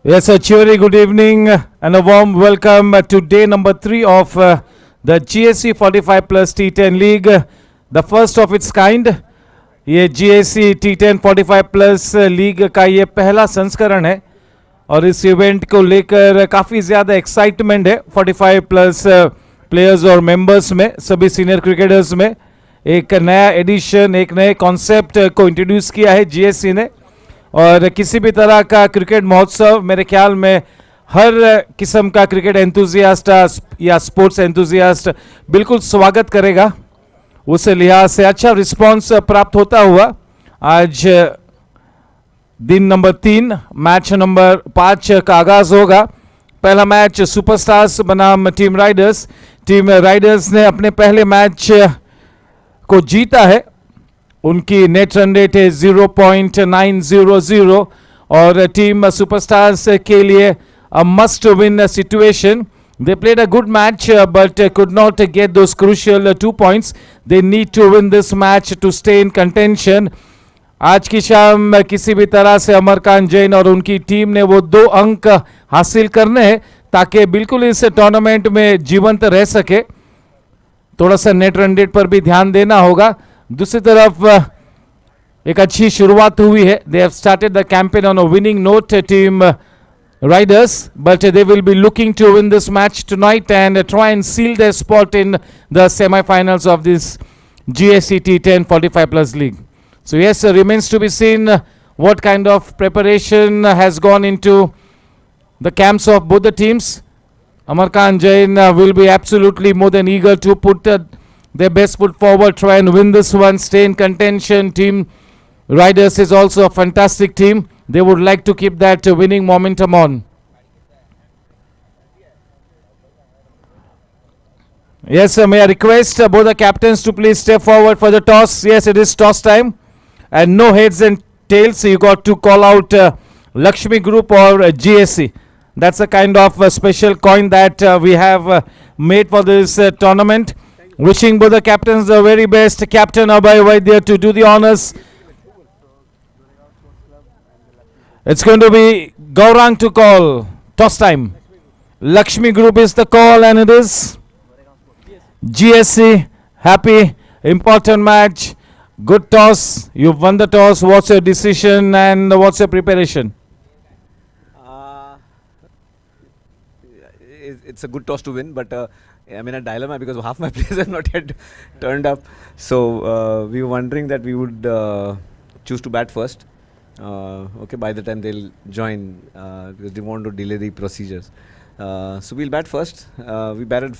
Yes, a cheery good evening and a warm welcome to day number 3 of the GSC 45 plus T10 League, the first of its kind. ये GSC T10 45 plus league का ये पहला संस्करण है और इस event को लेकर काफ़ी ज़्यादा एक्साइटमेंट है 45 प्लस प्लेयर्स और मेंबर्स में, सभी सीनियर क्रिकेटर्स में। एक नया एडिशन, एक नए कॉन्सेप्ट को इंट्रोड्यूस किया है GSC ने और किसी भी तरह का क्रिकेट महोत्सव मेरे ख्याल में हर किस्म का क्रिकेट एंथुजियास्ट या स्पोर्ट्स एंथुजियास्ट बिल्कुल स्वागत करेगा। उस लिहाज से अच्छा रिस्पांस प्राप्त होता हुआ आज दिन नंबर 3 मैच नंबर 5 का आगाज होगा। पहला मैच सुपरस्टार्स बनाम टीम राइडर्स। टीम राइडर्स ने अपने पहले मैच को जीता है, उनकी नेट रन रेट है 0.900 और टीम सुपरस्टार्स के लिए a must win situation. They played a good match but could not get those crucial 2 points. They need to win this match to stay in contention. आज की शाम किसी भी तरह से अमरकांत जैन और उनकी टीम ने वो 2 अंक हासिल करने हैं ताकि बिल्कुल इस टूर्नामेंट में जीवंत रह सके। थोड़ा सा नेट रन रेट पर भी ध्यान देना होगा। दूसरी तरफ एक अच्छी शुरुआत हुई है। They have started the campaign on a winning note team riders, but they will be looking to win this match tonight and try and seal their spot in the semifinals of this GSC T10 45 plus league. So yes, remains to be seen what kind of preparation has gone into the camps of both the teams. Amarkant Jain will be absolutely more than eager to put their best foot forward, try and win this one, stay in contention. Team Riders is also a fantastic team. They would like to keep that winning momentum on. Yes, may I request both the captains to please step forward for the toss. Yes, it is toss time. And no heads and tails. You got to call out Lakshmi Group or GSC. That's a kind of special coin that we have made for this tournament. Wishing both the captains the very best. Captain Abhay Vaidya to do the honors. It's going to be Gaurang to call. Toss time. Lakshmi Group is the call and it is GSC. Happy, important match. Good toss. You've won the toss. What's your decision and what's your preparation? It's a good toss to win, but I'm in a dilemma because half my players have not yet turned up. So we were wondering that we would choose to bat first. Okay, by the time they'll join, because they want to delay the procedures. So we'll bat first. We batted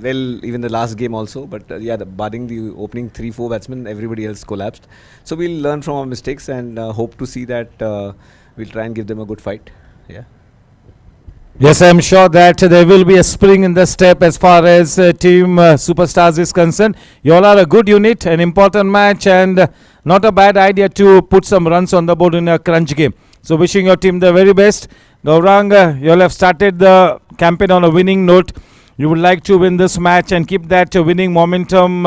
well even the last game also, but yeah, barring the opening 3-4 batsmen, everybody else collapsed. So we'll learn from our mistakes and hope to see that we'll try and give them a good fight. Yeah. Yes, I'm sure that there will be a spring in the step as far as Team Superstars is concerned. You all are a good unit, an important match, and not a bad idea to put some runs on the board in a crunch game. So wishing your team the very best. Gaurang, you all have started the campaign on a winning note. You would like to win this match and keep that winning momentum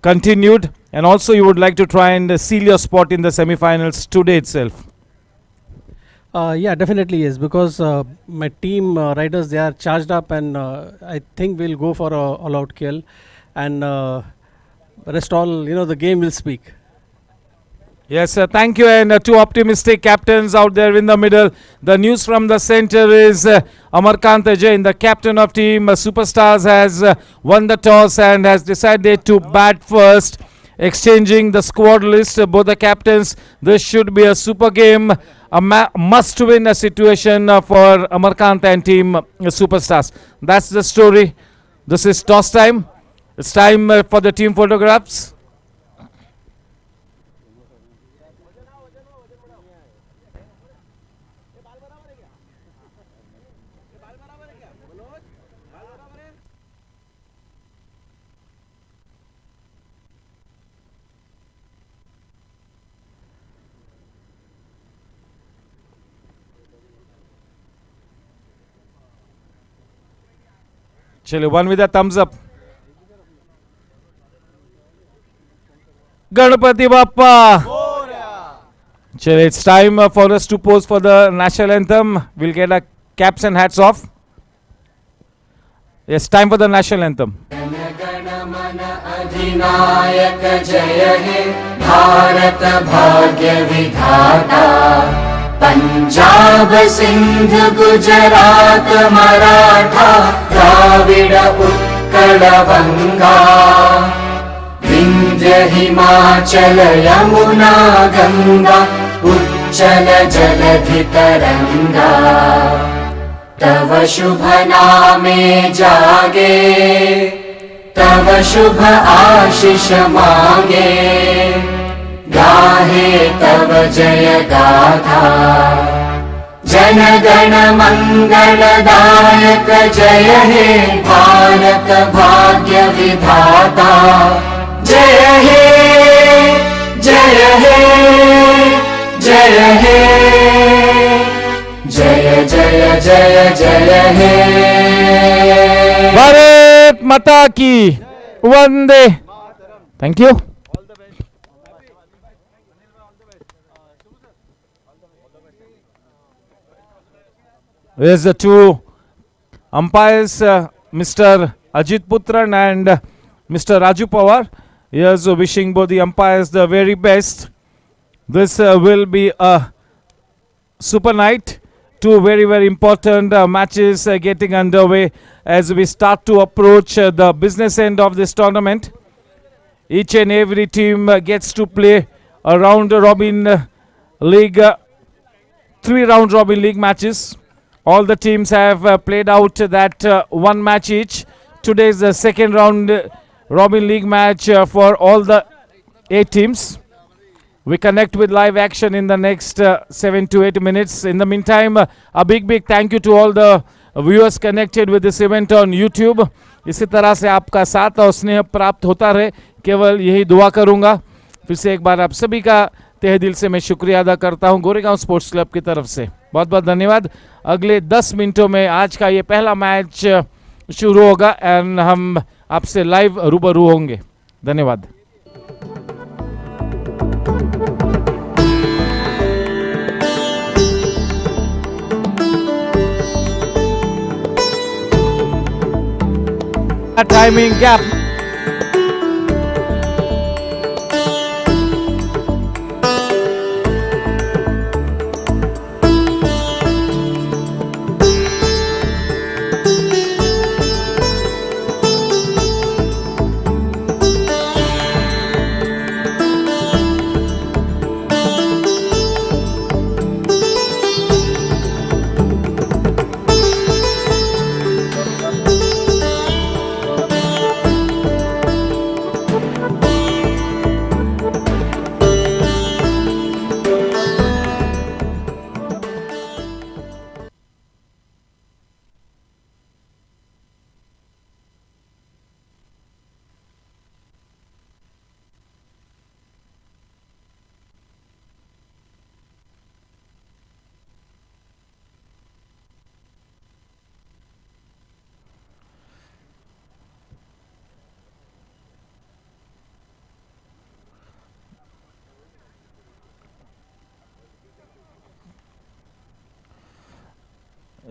continued. And also you would like to try and seal your spot in the semi-finals today itself. Yeah, definitely yes, because my team riders, they are charged up and I think we'll go for a all-out kill and rest all, the game will speak. Yes, thank you, and 2 optimistic captains out there in the middle. The news from the center is Amarkant Jain, the captain of team Superstars, has won the toss and has decided to bat first. Exchanging the squad list, both the captains. This should be a super game, a must-win situation for Amarkant and team Superstars. That's the story. This is toss time. It's time for the team photographs. Chale, one with a thumbs up. Ganpati Bappa. Chalo, it's time for us to pose for the national anthem. We'll get our caps and hats off. Yes, time for the national anthem. अधिनायक जय हे भारत भाग्य विधाता पंजाब सिंध गुजरात मराठा द्राविड उत्कल बंगा विंध्य हिमाचल यमुना गंगा उच्चल जलधि तरंगा तव शुभ नामे जागे तव शुभ आशीष मांगे गाहे तव जय गाथा जन गण मंगलदायक जय हे भारत भाग्य विधाता जय हे जय हे जय हे जय जय जय जय हे भारत माता की वंदे. Thank you. There's the two umpires, Mr. Ajit Putran and Mr. Raju Pawar. Here's wishing both the umpires the very best. This will be a super night. Two very, very important matches getting underway as we start to approach the business end of this tournament. Each and every team gets to play a round robin league, 3 round robin league matches. All the teams have played out that one match each. Today is the second round robin league match for all the 8 teams. We connect with live action in the next 7 to 8 minutes. In the meantime, a big thank you to all the viewers connected with this event on YouTube. इसी तरह से आपका साथ और स्नेह प्राप्त होता रहे, केवल यही दुआ करूंगा. फिर से एक बार आप सभी का तहे दिल से मैं शुक्रिया अदा करता हूं गोरेगांव स्पोर्ट्स क्लब की तरफ से. बहुत बहुत धन्यवाद. अगले 10 मिनटों में आज का ये पहला मैच शुरू होगा एंड हम आपसे लाइव रूबरू होंगे. धन्यवाद. A timing gap.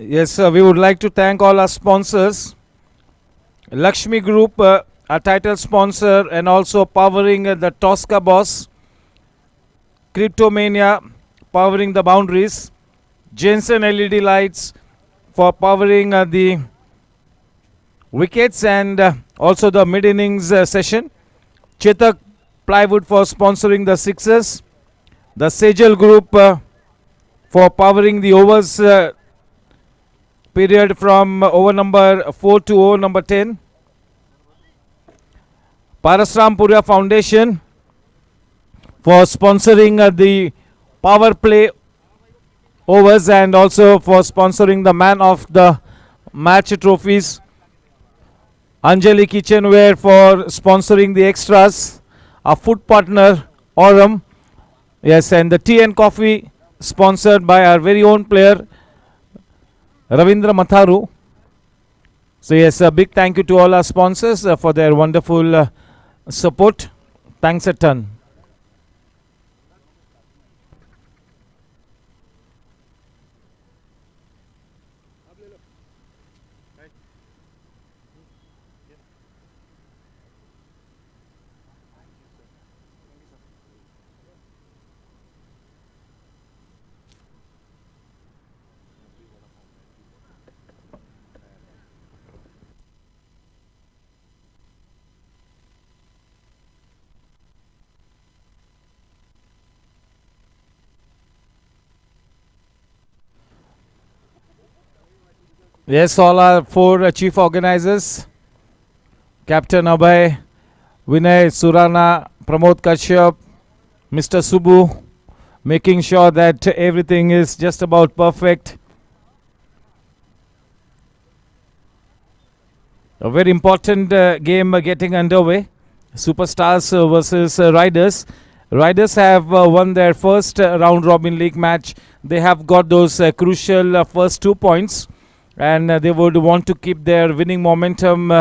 Yes, we would like to thank all our sponsors. Lakshmi Group, our title sponsor, and also powering the Tosca Boss. Cryptomania, powering the boundaries. Jensen LED lights for powering the wickets and also the mid-innings session. Chetak Plywood for sponsoring the sixes. The Sejal Group for powering the overs period from over number 4 to over number 10. Parasram Purya Foundation for sponsoring the power play overs and also for sponsoring the man of the match trophies. Anjali Kitchenware for sponsoring the extras. Our food partner Aurum. Yes, and the tea and coffee sponsored by our very own player Ravindra Matharu. So yes, a big thank you to all our sponsors for their wonderful support. Thanks a ton. Yes, all our four chief organizers, Captain Abhay, Vinay Surana, Pramod Kashyap, Mr. Subbu, making sure that everything is just about perfect. A very important game getting underway. Superstars versus Riders. Riders have won their first round robin league match. They have got those crucial first 2 points, and they would want to keep their winning momentum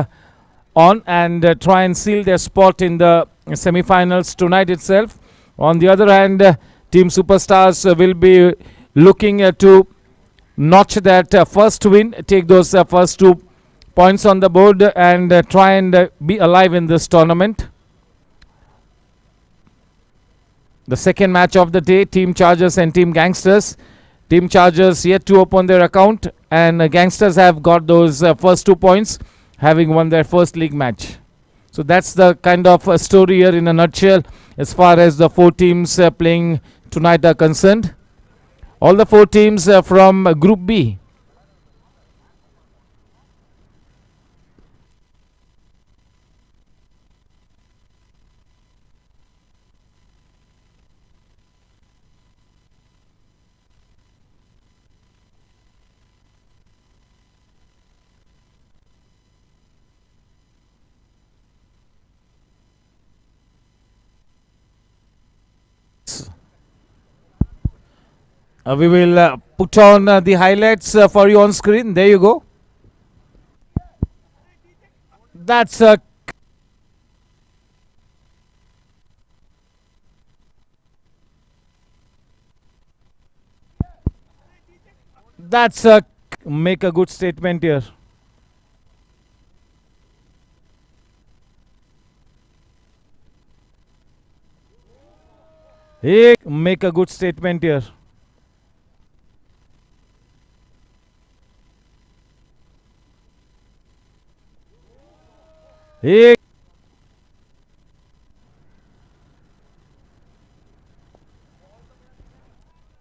on and try and seal their spot in the semi-finals tonight itself. On the other hand, Team Superstars will be looking to notch that first win, take those first 2 points on the board, and try and be alive in this tournament. The second match of the day, Team Chargers and Team Gangsters. Team Chargers yet to open their account, and Gangsters have got those first 2 points, having won their first league match. So that's the kind of story here in a nutshell as far as the 4 teams playing tonight are concerned. All the 4 teams from Group B. We will put on the highlights for you on screen. There you go. That's a make a good statement here. Make a good statement here.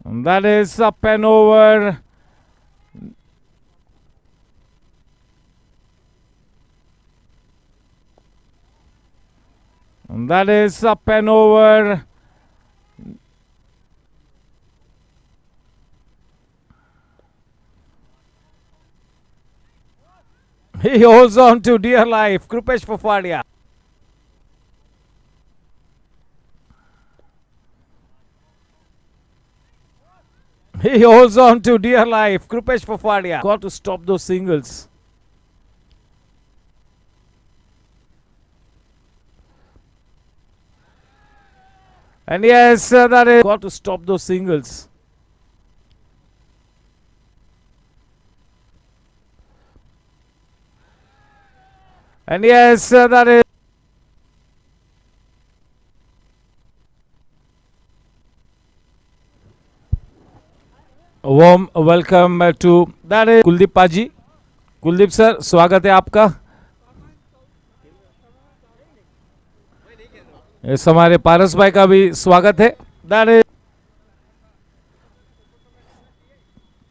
And that is up and over. And that is up and over. He holds on to dear life. Krupesh Fafadia. He holds on to dear life. Krupesh Fafadia. Got to stop those singles. And yes, that is got to stop those singles. And yes, that is a warm welcome to that is Kuldeep Paji. Kuldeep sir, स्वागत है आपका. इस हमारे पारस भाई का भी स्वागत है. That is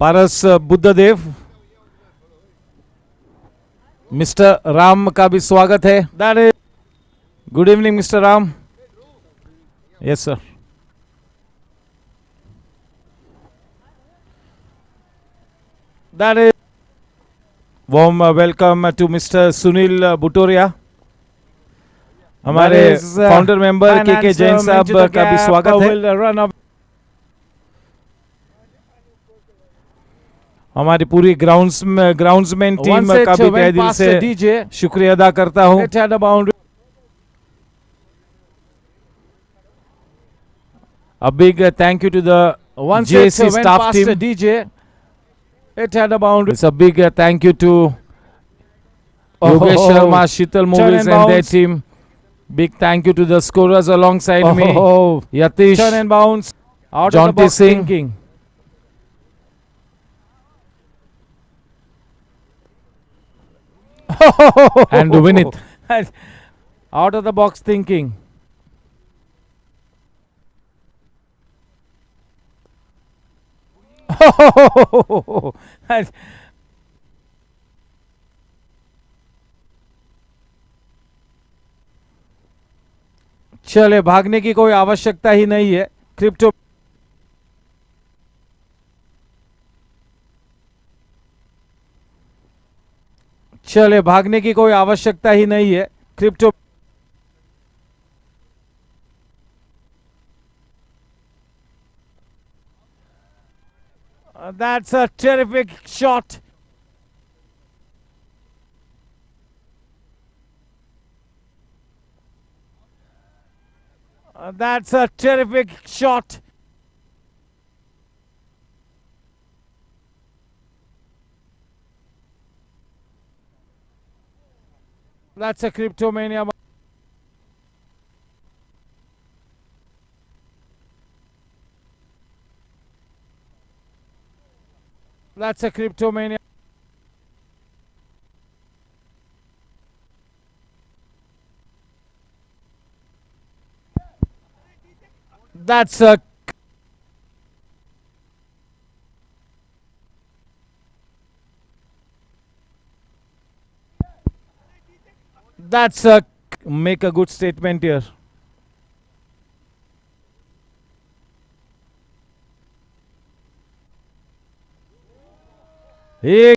Paras Buddhadev. Mister Ram का भी स्वागत है. That is good evening, Mr. Ram. Yes, sir. That is warm welcome to Mr. Sunil Butoria. हमारे फाउंडर मेंबर के जैन साहब का भी स्वागत है. हमारी पूरी ग्राउंड्समैन टीम का भी तहे दिल से शुक्रिया अदा करता हूं. A big thank you to the GSC staff team. DJ. It had a boundary. It's a big thank you to Yogesh Sharma, Shital Movies and their team. Big thank you to the scorers alongside me. Yatish, turn and bounce, out of the box Singh. Thinking. And win it. Out of the box thinking. चले भागने की कोई आवश्यकता ही नहीं है. Crypto चले भागने की कोई आवश्यकता ही नहीं है. Crypto that's a terrific shot. That's a terrific shot. That's a Cryptomania. That's a Cryptomania. That's a make a good statement here.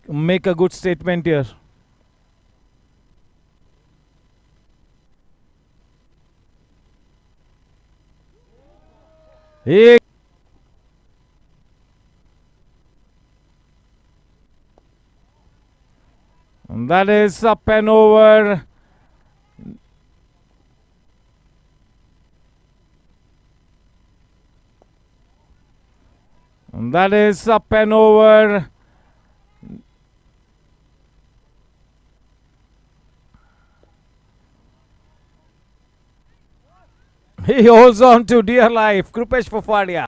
Make a good statement here. That is up and over. That is up and over. He holds on to dear life. Krupesh Pofadia.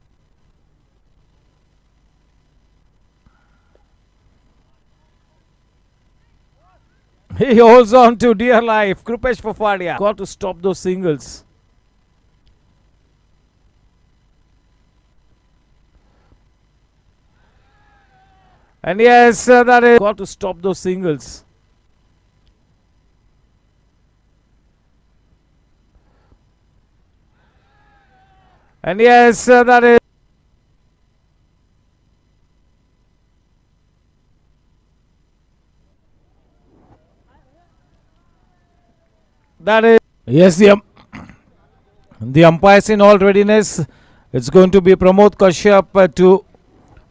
He holds on to dear life. Krupesh Pofadia. Got to stop those singles. And yes, that is got to stop those singles. And yes, that is yes, the umpires in all readiness. It's going to be Pramod Kashyap to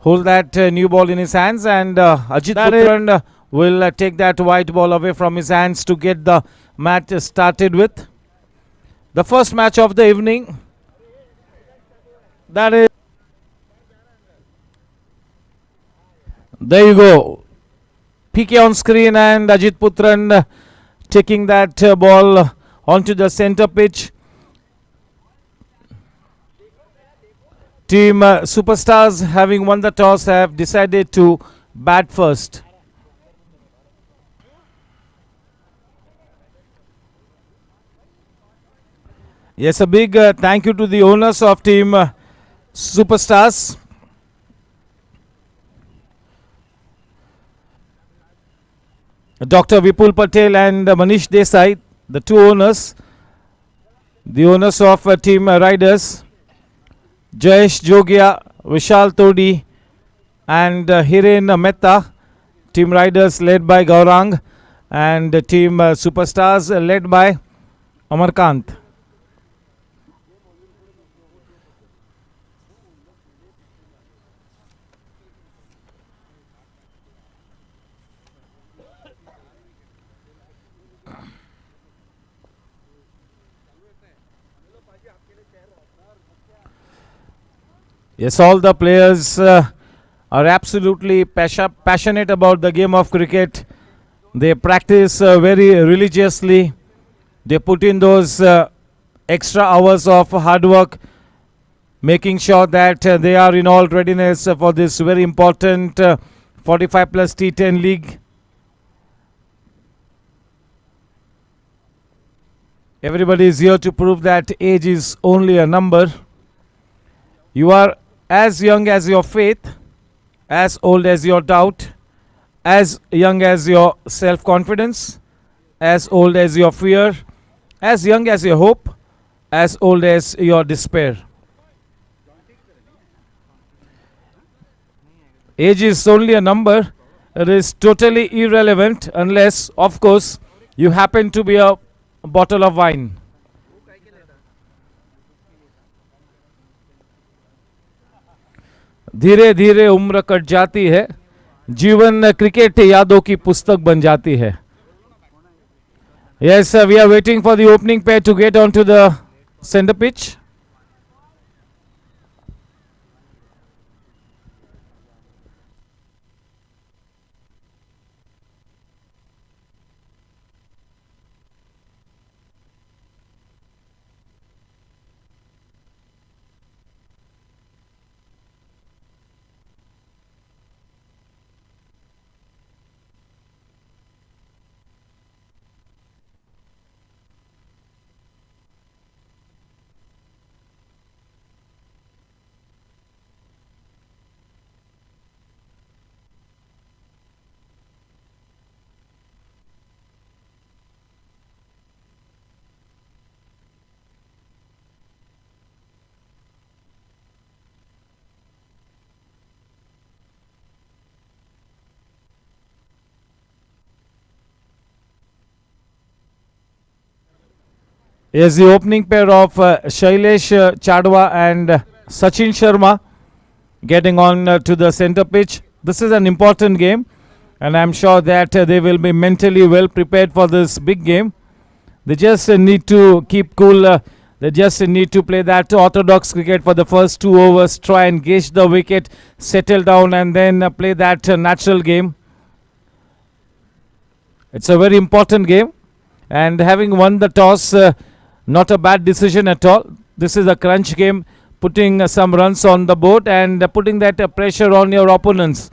hold that new ball in his hands, and Ajit Putran will take that white ball away from his hands to get the match started with. The first match of the evening. That is. There you go. PK on screen and Ajit Putran taking that ball onto the center pitch. Team Superstars, having won the toss, have decided to bat first. Yes, a big thank you to the owners of Team Superstars. Dr. Vipul Patel and Manish Desai, the two owners, the owners of Team Riders, Jayesh Jogia, Vishal Todi and Hiren Mehta, Team Riders led by Gaurang, and Team Superstars led by Amarkant. Yes, all the players are absolutely passionate about the game of cricket. They practice very religiously. They put in those extra hours of hard work, making sure that they are in all readiness for this very important 45 plus T10 league. Everybody is here to prove that age is only a number. You are as young as your faith, as old as your doubt, as young as your self-confidence, as old as your fear, as young as your hope, as old as your despair. Age is only a number. It is totally irrelevant unless, of course, you happen to be a bottle of wine. धीरे धीरे उम्र cut जाती है, जीवन cricket यादों की पुस्तक बन जाती है. Yes, we are waiting for the opening pair to get onto the center pitch. Is the opening pair of Shailesh Chadwa and Sachin Sharma getting on to the center pitch. This is an important game, and I'm sure that they will be mentally well prepared for this big game. They just need to keep cool. They just need to play that orthodox cricket for the first 2 overs, try and gauge the wicket, settle down, and then play that natural game. It's a very important game, and having won the toss, not a bad decision at all. This is a crunch game, putting some runs on the board and putting that pressure on your opponents.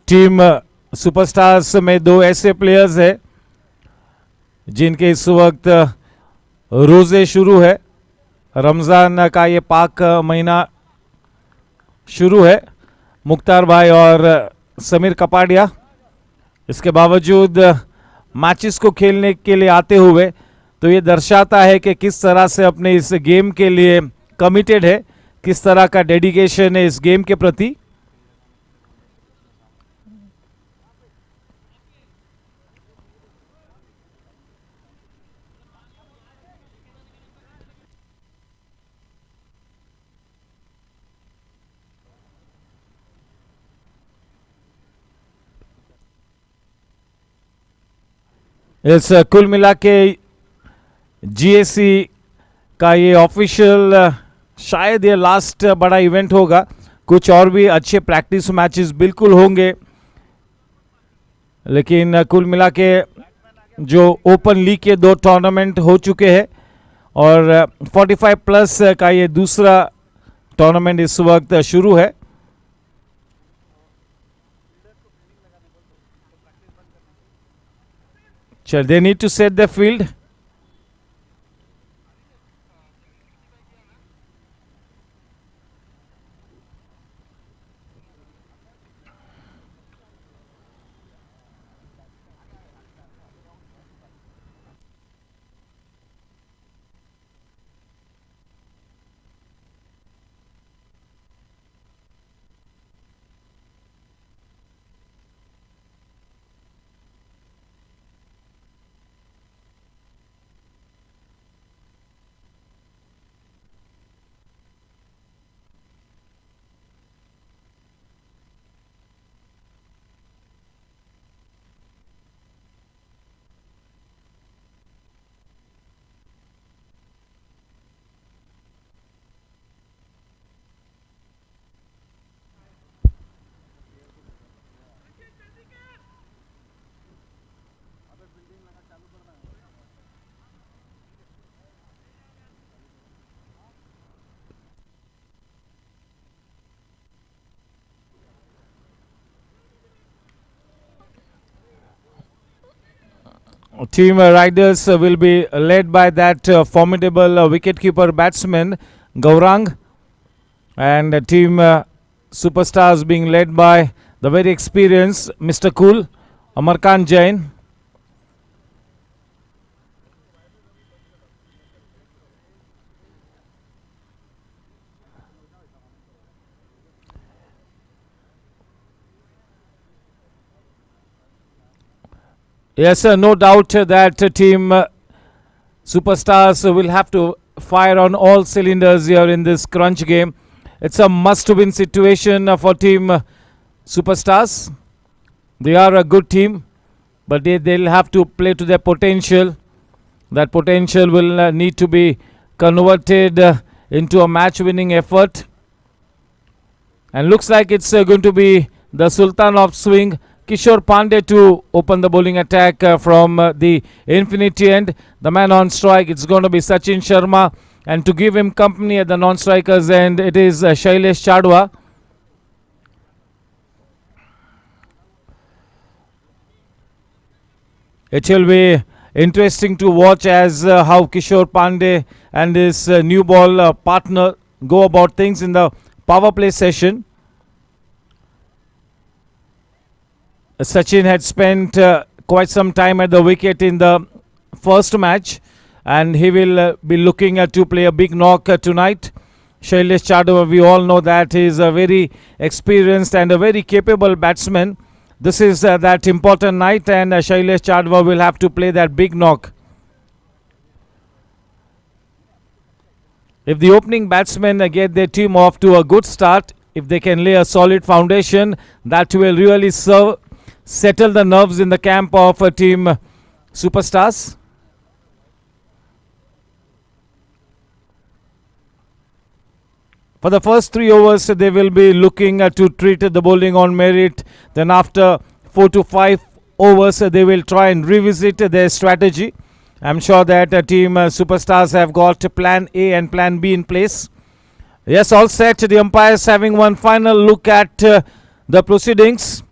Team superstars में 2 ऐसे players हैं जिनके इस वक्त रोज़े शुरू है. रमज़ान का ये पाक महीना शुरू है. मुख्तार भाई और समीर कपाड़िया इसके बावजूद मैचेस को खेलने के लिए आते हुए, तो ये दर्शाता है कि किस तरह से अपने इस गेम के लिए कमिटेड है, किस तरह का डेडिकेशन है इस गेम के प्रति. इस कुल मिला के जीएससी का ये ऑफिशियल शायद ये लास्ट बड़ा इवेंट होगा. कुछ और भी अच्छे प्रैक्टिस मैचेस बिल्कुल होंगे, लेकिन कुल मिला के जो ओपन लीग के 2 टूर्नामेंट हो चुके हैं और 45 प्लस का ये दूसरा टूर्नामेंट इस वक्त शुरू है. चल, they need to set the field. Team Riders will be led by that formidable wicketkeeper batsman Gaurang, and Team Superstars being led by the very experienced Mr. Cool Amarkant Jain. Yes, sir, no doubt that Team Superstars will have to fire on all cylinders here in this crunch game. It's a must-win situation for Team Superstars. They are a good team, but they'll have to play to their potential. That potential will need to be converted into a match-winning effort. And looks like it's going to be the Sultan of Swing, Kishore Pandey, to open the bowling attack from the infinity end. The man on strike, it's going to be Sachin Sharma. And to give him company at the non-strikers end, it is Shailesh Chadwa. It will be interesting to watch as how Kishore Pandey and his new ball partner go about things in the power play session. Sachin had spent quite some time at the wicket in the first match, and he will be looking to play a big knock tonight. Shailesh Chadwa, we all know that he is a very experienced and a very capable batsman. This is that important night, and Shailesh Chadwa will have to play that big knock. If the opening batsmen get their team off to a good start, if they can lay a solid foundation, that will really settle the nerves in the camp of Team Superstars. For the first 3 overs, they will be looking to treat the bowling on merit. Then after 4 to 5 overs, they will try and revisit their strategy. I'm sure that Team Superstars have got plan A and plan B in place. Yes, all set. The umpires having one final look at the proceedings.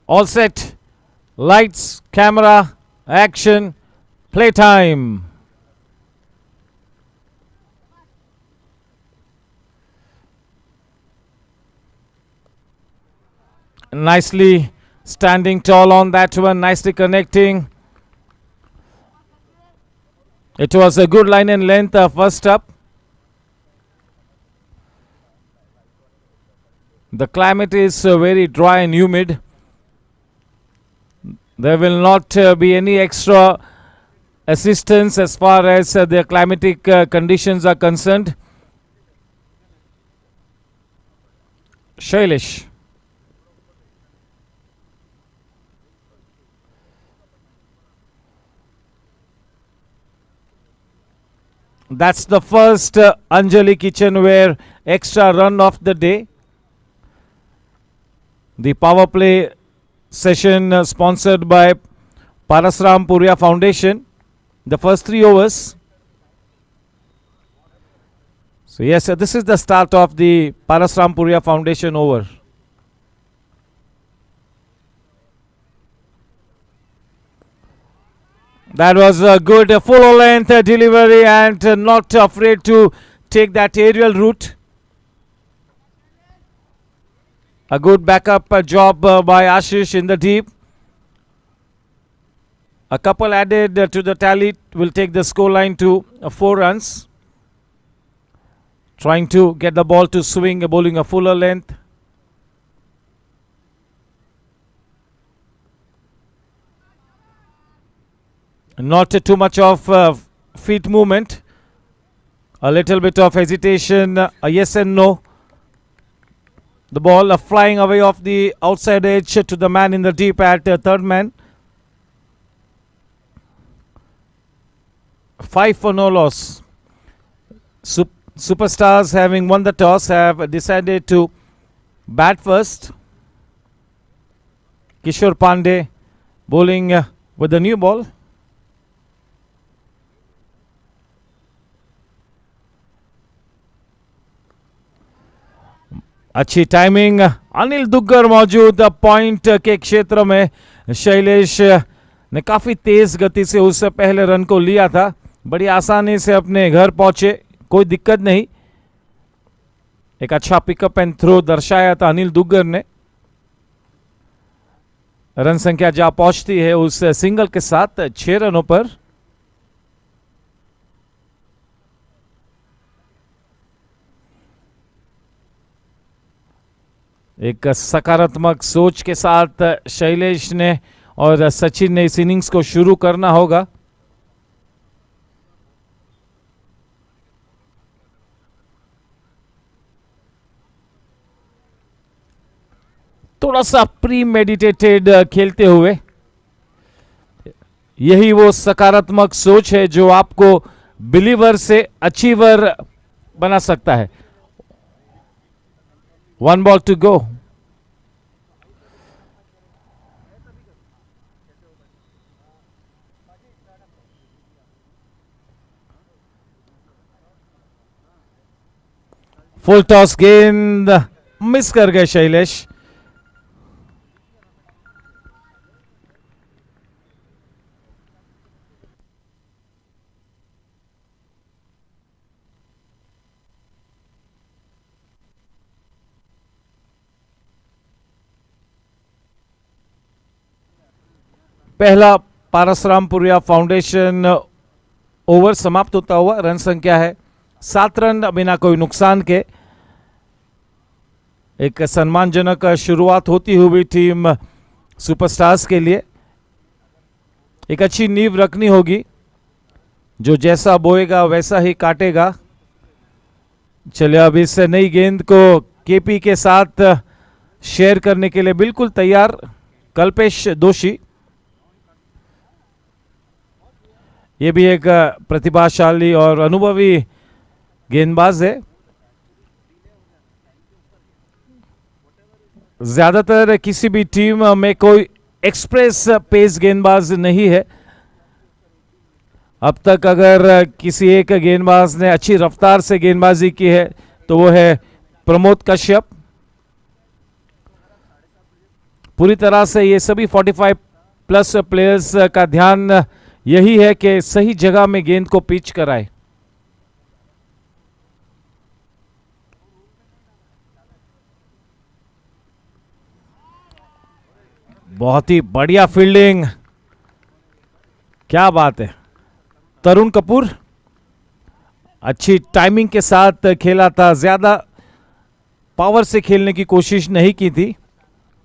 All set. Lights, camera, action, playtime. Nicely standing tall on that one, nicely connecting. It was a good line and length first up. The climate is very dry and humid. There will not be any extra assistance as far as the climatic conditions are concerned. Shailesh. That's the first Anjali Kitchenware extra run of the day. The power play session sponsored by Parasram Puria Foundation. The first 3 overs. So yes, this is the start of the Parasram Puria Foundation over. That was a good full length delivery, and not afraid to take that aerial route. A good backup job by Ashish in the deep. A couple added to the tally will take the scoreline to 4 runs. Trying to get the ball to swing, bowling a fuller length. Not too much of feet movement. A little bit of hesitation, a yes and no. The ball flying away off the outside edge to the man in the deep at third man. 5 for no loss. Superstars, having won the toss, have decided to bat first. Kishore Pandey bowling with the new ball. अच्छी timing. Anil Duggar मौजूद point के क्षेत्र में. शैलेश ने काफी तेज गति से उससे पहले रन को लिया था. बड़ी आसानी से अपने घर पहुंचे, कोई दिक्कत नहीं. एक अच्छा पिकअप एंड थ्रो दर्शाया था अनिल दुग्गर ने. रन संख्या जहां पहुंचती है उस सिंगल के साथ 6 रनों पर. एक सकारात्मक सोच के साथ शैलेश ने और सचिन ने इस इनिंग्स को शुरू करना होगा. थोड़ा सा प्री मेडिटेटेड खेलते हुए. यही वो सकारात्मक सोच है जो आपको बिलीवर से अचीवर बना सकता है. 1 ball to go. Full toss गेंद मिस कर गए शैलेश. पहला पारसरामपुरिया फाउंडेशन ओवर समाप्त होता हुआ. रन संख्या है 7 रन बिना कोई नुकसान के. एक सम्मानजनक शुरुआत होती हुई टीम सुपरस्टार्स के लिए. एक अच्छी नींव रखनी होगी. जो जैसा बोएगा वैसा ही काटेगा. चलिए अब इस नई गेंद को केपी के साथ शेयर करने के लिए बिल्कुल तैयार कल्पेश दोषी. ये भी एक प्रतिभाशाली और अनुभवी गेंदबाज है. ज्यादातर किसी भी टीम में कोई एक्सप्रेस पेस गेंदबाज नहीं है. अब तक अगर किसी एक गेंदबाज ने अच्छी रफ्तार से गेंदबाजी की है तो वो है प्रमोद कश्यप. पूरी तरह से ये सभी 45 प्लस प्लेयर्स का ध्यान यही है कि सही जगह में गेंद को पिच कराए. बहुत ही बढ़िया फील्डिंग. क्या बात है. तरुण कपूर अच्छी टाइमिंग के साथ खेला था. ज्यादा पावर से खेलने की कोशिश नहीं की थी,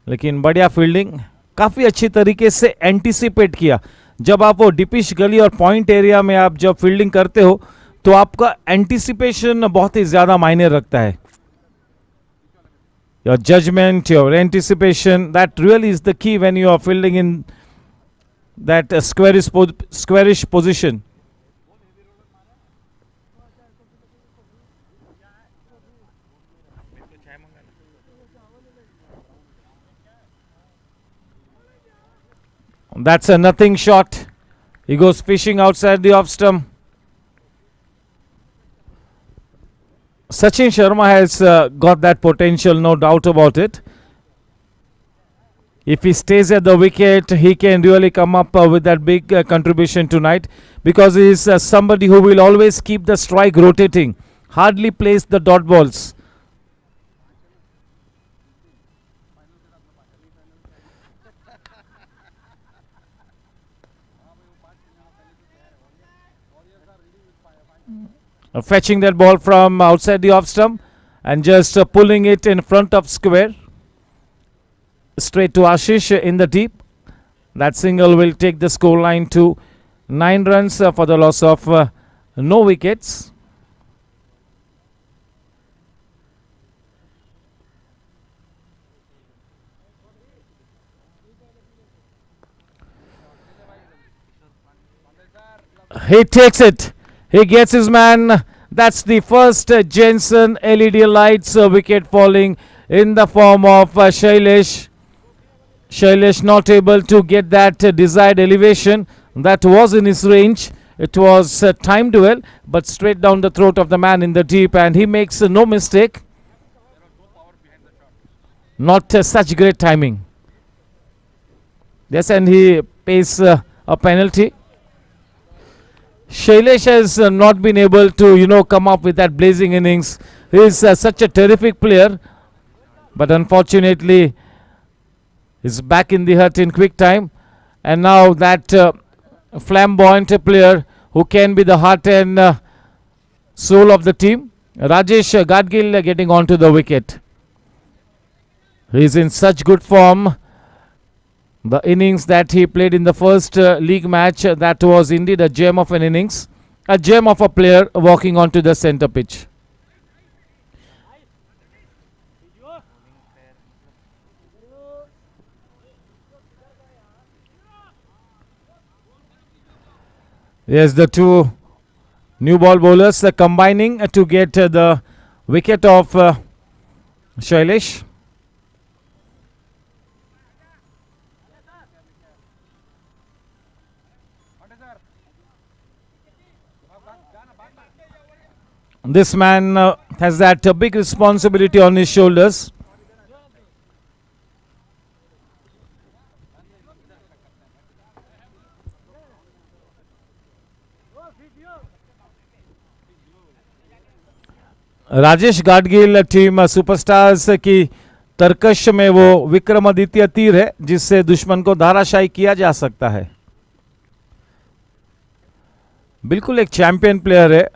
लेकिन बढ़िया फील्डिंग. काफी अच्छी तरीके से एंटीसिपेट किया. जब आप वो डिपिश गली और पॉइंट एरिया में आप जब फील्डिंग करते हो तो आपका एंटीसिपेशन बहुत ही ज्यादा मायने रखता है. Your judgment, your anticipation, that really is the key when you are fielding in that squarish position. That's a nothing shot. He goes fishing outside the off stump. Sachin Sharma has got that potential, no doubt about it. If he stays at the wicket, he can really come up with that big contribution tonight, because he is somebody who will always keep the strike rotating, hardly plays the dot balls. Fetching that ball from outside the off stump and just pulling it in front of square. Straight to Ashish in the deep. That single will take the score line to 9 runs for the loss of no wickets. He takes it. He gets his man. That's the first Jensen LED lights wicket falling in the form of Shailesh. Shailesh not able to get that desired elevation that was in his range. It was timed well, but straight down the throat of the man in the deep, and he makes no mistake. Not such great timing. Yes, and he pays a penalty. Shailesh has not been able to, come up with that blazing innings. He is such a terrific player, but unfortunately, he's back in the hut in quick time. And now that flamboyant player who can be the heart and soul of the team, Rajesh Gadgil, getting onto the wicket. He is in such good form. The innings that he played in the first league match, that was indeed a gem of an innings. A gem of a player walking onto the centre pitch. Yes, the two new ball bowlers combining to get the wicket of Shailesh. This man has that big responsibility on his shoulders. Rajesh Gadgil team superstars की तरकश में वो विक्रमादित्य तीर है जिससे दुश्मन को धाराशायी किया जा सकता है. बिल्कुल एक चैंपियन प्लेयर है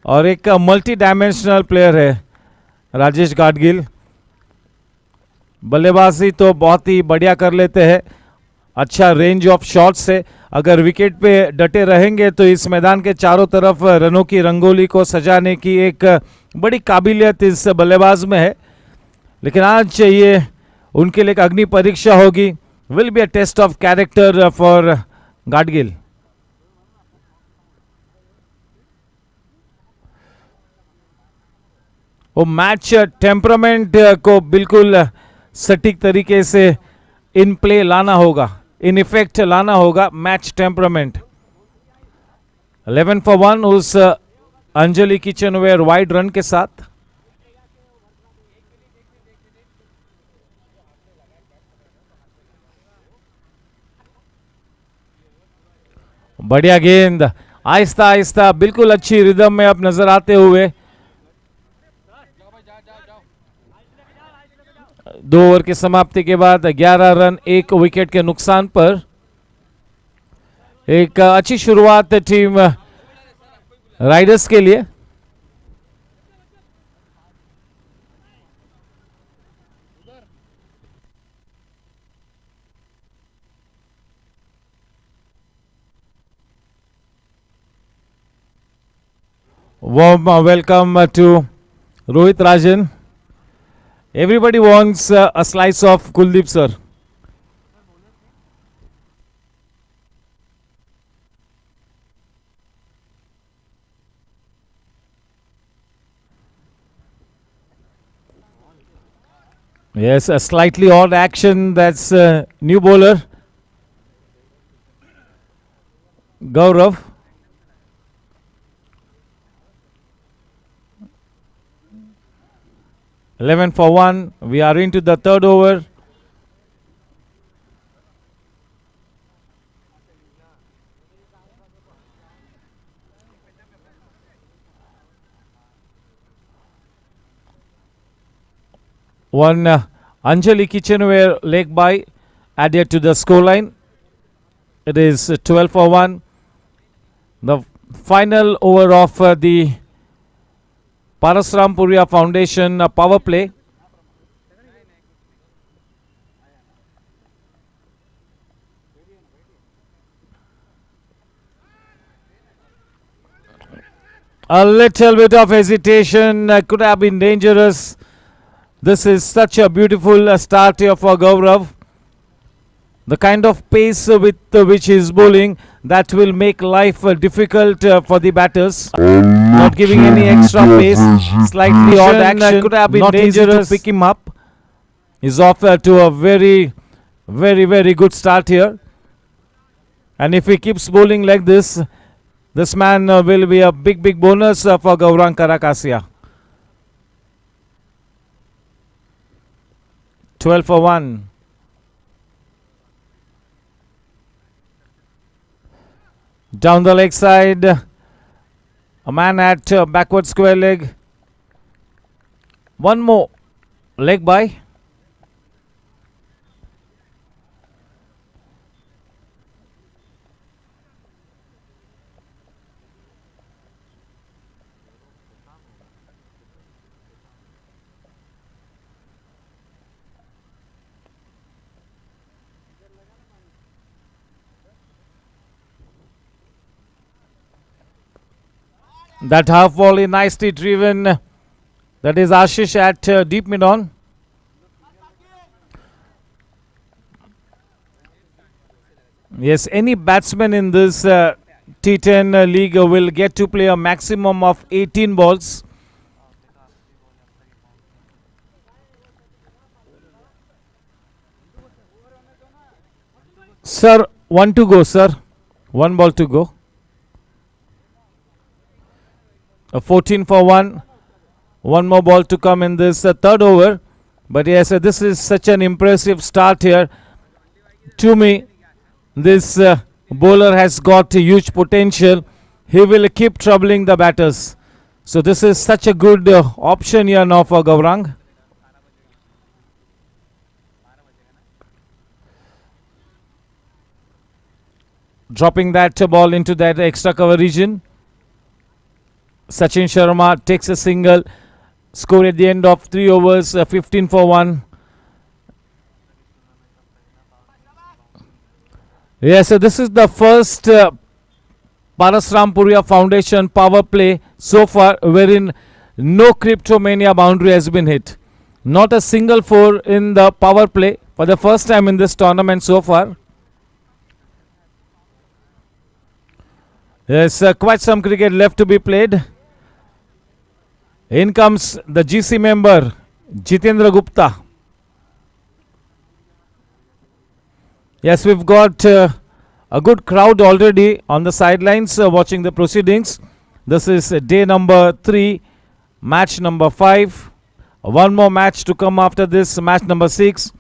और एक मल्टी डायमेंशनल प्लेयर है राजेश गाडगिल. बल्लेबाजी तो बहुत ही बढ़िया कर लेते हैं. अच्छा रेंज ऑफ शॉट्स है. अगर विकेट पे डटे रहेंगे तो इस मैदान के चारों तरफ रनों की रंगोली को सजाने की एक बड़ी काबिलियत इस बल्लेबाज में है. लेकिन आज ये उनके लिए एक अग्नि परीक्षा होगी. Will be a test of character for Gadgil. वो मैच टेम्परामेंट को बिल्कुल सटीक तरीके से इन प्ले लाना होगा, इन इफेक्ट लाना होगा. Match temperament. 11 for 1 उस अंजलि किचनवेयर वाइड रन के साथ. बढ़िया गेंद. आहिस्ता आहिस्ता बिल्कुल अच्छी रिदम में अब नजर आते हुए. 2 ओवर की समाप्ति के बाद 11 रन 1 विकेट के नुकसान पर एक अच्छी शुरुआत टीम राइडर्स के लिए. Warm welcome to Rohit Rajan. Everybody wants a slice of Kuldeep sir. Yes, a slightly odd action. That's new bowler Gaurav. $11 for 1. We are into the third over. One Anjali Kitchenware leg by added to the scoreline. It is 12 for 1. The final over of the Parasrampuria Foundation power play. A little bit of hesitation could have been dangerous. This is such a beautiful start here for Gaurav. The kind of pace with which he is bowling, that will make life difficult for the batters. Not giving any extra pace, slightly odd action, could have been not dangerous to pick him up. He's off to a very, very good start here. And if he keeps bowling like this man will be a big bonus for Gaurang Karakasia. 12 for 1. Down the leg side, a man at backward square leg. One more leg by. That half volley nicely driven. That is Ashish at deep mid on. Yes, any batsman in this T10 league will get to play a maximum of 18 balls. Sir, one to go, sir. One ball to go. 14 for 1. One more ball to come in this third over. But yes, this is such an impressive start here. To me, this bowler has got a huge potential. He will keep troubling the batters. So this is such a good option here now for Gaurang. Dropping that ball into that extra cover region. Sachin Sharma takes a single. Score at the end of 3 overs, 15 for 1. Yes, so this is the first Parasrampuria Foundation power play so far wherein no Cryptomania boundary has been hit. Not a single 4 in the power play for the first time in this tournament so far. Yes, quite some cricket left to be played. In comes the GC member, Jitendra Gupta. Yes, we've got a good crowd already on the sidelines watching the proceedings. This is day number 3, match number 5. One more match to come after this, match number 6.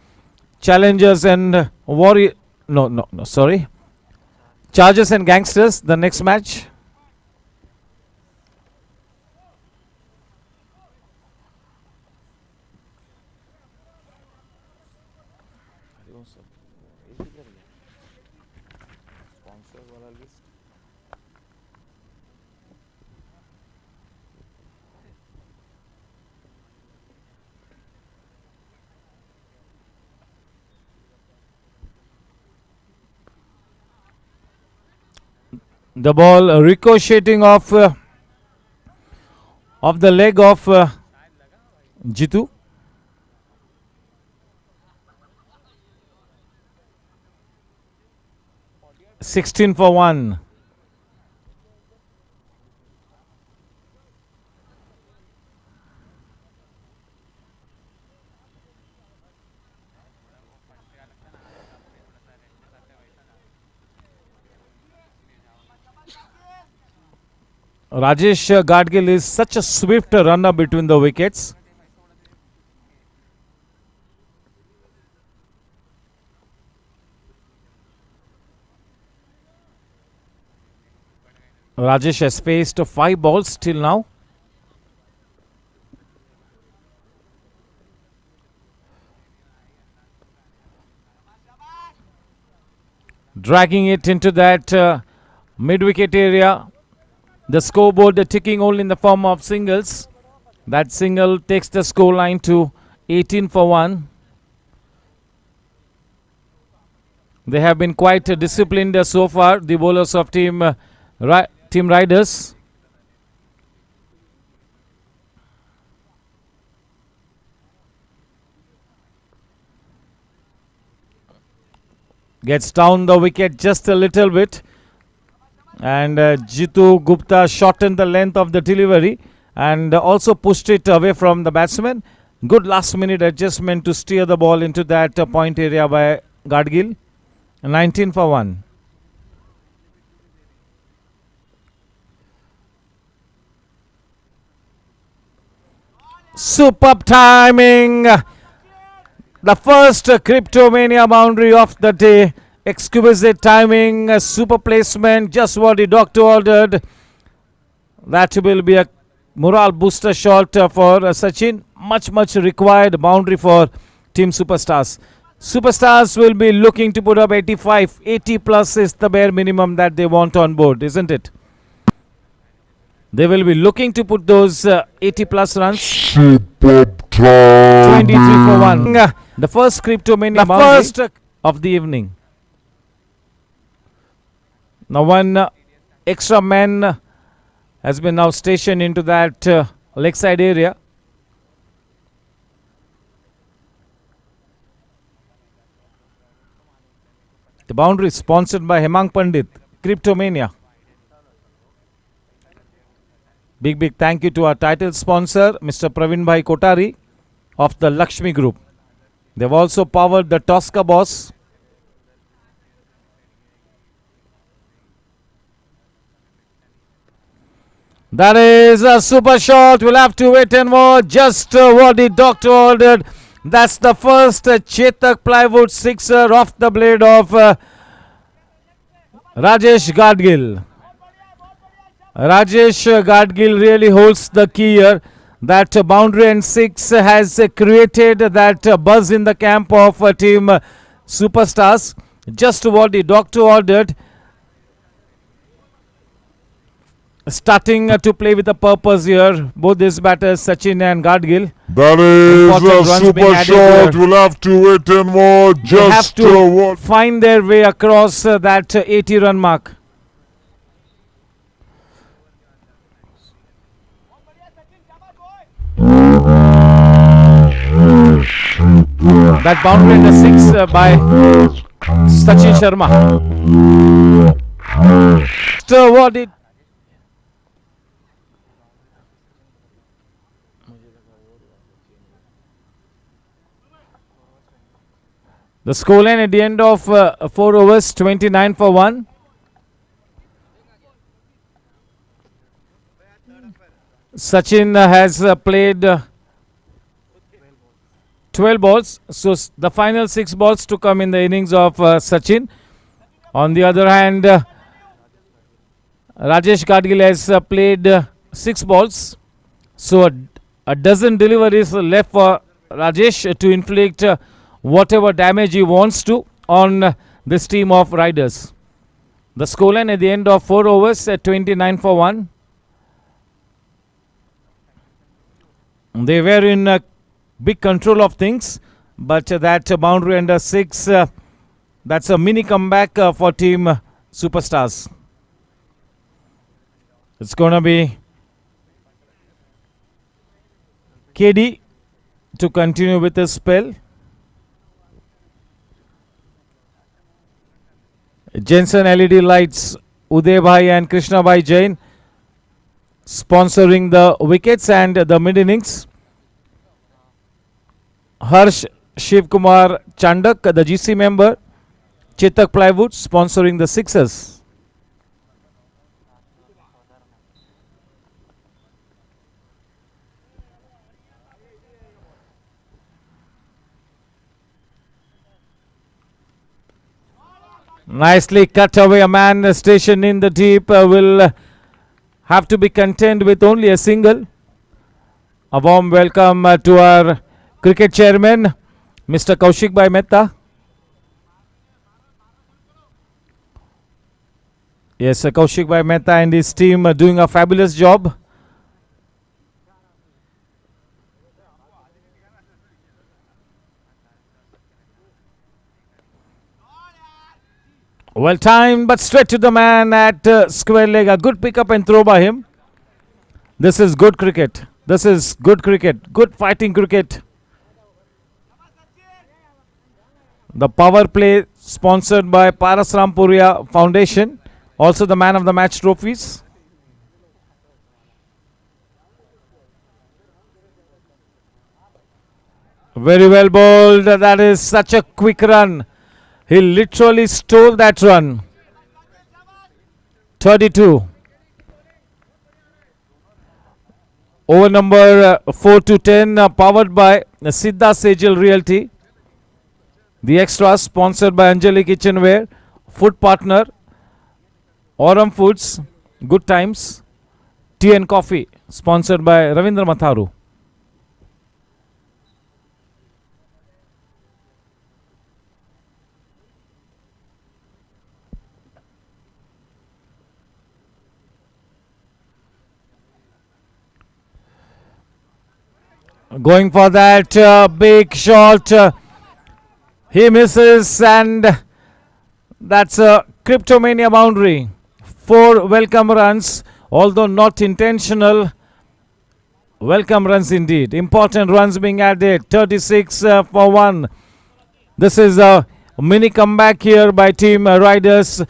Challengers and Warrior. No, sorry. Chargers and Gangsters, the next match. The ball ricocheting off the leg of Jitu. $16 for 1. Rajesh Gadgil is such a swift runner between the wickets. Rajesh has faced 5 balls till now. Dragging it into that mid-wicket area. The scoreboard ticking only in the form of singles. That single takes the score line to 18 for 1. They have been quite disciplined so far, the bowlers of Team Riders. Gets down the wicket just a little bit. And Jitu Gupta shortened the length of the delivery and also pushed it away from the batsman. Good last minute adjustment to steer the ball into that point area by Gadgil. 19 for 1. Superb timing. The first Cryptomania boundary of the day. Exquisite timing, super placement, just what the doctor ordered. That will be a morale booster shot for Sachin. Much required boundary for Team Superstars. Superstars will be looking to put up 85. 80 plus is the bare minimum that they want on board, isn't it? They will be looking to put those 80 plus runs. 23 for 1. The first Cryptomania boundary first of the evening. Now one extra man has been now stationed into that lakeside area. The boundary is sponsored by Hemang Pandit, Cryptomania. Big thank you to our title sponsor, Mr. Praveen Bhai Kotari of the Lakshmi Group. They've also powered the Tosca Boss. That is a super shot. We'll have to wait and watch. Just what the doctor ordered. That's the first Chetak plywood sixer off the blade of Rajesh Gadgil. Rajesh Gadgil really holds the key here. That boundary and six has created that buzz in the camp of Team Superstars. Just what the doctor ordered. Starting to play with a purpose here. Both these batters, Sachin and Gadgil. That is a super shot. We'll have to wait and watch. They have to find their way across that 80 run mark. That boundary in the six by Sachin Sharma. So what did the scoreline at the end of 4 overs, 29 for 1. Sachin has played 12 balls. So the final 6 balls to come in the innings of Sachin. On the other hand, Rajesh Gadgil has played 6 balls. So a dozen deliveries left for Rajesh to inflict whatever damage he wants to on this team of riders. The scoreline at the end of 4 overs at 29 for 1. They were in big control of things, but that boundary under 6, that's a mini comeback for Team Superstars. It's going to be KD to continue with his spell. Jensen LED lights, Uday Bhai and Krishna Bhai Jain sponsoring the wickets and the mid innings. Harsh Shiv Kumar Chandak, the GC member, Chetak Plywood sponsoring the sixers. Nicely cut away. A man stationed in the deep will have to be content with only a single. A warm welcome to our cricket chairman, Mr. Kaushik Bhai Mehta. Yes, Kaushik Bhai Mehta and his team are doing a fabulous job. Well timed, but straight to the man at square leg. A good pick up and throw by him. This is good cricket. This is good cricket. Good fighting cricket. The power play sponsored by Parasrampuria Foundation also the man of the match trophies. Very well bowled. That is such a quick run. He literally stole that run. 32. Over number 4 to 10, powered by Siddha Sejal Realty. The extra sponsored by Anjali Kitchenware. Food partner Aurum Foods. Good Times. Tea and Coffee sponsored by Ravindra Matharu. Going for that big shot. He misses, and that's a Cryptomania boundary. 4 welcome runs, although not intentional. Welcome runs indeed. Important runs being added. 36 for 1. This is a mini comeback here by Team Riders,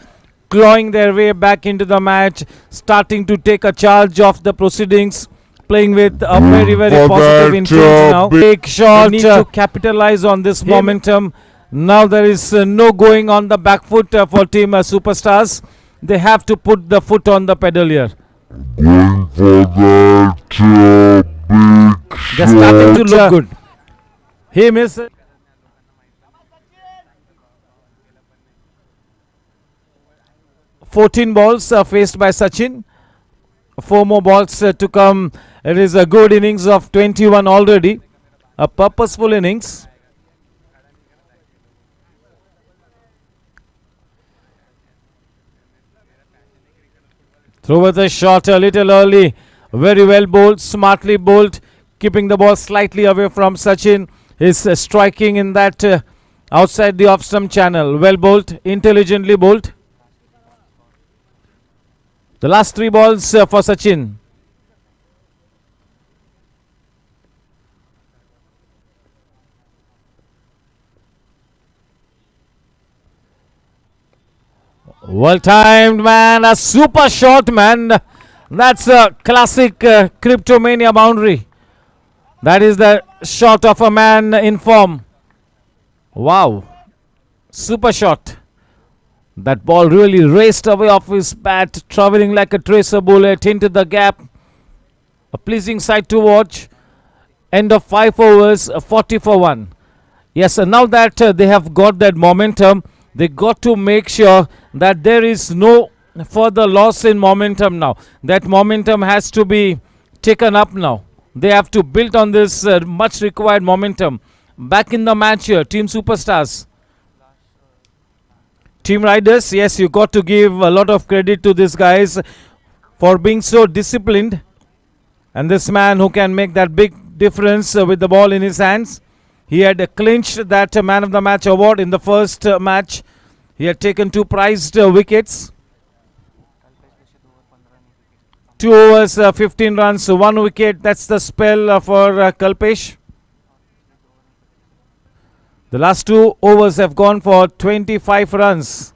clawing their way back into the match, starting to take a charge of the proceedings. Playing with a very, very positive intent now. Big shot. They need to capitalize on this momentum. Now there is no going on the back foot for Team Superstars. They have to put the foot on the pedal here. Going for that big They're starting to look good. He misses. "14 balls faced by Sachin. 4 more balls to come. It is a good innings of 21 already. A purposeful innings. Through with a shot a little early. Very well bowled, smartly bowled, keeping the ball slightly away from Sachin. Is striking in that outside the off stump channel. Well bowled, intelligently bowled. The last 3 balls for Sachin. Well timed, man. A super shot, man. That's a classic Cryptomania boundary. That is the shot of a man in form. Wow. Super shot. That ball really raced away off his bat, traveling like a tracer bullet into the gap. A pleasing sight to watch. End of 5 overs, 40 for 1. Yes, and now that they have got that momentum, they got to make sure that there is no further loss in momentum now. That momentum has to be taken up now. They have to build on this much required momentum. Back in the match here, Team Superstars. Team Riders, yes, you got to give a lot of credit to these guys for being so disciplined. And this man who can make that big difference with the ball in his hands. He had clinched that man of the match award in the first match. He had taken 2 prized wickets. 2 overs, 15 runs, 1 wicket. That's the spell for Kalpesh. The last 2 overs have gone for 25 runs.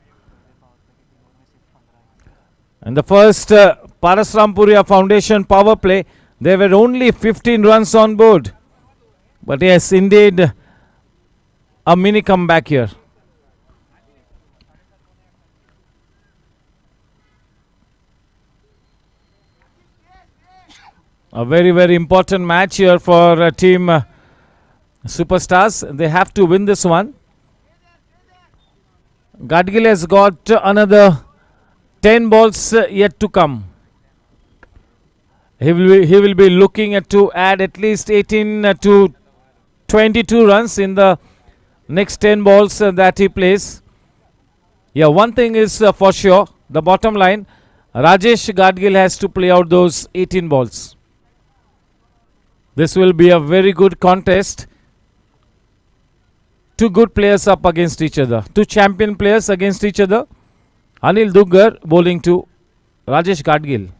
And the first Parasrampuria Foundation power play, there were only 15 runs on board. But yes, indeed, a mini comeback here. A very, very important match here for Team Superstars. They have to win this one. Gadgil has got another 10 balls yet to come. He will be looking to add at least 18 to 22 runs in the next 10 balls that he plays. Yeah, one thing is for sure, the bottom line, Rajesh Gadgil has to play out those 18 balls. This will be a very good contest. 2 good players up against each other. 2 champion players against each other. Anil Duggar bowling to Rajesh Gadgil.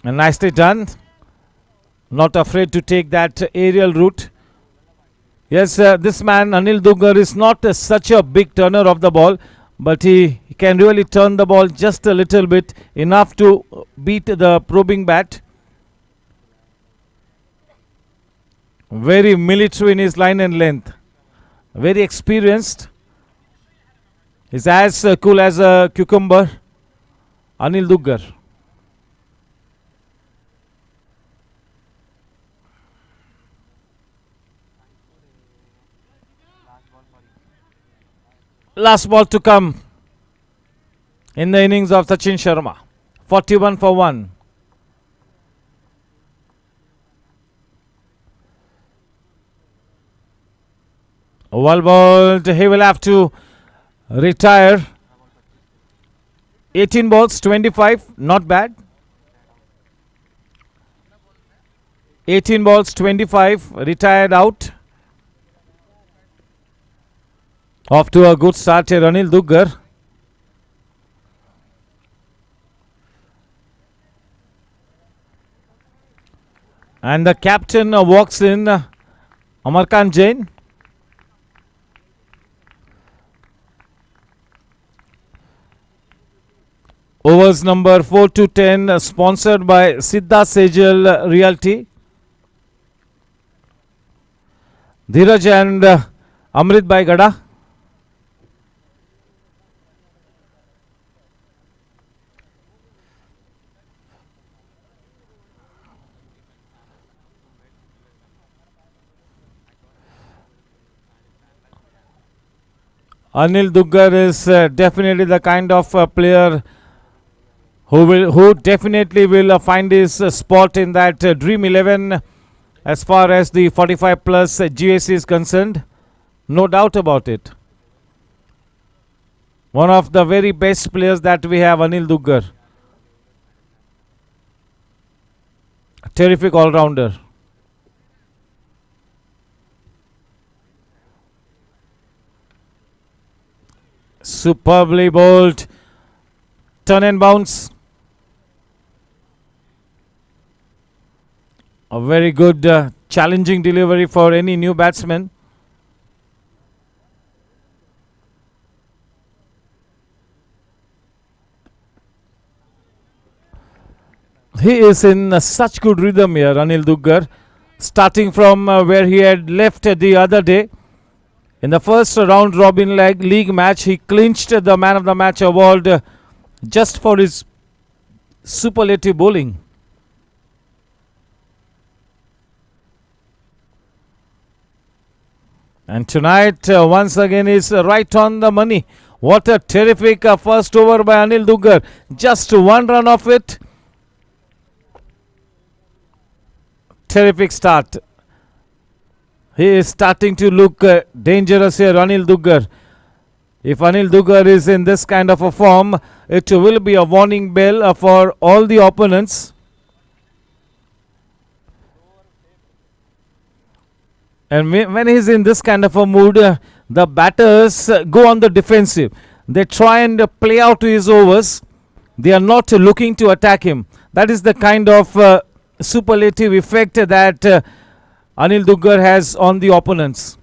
And nicely done. Not afraid to take that aerial route. Yes, this man Anil Duggar is not such a big turner of the ball, but he can really turn the ball just a little bit, enough to beat the probing bat. Very military in his line and length. Very experienced. He's as cool as a cucumber. Anil Duggar. Last ball to come in the innings of Sachin Sharma. 41 for 1. Well bowled. He will have to retire. 18 balls, 25. Not bad. 18 balls, 25. Retired out. Off to a good start here, Anil Duggar. And the captain walks in, Amarkant Jain. Overs number 4 to 10, sponsored by Siddha Sejal Realty. Dheeraj and Amrit Bhai Gada. Anil Duggar is definitely the kind of player who definitely will find his spot in that Dream 11 as far as the 45 plus GSC is concerned. No doubt about it. One of the very best players that we have, Anil Duggar. Terrific all-rounder. Superbly bowled. Turn and bounce. A very good challenging delivery for any new batsman. He is in such good rhythm here, Anil Duggar. Starting from where he had left the other day. In the first round robin league match, he clinched the man of the match award just for his superlative bowling. And tonight, once again, is right on the money. What a terrific first over by Anil Duggar. Just one run off it. Terrific start. He is starting to look dangerous here, Anil Duggar. If Anil Duggar is in this kind of a form, it will be a warning bell for all the opponents. And when he's in this kind of a mood, the batters go on the defensive. They try and play out his overs. They are not looking to attack him. That is the kind of superlative effect that Anil Duggar has on the opponents.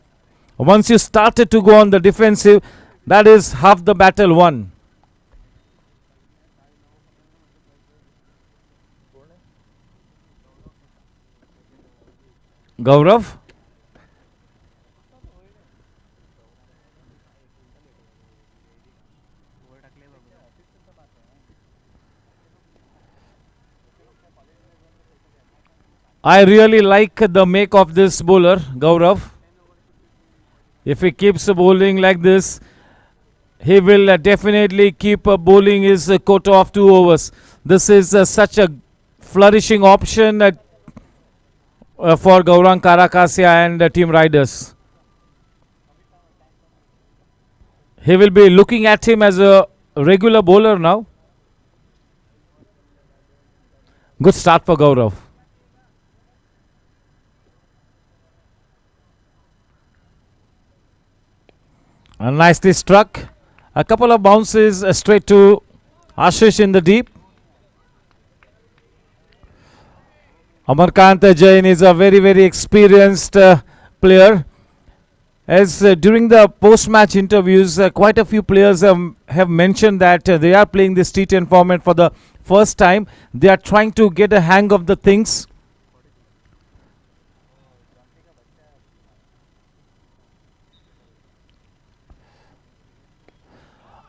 Once you started to go on the defensive, that is half the battle won. Gaurav? I really like the make of this bowler, Gaurav. If he keeps bowling like this, he will definitely keep bowling his quota of 2 overs. This is such a flourishing option for Gaurang Karakasia and team riders. He will be looking at him as a regular bowler now. Good start for Gaurav. And nicely struck. A couple of bounces straight to Ashish in the deep. Amarkant Jain is a very, very experienced player. as during the post-match interviews, quite a few players have mentioned that they are playing this T10 format for the first time. They are trying to get a hang of the things.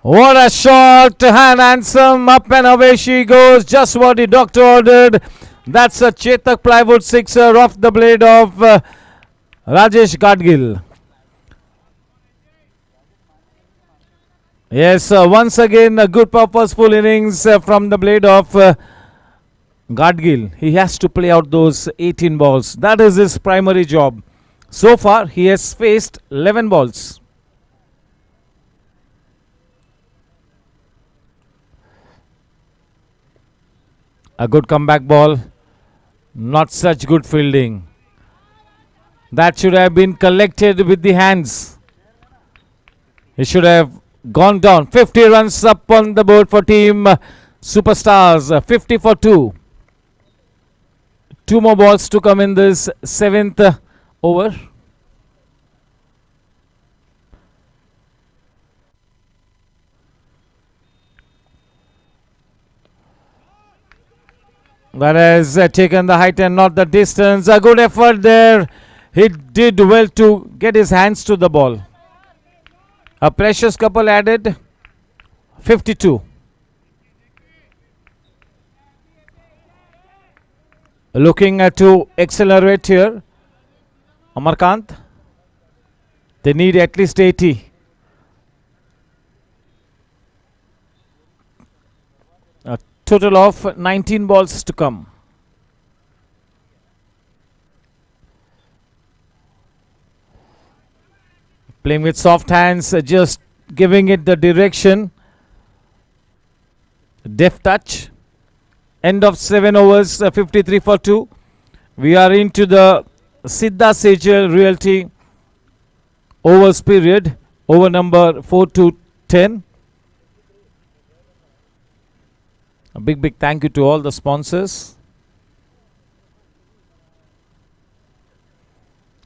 What a shot, and handsome, up and away she goes, just what the doctor ordered. That's a Chetak plywood sixer off the blade of Rajesh Gadgil. Yes, once again a good purposeful innings from the blade of Gadgil. He has to play out those 18 balls. That is his primary job. So far he has faced 11 balls. A good comeback ball. Not such good fielding. That should have been collected with the hands. He should have gone down. 50 runs up on the board for team Superstars. 50 for 2. 2 more balls to come in this 7th over. That has taken the height and not the distance. A good effort there. He did well to get his hands to the ball. A precious couple added. 52. Looking to accelerate here. Amarkant. They need at least 80. A total of 19 balls to come. Playing with soft hands, just giving it the direction. Deft touch. End of 7 overs, 53 for 2. We are into the Siddha Sejal Realty overs period. Over number 4 to 10. A big thank you to all the sponsors.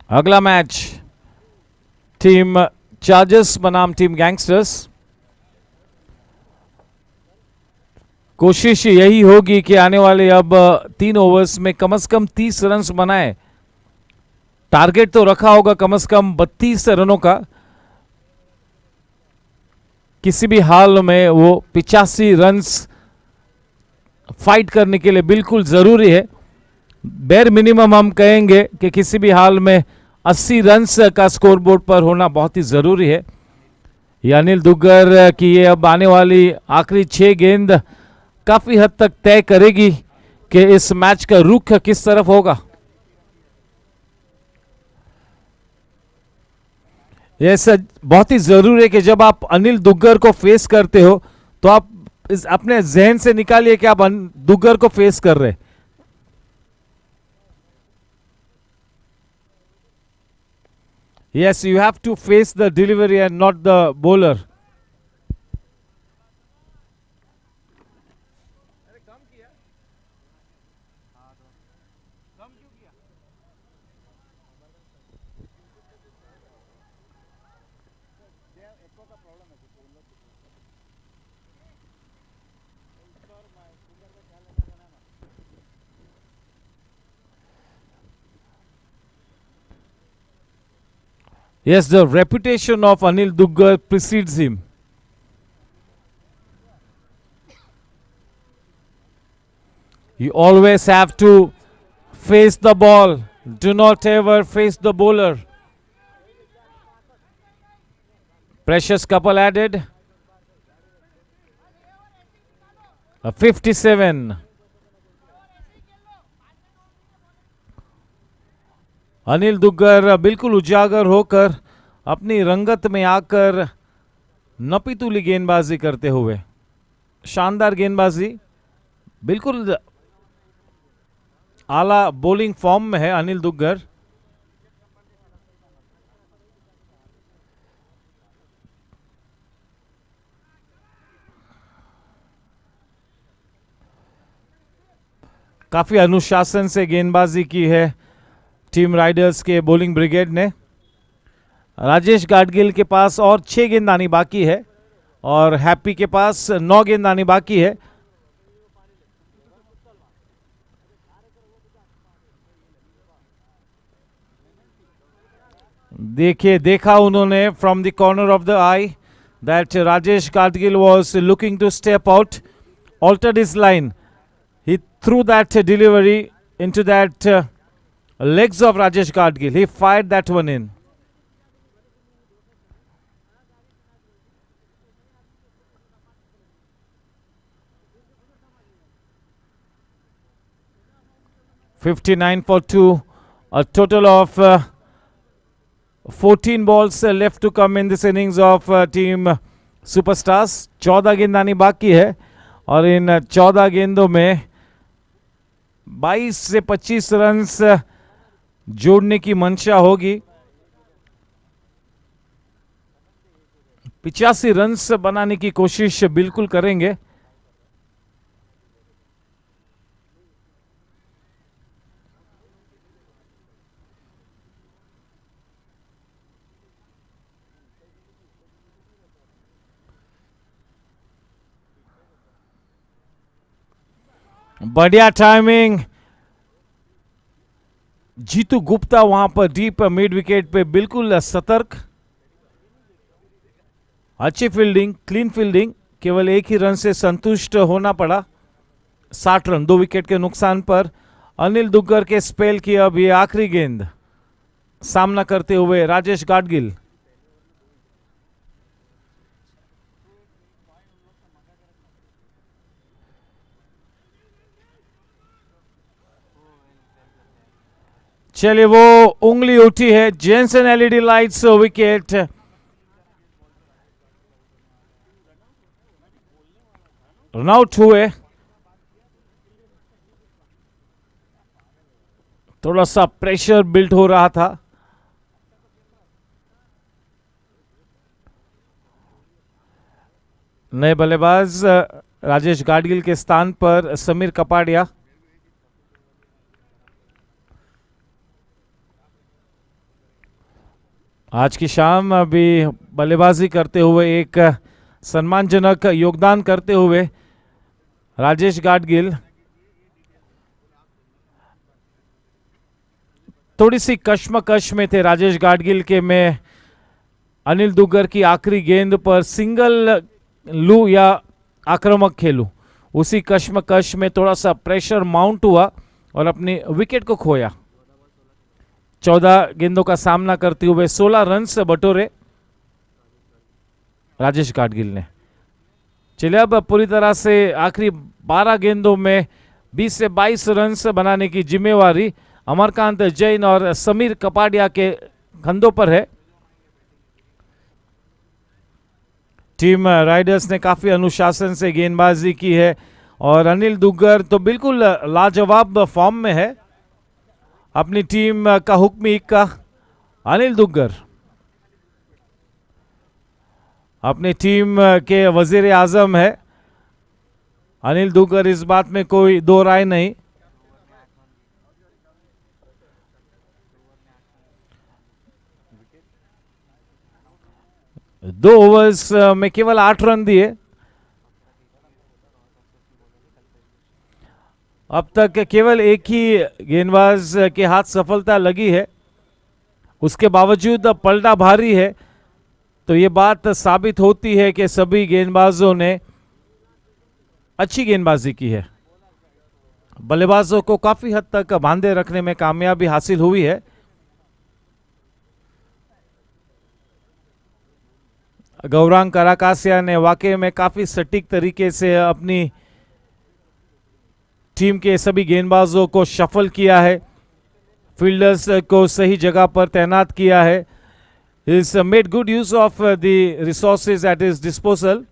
Agla match. Team Chargers बनाम team gangsters. कोशिश यही होगी कि आने वाले अब 3 overs में कम से कम 30 रन्स बनाए. टारगेट तो रखा होगा कम से कम 32 रनों का. किसी भी हाल में वो 85 रन्स फाइट करने के लिए बिल्कुल जरूरी है. बेर मिनिमम हम कहेंगे कि किसी भी हाल में 80 रन्स का स्कोर बोर्ड पर होना बहुत ही जरूरी है. ये अनिल दुग्गर की ये अब आने वाली आखिरी 6 गेंद काफी हद तक तय करेगी कि इस मैच का रुख किस तरफ होगा. ये बहुत ही जरूरी है कि जब आप अनिल दुग्गर को फेस करते हो तो आप अपने जहन से निकालिए कि आप दुग्गर को फेस कर रहे. Yes, you have to face the delivery and not the bowler. Yes, the reputation of Anil Duggar precedes him. You always have to face the ball. Do not ever face the bowler. Precious couple added. A 57. Anil Duggar बिल्कुल उजागर होकर अपनी रंगत में आकर नपीतुली गेंदबाजी करते हुए. शानदार गेंदबाजी. बिल्कुल आला बॉलिंग फॉर्म में है अनिल दुग्गर. काफी अनुशासन से गेंदबाजी की है टीम राइडर्स के बॉलिंग ब्रिगेड ने. राजेश गाडगिल के पास और 6 गेंद आनी बाकी है और हैप्पी के पास 9 गेंद आनी बाकी है। देखिए, देखा उन्होंने from the corner of the eye that Rajesh Gadgil was looking to step out, altered his line. He threw that delivery into that legs of Rajesh Gadgil. He fired that one in. (59 for 2). A total of 14 balls left to come in this innings of team Superstars. 14 गेंद आनी बाकी है और इन 14 गेंदों में 22 से 25 runs जोड़ने की मंशा होगी। 85 रन्स बनाने की कोशिश बिल्कुल करेंगे। बढ़िया टाइमिंग। जीतू गुप्ता वहां पर डीप मिड विकेट पे बिल्कुल सतर्क। अच्छी फील्डिंग, क्लीन फील्डिंग। केवल एक ही रन से संतुष्ट होना पड़ा। 60 रन 2 विकेट के नुकसान पर। अनिल दुग्गर के स्पेल की अब ये आखिरी गेंद सामना करते हुए राजेश गाडगिल। चलिए, वो उंगली उठी है। Jenson LED lights wicket. Run out हुए। थोड़ा सा प्रेशर बिल्ड हो रहा था। नए बल्लेबाज राजेश गाडगिल के स्थान पर समीर कपाड़िया। आज की शाम अभी बल्लेबाजी करते हुए एक सम्मानजनक योगदान करते हुए राजेश गाडगिल थोड़ी सी कश्मकश में थे। राजेश गाडगिल के मैं अनिल दुग्गर की आखिरी गेंद पर सिंगल लूं या आक्रामक खेलूं, उसी कश्मकश में थोड़ा सा प्रेशर माउंट हुआ और अपनी विकेट को खोया। 14 गेंदों का सामना करते हुए 16 रन से बटोरे राजेश गाडगिल ने। चलिए, अब पूरी तरह से आखिरी 12 गेंदों में 20 से 22 रन बनाने की जिम्मेवारी अमरकांत जैन और समीर कपाड़िया के कंधों पर है। टीम राइडर्स ने काफी अनुशासन से गेंदबाजी की है और अनिल दुग्गर तो बिल्कुल लाजवाब फॉर्म में है। अपनी टीम का हुक्मी इक्का अनिल दुग्गर अपनी टीम के वजीर आजम है। अनिल दुग्गर, इस बात में कोई दो राय नहीं। दो ओवर्स में केवल 8 रन दिए। अब तक केवल एक ही गेंदबाज के हाथ सफलता लगी है, उसके बावजूद पलटा भारी है। तो ये बात साबित होती है कि सभी गेंदबाजों ने अच्छी गेंदबाजी की है। बल्लेबाजों को काफी हद तक बांधे रखने में कामयाबी हासिल हुई है। गौरांग कराकासिया ने वाकई में काफी सटीक तरीके से अपनी टीम के सभी गेंदबाजों को शफल किया है, फील्डर्स को सही जगह पर तैनात किया है। He's made good use of the resources at his disposal.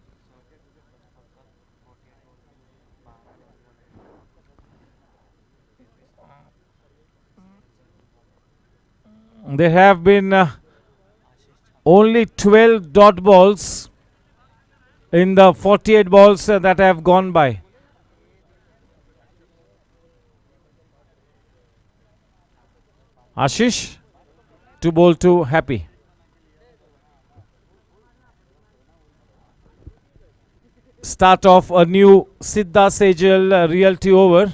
There have been only 12 dot balls in the 48 balls that have gone by. Ashish to bowl to Happy. start of a new Siddha Sejal realty over.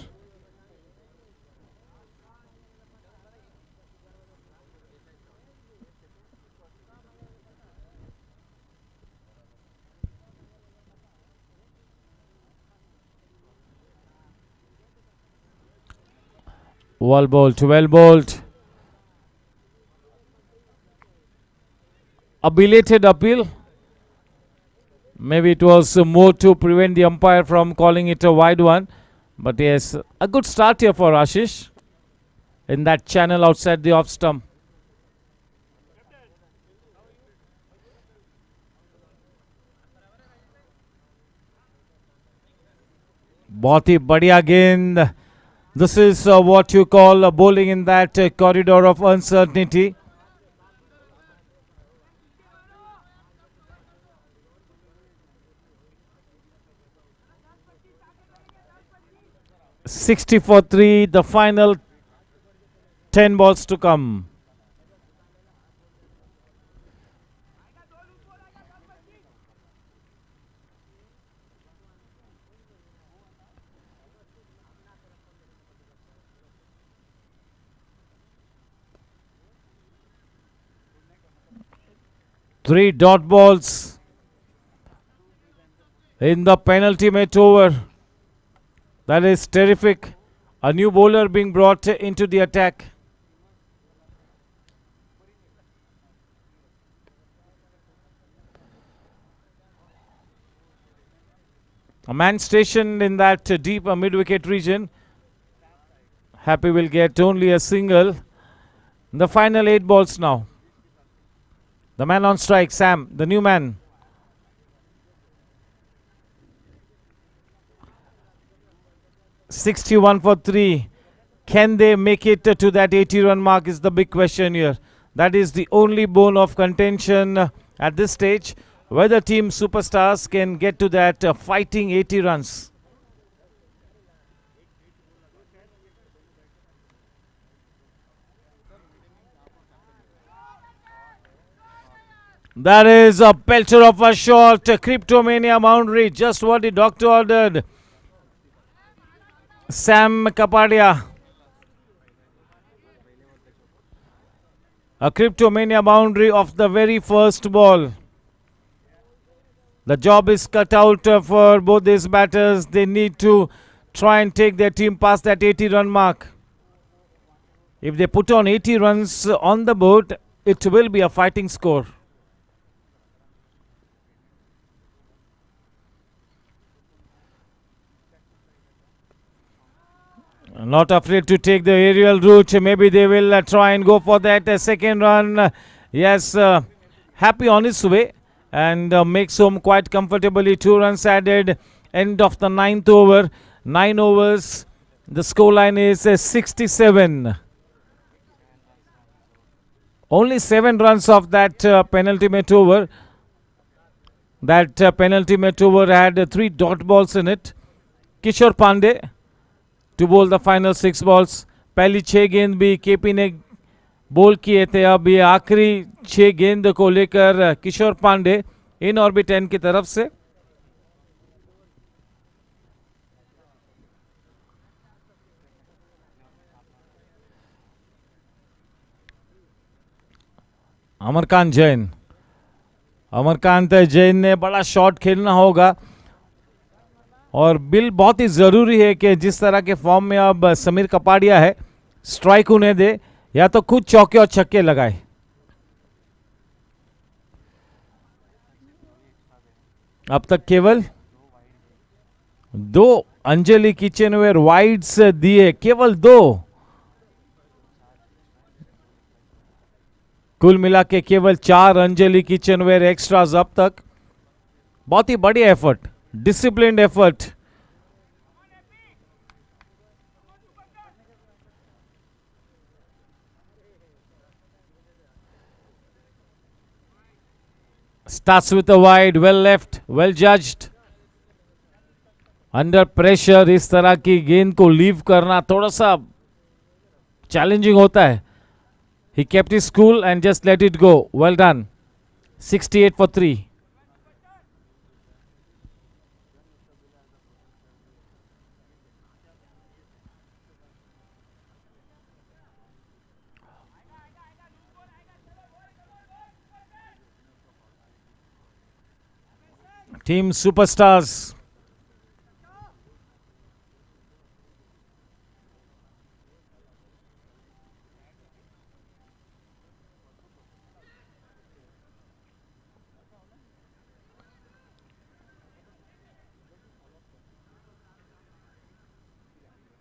Well bowled. A belated appeal. Maybe it was more to prevent the umpire from calling it a wide one. But yes, a good start here for Ashish in that channel outside the off stump. बहुत ही बढ़िया गेंद. This is what you call bowling in that corridor of uncertainty. $60 for 3, the final 10 balls to come. Three dot balls in the penultimate over. That is terrific. A new bowler being brought into the attack. A man stationed in that deep mid-wicket region. Happy will get only a single. The final 8 balls now. The man on strike, Sam, the new man. $61 for 3. Can they make it to that 80-run mark is the big question here. That is the only bone of contention at this stage. Whether team superstars can get to that fighting 80 runs. That is a pelter of a shot. Cryptomania boundary. Just what the doctor ordered. Sam Kapadia. A Cryptomania boundary of the very first ball. The job is cut out for both these batters. They need to try and take their team past that 80-run mark. If they put on 80 runs on the board, it will be a fighting score. Not afraid to take the aerial route. Maybe they will try and go for that second run. Yes, Happy on his way and makes home quite comfortably. 2 runs added. End of the 9th over. 9 overs. The scoreline is 67. Only 7 runs of that penultimate over. That penultimate over had 3 dot balls in it. Kishore Pandey to bowl the final 6 balls. पहली 6 गेंद भी KP ने बोल किए थे. अब ये आखिरी 6 गेंद को लेकर किशोर पांडे इन ऑर्बिट एंड की तरफ से. अमरकांत जैन ने बड़ा शॉट खेलना होगा और बिल बहुत ही ज़रूरी है कि जिस तरह के फॉर्म में अब समीर कपाड़िया है, स्ट्राइक उन्हें दे या तो खुद चौके और छक्के लगाए. अब तक केवल 2 अंजलि किचनवेयर वाइड्स दिए, केवल 2. कुल मिला के केवल 4 अंजलि किचनवेयर एक्स्ट्राज अब तक. बहुत ही बढ़िया effort, disciplined effort. Starts with a wide, well left, well judged. Under pressure इस तरह की गेंद को लीव करना थोड़ा सा चैलेंजिंग होता है. He kept his cool and just let it go. Well done. 68 for 3. Team Superstars.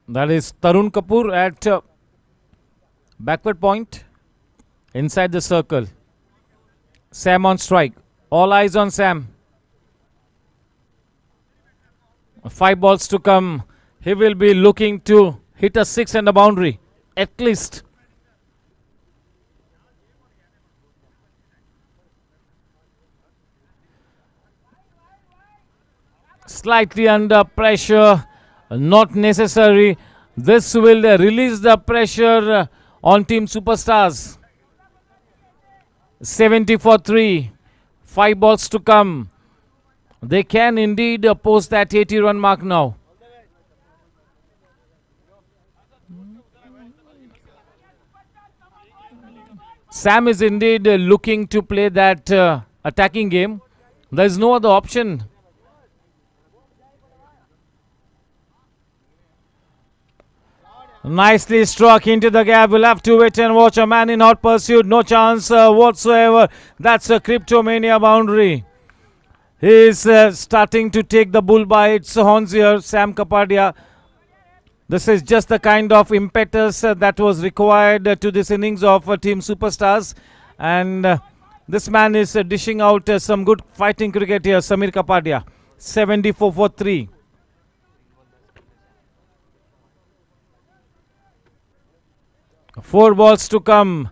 That is Tarun Kapoor at backward point inside the circle. Sam on strike. All eyes on Sam. 5 balls to come. He will be looking to hit a 6 and a boundary at least. Slightly under pressure. Not necessary. This will release the pressure on Team Superstars. 70 for 3. 5 balls to come. They can indeed post that 80-run mark now. Sam is indeed looking to play that attacking game. There is no other option. Nicely struck into the gap. We'll have to wait and watch. A man in hot pursuit. No chance whatsoever. That's a Cryptomania boundary. He is starting to take the bull by its horns here, Sam Kapadia. This is just the kind of impetus that was required to this innings of Team Superstars. And this man is dishing out some good fighting cricket here, Samir Kapadia. 74 for 3. Four balls to come.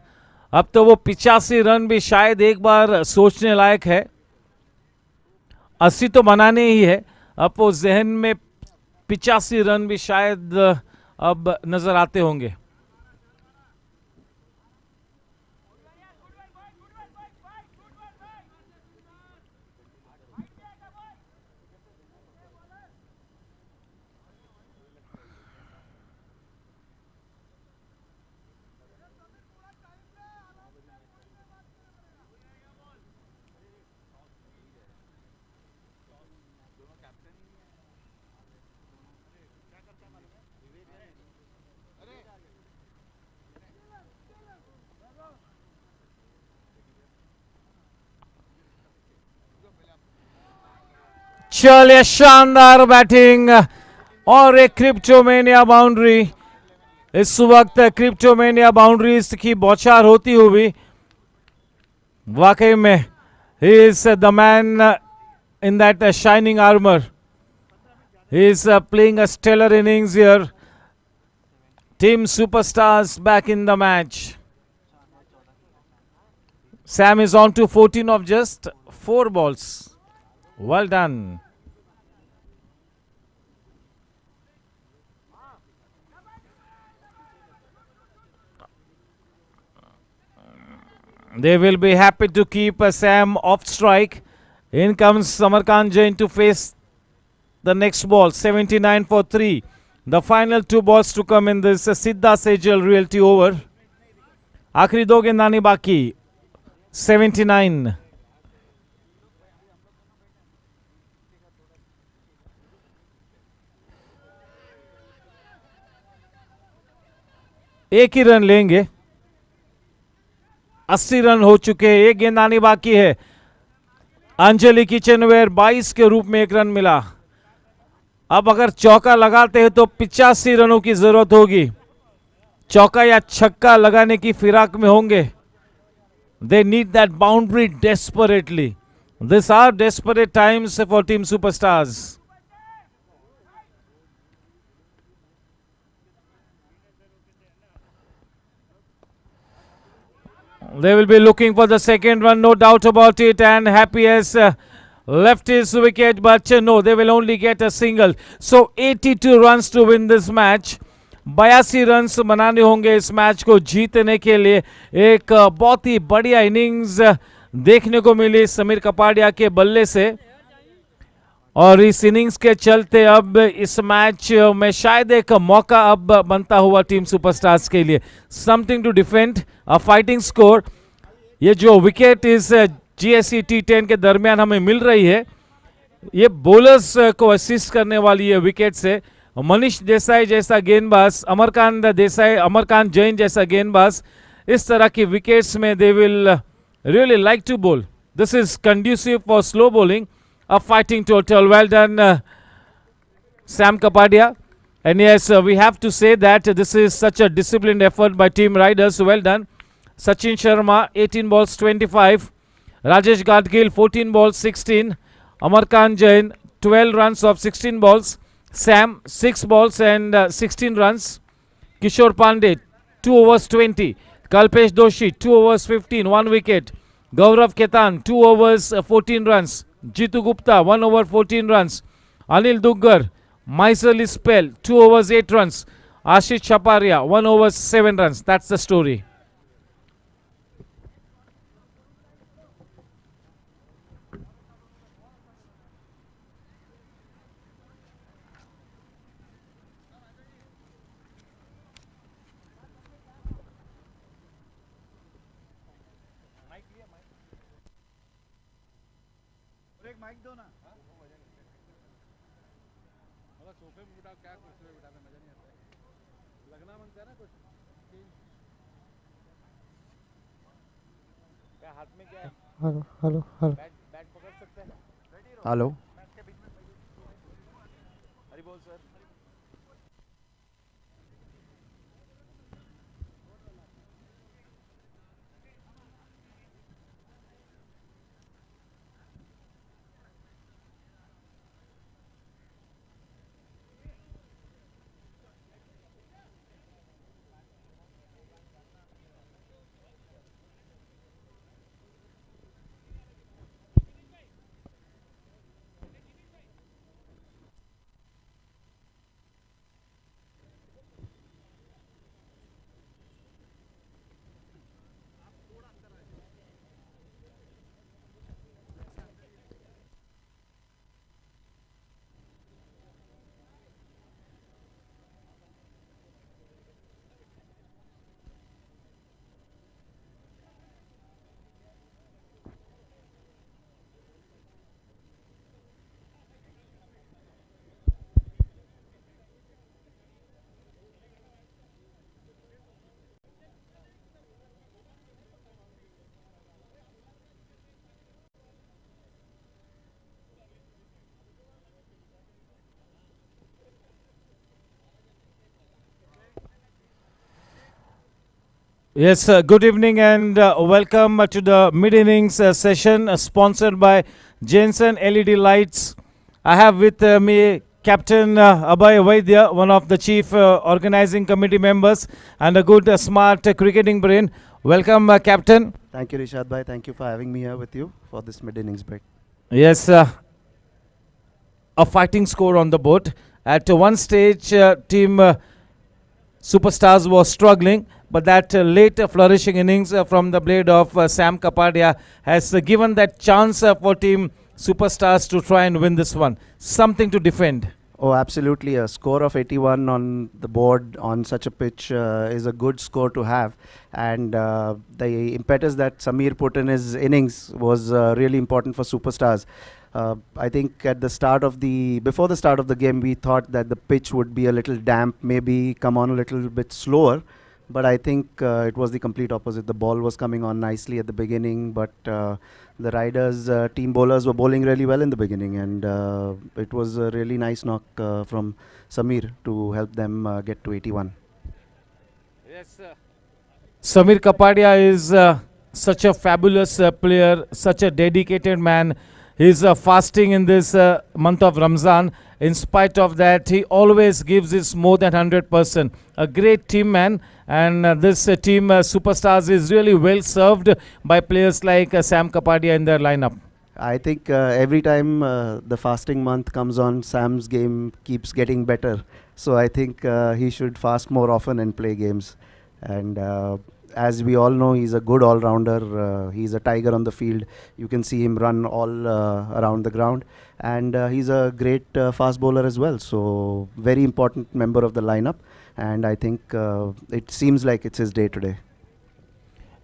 अब तो वो 85 run भी शायद एक बार सोचने लायक है. 80 तो बनाने ही है. अब वो जहन में 85 रन भी शायद अब नजर आते होंगे. चलिए शानदार बैटिंग और एक क्रिप्टोमेनिया बाउंड्री. इस वक्त क्रिप्टोमेनिया बाउंड्रीज की बौछार होती हुई वाकई में ही is the man in that shining armour. He is playing a stellar innings here. Team superstars back in the match. Sam is on to 14 of just 4 balls. Well done. They will be happy to keep Sam off strike. In comes Samarkand Jain to face the next ball. 79 for 3. The final 2 balls to come in this Siddha Sejal realty over. आखिरी 2 गेंदानी बाकी. 79. एक ही run लेंगे. 80 run हो चुके. एक गेंद आनी बाकी है. अंजलि किचनवेयर 22 के रूप में 1 रन मिला. अब अगर चौका लगाते हैं तो 85 रनों की जरूरत होगी. चौका या छक्का लगाने की फिराक में होंगे. They need that boundary desperately. This are desperate times for team superstars. They will be looking for the second run, no doubt about it, and Happy has left his wicket, but no, they will only get a single. So 82 runs to win this match. 82 runs बनाने होंगे इस match को जीतने के लिए. एक बहुत ही बढ़िया इनिंग्स देखने को मिली समीर कपाडिया के बल्ले से. और इस इनिंग्स के चलते अब इस मैच में शायद एक मौका अब बनता हुआ टीम सुपरस्टार्स के लिए. Something to defend, a fighting score. ये जो विकेट इस GSC T10 के दरमियान हमें मिल रही है, ये बॉलर्स को असिस्ट करने वाली ये विकेट से मनीष देसाई जैसा गेंदबाज, अमरकांत जैन जैसा गेंदबाज, इस तरह की विकेट्स में they will really like to bowl. This is conducive for slow bowling. A fighting total. Well done, Sam Kapadia. And yes, we have to say that this is such a disciplined effort by Team Riders. Well done. Sachin Sharma, 18 balls 25. Rajesh Gadgil, 14 balls 16. Amarkant Jain, 12 runs of 16 balls. Sam, 6 balls and 16 runs. Kishore Pandey, 2 overs 20. Kalpesh Doshi, 2 overs 15, 1 wicket. Gaurav Ketan, 2 overs 14 runs. Jitu Gupta, 1 over 14 runs. Anil Duggar, miserly spell, 2 overs 8 runs. Ashish Chaparia, 1 over 7 runs. That's the story. Hello hello hello hello. Yes, good evening and welcome to the mid-innings session sponsored by Jensen LED Lights. I have with me Captain Abhay Vaidya, one of the chief organizing committee members and a good, smart cricketing brain. Welcome, Captain. Thank you, Rishad bhai. Thank you for having me here with you for this mid-innings break. Yes, a fighting score on the board. At one stage, team Superstars was struggling, but that late flourishing innings from the blade of Sam Kapadia has given that chance for team Superstars to try and win this one. Something to defend. Oh, absolutely. A score of 81 on the board on such a pitch is a good score to have. And the impetus that Samir put in his innings was really important for Superstars. I think at the start of before the start of the game, we thought that the pitch would be a little damp, maybe come on a little bit slower. But I think it was the complete opposite. The ball was coming on nicely at the beginning, but the Riders team bowlers were bowling really well in the beginning, and it was a really nice knock from Samir to help them get to 81. Yes, Samir Kapadia is such a fabulous player, such a dedicated man. He's fasting in this month of Ramzan. In spite of that, he always gives his more than 100%. A great team man, and this team Superstars is really well served by players like Sam Kapadia in their lineup. I think every time the fasting month comes on, Sam's game keeps getting better. So I think he should fast more often and play games. And as we all know, he's a good all-rounder. He's a tiger on the field. You can see him run all around the ground. And he's a great fast bowler as well. So very important member of the lineup. And I think it seems like it's his day today.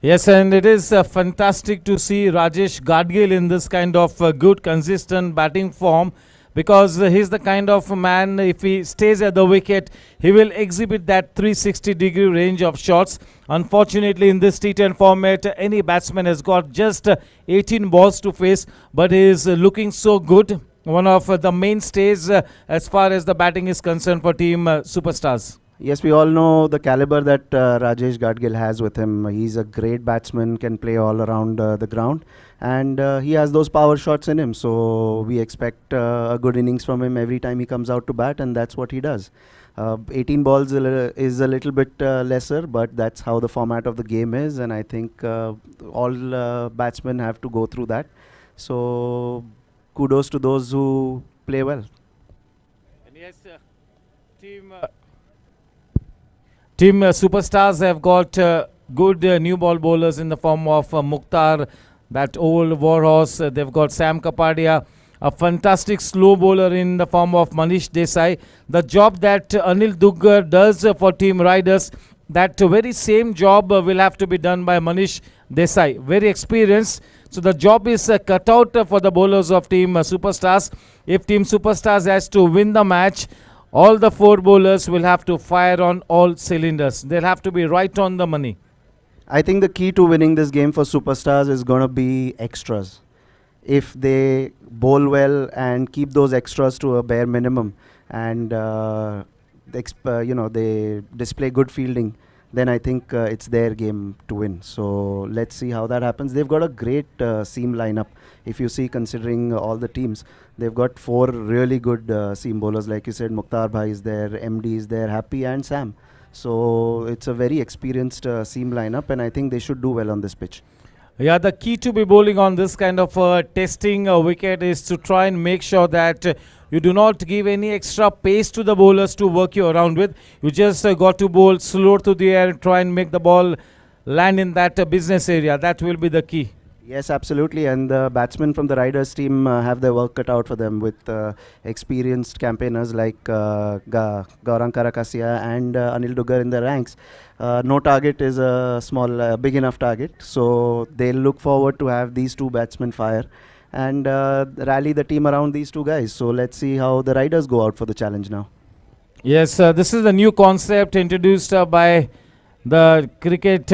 Yes, and it is fantastic to see Rajesh Gadgil in this kind of good, consistent batting form because he's the kind of man, if he stays at the wicket, he will exhibit that 360-degree range of shots. Unfortunately, in this T10 format, any batsman has got just 18 balls to face, but he is looking so good. One of the mainstays as far as the batting is concerned for Team Superstars. Yes, we all know the caliber that Rajesh Gadgil has with him. He's a great batsman, can play all around the ground, and he has those power shots in him. So we expect a good innings from him every time he comes out to bat, and that's what he does. 18 balls is a little bit lesser, but that's how the format of the game is, and I think all batsmen have to go through that. So kudos to those who play well. And yes, Team Superstars have got good new ball bowlers in the form of Mukhtar, that old warhorse. They've got Sam Kapadia, a fantastic slow bowler in the form of Manish Desai. The job that Anil Duggar does for Team Riders, that very same job will have to be done by Manish Desai. Very experienced. So the job is cut out for the bowlers of Team Superstars. If Team Superstars has to win the match, all the four bowlers will have to fire on all cylinders. They'll have to be right on the money. I think the key to winning this game for Superstars is going to be extras. If they bowl well and keep those extras to a bare minimum and they display good fielding, then I think it's their game to win. So let's see how that happens. They've got a great seam lineup. If you see, considering all the teams, they've got four really good seam bowlers. Like you said, Mukhtar Bhai is there, MD is there, Happy and Sam. So it's a very experienced seam lineup, and I think they should do well on this pitch. Yeah, the key to be bowling on this kind of testing wicket is to try and make sure that you do not give any extra pace to the bowlers to work you around with. You just got to bowl slow to the air and try and make the ball land in that business area. That will be the key. Yes, absolutely. And the batsmen from the Riders team have their work cut out for them with experienced campaigners like Gaurang Karakasia and Anil Duggar in their ranks. No target is a big enough target. So they'll look forward to have these two batsmen fire and rally the team around these two guys. So let's see how the Riders go out for the challenge now. Yes, this is the new concept introduced by the cricket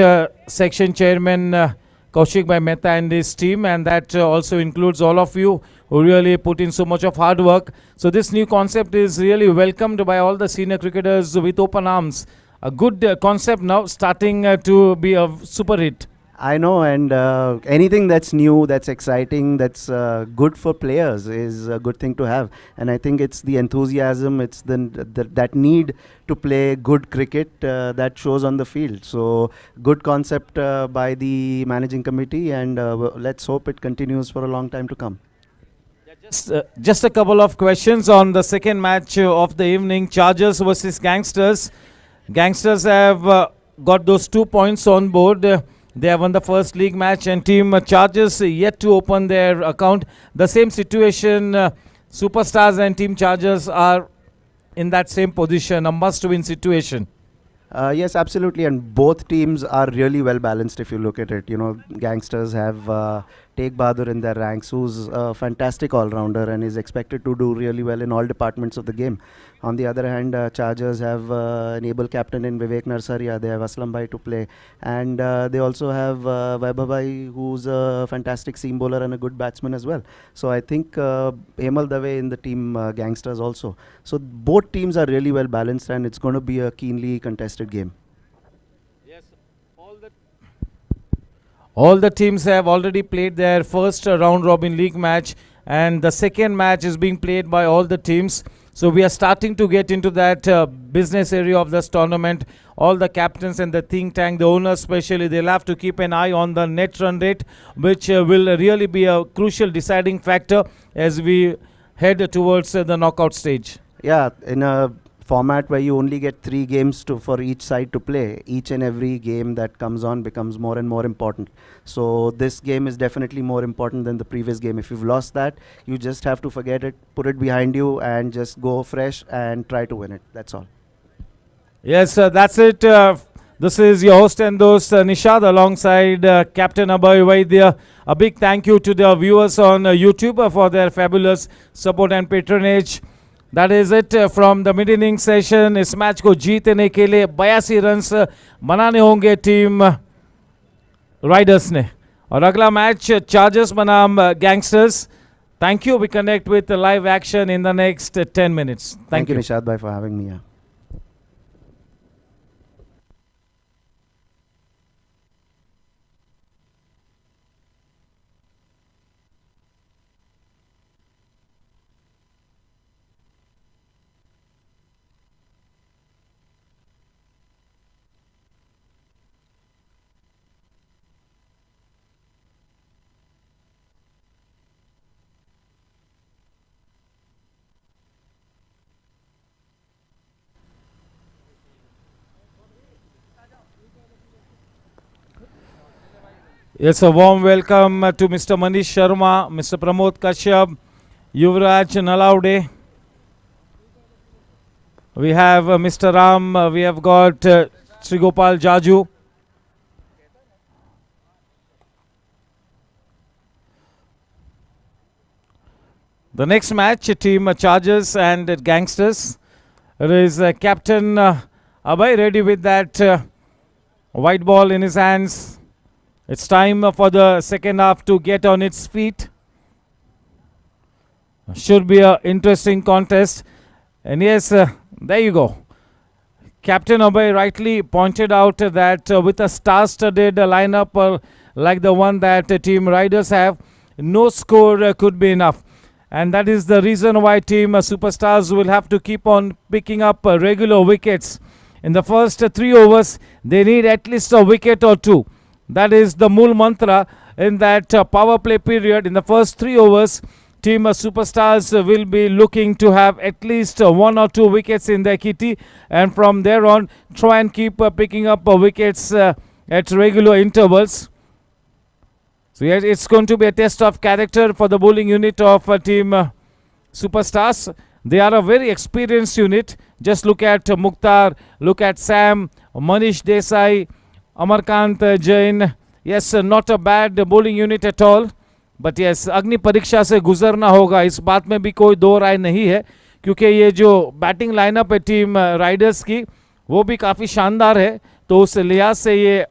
section chairman Kaushik Bhai Mehta and his team, and that also includes all of you who really put in so much of hard work. So this new concept is really welcomed by all the senior cricketers with open arms. A good concept now starting to be a super hit. I know, and anything that's new, that's exciting, that's good for players is a good thing to have. And I think it's the enthusiasm, it's that need to play good cricket that shows on the field. So good concept by the managing committee, and let's hope it continues for a long time to come. Just a couple of questions on the second match of the evening, Chargers versus Gangsters. Gangsters have got those 2 points on board. They have won the first league match, and Team Chargers yet to open their account. The same situation, Superstars and Team Chargers are in that same position, a must-win situation. Yes, absolutely, and both teams are really well balanced if you look at it. You know, Gangsters have Tegh Bahadur in their ranks, who's a fantastic all-rounder and is expected to do really well in all departments of the game. On the other hand, Chargers have an able captain in Vivek Narsaria. They have Aslam Bhai to play, and they also have Vaibhav Bhai, who's a fantastic seam bowler and a good batsman as well. So I think Hemal Dave in the team Gangsters also. So both teams are really well balanced, and it's going to be a keenly contested game. Yes, all the teams have already played their first round robin league match, and the second match is being played by all the teams. So we are starting to get into that business area of this tournament. All the captains and the think tank, the owners especially, they'll have to keep an eye on the net run rate, which will really be a crucial deciding factor as we head towards the knockout stage. Yeah, in a format where you only get 3 games for each side to play, each and every game that comes on becomes more and more important. So this game is definitely more important than the previous game. If you've lost that, you just have to forget it, put it behind you, and just go fresh and try to win it. That's all. Yes, that's it This is your host and host Nishad alongside Captain Abhay Vaidya. A big thank you to the viewers on YouTube for their fabulous support and patronage. That is it from the mid inning session. इस match को जीतने के लिए 82 runs बनाने होंगे team Riders ने और अगला मैच चार्जर्स बनाम gangsters. Thank you. We connect with the live action in the next 10 minutes. Thank you. Nishad bhai, for having me here. Yes, a warm welcome to Mr. Manish Sharma, Mr. Pramod Kashyap, Yuvraj Nalaude. We have Mr. Ram, we have got Sri Gopal Jaju. The next match, team Chargers and Gangsters. It is Captain Abhay ready with that white ball in his hands. It's time for the second half to get on its feet. Should be an interesting contest. And yes, there you go. Captain Abhay rightly pointed out that with a star-studded lineup like the one that Team Riders have, no score could be enough. And that is the reason why Team Superstars will have to keep on picking up regular wickets. In the first 3 overs, they need at least a wicket or two. That is the Mool Mantra in that power play period. In the first 3 overs, Team Superstars will be looking to have at least 1 or 2 wickets in their kitty. And from there on, try and keep picking up wickets at regular intervals. So yes, it's going to be a test of character for the bowling unit of Team Superstars. They are a very experienced unit. Just look at Mukhtar, look at Sam, Manish Desai, Amarkant Jain. Yes, not a bad bowling unit at all. But yes, अग्नि परीक्षा से गुजरना होगा, इस बात में भी कोई दो राय नहीं है, क्योंकि ये जो बैटिंग लाइनअप है टीम राइडर्स की वो भी काफ़ी शानदार है. तो उस लिहाज से ये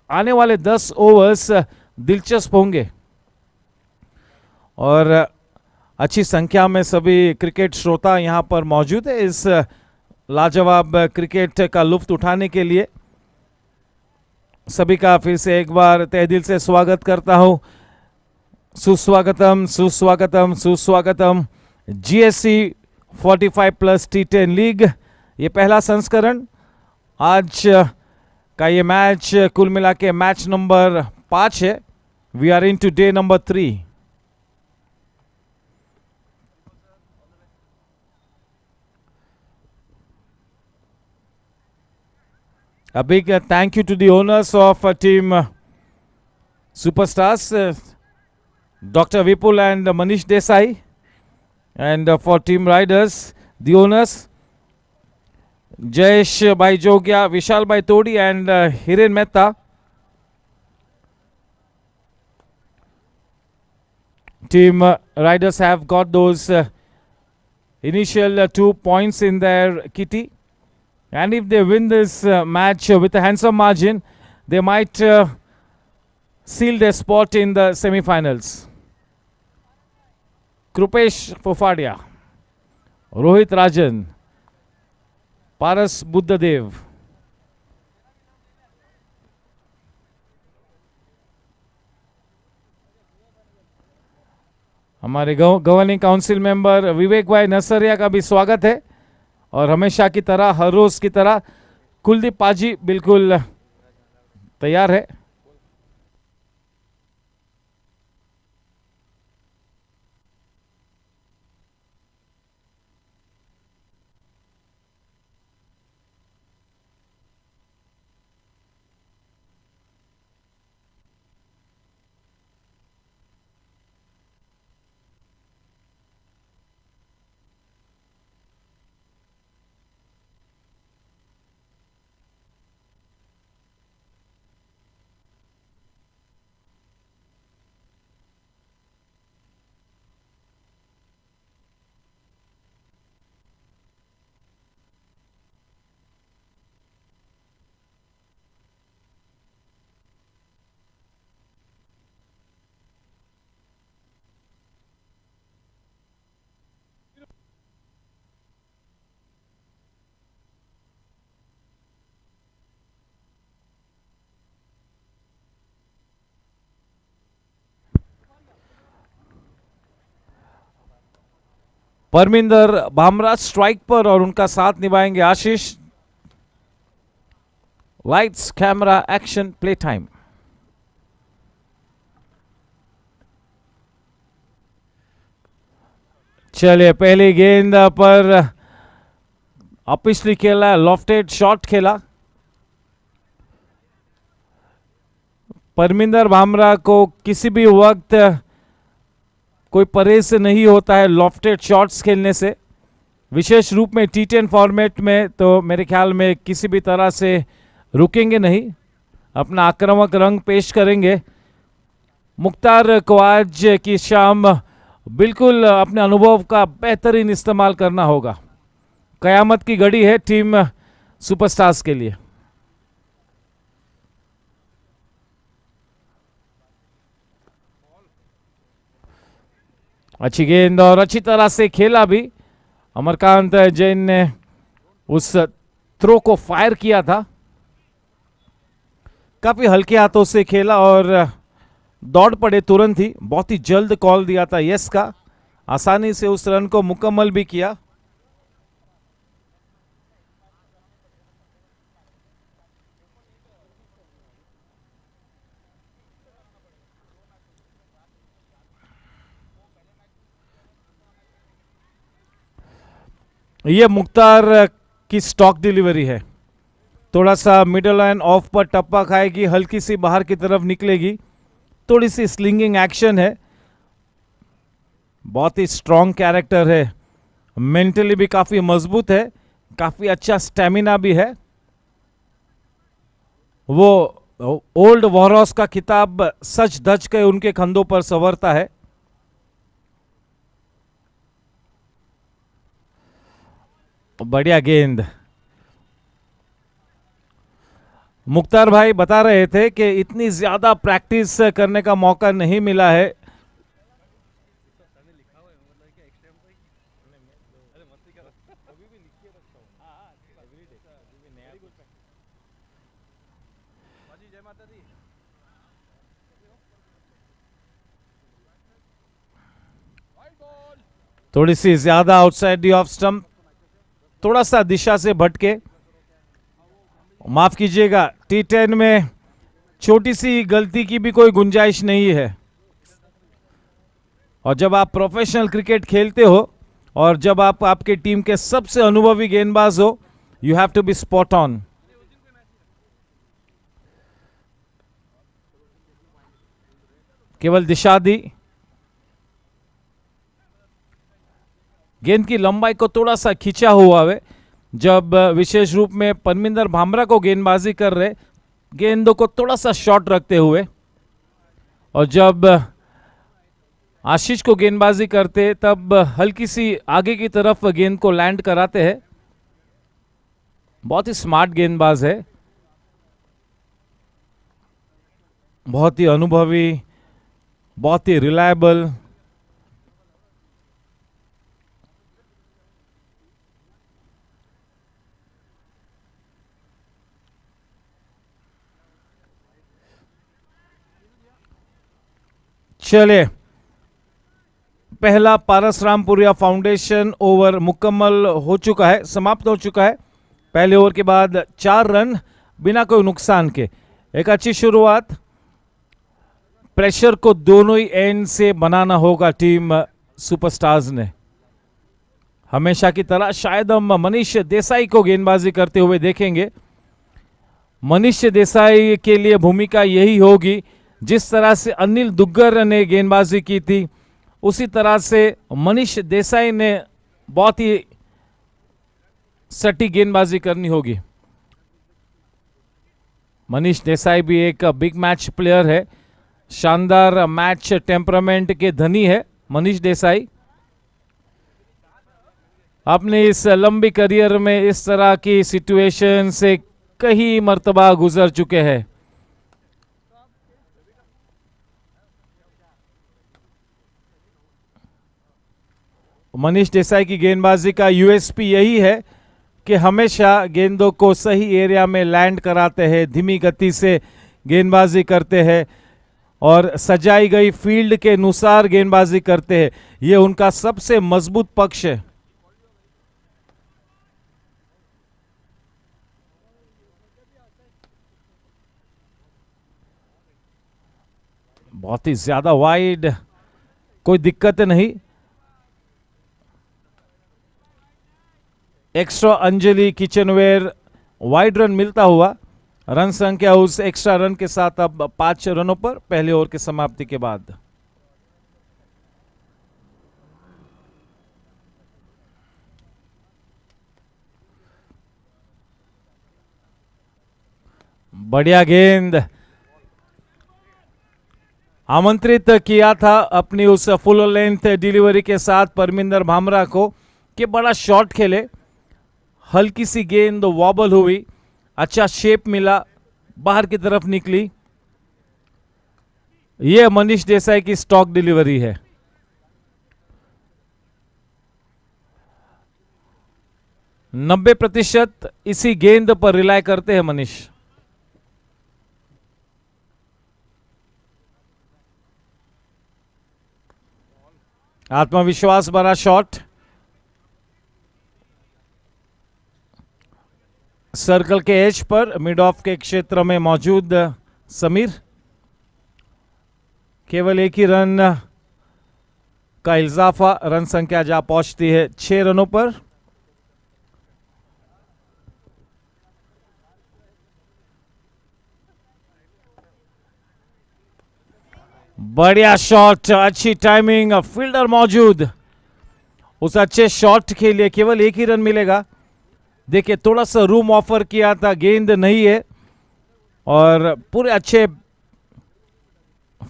आने वाले 10 ओवर्स दिलचस्प होंगे. और अच्छी संख्या में सभी क्रिकेट श्रोता यहाँ पर मौजूद है इस लाजवाब क्रिकेट का लुत्फ उठाने के लिए. सभी का फिर से एक बार तहे दिल से स्वागत करता हूं. सुस्वागतम सुस्वागतम सुस्वागतम. GSC 45+ T10 लीग, ये पहला संस्करण. आज का ये मैच कुल मिला के मैच नंबर 5 है. We are into day number 3. A big thank you to the owners of Team Superstars, Dr. Vipul and Manish Desai. And for Team Riders, the owners, Jayesh Bhai Jogya, Vishal Bhai Todi and Hiren Mehta. Team Riders have got those initial 2 points in their kitty. And if they win this match with a handsome margin, they might seal their spot in the semi-finals. Krupesh Fofadia, Rohit Rajan, Paras Buddhadev. हमारे governing council member विवेक भाई नसरिया का भी स्वागत है. और हमेशा की तरह, हर रोज की तरह, कुलदीप पाजी बिल्कुल तैयार है. परमिंदर भामरा स्ट्राइक पर और उनका साथ निभाएंगे Ashish. Lights camera action play time. चलिए पहली गेंद पर ऑफिशियली खेला, लॉफ्टेड शॉट खेला। परमिंदर भामरा को किसी भी वक्त कोई परहेज से नहीं होता है लॉफ्टेड शॉट्स खेलने से, विशेष रूप में T10 फॉर्मेट में तो मेरे ख्याल में किसी भी तरह से रुकेंगे नहीं, अपना आक्रामक रंग पेश करेंगे। मुख्तार को आज की शाम बिल्कुल अपने अनुभव का बेहतरीन इस्तेमाल करना होगा। कयामत की घड़ी है टीम सुपरस्टार्स के लिए। अच्छी गेंद और अच्छी तरह से खेला भी। अमरकांत जैन ने उस थ्रो को फायर किया था, काफी हल्के हाथों से खेला और दौड़ पड़े तुरंत ही। बहुत ही जल्द कॉल दिया था यस का, आसानी से उस रन को मुकम्मल भी किया। यह मुख्तार की स्टॉक डिलीवरी है, थोड़ा सा मिडल लाइन ऑफ पर टप्पा खाएगी, हल्की सी बाहर की तरफ निकलेगी, थोड़ी सी स्लिंगिंग एक्शन है। बहुत ही स्ट्रॉन्ग कैरेक्टर है, मेंटली भी काफी मजबूत है, काफी अच्छा स्टेमिना भी है। वो ओल्ड वॉरहॉर्स का खिताब सच धज के उनके कंधों पर संवरता है। बढ़िया गेंद। मुख्तार भाई बता रहे थे कि इतनी ज्यादा प्रैक्टिस करने का मौका नहीं मिला है। थोड़ी सी ज्यादा आउटसाइड दी ऑफ स्टंप, थोड़ा सा दिशा से भटके, माफ कीजिएगा। T10 में छोटी सी गलती की भी कोई गुंजाइश नहीं है, और जब आप प्रोफेशनल क्रिकेट खेलते हो और जब आप आपके टीम के सबसे अनुभवी गेंदबाज हो, you have to be spot on. केवल दिशा दी, गेंद की लंबाई को थोड़ा सा खींचा हुआ है। जब विशेष रूप में परमिंदर भामरा को गेंदबाजी कर रहे, गेंदों को थोड़ा सा शॉर्ट रखते हुए, और जब आशीष को गेंदबाजी करते तब हल्की सी आगे की तरफ गेंद को लैंड कराते हैं। बहुत ही स्मार्ट गेंदबाज है, बहुत ही अनुभवी, बहुत ही रिलायबल। चले, पहला पारस रामपुरिया फाउंडेशन ओवर मुकम्मल हो चुका है, समाप्त हो चुका है। पहले ओवर के बाद 4 रन बिना कोई नुकसान के, एक अच्छी शुरुआत। प्रेशर को दोनों ही एंड से बनाना होगा टीम सुपरस्टार्स ने। हमेशा की तरह शायद हम मनीष देसाई को गेंदबाजी करते हुए देखेंगे। मनीष देसाई के लिए भूमिका यही होगी, जिस तरह से अनिल दुग्गर ने गेंदबाजी की थी उसी तरह से मनीष देसाई ने बहुत ही सटीक गेंदबाजी करनी होगी। मनीष देसाई भी एक बिग मैच प्लेयर है, शानदार मैच टेम्परामेंट के धनी है मनीष देसाई। अपने इस लंबी करियर में इस तरह की सिचुएशन से कई मर्तबा गुजर चुके हैं। मनीष देसाई की गेंदबाजी का यूएसपी यही है कि हमेशा गेंदों को सही एरिया में लैंड कराते हैं, धीमी गति से गेंदबाजी करते हैं, और सजाई गई फील्ड के अनुसार गेंदबाजी करते हैं, ये उनका सबसे मजबूत पक्ष है। बहुत ही ज्यादा वाइड, कोई दिक्कत नहीं। Extra Anjali kitchenware wide run मिलता हुआ, रन संख्या उस एक्स्ट्रा रन के साथ अब 5 रनों पर पहले ओवर की समाप्ति के बाद। बढ़िया गेंद, आमंत्रित किया था अपनी उस फुल लेंथ डिलीवरी के साथ परमिंदर भामरा को कि बड़ा शॉट खेले। हल्की सी गेंद वॉबल हुई, अच्छा शेप मिला, बाहर की तरफ निकली। यह मनीष देसाई की स्टॉक डिलीवरी है। नब्बे प्रतिशत इसी गेंद पर रिलाय करते हैं मनीष। आत्मविश्वास भरा शॉट, सर्कल के एज पर मिड ऑफ के क्षेत्र में मौजूद समीर। केवल एक ही रन का इजाफा, रन संख्या जा पहुंचती है 6 रनों पर। बढ़िया शॉट, अच्छी टाइमिंग, फील्डर मौजूद। उस अच्छे शॉट के लिए केवल एक ही रन मिलेगा। देखिए थोड़ा सा रूम ऑफर किया था, गेंद नहीं है और पूरे अच्छे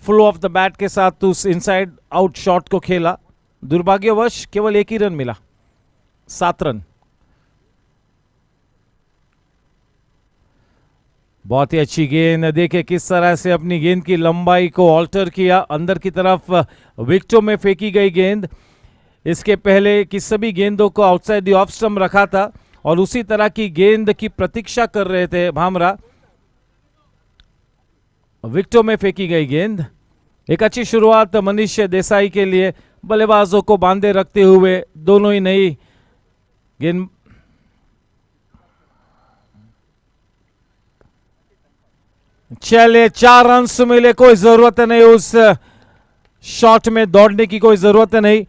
फ्लो ऑफ द बैट के साथ उस इनसाइड आउट शॉट को खेला। दुर्भाग्यवश केवल एक ही रन मिला, 7 रन। बहुत ही अच्छी गेंद, देखिए किस तरह से अपनी गेंद की लंबाई को ऑल्टर किया, अंदर की तरफ विकेटों में फेंकी गई गेंद। इसके पहले की सभी गेंदों को आउटसाइड द ऑफ स्टंप रखा था और उसी तरह की गेंद की प्रतीक्षा कर रहे थे भामरा। विकेटों में फेंकी गई गेंद। एक अच्छी शुरुआत मनीष देसाई के लिए, बल्लेबाजों को बांधे रखते हुए, दोनों ही नई गेंद। चले 4 रन मिले, कोई जरूरत नहीं उस शॉट में दौड़ने की, कोई जरूरत नहीं।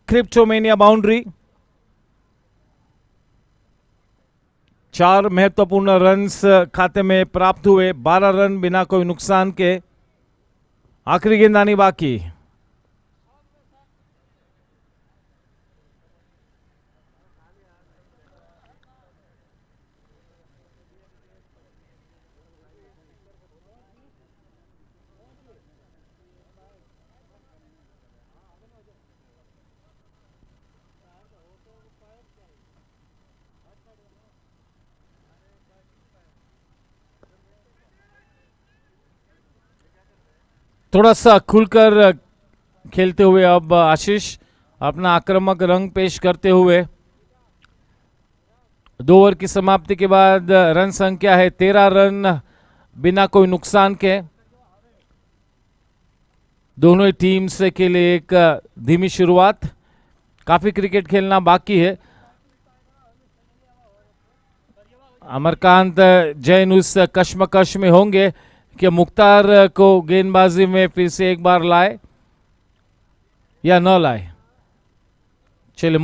क्रिप्टोमेनिया बाउंड्री। 4 महत्वपूर्ण रन्स खाते में प्राप्त हुए, 12 रन बिना कोई नुकसान के। आखिरी गेंद आनी बाकी। थोड़ा सा खुलकर खेलते हुए अब आशीष अपना आक्रामक रंग पेश करते हुए। 2 ओवर की समाप्ति के बाद रन संख्या है 13 रन बिना कोई नुकसान के। दोनों ही टीम्स के लिए एक धीमी शुरुआत, काफी क्रिकेट खेलना बाकी है। अमरकांत जैन उस कश्मकश में होंगे कि मुख्तार को गेंदबाजी में फिर से एक बार लाए या न लाए। चलिए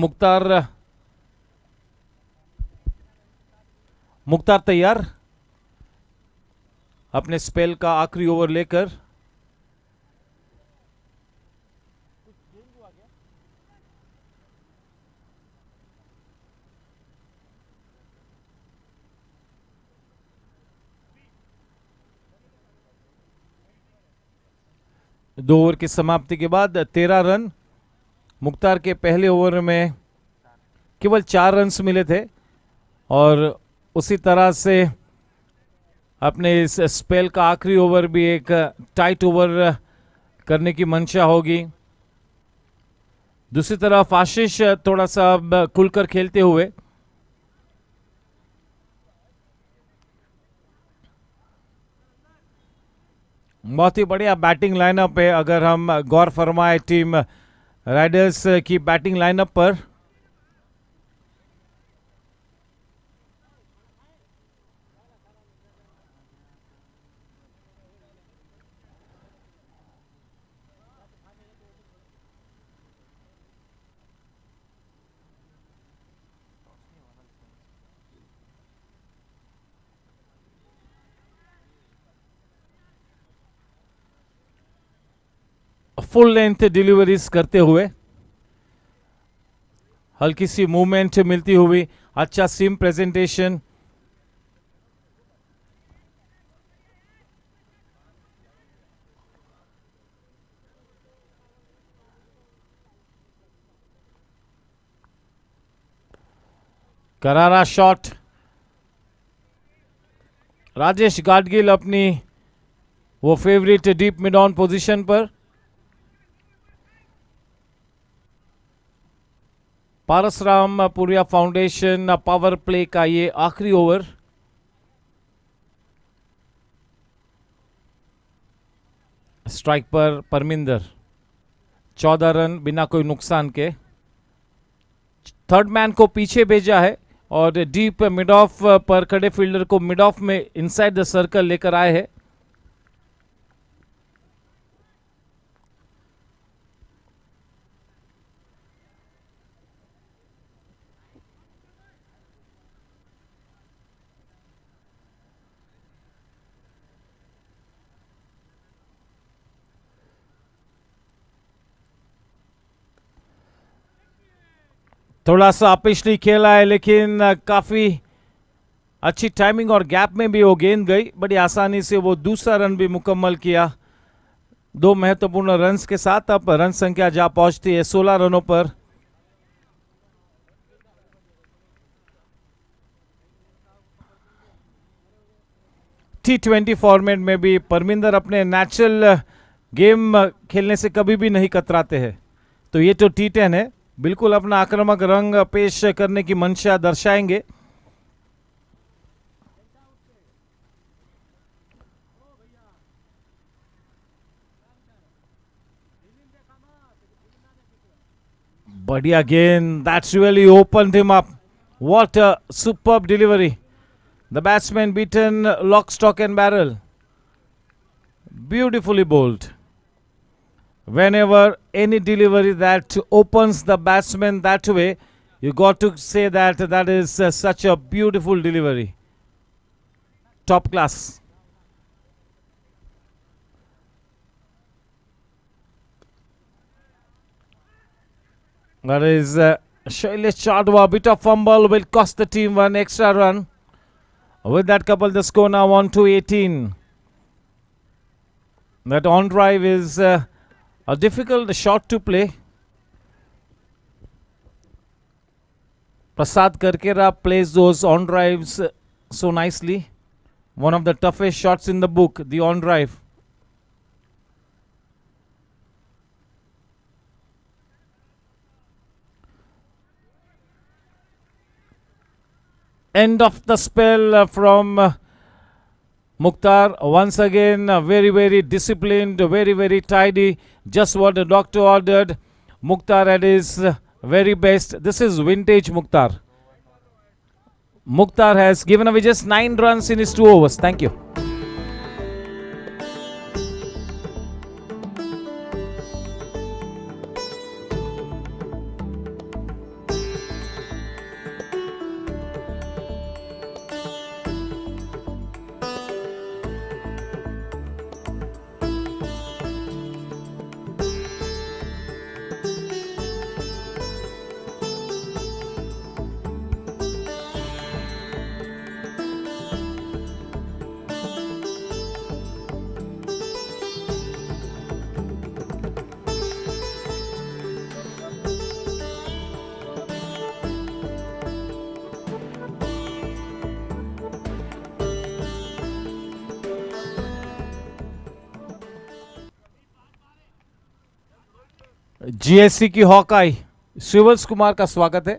मुख्तार तैयार अपने स्पेल का आखिरी ओवर लेकर। दो ओवर की समाप्ति के बाद 13 रन। मुख्तार के पहले ओवर में केवल 4 रन मिले थे और उसी तरह से अपने इस स्पेल का आखिरी ओवर भी एक टाइट ओवर करने की मंशा होगी। दूसरी तरफ आशीष थोड़ा सा अब खुलकर खेलते हुए। बहुत ही बढ़िया बैटिंग लाइनअप है अगर हम गौर फरमाए टीम राइडर्स की बैटिंग लाइनअप पर। फुल लेंथ डिलीवरीज करते हुए, हल्की सी मूवमेंट मिलती हुई, अच्छा सिम प्रेजेंटेशन। करारा शॉट, राजेश गाडगिल अपनी वो favourite deep mid on position पर। पारसराम पुरिया फाउंडेशन पावर प्ले का ये आखिरी ओवर। स्ट्राइक पर परमिंदर, 14 रन बिना कोई नुकसान के। थर्ड मैन को पीछे भेजा है और डीप मिड ऑफ पर खड़े फील्डर को मिड ऑफ में इनसाइड द सर्कल लेकर आए हैं। थोड़ा सा पिछली खेला है लेकिन काफी अच्छी टाइमिंग और गैप में भी वो गेंद गई, बड़ी आसानी से वो दूसरा रन भी मुकम्मल किया। 2 महत्वपूर्ण रन्स के साथ अब रन संख्या जा पहुंचती है 16 रनों पर। T20 फॉर्मेट में भी परमिंदर अपने नेचुरल गेम खेलने से कभी भी नहीं कतराते हैं, तो ये तो T10 है, बिल्कुल अपना आक्रामक रंग पेश करने की मंशा दर्शाएंगे। बढ़िया गेंद, that's really opened him up. What a superb delivery. The batsman beaten lock stock and barrel, beautifully bowled. Whenever any delivery that opens the batsman that way, you got to say that that is such a beautiful delivery. Top class. That is Shailesh Chadwa, bit of fumble will cost the team 1 extra run. With that couple, the score now on to 18. That on drive is a difficult shot to play. Prasad Karkera plays those on drives so nicely. One of the toughest shots in the book, the on drive. End of the spell from Mukhtar. Once again, very, very disciplined, very, very tidy. Just what the doctor ordered. Mukhtar at his very best. This is vintage Mukhtar. Mukhtar has given away just 9 runs in his 2 overs. Thank you. GSC की Hawkeye शिवल्स Kumar का स्वागत है।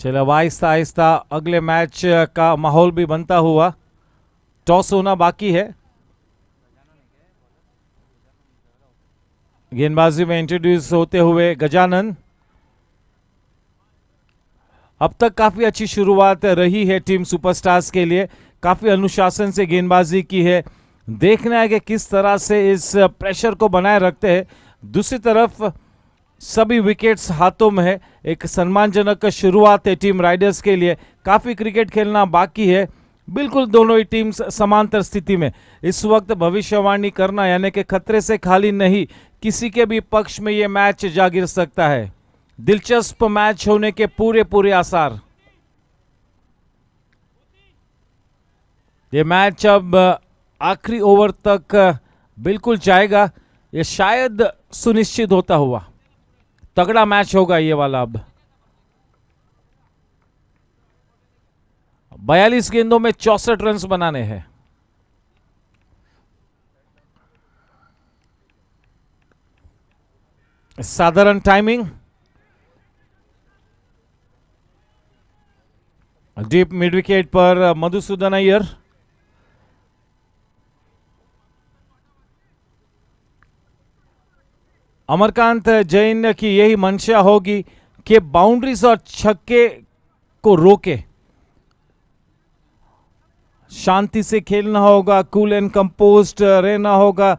चलो आहिस्ता आहिस्ता अगले match का माहौल भी बनता हुआ। टॉस होना बाकी है। गेंदबाजी में इंट्रोड्यूस होते हुए गजानन। अब तक काफी अच्छी शुरुआत रही है टीम सुपरस्टार्स के लिए, काफी अनुशासन से गेंदबाजी की है। देखना है कि किस तरह से इस प्रेशर को बनाए रखते हैं। दूसरी तरफ सभी विकेट्स हाथों में है, एक सम्मानजनक शुरुआत है टीम राइडर्स के लिए। काफी क्रिकेट खेलना बाकी है, बिल्कुल दोनों ही टीम्स समांतर स्थिति में। इस वक्त भविष्यवाणी करना यानी कि खतरे से खाली नहीं, किसी के भी पक्ष में यह मैच जा गिर सकता है। दिलचस्प मैच होने के पूरे आसार। ये मैच अब आखिरी ओवर तक बिल्कुल जाएगा, ये शायद सुनिश्चित होता हुआ। तगड़ा मैच होगा ये वाला। अब 42 गेंदों में 64 रन बनाने हैं। साधारण टाइमिंग, डीप मिड विकेट पर मधुसूदन अय्यर। अमरकांत जैन की यही मंशा होगी कि बाउंड्रीज और छक्के को रोके, शांति से खेलना होगा, कूल एंड कंपोज्ड रहना होगा,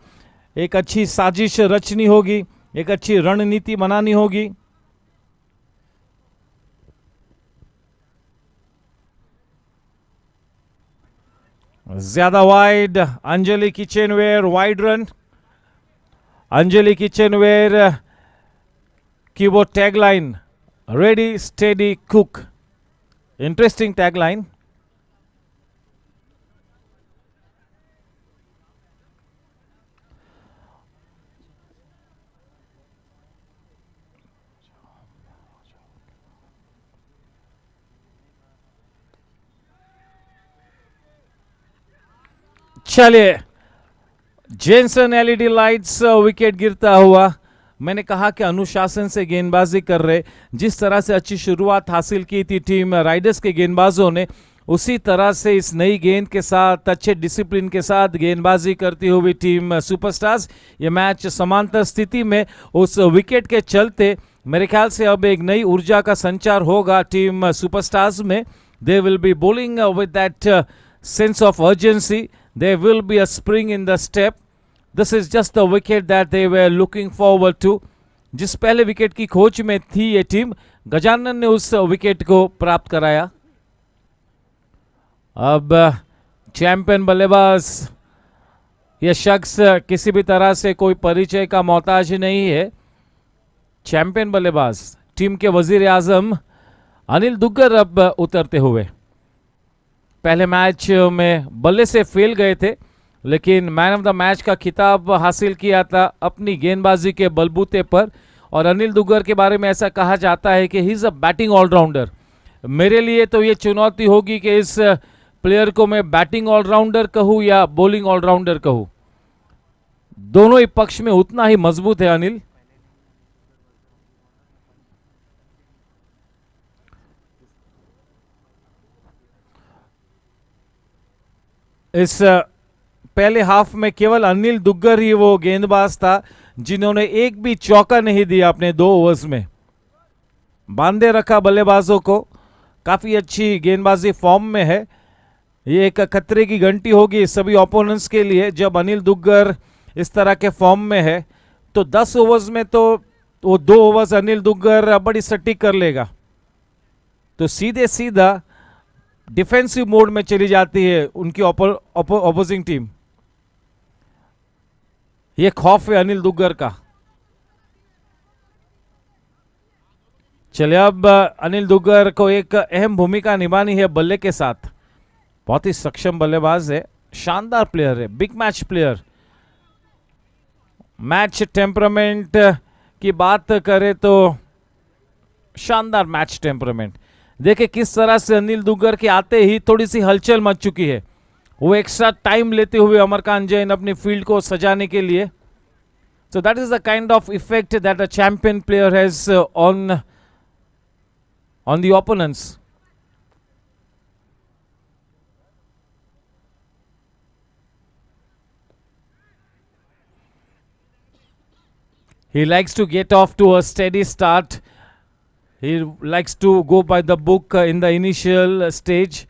एक अच्छी साजिश रचनी होगी, एक अच्छी रणनीति बनानी होगी। ज्यादा wide, Anjali kitchenware wide run. Anjali kitchenware की वो tagline, ready steady cook, interesting tagline. चलिए, जेनसन एलईडी लाइट्स विकेट गिरता हुआ। मैंने कहा कि अनुशासन से गेंदबाजी कर रहे, जिस तरह से अच्छी शुरुआत हासिल की थी टीम राइडर्स के गेंदबाजों ने, उसी तरह से इस नई गेंद के साथ अच्छे डिसिप्लिन के साथ गेंदबाजी करती हुई टीम सुपरस्टार्स। ये मैच समांतर स्थिति में उस विकेट के चलते मेरे ख्याल से अब एक नई ऊर्जा का संचार होगा टीम सुपरस्टार्स में। They will B bowling with that sense of urgency. There will be a spring in the step. This is just the wicket that they were looking forward to. जिस पहले विकेट की खोज में थी ये team, Gajanan ने उस विकेट को प्राप्त कराया। अब चैंपियन बल्लेबाज, यह शख्स किसी भी तरह से कोई परिचय का मोहताज नहीं है। चैंपियन बल्लेबाज टीम के वजीर आजम अनिल दुग्गर अब उतरते हुए। पहले मैच में बल्ले से फेल गए थे, लेकिन मैन ऑफ द मैच का खिताब हासिल किया था अपनी गेंदबाजी के बलबूते पर। और अनिल दुग्गर के बारे में ऐसा कहा जाता है कि he is a batting all rounder. मेरे लिए तो ये चुनौती होगी कि इस प्लेयर को मैं बैटिंग ऑलराउंडर कहूँ या बॉलिंग ऑलराउंडर कहूँ। दोनों ही पक्ष में उतना ही मजबूत है अनिल। इस पहले हाफ में केवल अनिल दुग्गर ही वो गेंदबाज था जिन्होंने एक भी चौका नहीं दिया अपने 2 ओवर्स में। बांधे रखा बल्लेबाजों को, काफी अच्छी गेंदबाजी फॉर्म में है। ये एक खतरे की घंटी होगी सभी ओपोनेंट्स के लिए जब अनिल दुग्गर इस तरह के फॉर्म में है। तो 10 ओवर्स में तो वो 2 ओवर्स अनिल दुग्गर बड़ी सटीक कर लेगा, तो सीधे सीधा डिफेंसिव मोड में चली जाती है उनकी ऑपोजिंग टीम। ये खौफ है अनिल दुग्गर का। चलिए, अब अनिल दुग्गर को एक अहम भूमिका निभानी है बल्ले के साथ। बहुत ही सक्षम बल्लेबाज है, शानदार प्लेयर है, big match player. Match temperament की बात करें तो शानदार मैच टेम्परामेंट। देखिए किस तरह से अनिल दुग्गर के आते ही थोड़ी सी हलचल मच चुकी है। वो एक्स्ट्रा टाइम लेते हुए अमरकांत जैन अपनी फील्ड को सजाने के लिए। So that is the kind of effect that a champion player has on the opponents. He likes to get off to a steady start. He likes to go by the book in the initial stage.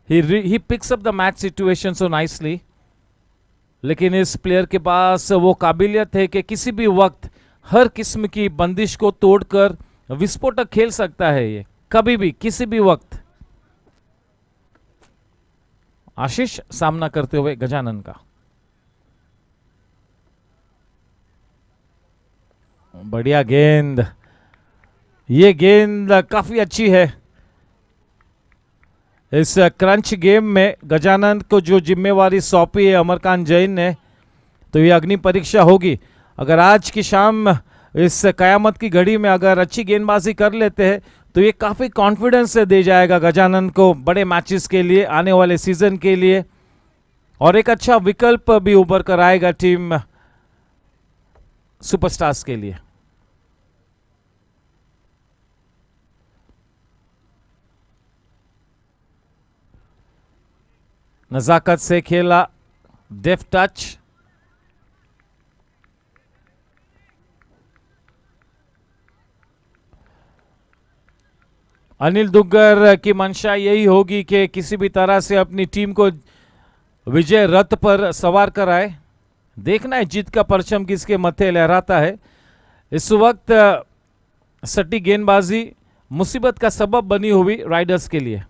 He picks up the match situation so nicely. लेकिन इस player के पास वो काबिलियत है कि किसी भी वक्त हर किस्म की बंदिश को तोड़कर विस्फोटक खेल सकता है, ये कभी भी किसी भी वक्त। आशीष सामना करते हुए गजानन का। बढ़िया गेंद, ये गेंद काफी अच्छी है। इस क्रंच गेम में गजानन को जो जिम्मेवारी सौंपी है अमरकांत जैन ने, तो ये अग्नि परीक्षा होगी। अगर आज की शाम इस कयामत की घड़ी में अगर अच्छी गेंदबाजी कर लेते हैं तो ये काफी कॉन्फिडेंस से दे जाएगा गजानन को बड़े मैचेस के लिए, आने वाले सीजन के लिए, और एक अच्छा विकल्प भी उभर कर आएगा टीम सुपरस्टार्स के लिए। नजाकत से खेला, डेफ टच, अनिल दुग्गर की मंशा यही होगी कि किसी भी तरह से अपनी टीम को विजय रथ पर सवार कराए। देखना है जीत का परचम किसके मत्थे लहराता है। इस वक्त सट्टी गेंदबाजी मुसीबत का सबब बनी हुई राइडर्स के लिए।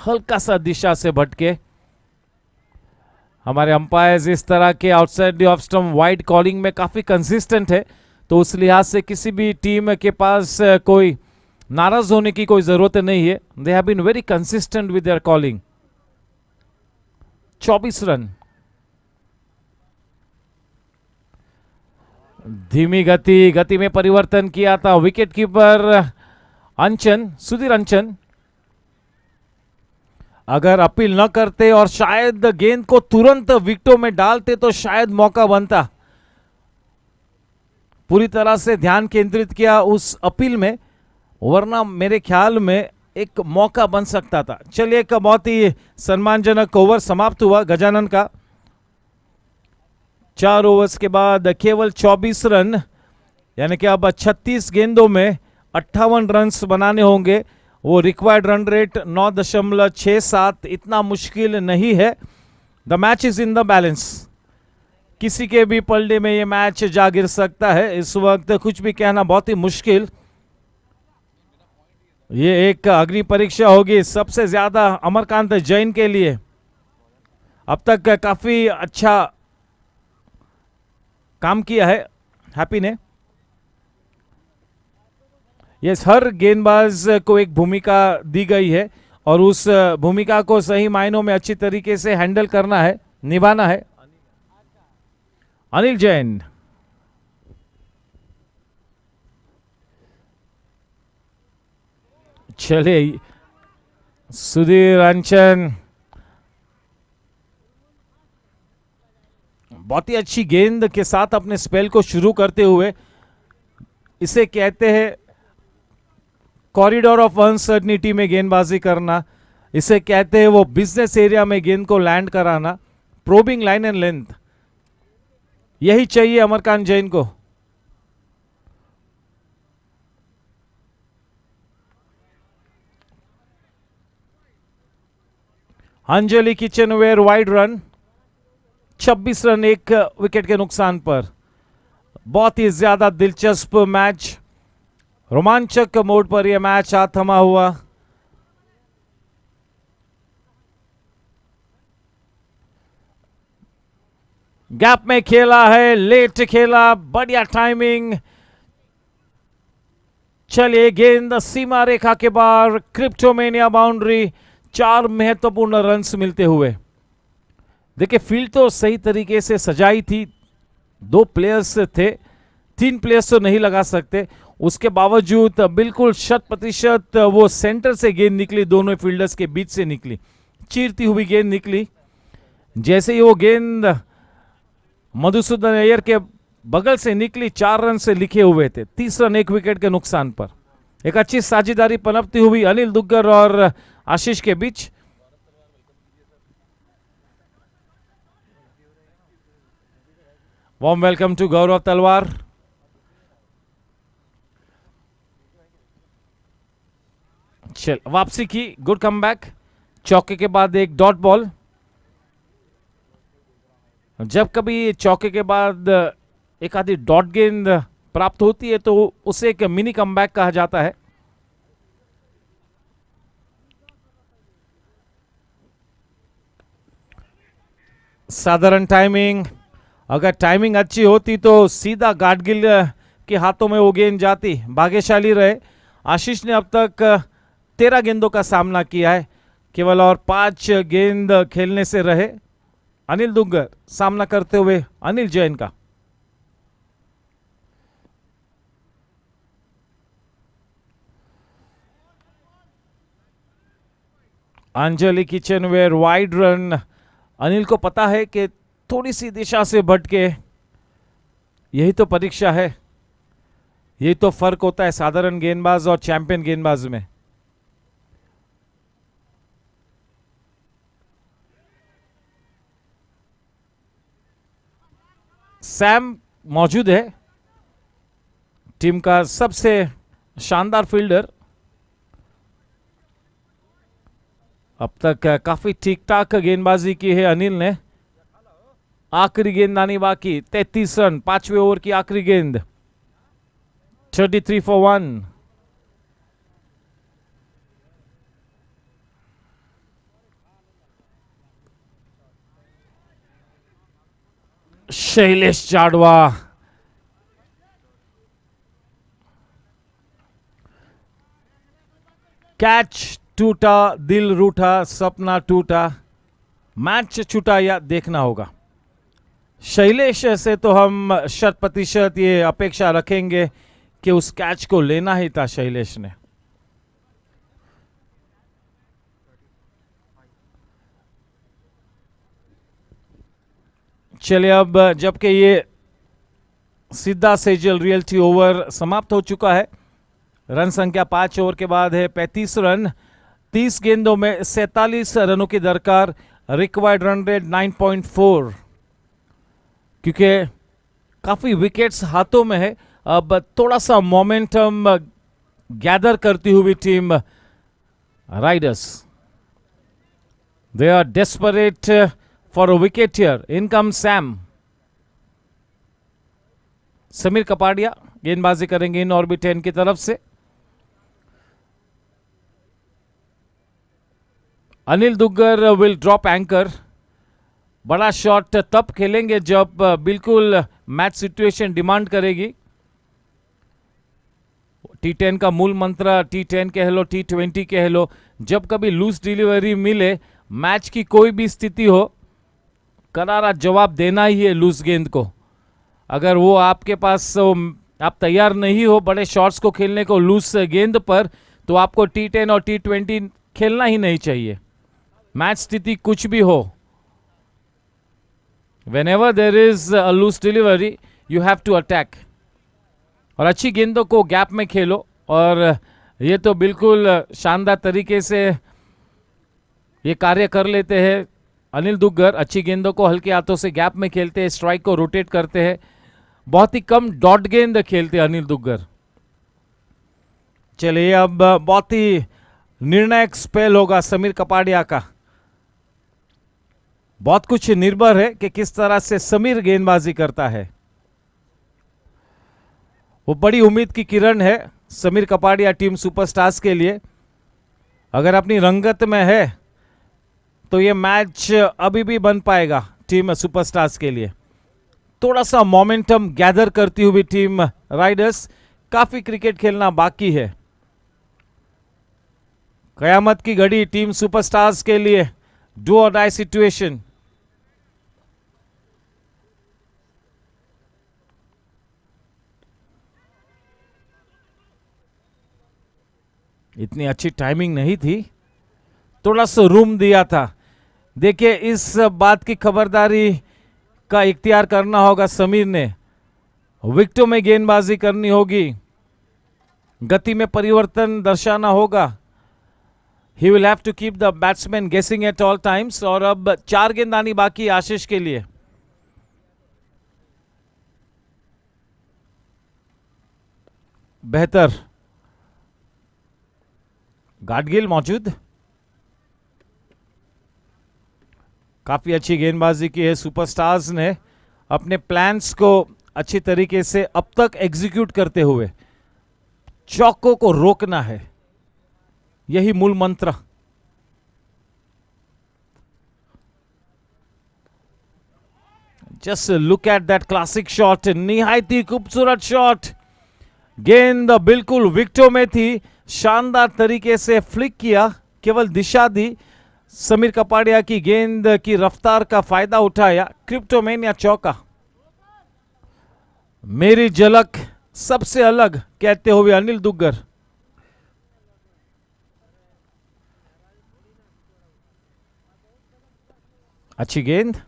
हल्का सा दिशा से भटके। हमारे अंपायर्स इस तरह के outside the off stump wide calling में काफी कंसिस्टेंट है, तो उस लिहाज से किसी भी टीम के पास कोई नाराज होने की कोई जरूरत नहीं है। They have been very consistent with their calling. 24 रन। धीमी गति में परिवर्तन किया था विकेट कीपर अंचन, सुधीर अंचन। अगर अपील न करते और शायद गेंद को तुरंत विकेटों में डालते तो शायद मौका बनता। पूरी तरह से ध्यान केंद्रित किया उस अपील में, वरना मेरे ख्याल में एक मौका बन सकता था। चलिए, एक बहुत ही सम्मानजनक ओवर समाप्त हुआ गजानन का। 4 ओवर्स के बाद केवल 24 रन, यानी कि अब 36 गेंदों में 58 रन्स बनाने होंगे। वो रिक्वायर्ड रन रेट 9.67, इतना मुश्किल नहीं है। The match is in the balance. किसी के भी पलड़े में ये मैच जा गिर सकता है। इस वक्त कुछ भी कहना बहुत ही मुश्किल। ये एक अग्नि परीक्षा होगी सबसे ज्यादा अमरकांत जैन के लिए। अब तक काफी अच्छा काम किया है हैप्पी ने। ये हर गेंदबाज को एक भूमिका दी गई है और उस भूमिका को सही मायनों में अच्छी तरीके से हैंडल करना है, निभाना है। अनिल जैन, चले सुधीर अंचन, बहुत ही अच्छी गेंद के साथ अपने स्पेल को शुरू करते हुए। इसे कहते हैं कॉरिडोर ऑफ अनसर्टनिटी में गेंदबाजी करना। इसे कहते हैं वो बिजनेस एरिया में गेंद को लैंड कराना। प्रोबिंग लाइन एंड लेंथ, यही चाहिए अमरकांत जैन को। Anjali kitchenware wide run, 26 run एक विकेट के नुकसान पर। बहुत ही ज्यादा दिलचस्प मैच, रोमांचक मोड पर यह मैच हाथ थमा हुआ। गैप में खेला है, लेट खेला, बढ़िया टाइमिंग। चलिए, गेंद सीमा रेखा के बाहर, क्रिप्टोमेनिया बाउंड्री। 4 महत्वपूर्ण रन्स मिलते हुए। देखिए, फील्ड तो सही तरीके से सजाई थी, 2 प्लेयर्स थे, 3 प्लेयर्स तो नहीं लगा सकते। उसके बावजूद बिल्कुल 100% वो सेंटर से गेंद निकली, दोनों फील्डर्स के बीच से निकली, चीरती हुई गेंद निकली। जैसे ही वो गेंद मधुसूदन अय्यर के बगल से निकली, 4 रन से लिखे हुए थे। 30 रन एक विकेट के नुकसान पर। एक अच्छी साझेदारी पनपती हुई अनिल दुग्गर और आशीष के बीच। Warm welcome to Gaurav Talwar. चल वापसी की, गुड कमबैक. चौके के बाद एक डॉट बॉल. जब कभी चौके के बाद एक आधी डॉट गेंद प्राप्त होती है तो उसे एक मिनी कमबैक कहा जाता है. साधारण टाइमिंग, अगर टाइमिंग अच्छी होती तो सीधा गाडगिल के हाथों में वो गेंद जाती. भाग्यशाली रहे. आशीष ने अब तक 13 गेंदों का सामना किया है, केवल और 5 गेंद खेलने से रहे. अनिल दुग्गर सामना करते हुए अनिल जैन का. Anjali kitchenware wide run. Anil को पता है कि थोड़ी सी दिशा से भटके, यही तो परीक्षा है, यही तो फर्क होता है साधारण गेंदबाज और चैंपियन गेंदबाज में. सैम मौजूद है, टीम का सबसे शानदार फील्डर. अब तक काफी ठीक ठाक गेंदबाजी की है अनिल ने. आखिरी गेंद आनी बाकी. 33 रन, 5वें ओवर की आखिरी गेंद. 33 for 1. शैलेश जाडवा. कैच टूटा, दिल रूठा, सपना टूटा, मैच छूटा, या देखना होगा. शैलेश से तो हम 100% ये अपेक्षा रखेंगे कि उस कैच को लेना ही था शैलेश ने. चलिए, अब जबकि ये सीधा सेजल रियल्टी ओवर समाप्त हो चुका है. रन संख्या 5 ओवर के बाद है 35 रन. 30 गेंदों में 47 रनों की दरकार. Required run rate 9.4. क्योंकि काफी विकेट्स हाथों में है, अब थोड़ा सा मोमेंटम गैदर करती हुई team riders. They are desperate for a wicket here. In come Sam. Sameer Kapadia गेंदबाजी करेंगे इन ऑर्बिट 10 की तरफ से. Anil Duggar will drop anchor. बड़ा शॉट तब खेलेंगे जब बिल्कुल मैच सिचुएशन डिमांड करेगी. T10 का मूल मंत्र, T10 कह लो, T20 कह लो, जब कभी लूज डिलीवरी मिले, मैच की कोई भी स्थिति हो, करारा जवाब देना ही है लूज गेंद को. अगर वो आपके पास आप तैयार नहीं हो बड़े शॉट्स को खेलने को लूज गेंद पर, तो आपको T10 और T20 खेलना ही नहीं चाहिए. मैच स्थिति कुछ भी हो, whenever there is a loose delivery you have to attack. और अच्छी गेंदों को गैप में खेलो, और ये तो बिल्कुल शानदार तरीके से ये कार्य कर लेते हैं अनिल दुग्गर. अच्छी गेंदों को हल्के हाथों से गैप में खेलते हैं, स्ट्राइक को रोटेट करते हैं. बहुत ही कम डॉट गेंद खेलते हैं अनिल दुग्गर. चलिए, अब बहुत ही निर्णायक स्पेल होगा समीर कपाड़िया का. बहुत कुछ निर्भर है कि किस तरह से समीर गेंदबाजी करता है. वो बड़ी उम्मीद की किरण है समीर कपाड़िया टीम सुपरस्टार्स के लिए. अगर अपनी रंगत में है तो ये मैच अभी भी बन पाएगा टीम सुपरस्टार्स के लिए. थोड़ा सा मोमेंटम गैदर करती हुई टीम राइडर्स. काफी क्रिकेट खेलना बाकी है. कयामत की घड़ी टीम सुपरस्टार्स के लिए. डू और डाई सिचुएशन. इतनी अच्छी टाइमिंग नहीं थी, थोड़ा सा रूम दिया था. देखिए, इस बात की खबरदारी का इख्तियार करना होगा समीर ने. विकेटों में गेंदबाजी करनी होगी, गति में परिवर्तन दर्शाना होगा. He will have to keep the batsman guessing at all times. और अब 4 गेंद आनी बाकी आशीष के लिए. बेहतर गाडगिल मौजूद, काफी अच्छी गेंदबाजी की है सुपरस्टार्स ने, अपने प्लान्स को अच्छी तरीके से अब तक एग्जीक्यूट करते हुए चौकों को रोकना है, यही मूल मंत्र। Just look at that classic shot, निहायत ही खूबसूरत शॉट, गेंद बिल्कुल विकेटों में थी, शानदार तरीके से फ्लिक किया, केवल दिशा दी, समीर कपाड़िया की गेंद की रफ्तार का फायदा उठाया, क्रिप्टोमेनिया चौका। मेरी झलक सबसे अलग कहते हुए अनिल दुग्गर। अच्छी गेंद,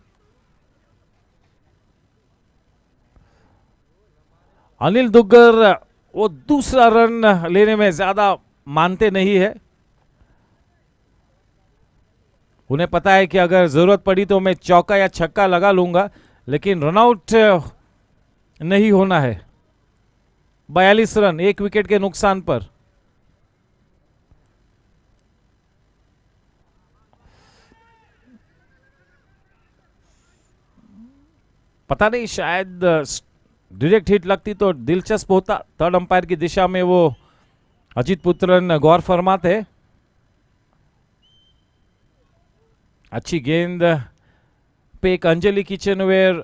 अनिल दुग्गर वो दूसरा रन लेने में ज्यादा मानते नहीं है, उन्हें पता है कि अगर जरूरत पड़ी तो मैं चौका या छक्का लगा लूंगा, लेकिन रनआउट नहीं होना है। 42 रन 1 विकेट के नुकसान पर। पता नहीं, शायद डायरेक्ट हिट लगती तो दिलचस्प होता। थर्ड अंपायर की दिशा में वो अजीत पुत्रन गौर फरमाते। अच्छी गेंद पे एक अंजलि किचनवेयर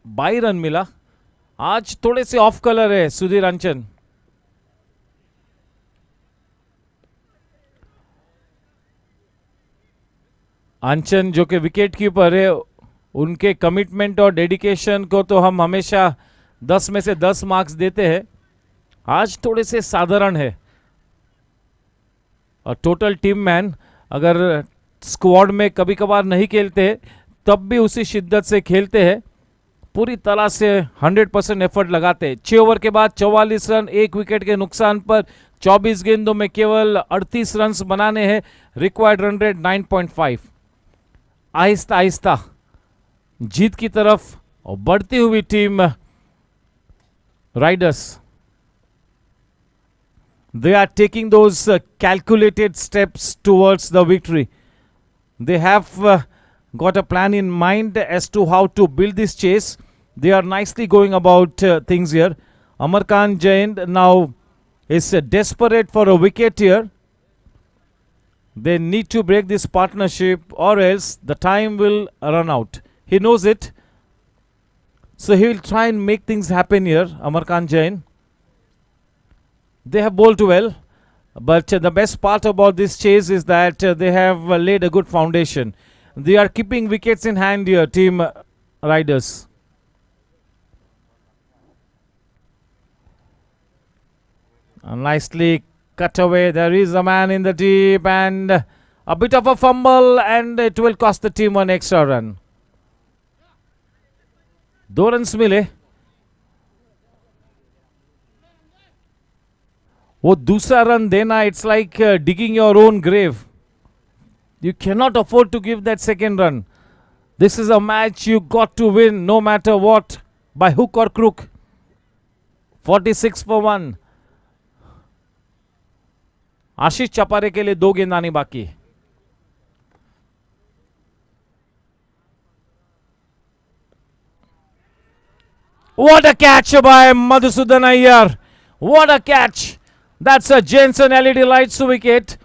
22 रन मिला। आज थोड़े से ऑफ कलर है सुधीर अंचन। अंचन जो कि विकेट कीपर है, उनके कमिटमेंट और डेडिकेशन को तो हम हमेशा 10 में से 10 मार्क्स देते हैं। आज थोड़े से साधारण है। और टोटल टीम मैन, अगर स्क्वाड में कभी कभार नहीं खेलते तब भी उसी शिद्दत से खेलते हैं, पूरी तरह से 100% एफर्ट लगाते हैं। 6 ओवर के बाद 44 रन 1 विकेट के नुकसान पर 24 गेंदों में केवल 38 रन बनाने हैं। Required run rate 9.5। Aahista Aahista जीत की तरफ और बढ़ती हुई team Riders, they are taking those calculated steps towards the victory. They have got a plan in mind as to how to build this chase. They are nicely going about things here. Amarkant Jain now is desperate for a wicket here. They need to break this partnership or else the time will run out. He knows it. So he will try and make things happen here, Amarkant Jain. They have bowled well, but the best part about this chase is that they have laid a good foundation. They are keeping wickets in hand here, team riders. Nicely cut away. There is a man in the deep and a bit of a fumble, and it will cost the team one extra run. 2 runs मिले। वो दूसरा run देना, it's like digging your own grave. You cannot afford to give that second run. This is a match you got to win no matter what, by hook or crook. 46 for 1. आशीष चपारे के लिए 2 गेंद आनी बाकी। What a catch by Madhusudan Iyer. What a catch. That's a Jensen LED lights wicket.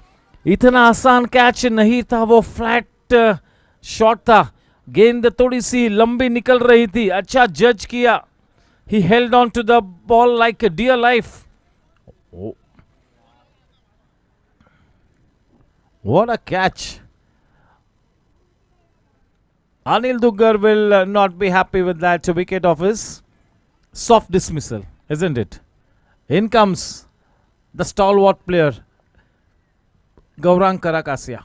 इतना आसान catch नहीं था, वो फ्लैट शॉट था। गेंद थोड़ी सी लंबी निकल रही थी, अच्छा जज किया। He held on to the ball like a dear life. Oh. What a catch. Anil Duggar will not be happy with that wicket of his. Soft dismissal, isn't it? In comes the stalwart player, Gaurang Karakasia.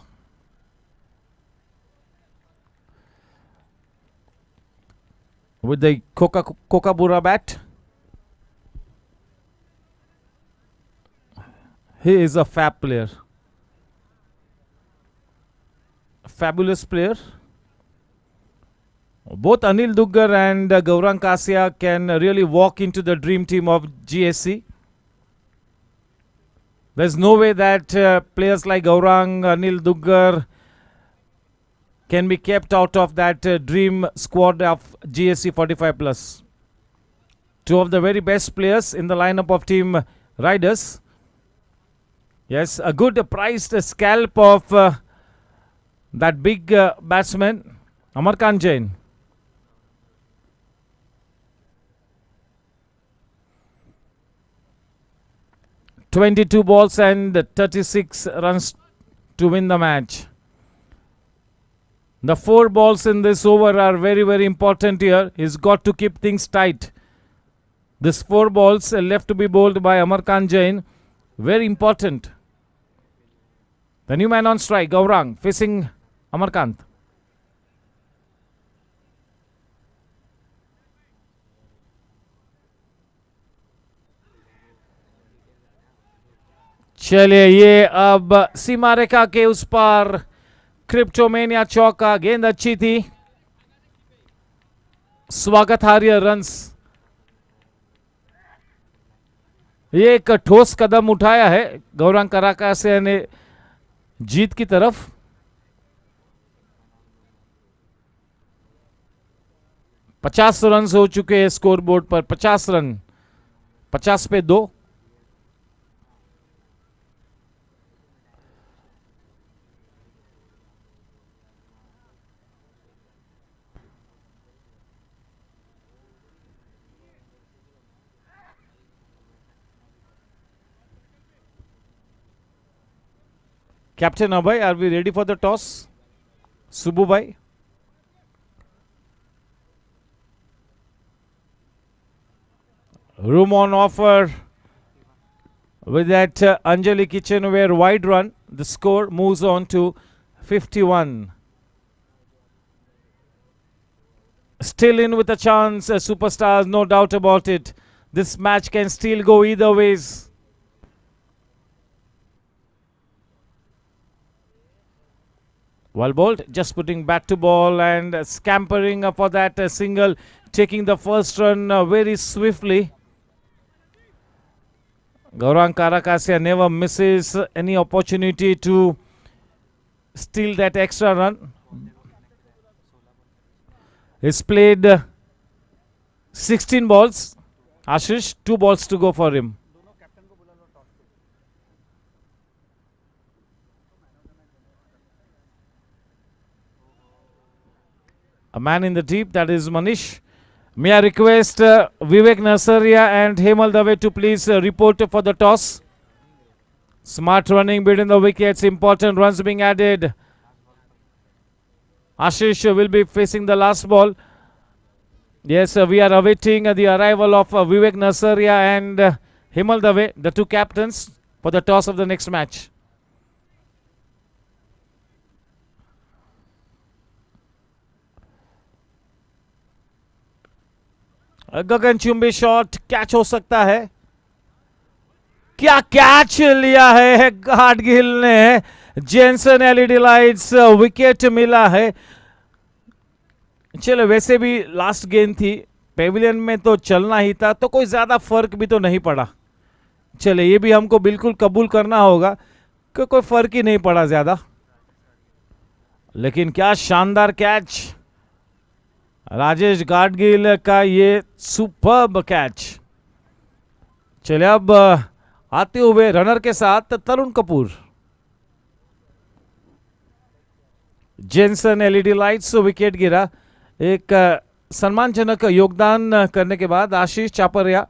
With the Kokabura bat. He is a fab player. Fabulous player. Both Anil Duggar and Gaurang Kasia can really walk into the dream team of GSC. There's no way that players like Gaurang, Anil Duggar can be kept out of that dream squad of GSC 45 plus. Two of the very best players in the lineup of Team Riders. Yes, a good priced scalp of that big batsman, Amarkant Jain. "22 balls and 36 runs to win the match." The 4 balls in this over are very, very important here. He's got to keep things tight. This 4 balls left to be bowled by Amarkant Jain, very important. The new man on strike, Gaurang, facing Amarkant. चलिए ये अब सीमा रेखा के उस पार क्रिप्टोमेनिया चौका, गेंद अच्छी थी, स्वागतार्ह runs. ये एक ठोस कदम उठाया है गौरांग कराकासिया ने जीत की तरफ। पचास रन हो चुके हैं स्कोर बोर्ड पर, 50 रन, 50 पे 2। Captain Abhay, are we ready for the toss? Subbu bhai. Room on offer with that Anjali Kitchenware wide run. The score moves on to 51. Still in with a chance, superstars, no doubt about it. This match can still go either ways. Well bowled, just putting back to ball and scampering for that single, taking the first run very swiftly. Gaurang Karakasia never misses any opportunity to steal that extra run. He's played 16 balls. Ashish, 2 balls to go for him. A man in the deep, that is Manish. May I request Vivek Nasaria and Hemal Dave to please report for the toss. Smart running between the wickets, important runs being added. Ashish will be facing the last ball. Yes, we are awaiting the arrival of Vivek Nasaria and Hemal Dave, the 2 captains, for the toss of the next match. गगनचुंबी shot, catch हो सकता है। क्या catch लिया है गाडगिल ने। Jensen LED lights, wicket मिला है। चलो, वैसे भी लास्ट गेंद थी, पेविलियन में तो चलना ही था, तो कोई ज्यादा फर्क भी तो नहीं पड़ा। चले, ये भी हमको बिल्कुल कबूल करना होगा कि कोई फर्क ही नहीं पड़ा ज्यादा। लेकिन क्या शानदार कैच, राजेश गाडगिल का ये सुपर्ब कैच। चले, अब आते हुए रनर के साथ Tarun Kapoor. Jenson LED lights, wicket गिरा। एक सम्मानजनक योगदान करने के बाद आशीष चापरिया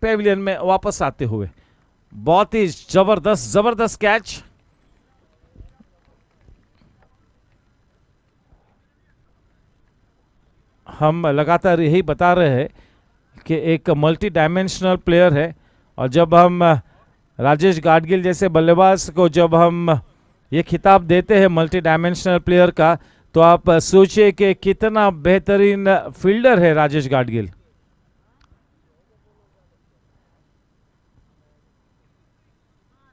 पेविलियन में वापस आते हुए। बहुत ही जबरदस्त कैच। हम लगातार यही बता रहे हैं कि एक मल्टी डायमेंशनल प्लेयर है, और जब हम राजेश गाडगिल जैसे बल्लेबाज को जब हम ये खिताब देते हैं मल्टी डायमेंशनल प्लेयर का, तो आप सोचिए कि कितना बेहतरीन फील्डर है राजेश गाडगिल।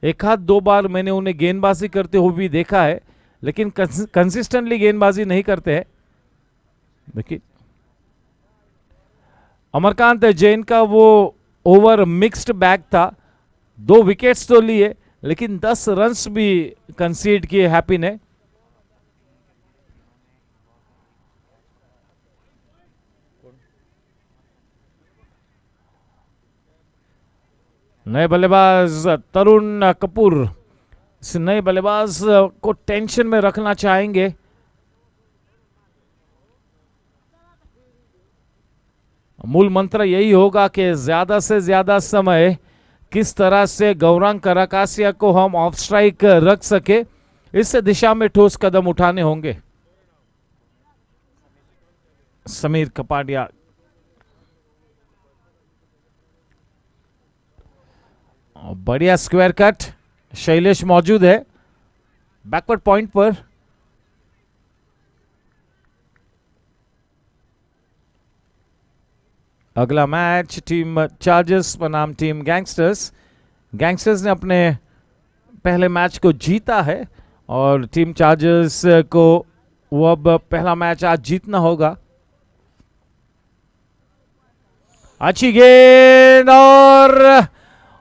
एक आध 2 बार मैंने उन्हें गेंदबाजी करते हुए भी देखा है, लेकिन कंसिस्टेंटली गेंदबाजी नहीं करते हैं। देखिए, अमरकांत जैन का वो ओवर मिक्स्ड बैग था, 2 विकेट्स तो लिए लेकिन 10 रन्स भी कंसीड किए हैप्पी ने। नए बल्लेबाज तरुण कपूर इस नए बल्लेबाज को टेंशन में रखना चाहेंगे। मूल मंत्र यही होगा कि ज्यादा से ज्यादा समय किस तरह से गौरांग कराकासिया को हम ऑफ स्ट्राइक रख सके, इस दिशा में ठोस कदम उठाने होंगे। समीर कपाडिया बढ़िया स्क्वायर कट, शैलेश मौजूद है बैकवर्ड पॉइंट पर। अगला मैच टीम चार्जर्स बनाम टीम गैंगस्टर्स। गैंगस्टर्स ने अपने पहले मैच को जीता है और टीम चार्जर्स को वो अब पहला मैच आज जीतना होगा। अच्छी गेंद और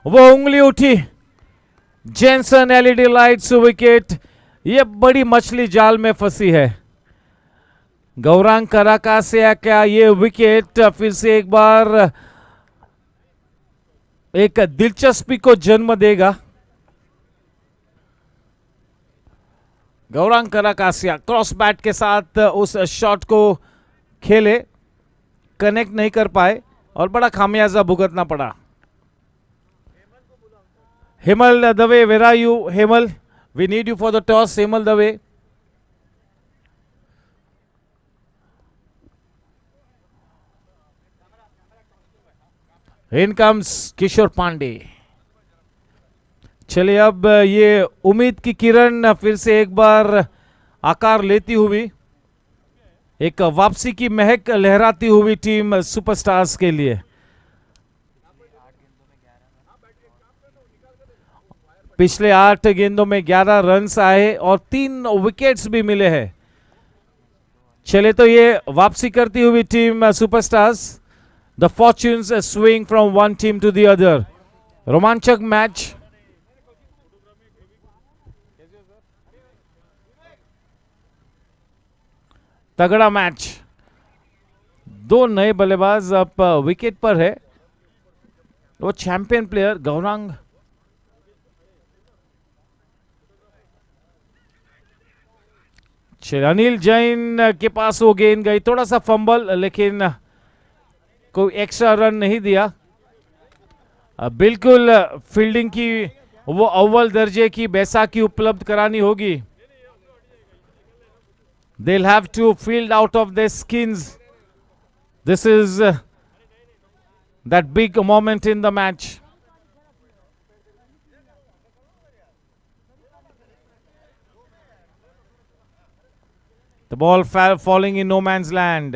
वो उंगली उठी, जेनसन एलईडी लाइट्स विकेट। ये बड़ी मछली जाल में फंसी है। गौरांग कराकासिया का ये विकेट फिर से एक बार एक दिलचस्पी को जन्म देगा। गौरांग कराकासिया क्रॉस बैट के साथ उस शॉट को खेले, कनेक्ट नहीं कर पाए और बड़ा खामियाजा भुगतना पड़ा। Hemal Dave, where are you Hemal? We need you for the toss. Hemal Dave in comes Kishore Pandey. चलिए अब ये उम्मीद की किरण फिर से एक बार आकार लेती हुई, एक वापसी की महक लहराती हुई टीम सुपरस्टार्स के लिए। पिछले 8 गेंदों में 11 रन्स आए और 3 विकेट्स भी मिले हैं। चले तो ये वापसी करती हुई team superstars, the fortunes swing from one team to the other. रोमांचक मैच, तगड़ा मैच। 2 नए बल्लेबाज अब विकेट पर है। वो चैंपियन प्लेयर गौरांग अनिल जैन के पास वो गेंद गई, थोड़ा सा फंबल, लेकिन कोई एक्स्ट्रा रन नहीं दिया। बिल्कुल फील्डिंग की वो अव्वल दर्जे की बैसाखी उपलब्ध करानी होगी। They'll have to field out of their skins. This is that big moment in the match. The ball falling in no man's land.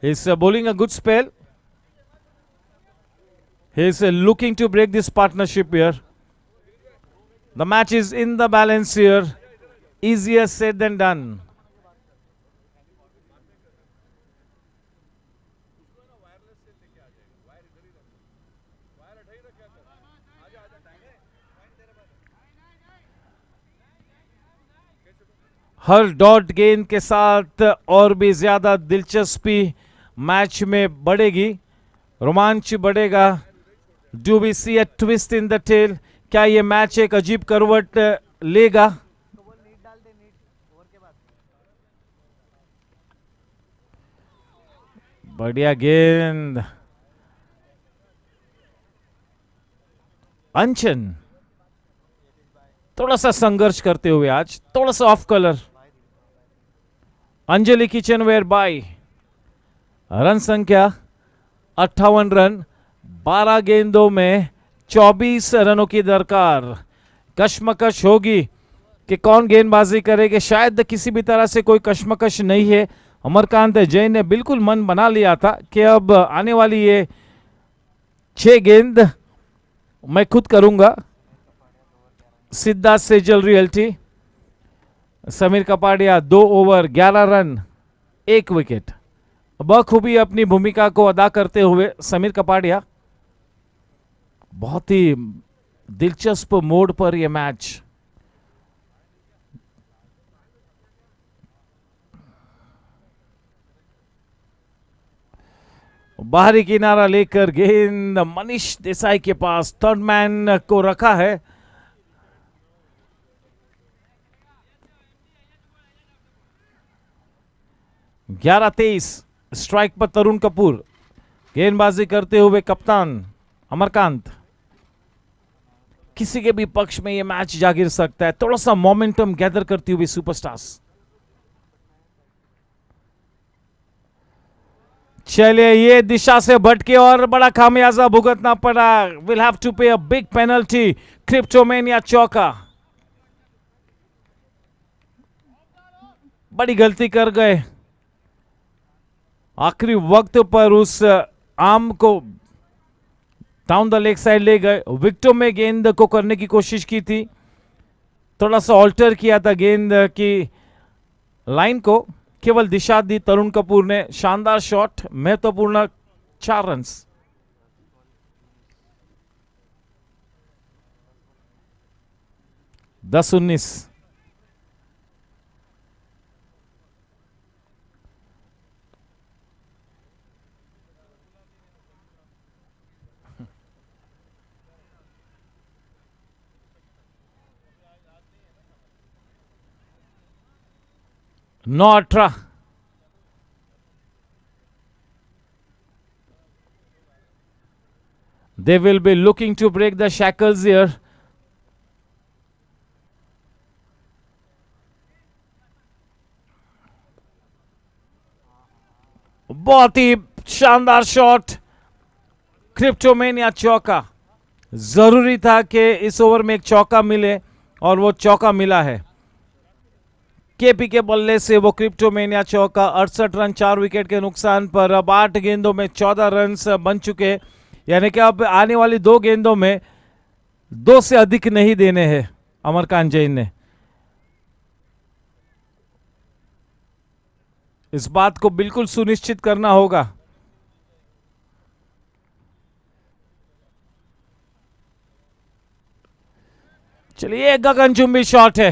He's bowling a good spell. He's looking to break this partnership here. The match is in the balance here. Easier said than done. Her dot गेंद के साथ और भी ज्यादा दिलचस्पी match में बढ़ेगी, रोमांच बढ़ेगा। Do we see a twist in the tail? क्या ये मैच एक अजीब करवट लेगा? बढ़िया गेंद, अंचन थोड़ा सा संघर्ष करते हुए आज, थोड़ा सा off colour. Anjali kitchenware by. Run संख्या 58 रन, 12 गेंदों में 24 रनों की दरकार। कश्मकश होगी कि कौन गेंदबाजी करेगा, शायद किसी भी तरह से कोई कश्मकश नहीं है। अमरकांत जैन ने बिल्कुल मन बना लिया था कि अब आने वाली ये 6 गेंद मैं खुद करूंगा। Siddharth Sejal realty. Sameer Kapadia 2 over 11 run 1 wicket. बखूबी अपनी भूमिका को अदा करते हुए समीर कपाडिया। बहुत ही दिलचस्प मोड पर यह मैच। बाहरी किनारा लेकर गेंद मनीष देसाई के पास, थर्ड मैन को रखा है। ग्यारह 23 स्ट्राइक पर तरुण कपूर, गेंदबाजी करते हुए कप्तान अमरकांत। किसी के भी पक्ष में यह मैच जा गिर सकता है। थोड़ा सा मोमेंटम गैदर करती हुई सुपरस्टार्स। चलिए, ये दिशा से भटके और बड़ा खामियाजा भुगतना पड़ा। विल हैव टू पे अ बिग पेनल्टी। क्रिप्टोमेनिया चौका, बड़ी गलती कर गए। आखिरी वक्त पर उस आर्म को डाउन द लेग साइड ले गए। विकेटों में गेंद को करने की कोशिश की थी, थोड़ा सा ऑल्टर किया था गेंद की लाइन को, केवल दिशा दी तरुण कपूर ने। शानदार शॉट, महत्वपूर्ण 4 रन्स। दस 19। No 18। They will be looking to break the shackles here. बहुत ही शानदार शॉट, क्रिप्टोमेनिया चौका। जरूरी था कि इस ओवर में एक चौका मिले और वो चौका मिला है। केपी के बल्ले से वो क्रिप्टोमेनिया चौका। 68 रन 4 विकेट के नुकसान पर। अब 8 गेंदों में 14 रन बन चुके, यानी कि अब आने वाली 2 गेंदों में 2 से अधिक नहीं देने हैं अमरकांत जैन ने। इस बात को बिल्कुल सुनिश्चित करना होगा। चलिए, गगनचुंबी शॉट है।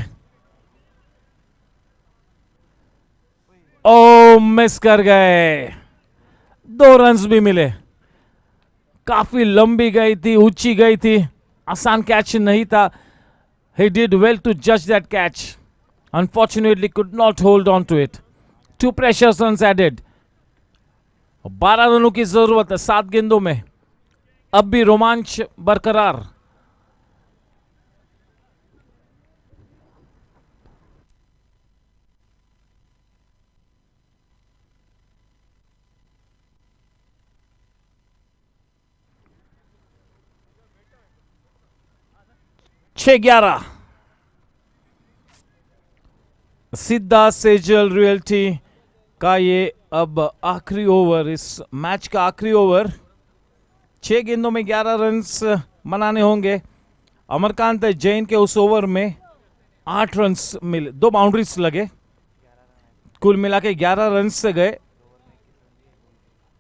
ओ, मिस कर गए। 2 रन्स भी मिले। काफी लंबी गई थी, ऊंची गई थी, आसान कैच नहीं था। He did well to judge that catch. Unfortunately, could not hold on to it. 2 pressure runs added. 12 रनों की जरूरत है 7 गेंदों में। अब भी रोमांच बरकरार। छह 11। सिद्धा सेजल रियल्टी का ये अब आखिरी ओवर, इस मैच का आखिरी ओवर। 6 गेंदों में 11 रन्स बनाने होंगे। अमरकांत जैन के उस ओवर में 8 रन्स मिले, 2 बाउंड्रीज लगे, कुल मिला के 11 रन से गए।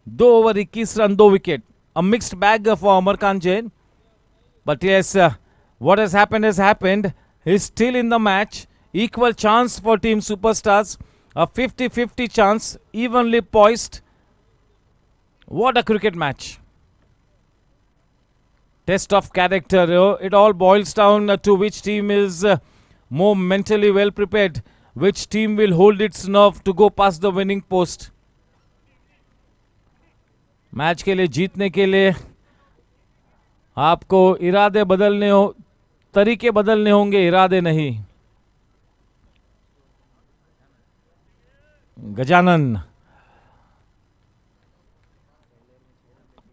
2 over 21 run 2 wicket. A mixed bag for Amarkant Jain, but yes, what has happened. He's still in the match. Equal chance for Team Superstars. A 50-50 chance, evenly poised. What a cricket match. Test of character. It all boils down to which team is more mentally well prepared. Which team will hold its nerve to go past the winning post. Match के लिए जीतने के लिए आपको इरादे बदलने हो, तरीके बदलने होंगे, इरादे नहीं। गजानन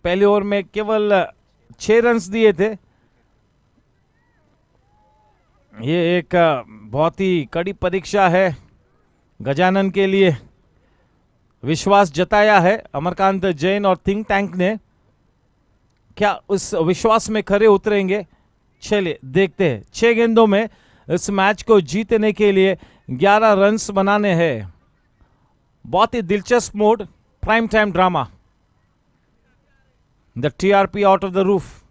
पहले ओवर में केवल 6 रन्स दिए थे। ये एक बहुत ही कड़ी परीक्षा है गजानन के लिए। विश्वास जताया है अमरकांत जैन और थिंक टैंक ने। क्या उस विश्वास में खरे उतरेंगे? चलिए देखते हैं। 6 गेंदों में इस मैच को जीतने के लिए 11 रन्स बनाने हैं। बहुत ही दिलचस्प mode, prime time drama. The TRP out of the roof.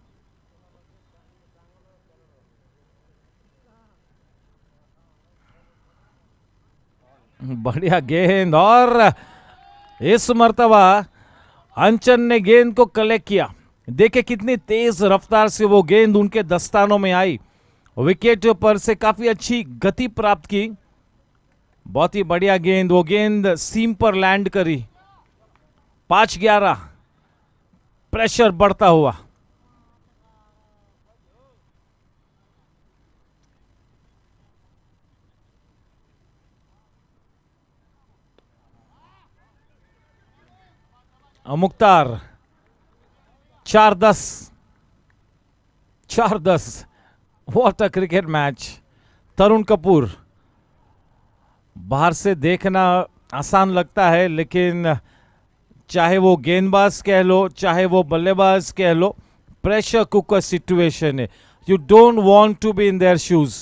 बढ़िया गेंद, और इस मर्तबा अंचन ने गेंद को कलेक्ट किया। देखे कितनी तेज रफ्तार से वो गेंद उनके दस्तानों में आई, विकेट पर से काफी अच्छी गति प्राप्त की। बहुत ही बढ़िया गेंद, वो गेंद सीम पर लैंड करी। 5-11, प्रेशर बढ़ता हुआ। Mukhtar 4-10, 4-10। What a cricket match. Tarun Kapoor, बाहर से देखना आसान लगता है, लेकिन चाहे वो गेंदबाज कह लो चाहे वो बल्लेबाज कह लो, प्रेशर कुकर सिचुएशन है। You don't want to be in their shoes.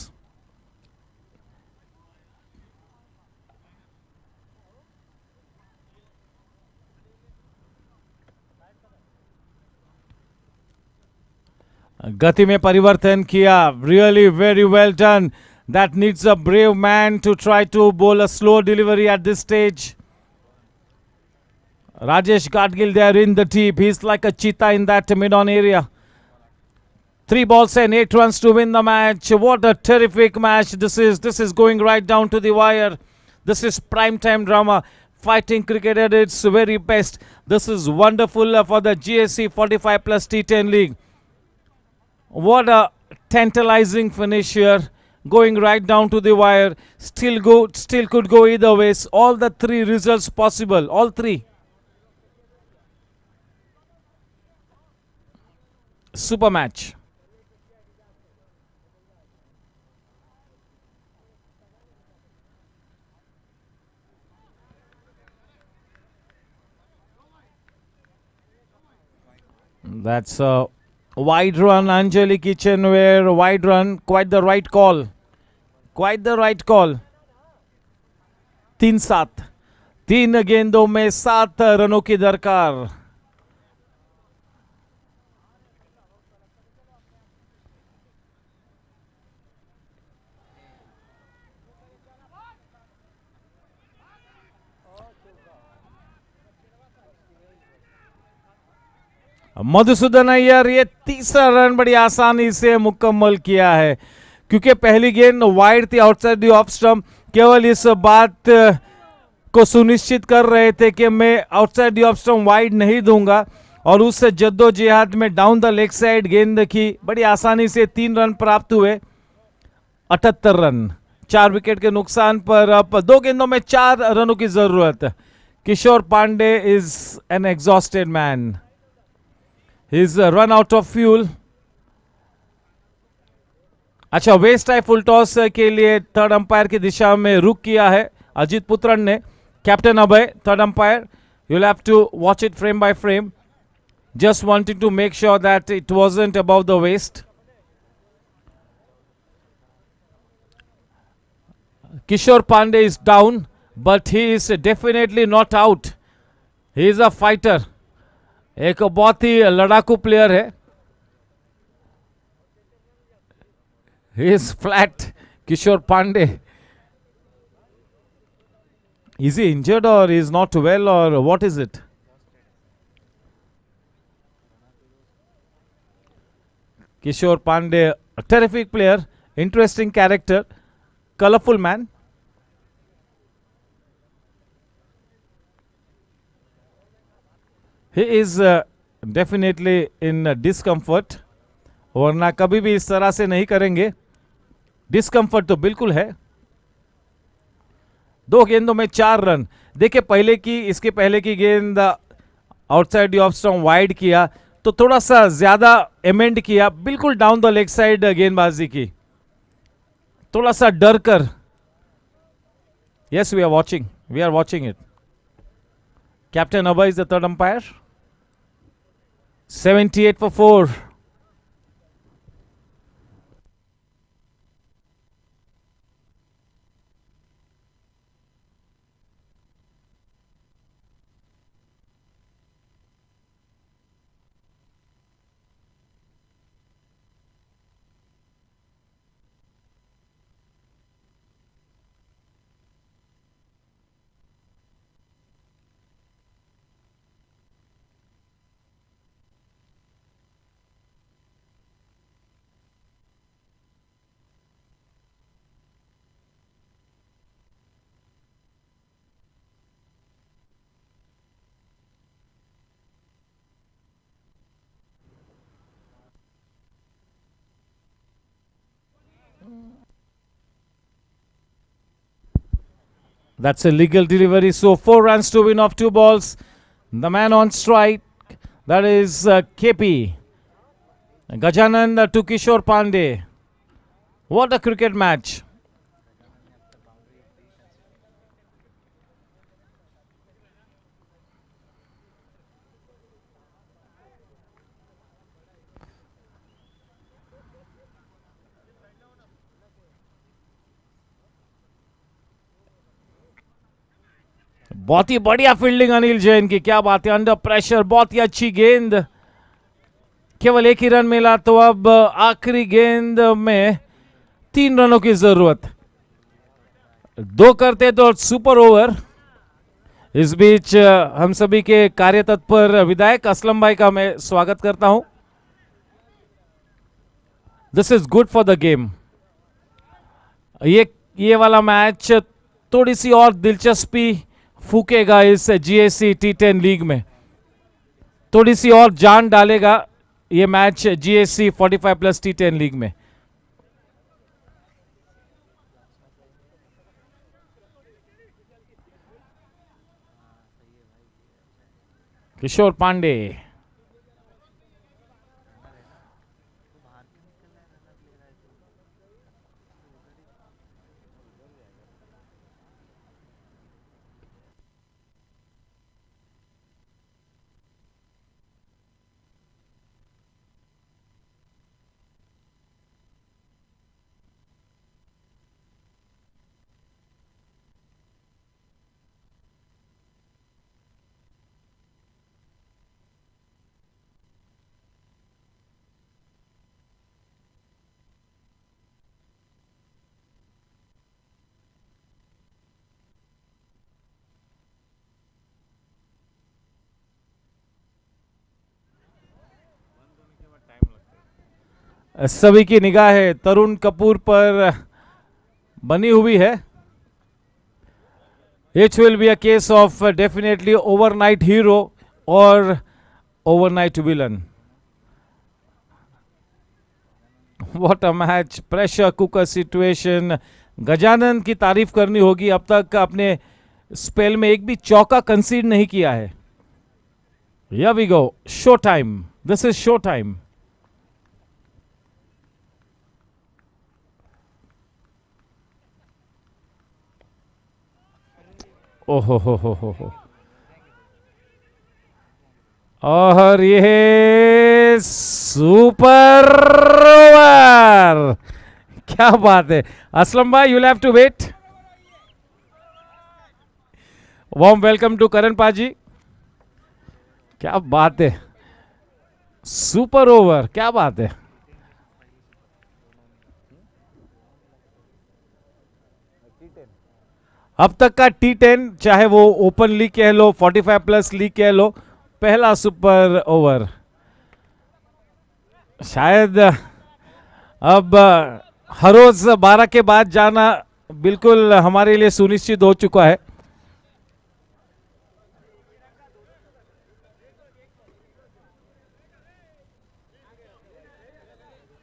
गति में परिवर्तन किया, really very well done. That needs a brave man to try to bowl a slow delivery at this stage. Rajesh Gadgil there in the deep. He's like a cheetah in that mid-on area. 3 balls and 8 runs to win the match. What a terrific match this is. This is going right down to the wire. This is prime time drama. Fighting cricket at its very best. This is wonderful for the GSC 45 plus T10 league. What a tantalizing finish here. Going right down to the wire. Still could go either ways. All the 3 results possible. All 3. Super match. That's a wide run, Anjali Kitchenware. Wide run, quite the right call. Quite the right call. 3-7. 3 गेंदों में 7 रनों की दरकार. मधुसूदन अय्यर ये तीसरा run बड़ी आसानी से मुकम्मल किया है, क्योंकि पहली गेंद वाइड थी आउटसाइड द ऑफ स्टंप. केवल इस बात को सुनिश्चित कर रहे थे कि मैं outside the off stump wide नहीं दूंगा, और उससे जद्दोजहद में डाउन द लेग साइड गेंद की बड़ी आसानी से 3 रन प्राप्त हुए. 78 रन 4 विकेट के नुकसान पर अब 2 गेंदों में 4 रनों की जरूरत. Kishore Pandey is an exhausted man. He's run out of fuel. अच्छा, वेस्ट है फुल टॉस के लिए थर्ड अंपायर की दिशा में रुक किया है अजीत पुत्रन ने. Captain Abhay third umpire. You'll have to watch it frame by frame. Just wanting to make sure that it wasn't above the waist. Kishore Pandey is down, but he is definitely not out. He is a fighter. एक बहुत ही लड़ाकू player है. He is flat, Kishore Pandey. Is he injured or is not well or what is it? Kishore Pandey, a terrific player, interesting character, colorful man. He is definitely in discomfort. वरना कभी भी इस तरह से नहीं करेंगे. Discomfort तो बिल्कुल है. 2 गेंदों में 4 रन. देखिए इसके पहले की गेंद outside the off stump wide किया तो थोड़ा सा ज्यादा एमेंड किया, बिल्कुल डाउन द लेग साइड गेंदबाजी की, थोड़ा सा डर कर. Yes, we are watching it. Captain Abhay is the third umpire. 78 for 4. That's a legal delivery. So 4 runs to win off 2 balls. The man on strike, that is KP. Gajanan to Kishore Pandey. What a cricket match. बहुत ही बढ़िया fielding Anil Jain की, क्या बात है, under pressure, बहुत ही अच्छी गेंद, केवल 1 ही रन मिला, तो अब आखिरी गेंद में 3 रनों की जरूरत, 2 करते तो सुपर ओवर। इस बीच हम सभी के कार्य तत्पर विधायक असलम भाई का मैं स्वागत करता हूं। This is good for the game. ये वाला मैच थोड़ी सी और दिलचस्पी फूकेगा इस जीएससी T10 लीग में, थोड़ी सी और जान डालेगा ये मैच जीएससी 45+ T10 लीग में। किशोर पांडे, सभी की निगाहें तरुण कपूर पर बनी हुई है। It will be a case of definitely overnight hero or overnight villain. What a match, pressure cooker situation. Gajanan की तारीफ करनी होगी, अब तक अपने स्पेल में एक भी चौका कंसीड नहीं किया है। Here we go, show time. This is show time. ओहो हो। और ये सुपर ओवर, क्या बात है। असलम भाई, you have to wait. Warm welcome to Karan paaji. क्या बात है, सुपर ओवर, क्या बात है। अब तक का T10, चाहे वो ओपन लीग कह लो, 45+ लीग कह लो, पहला सुपर ओवर। शायद अब हर रोज 12 के बाद जाना बिल्कुल हमारे लिए सुनिश्चित हो चुका है।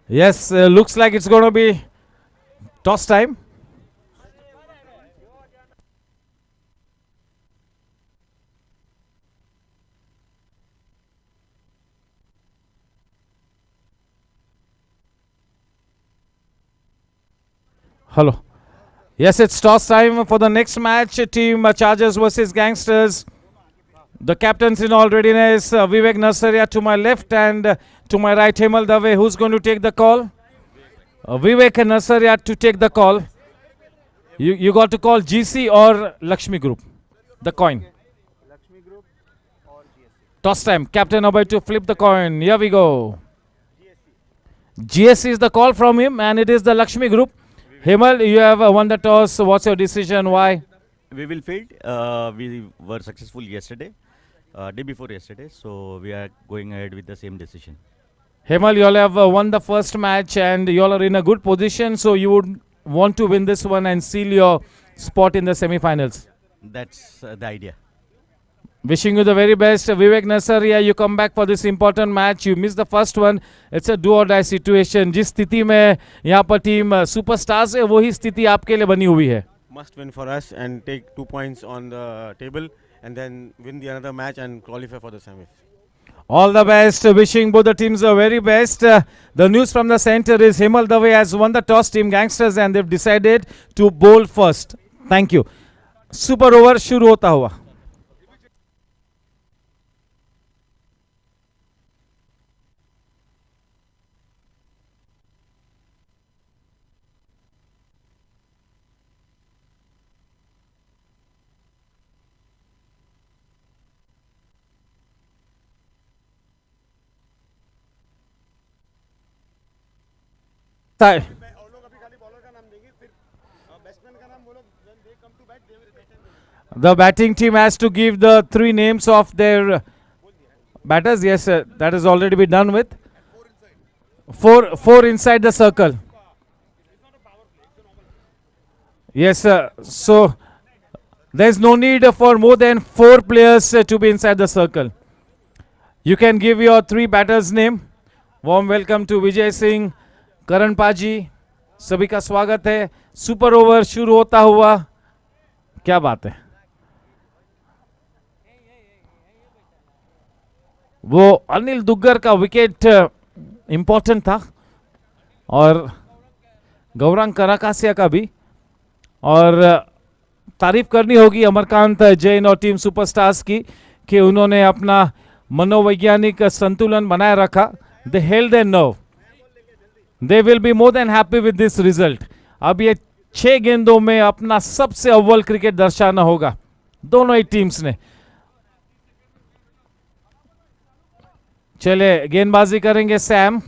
Yes, looks like it's going to be toss time. Hello. Yes, it's toss time for the next match. Team Chargers versus Gangsters. The captains in all readiness. Vivek Nasaria to my left and to my right, Hemal Dave. Who's going to take the call? Vivek Nasaria to take the call. You got to call GC or Lakshmi Group. The coin. Lakshmi Group or GSC. Toss time. Captain Abhay to flip the coin. Here we go. GSC is the call from him, and it is the Lakshmi Group. Hemal, you have won the toss. What's your decision? Why? We will field. We were successful yesterday, day before yesterday, so we are going ahead with the same decision. Hemal, you all have won the first match and you all are in a good position, so you would want to win this one and seal your spot in the semi-finals. That's the idea. Wishing you the very best. Vivek Nasaria, you come back for this important match. You missed the first one. It's a do or die situation. जिस स्थिति में यहाँ पर team superstars है, वही स्थिति आपके लिए बनी हुई है. must win for us and take 2 points on the table and then win the another match and qualify for the semis. All the best. Wishing both the teams the very best. The news from the center is Himal Dave has won the toss, Team Gangsters, and they've decided to bowl first. Thank you. Super over शुरू होता हुआ. The batting team has to give the 3 names of their batters. Yes, that has already been done with. Four inside the circle. Yes, sir. So there's no need for more than 4 players to be inside the circle. You can give your 3 batters' name. Warm welcome to Vijay Singh, Karan Paji. सभी का स्वागत है. Super over शुरू होता हुआ. क्या बात है. वो अनिल दुग्गर का विकेट इंपॉर्टेंट था और गौरांग कराकासिया का भी. और तारीफ करनी होगी अमरकांत जैन और टीम सुपरस्टार्स की कि उन्होंने अपना मनोवैज्ञानिक संतुलन बनाए रखा. दे held there nerve. They will be more than happy with this result. अब ये 6 गेंदों में अपना सबसे अव्वल क्रिकेट दर्शाना होगा दोनों ही टीम्स ने. चले गेंदबाजी करेंगे सैम.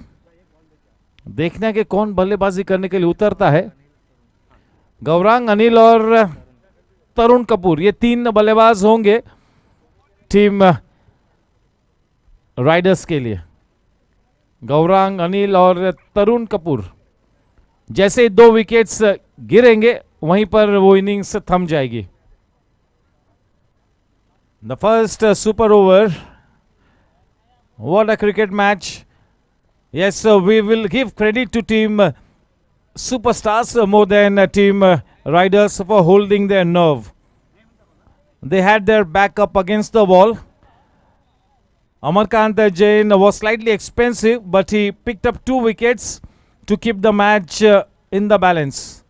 देखना कि कौन बल्लेबाजी करने के लिए उतरता है. गौरांग, अनिल और तरुण कपूर, ये 3 बल्लेबाज होंगे टीम राइडर्स के लिए. गौरांग, अनिल और तरुण कपूर. जैसे 2 विकेट्स गिरेंगे वहीं पर वो इनिंग्स थम जाएगी. The first super over. What a cricket match. Yes, so we will give credit to team superstars more than team riders for holding their nerve. They had their back up against the wall. Amarkant Jain was slightly expensive, but he picked up 2 wickets to keep the match in the balance.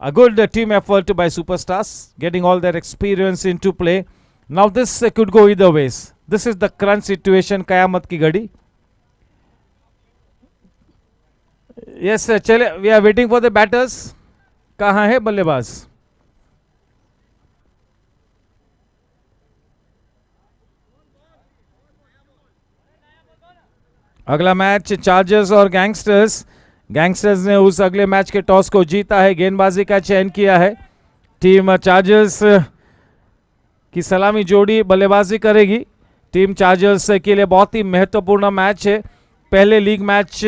A good team effort by superstars, getting all their experience into play. Now this could go either ways. This is the crunch situation, कयामत की घड़ी. Yes, चले, we are waiting for the batters. कहाँ है बल्लेबाज? अगला match chargers और gangsters. Gangsters ने उस अगले मैच के टॉस को जीता है, गेंदबाजी का चयन किया है. टीम चार्जर्स की सलामी जोड़ी बल्लेबाजी करेगी. टीम चार्जर्स के लिए बहुत ही महत्वपूर्ण मैच है. पहले लीग मैच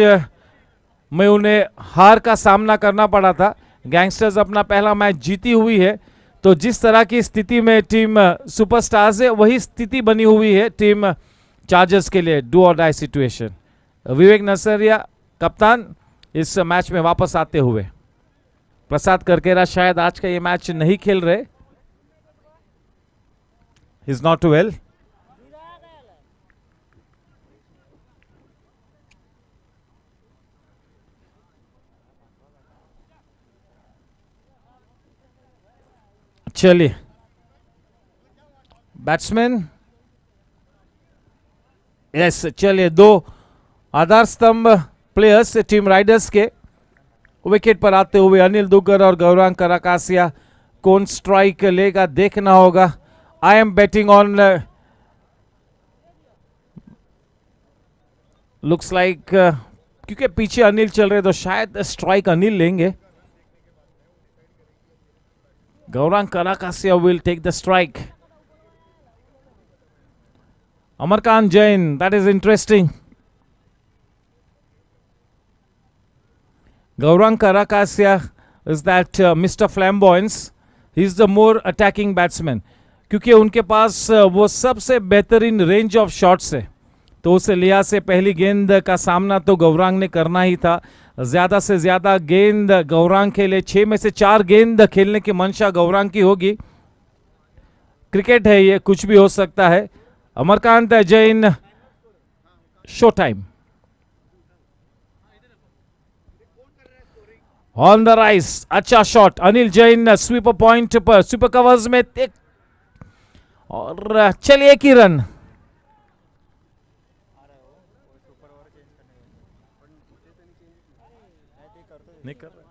में उन्हें हार का सामना करना पड़ा था. गैंगस्टर्स अपना पहला मैच जीती हुई है. तो जिस तरह की स्थिति में टीम सुपरस्टार्स है वही स्थिति बनी हुई है टीम चार्जर्स के लिए. डू और डाई सिचुएशन. विवेक नसरिया कप्तान इस मैच में वापस आते हुए. प्रसाद करकेरा शायद आज का ये मैच नहीं खेल रहे. Is not well. चलिए बैट्समैन. यस, चलिए 2 आधार स्तंभ प्लेयर्स टीम राइडर्स के विकेट पर आते हुए अनिल दुग्गर और गौरांग कराकासिया. कौन स्ट्राइक लेगा देखना होगा. I am batting on, looks like, क्योंकि पीछे अनिल चल रहे तो शायद स्ट्राइक अनिल लेंगे. Gaurang Karakasia will take the strike. Amarkant Jain, that is interesting. Gaurang Karakasia is that Mr. Flamboyance. He is the more attacking batsman. क्योंकि उनके पास वो सबसे बेहतरीन रेंज ऑफ शॉट्स है. तो उस लिहाज से पहली गेंद का सामना तो गौरांग ने करना ही था। ज्यादा से ज्यादा गेंद गौरांग खेले, 6 में से 4 गेंद खेलने की मंशा गौरांग की होगी। क्रिकेट है ये, कुछ भी हो सकता है। Amarkant Jain, show time on the rise. अच्छा shot, Anil Jain sweeper point पर, स्वीपर कवर्स में और चलिए एक ही रन। नहीं कर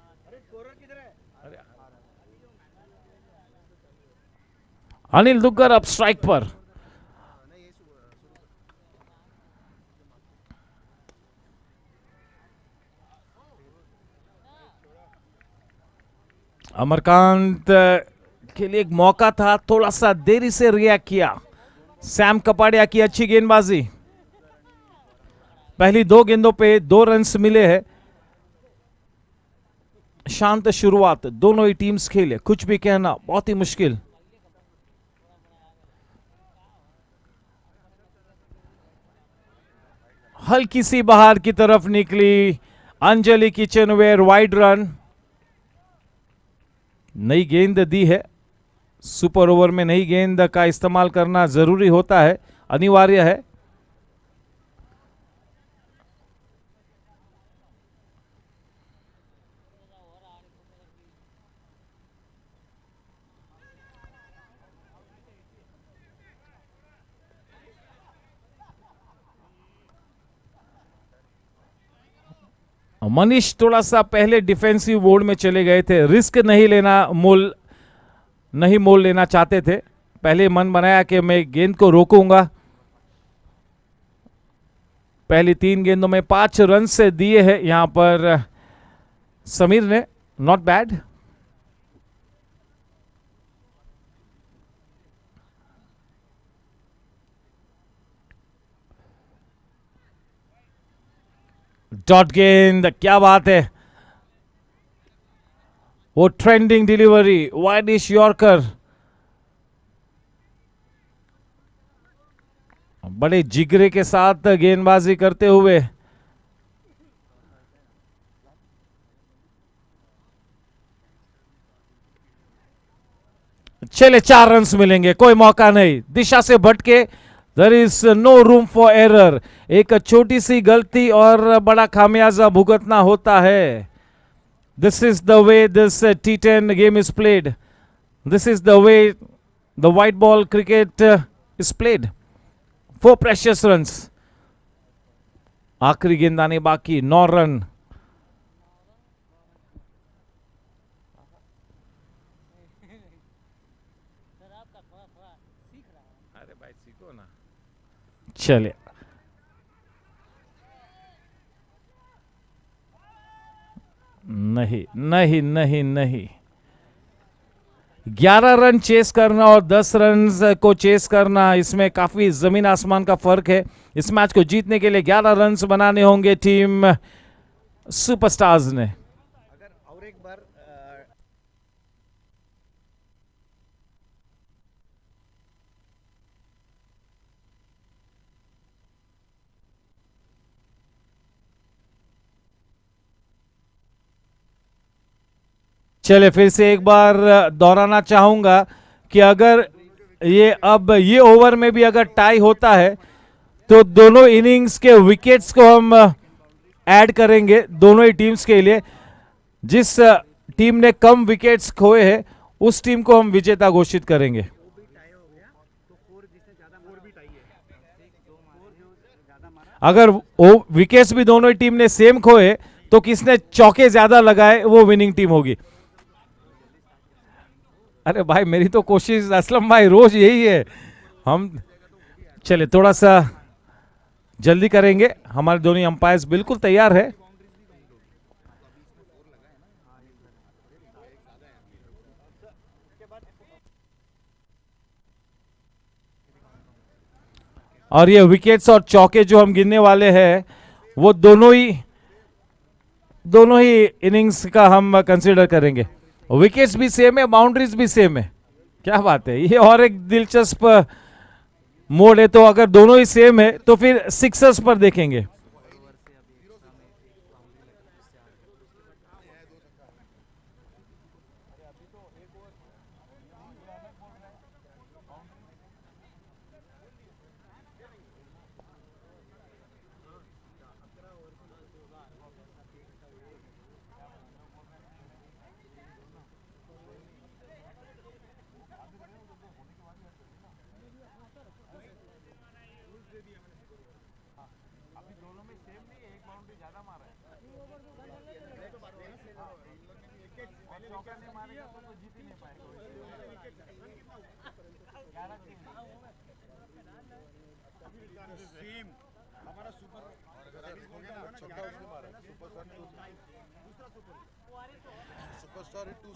अनिल दुग्गर अब स्ट्राइक पर। अमरकांत के लिए एक मौका था, थोड़ा सा देरी से रिएक्ट किया। सैम कपाड़िया की अच्छी गेंदबाजी। पहली 2 गेंदों पे 2 रन्स मिले हैं। शांत शुरुआत दोनों ही टीम्स खेले, कुछ भी कहना बहुत ही मुश्किल। हल्की सी बाहर की तरफ निकली अंजलि किचनवेयर, वाइड रन। नई गेंद दी है, सुपर ओवर में नई गेंद का इस्तेमाल करना जरूरी होता है, अनिवार्य है। मनीष थोड़ा सा पहले डिफेंसिव मोड में चले गए थे, रिस्क नहीं मोल लेना चाहते थे। पहले मन बनाया कि मैं गेंद को रोकूंगा। पहली 3 गेंदों में 5 रन से दिए हैं यहां पर समीर ने, नॉट बैड। डॉट गेंद, क्या बात है, वो ट्रेंडिंग डिलीवरी, वाइडिश यॉर्कर। बड़े जिगरे के साथ गेंदबाजी करते हुए चले 4 रन्स मिलेंगे, कोई मौका नहीं, दिशा से भटके। There is no room for error। एक छोटी सी गलती और बड़ा खामियाजा भुगतना होता है। This is the way this T10 game is played. This is the way the white ball cricket is played. 4 precious runs। आखिरी गेंद आने बाकी, 9 रन। चलिए नहीं नहीं नहीं नहीं, 11 रन चेस करना और 10 रन को चेस करना, इसमें काफी जमीन आसमान का फर्क है। इस मैच को जीतने के लिए 11 रन बनाने होंगे टीम सुपरस्टार्स ने। चले फिर से एक बार दोहराना चाहूंगा कि अगर ये ओवर में भी अगर टाई होता है तो दोनों इनिंग्स के विकेट्स को हम ऐड करेंगे दोनों ही टीम्स के लिए। जिस टीम ने कम विकेट्स खोए हैं उस टीम को हम विजेता घोषित करेंगे। अगर विकेट्स भी दोनों ही टीम ने सेम खोए तो किसने चौके ज्यादा लगाए वो विनिंग टीम होगी। अरे भाई मेरी तो कोशिश असलम भाई रोज यही है। हम चले थोड़ा सा जल्दी करेंगे, हमारे दोनों अंपायर्स बिल्कुल तैयार है। और ये विकेट्स और चौके जो हम गिनने वाले हैं वो दोनों ही इनिंग्स का हम कंसीडर करेंगे। विकेट्स भी सेम है, बाउंड्रीज भी सेम है, क्या बात है। ये और एक दिलचस्प मोड है, तो अगर दोनों ही सेम है तो फिर सिक्सर्स पर देखेंगे।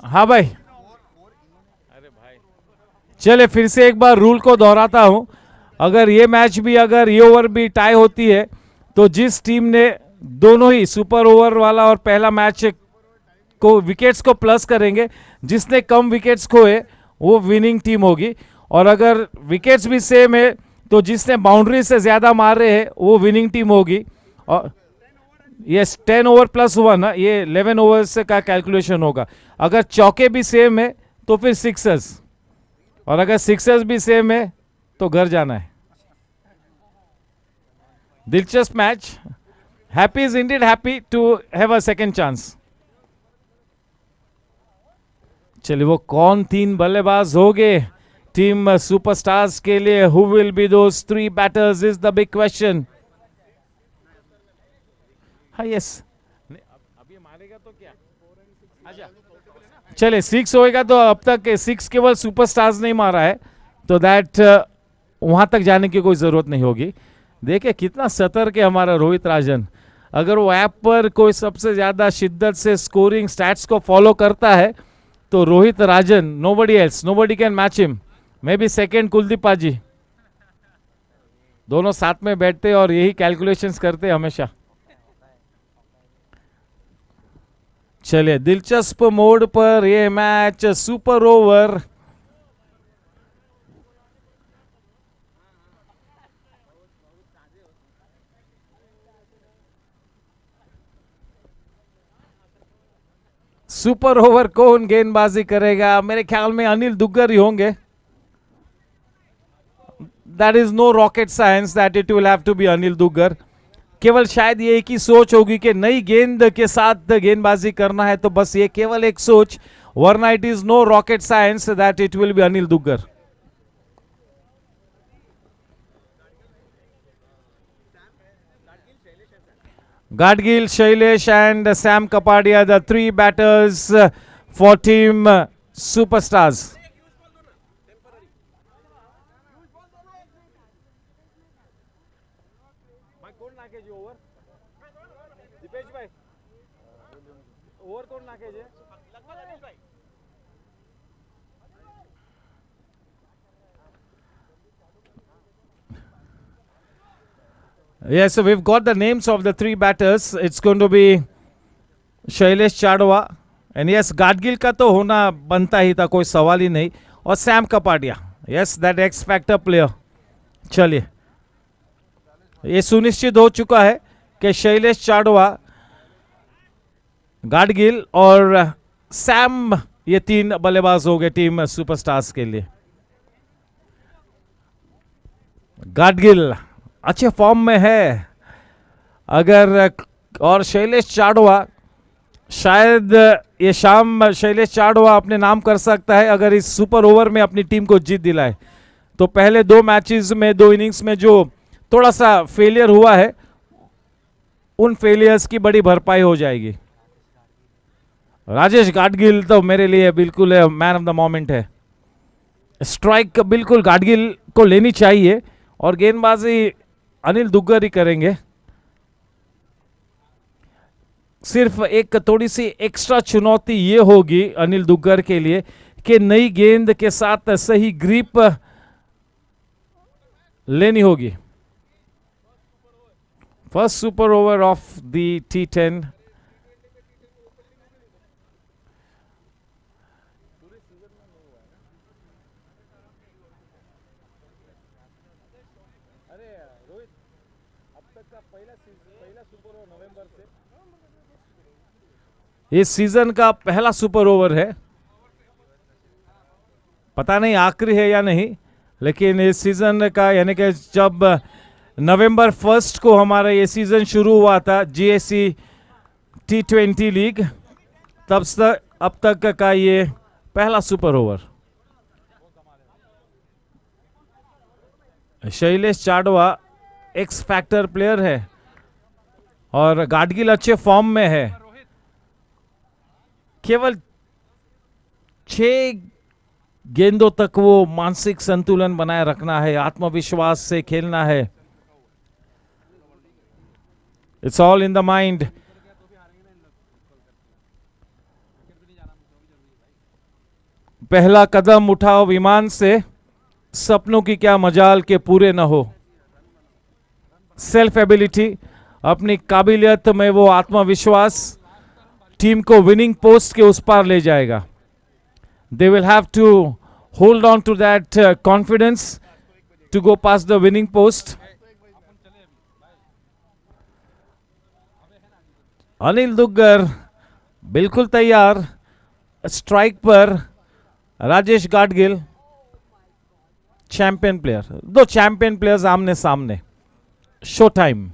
हाँ भाई, अरे भाई चले फिर से एक बार रूल को दोहराता हूं। अगर ये मैच भी, अगर ये ओवर भी टाई होती है तो जिस टीम ने दोनों ही सुपर ओवर वाला और पहला मैच को विकेट्स को प्लस करेंगे, जिसने कम विकेट्स खोए वो विनिंग टीम होगी। और अगर विकेट्स भी सेम है तो जिसने बाउंड्री से ज्यादा मारे हैं वो विनिंग टीम होगी। और यस 10 ओवर प्लस 1, ये 11 ओवर्स का कैलकुलेशन होगा। अगर चौके भी सेम है तो फिर सिक्सर्स, और अगर सिक्सर्स भी सेम है तो घर जाना है। दिलचस्प match. Happy is indeed happy to have a second chance. चलिए वो कौन 3 बल्लेबाज होंगे टीम सुपरस्टार्स के लिए? Who will be those 3 batters is the big question. हाँ यस, अभी मारेगा तो क्या? अच्छा चले 6 होएगा तो अब तक 6 केवल सुपरस्टार्स नहीं मारा है, तो दैट वहां तक जाने की कोई जरूरत नहीं होगी। देखिए कितना सतर्क है हमारा रोहित राजन। अगर वो ऐप पर कोई सबसे ज्यादा शिद्दत से स्कोरिंग स्टैट्स को फॉलो करता है तो Rohit Rajan, nobody else, nobody can match him. Maybe second Kuldeep paaji, दोनों साथ में बैठते और यही कैलकुलेशंस करते हमेशा। चलिए दिलचस्प मोड पर ये match super over. Super over कौन गेंदबाजी करेगा? मेरे ख्याल में अनिल दुग्गर ही होंगे। That is no rocket science that it will have to be Anil Duggar. केवल शायद ये एक ही सोच होगी कि नई गेंद के साथ गेंदबाजी करना है, तो बस ये केवल एक सोच, वरना it is no rocket science that it will be Anil Duggar. Gadgil, Shailesh and Sam Kapadia, the 3 batters for team Superstars. Yes, so we've got the names of the 3 batters. It's going to be Shailesh Chadwa, and yes Gadgil का तो होना बनता ही था, कोई सवाल ही नहीं, और Sam Kapadia, yes that x factor player. चलिए ये सुनिश्चित हो चुका है कि शैलेश चाडवा, गाडगिल और सैम, ये 3 बल्लेबाज हो गए टीम सुपरस्टार्स के लिए। गाडगिल अच्छे फॉर्म में है, अगर और शैलेश चाडवा, शायद ये शाम शैलेश चाडवा अपने नाम कर सकता है अगर इस सुपर ओवर में अपनी टीम को जीत दिलाए। तो पहले 2 मैचेस में, 2 इनिंग्स में जो थोड़ा सा फेलियर हुआ है, उन फेलियर्स की बड़ी भरपाई हो जाएगी। राजेश गाडगिल तो मेरे लिए बिल्कुल मैन ऑफ द मोमेंट है। स्ट्राइक बिल्कुल गाडगिल को लेनी चाहिए और गेंदबाजी अनिल दुग्गर ही करेंगे। सिर्फ एक थोड़ी सी एक्स्ट्रा चुनौती ये होगी अनिल दुग्गर के लिए कि नई गेंद के साथ सही ग्रिप लेनी होगी। First super over of the T10। इस सीजन का पहला सुपर ओवर है, पता नहीं आखिरी है या नहीं, लेकिन इस सीजन का यानी कि जब नवंबर 1 को हमारा ये सीजन शुरू हुआ था GSC T20 लीग, तब से अब तक का ये पहला super over. Shailesh Chadwa X factor player है और गाडगिल अच्छे फॉर्म में है। केवल 6 गेंदों तक वो मानसिक संतुलन बनाए रखना है, आत्मविश्वास से खेलना है। It's all in the mind. पहला कदम उठाओ विमान से, सपनों की क्या मजाल के पूरे न हो। सेल्फ एबिलिटी, अपनी काबिलियत में वो आत्मविश्वास टीम को विनिंग पोस्ट के उस पार ले जाएगा। They will have to hold on to that confidence to go past the winning post. Anil Duggar बिल्कुल तैयार, स्ट्राइक पर Rajesh Gadgil, champion player, 2 champion players आमने सामने। Show time.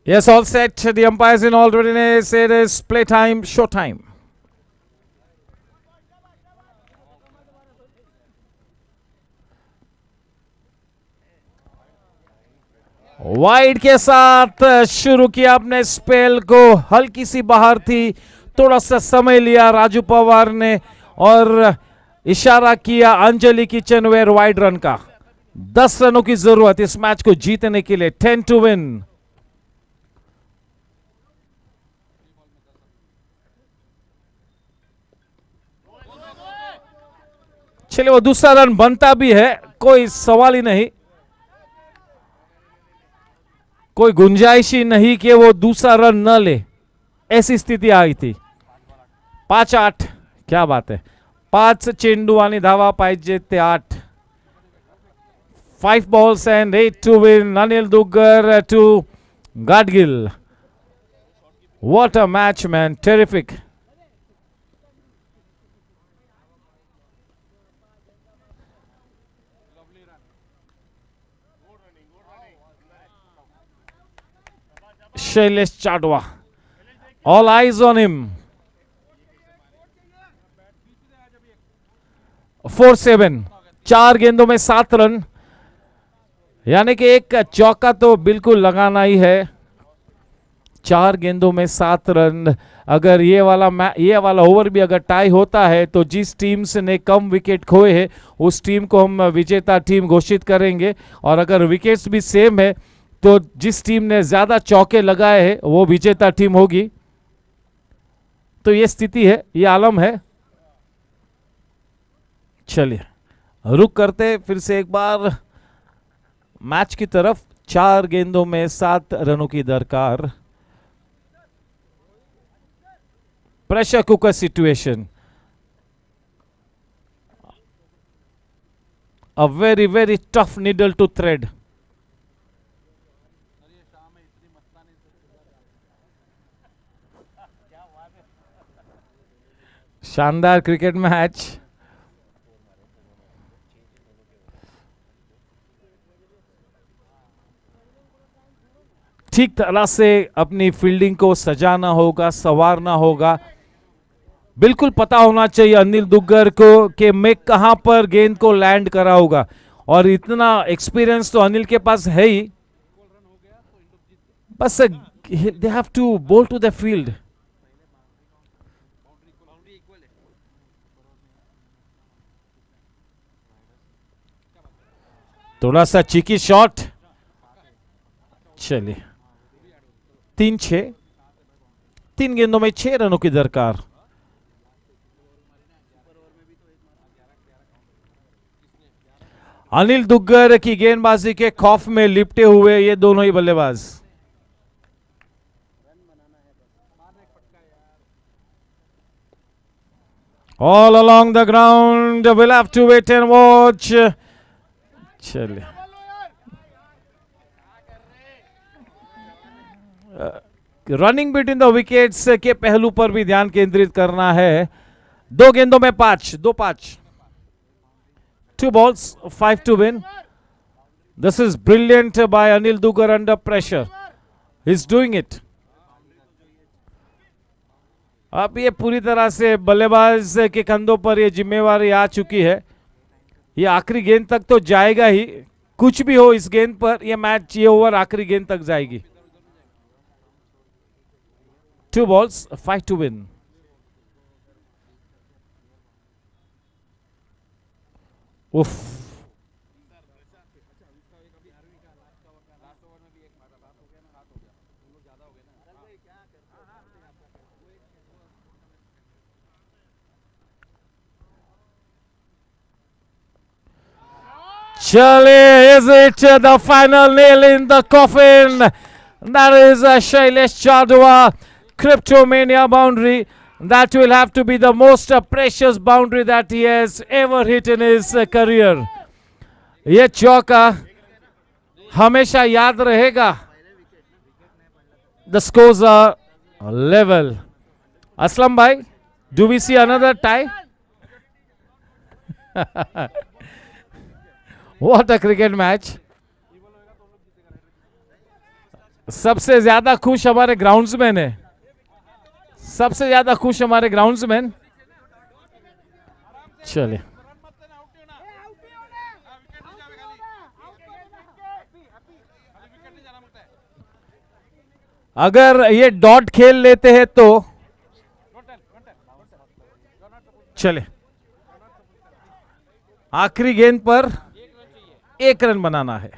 Yes, all set. The umpires in all readiness. It is play time, show time. Wide के साथ शुरू किया अपने स्पेल को, हल्की सी बाहर थी, थोड़ा सा समय लिया राजू पवार ने और इशारा किया अंजलि किचनवेयर वाइड रन का। 10 रनों की जरूरत इस मैच को जीतने के लिए, 10 to win। चलिए, वो दूसरा रन बनता भी है, कोई सवाल ही नहीं, कोई गुंजाइश ही नहीं कि वो दूसरा रन न ले, ऐसी स्थिती आई थी। 5-8, क्या बात है, 5 चेंडू आणि धावा पाहिजे ते 8। 5 balls and 8 to win. Anil Duggar to Gadgil. What a match, man, terrific. Shailesh Chadwa, all eyes on him. 4-7, 4 गेंदों में 7 रन, यानी कि एक चौका तो बिल्कुल लगाना ही है। 4 गेंदों में 7 रन। अगर ये वाला ओवर भी अगर टाई होता है तो जिस टीम से ने कम विकेट खोए हैं उस टीम को हम विजेता टीम घोषित करेंगे, और अगर विकेट्स भी सेम है तो जिस टीम ने ज्यादा चौके लगाए हैं वो विजेता टीम होगी। तो ये स्थिति है, ये आलम है। चलिए रुक करते फिर से एक बार मैच की तरफ। 4 गेंदों में 7 रनों की दरकार। Pressure cooker situation, a very very tough needle to thread. शानदार क्रिकेट मैच। ठीक तरह से अपनी फील्डिंग को सजाना होगा, संवारना होगा। बिल्कुल पता होना चाहिए अनिल दुग्गर को कि मैं कहां पर गेंद को लैंड करा होगा, और इतना एक्सपीरियंस तो अनिल के पास है ही। बस दे हैव टू बोल टू द फील्ड। थोड़ा सा चिकी शॉट। चलिए 3-6, 3 गेंदों में 6 रनों की दरकार। अनिल दुग्गर की गेंदबाजी के खौफ में लिपटे हुए ये दोनों ही बल्लेबाज। All along the ground. We'll have to wait and watch. चलिए रनिंग बिटवीन द विकेट्स के पहलू पर भी ध्यान केंद्रित करना है. 2 गेंदों में 5, 2-5. 2 balls, 5 to win. This is brilliant by Anil Dugar under pressure. He's doing it. अब ये पूरी तरह से बल्लेबाज के कंधों पर ये जिम्मेवारी आ चुकी है. ये आखिरी गेंद तक तो जाएगा ही. कुछ भी हो इस गेंद पर, ये मैच, ये ओवर आखिरी गेंद तक जाएगी. 2 balls, 5 to win. उफ. Chale, is it the final nail in the coffin? That is Shailesh Chadwa, Cryptomania boundary. That will have to be the most precious boundary that he has ever hit in his career. ये चौका हमेशा याद रहेगा. The scores are level. Aslam bhai, do we see another tie? What a cricket match. सबसे ज्यादा खुश हमारे groundsman है. सबसे ज्यादा खुश हमारे ग्राउंड्समैन. चलिए अगर ये डॉट खेल लेते हैं तो चले आखिरी गेंद पर 1 रन बनाना है.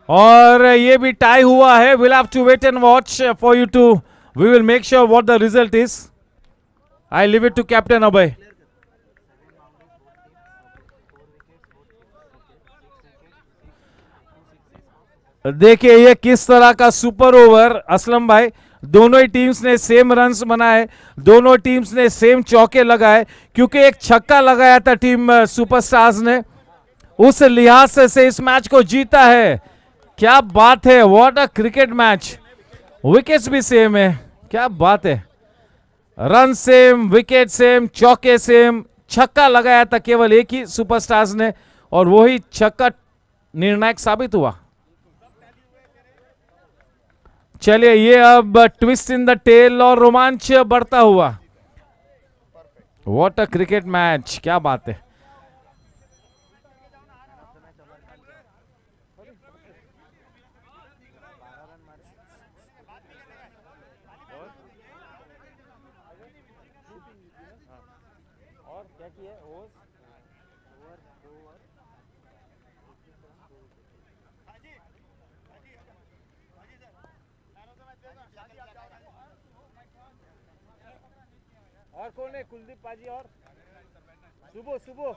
और ये भी टाई हुआ है. Will have to wait and watch for you too, we will make sure what the result is. I leave it to captain Abhay. देखिए ये किस तरह का सुपर ओवर. असलम भाई, दोनों ही टीम्स ने सेम रन्स बनाए, दोनों टीम्स ने सेम चौके लगाए, क्योंकि एक छक्का लगाया था टीम सुपरस्टार्स ने. उस लिहाज से इस मैच को जीता है. क्या बात है, what a cricket match. Wickets भी सेम है, क्या बात है. रन सेम, विकेट सेम, चौके सेम. छक्का लगाया था केवल एक ही सुपरस्टार्स ने, और वही छक्का निर्णायक साबित हुआ. चलिए ये अब ट्विस्ट इन द टेल और रोमांच बढ़ता हुआ. व्हाट अ क्रिकेट मैच, क्या बात है. और कौन है? कुलदीप पाजी और सुबह सुबह.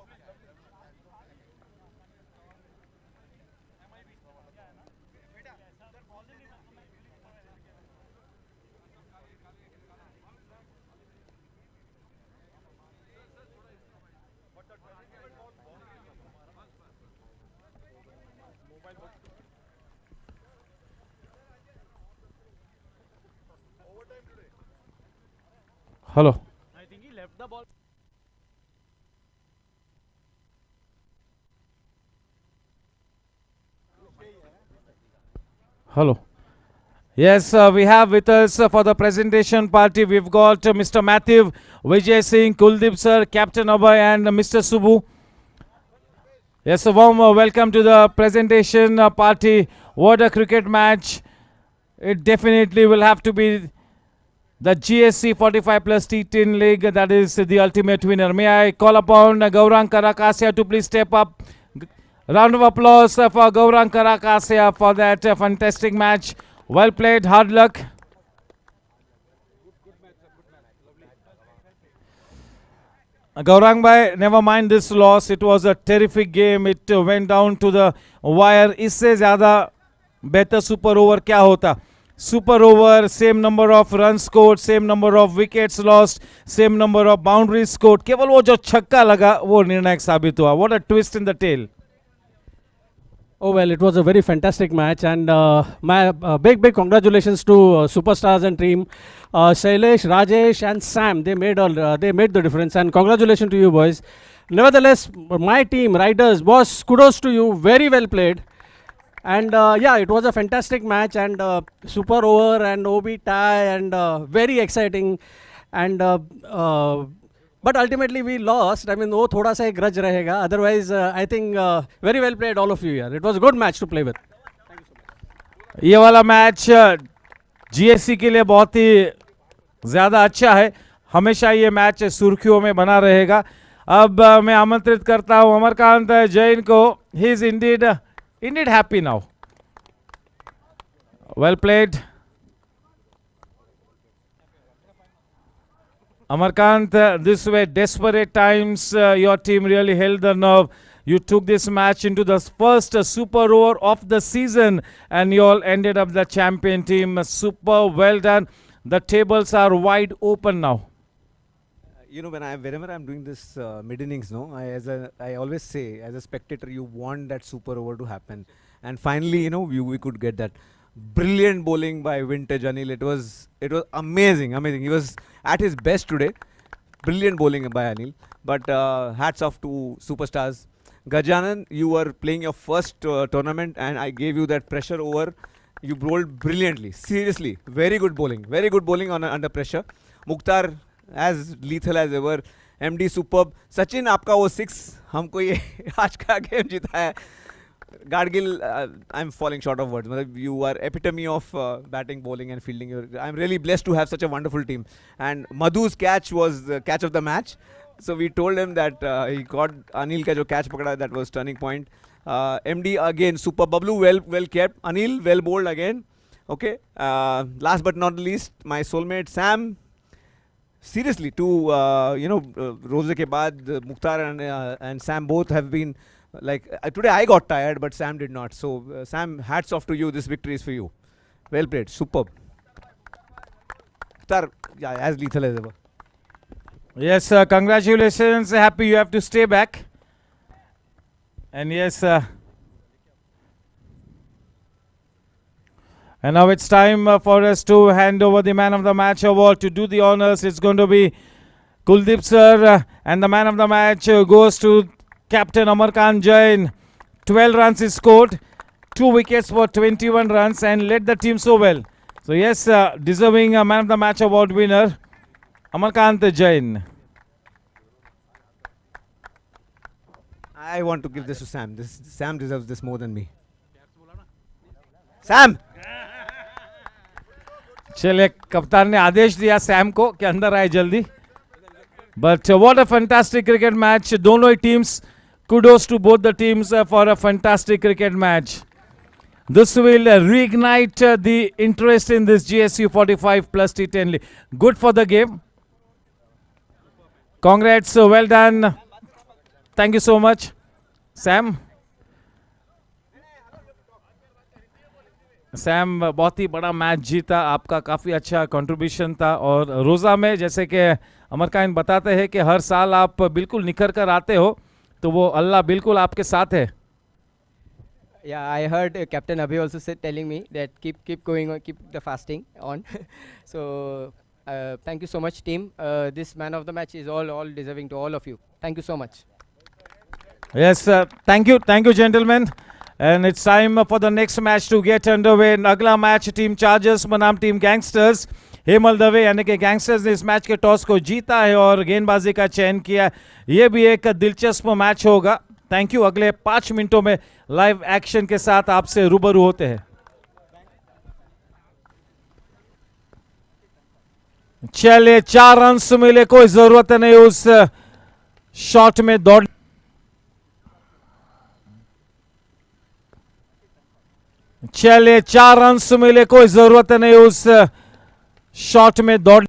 Hello. Hello. Yes, we have with us for the presentation party, we've got Mr. Matthew, Vijay Singh, Kuldeep sir, Captain Abhay and Mr. Subbu. Yes, a warm welcome to the presentation party. What a cricket match. It definitely will have to be the GSC 45 plus T10 league. That is the ultimate winner. May I call upon Gaurang Karakasia to please step up. Round of applause for Gaurang Karakasia for that fantastic match. Well played, hard luck. Gaurang bhai, never mind this loss. It was a terrific game. It went down to the wire. इससे ज़्यादा बेहतर super over क्या होता. super over, same number of runs scored, same number of wickets lost, same number of boundaries scored. केवल वो जो छक्का लगा वो निर्णायक साबित हुआ. What a twist in the tale. Oh well, it was a very fantastic match, and my big congratulations to superstars and team, Shailesh, Rajesh, and Sam. They made the difference, and congratulations to you boys. Nevertheless, my team, Riders, boss, kudos to you. Very well played, and yeah, it was a fantastic match, and super over and OB tie, and very exciting, and. But ultimately we lost. I mean, वो थोड़ा सा एक grudge रहेगा. Otherwise, I think very well played all of you here. It was a good match to play with. ये वाला match GSC के लिए बहुत ही ज़्यादा अच्छा है. हमेशा ये मैच सुर्खियों में बना रहेगा. अब मैं आमंत्रित करता हूँ अमरकांत जैन को. He is indeed happy now. Well played. Amarkant, this were desperate times. Your team really held the nerve. You took this match into the first super over of the season, and you all ended up the champion team. Super well done. The tables are wide open now. You know, whenever I'm doing this mid innings, no, I always say, as a spectator, you want that super over to happen, and finally, you know, we could get that. Brilliant bowling by Vintage Anil. It was amazing. He was at his best today. Brilliant bowling by Anil. But hats off to superstars. Gajanan, you were playing your first tournament, and I gave you that pressure over. You bowled brilliantly. Seriously, very good bowling. Very good bowling under pressure. Mukhtar, as lethal as ever. MD superb. Sachin, आपका वो 6 हमको ये आज का game जिताया. Gadgil, I'm falling short of words. You are epitome of batting, bowling and fielding. I'm really blessed to have such a wonderful team. And Madhu's catch was the catch of the match. So we told him that he got Anil ka jo catch pakada, that was turning point. MD again, super. Bablu well kept. Anil well bowled again. Okay. Last but not least, my soulmate Sam. Seriously, Rose ke baad, Mukhtar and Sam both have been. Like today I got tired, but Sam did not. So Sam, hats off to you. This victory is for you. Well played. Superb. Mukhtar, yeah, as lethal as ever. Yes, congratulations. Happy you have to stay back. And yes, and now it's time for us to hand over the Man of the Match award. To do the honors, it's going to be Kuldeep sir, and the Man of the Match goes to Captain Amarkant Jain. 12 runs is scored, 2 wickets for 21 runs, and led the team so well. So yes, deserving Man of the Match award winner, Amarkant Jain. I want to give this to Sam. Sam deserves this more than me. Sam! चलिए, कप्तान ने आदेश दिया Sam को कि अंदर आए जल्दी. But what a fantastic cricket match. दोनों ही teams, kudos to both the teams for a fantastic cricket match. This will reignite the interest in this GSC 45 plus T10 league. Good for the game. Congrats, well done. Thank you so much, Sam. Sam बहुत ही बड़ा match जीता. आपका काफ़ी अच्छा contribution था. और रोज़ा में जैसे कि अमरकांत बताते हैं कि हर साल आप बिल्कुल निखर कर आते हो, तो वो अल्लाह बिल्कुल आपके साथ है. Yeah, I heard Captain Abhi also said, telling me that keep going on, keep the fasting on. So thank you so much, team. This man of the match is all deserving to all of you. Thank you so much. Yes, thank you, gentlemen. And it's time for the next match to get underway. अगला match team chargers बनाम team gangsters. Hemal Dave यानी कि gangsters ने इस match के toss को जीता है और गेंदबाजी का चयन किया. ये भी एक दिलचस्प मैच होगा. Thank you. अगले 5 मिनटों में लाइव एक्शन के साथ आपसे रूबरू होते हैं. चलिए, 4 रन्स मिले, कोई जरूरत नहीं उस शॉट में दौड़. चलिए, 4 रन्स मिले, कोई जरूरत नहीं उस शॉट में दौड़.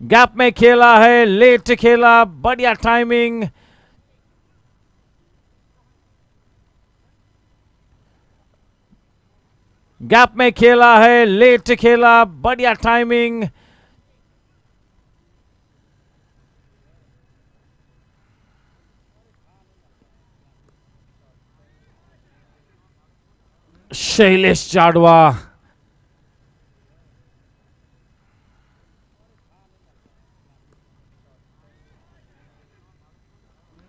गैप में खेला है, लेट खेला, बढ़िया टाइमिंग। गैप में खेला है, लेट खेला, बढ़िया timing. Shailesh Jadwa,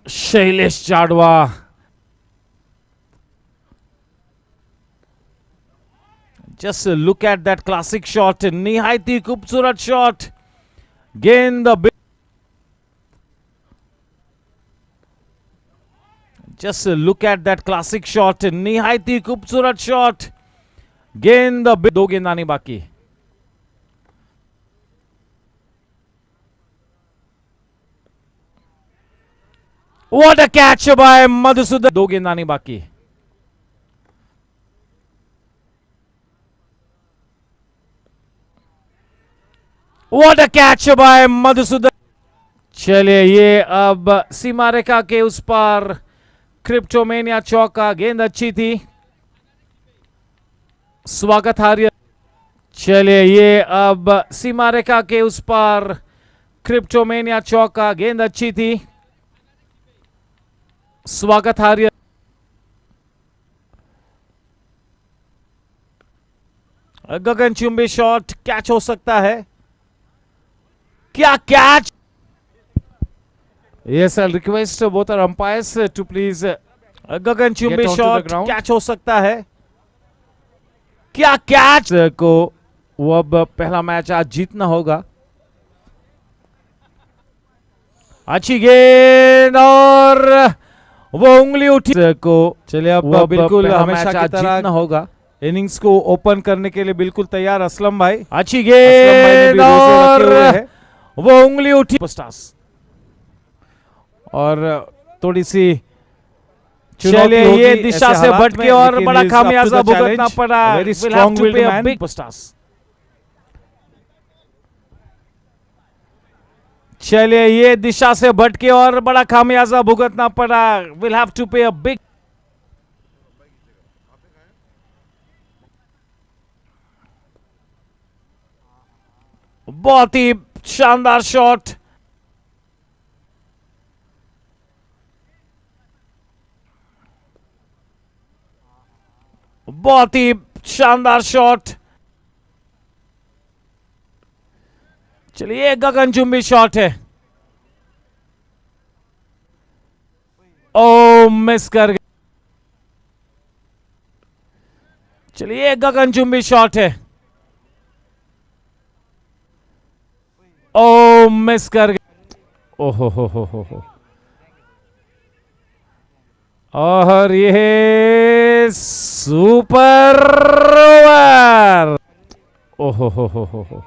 Shailesh Jadwa, just look at that classic shot, निहायती खूबसूरत शॉट, गेंद just look at that classic shot, निहायती खूबसूरत शॉट, गेंद 2 गेंद आनी बाकी। What a catch by Madhusudan, 2 गेंद आनी बाकी। What a catch by Madhusudan. चलिए ये अब सीमा रेखा के उस पार, क्रिप्टोमेनिया चौका, गेंद अच्छी थी, स्वागत हार्य। चलिए ये अब सीमा रेखा के उस पार, क्रिप्टोमेनिया चौका, गेंद अच्छी थी, स्वागत हार्य। गगनचुंबी शॉट, कैच हो सकता है, क्या catch. Yes, I'll request both our umpires to please गगनचुंबी शॉट, कैच हो सकता है, क्या कैच को वो अब पहला मैच आज जीतना होगा। अच्छी गेंद और वो उंगली उठी को, चलिए अब बिल्कुल हमेशा की तरह जीतना होगा। इनिंग्स को ओपन करने के लिए बिल्कुल तैयार असलम भाई। अच्छी गेंद और वो उंगली उठी, और थोड़ी सी, चलिए ये दिशा से भटके और बड़ा खामियाजा भुगतना पड़ा। We'll have to pay a big stars. चलिए ये दिशा से भटके और बड़ा खामियाजा भुगतना पड़ा। We'll have to pay a big. बहुत ही शानदार शॉट, बहुत ही शानदार शॉट। चलिए गगनचुंबी शॉट है, ओ मिस कर गए। चलिए गगनचुंबी शॉट है, ओ मिस कर गए। ओहो हो। और ये सुपर ओवर, ओहो हो।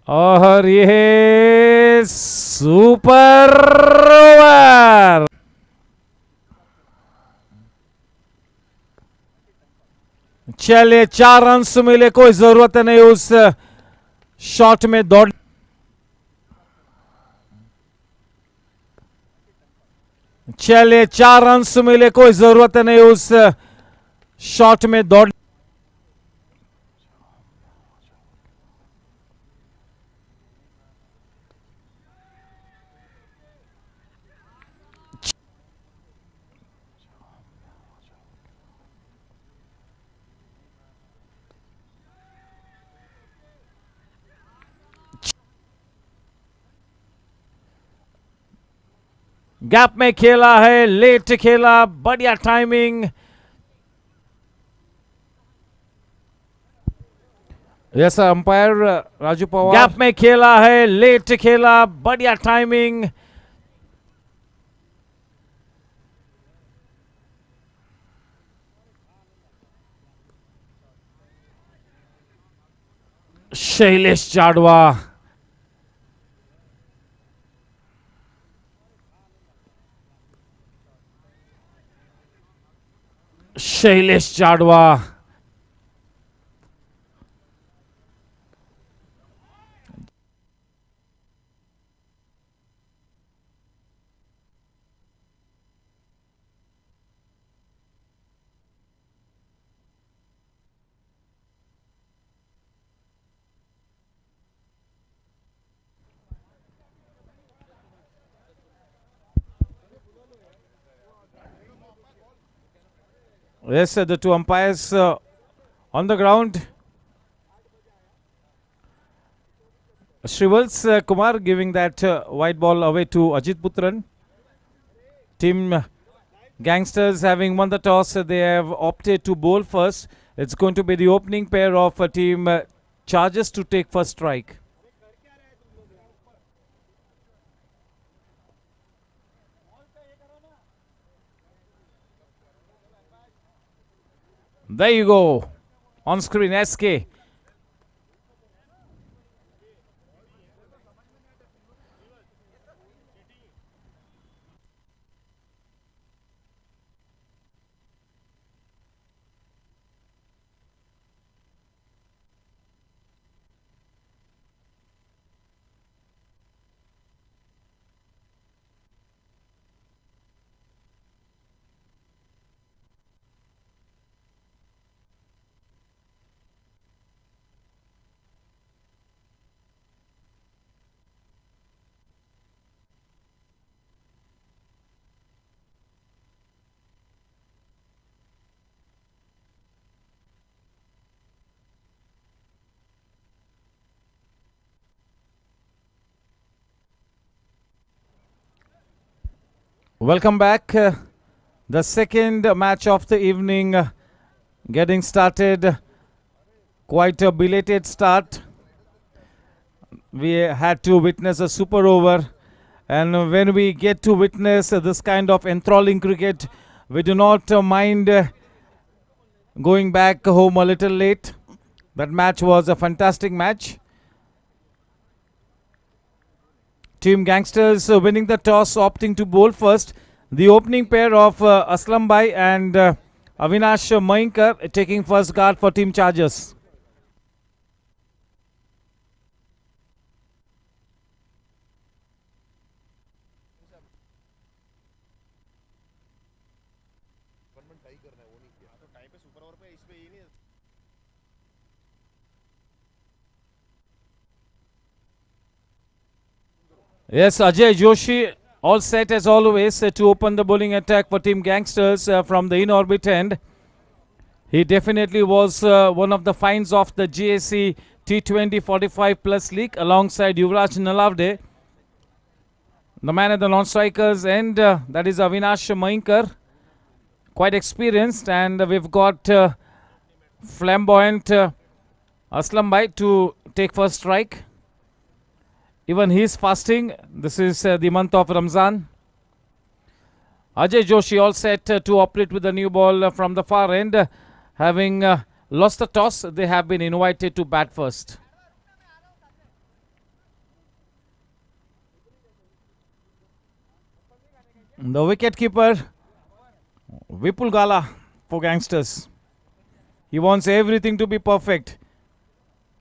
और ये सुपर ओवर। चलिए 4 रन्स मिले, कोई जरूरत नहीं उस शॉट में दौड़। चलिए 4 रन्स मिले, कोई जरूरत नहीं उस शॉट में दौड़। गैप में खेला है, लेट खेला, बढ़िया timing. Yes umpire Raju Pawar. Gap में खेला है, लेट खेला, बढ़िया timing. Shailesh Jadwa, Shailesh Jadwa, Yes, the two umpires on the ground. Shrivals Kumar giving that white ball away to Ajit Putran. Team Gangsters having won the toss, they have opted to bowl first. It's going to be the opening pair of team Chargers to take first strike. There you go. On screen, SK. Welcome back. The second match of the evening getting started. Quite a belated start. We had to witness a super over. And when we get to witness this kind of enthralling cricket, we do not mind going back home a little late. That match was a fantastic match. Team Gangsters winning the toss, opting to bowl first. The opening pair of Aslam Bhai and Avinash Mainkar taking first guard for Team Chargers. Yes, Ajay Joshi all set as always to open the bowling attack for Team Gangsters from the in-orbit end. He definitely was one of the finds of the GSC T20 45 plus league alongside Yuvraj Nalavde. The man at the non-strikers end, that is Avinash Mainkar. Quite experienced, and we've got flamboyant Aslam Bhai to take first strike. Even he is fasting. This is the month of Ramzan. Ajay Joshi all set to operate with the new ball from the far end. Having lost the toss, they have been invited to bat first. The wicketkeeper, Vipul Gala for Gangsters. He wants everything to be perfect.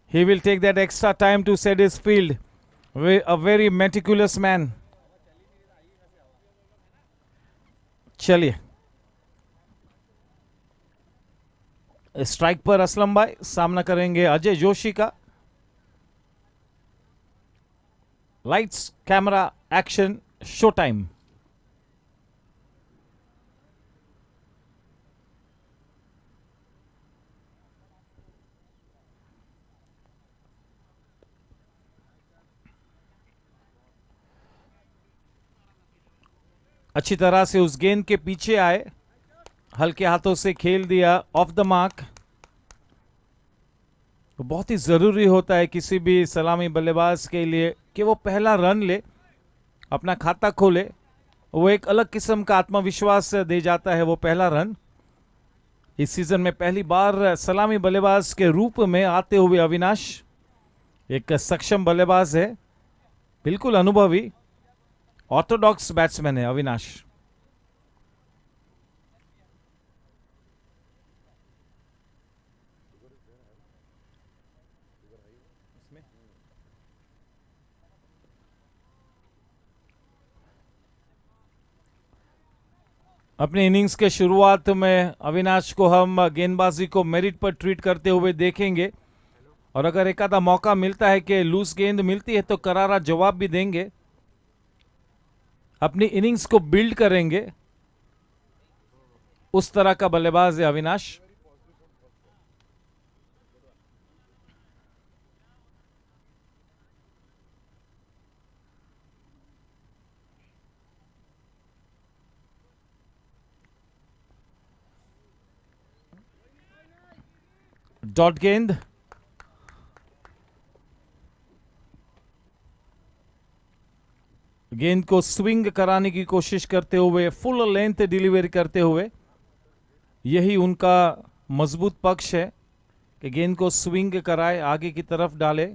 He will take that extra time to set his field. A very meticulous man. चलिए strike पर असलम भाई सामना करेंगे अजय जोशी का. Lights camera action show time. अच्छी तरह से उस गेंद के पीछे आए, हल्के हाथों से खेल दिया ऑफ द मार्क. बहुत ही ज़रूरी होता है किसी भी सलामी बल्लेबाज के लिए कि वो पहला रन ले, अपना खाता खोले. वो एक अलग किस्म का आत्मविश्वास दे जाता है वो पहला रन. इस सीजन में पहली बार सलामी बल्लेबाज के रूप में आते हुए अविनाश एक सक्षम बल्लेबाज है, बिल्कुल अनुभवी ऑर्थोडॉक्स बैट्समैन है अविनाश. अपनी इनिंग्स के शुरुआत में अविनाश को हम गेंदबाजी को मेरिट पर ट्रीट करते हुए देखेंगे, और अगर एक आधा मौका मिलता है कि लूज गेंद मिलती है तो करारा जवाब भी देंगे, अपनी इनिंग्स को बिल्ड करेंगे. उस तरह का बल्लेबाज है अविनाश। डॉट गेंद, गेंद को स्विंग कराने की कोशिश करते हुए, फुल लेंथ डिलीवरी करते हुए। यही उनका मजबूत पक्ष है कि गेंद को स्विंग कराए, आगे की तरफ डाले।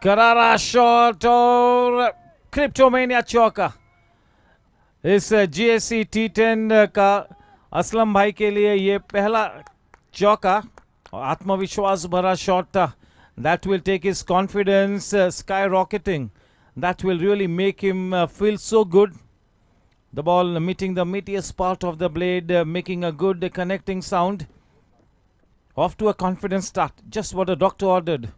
करारा शॉट और क्रिप्टोमेनिया चौका। इस जीएससी T10 का असलम भाई के लिए ये पहला चौका, आत्मविश्वास भरा शॉट था। That will take his confidence skyrocketing. That will really make him feel so good. The ball meeting the meatiest part of the blade, making a good connecting sound. Off to a confident start. Just what the doctor ordered.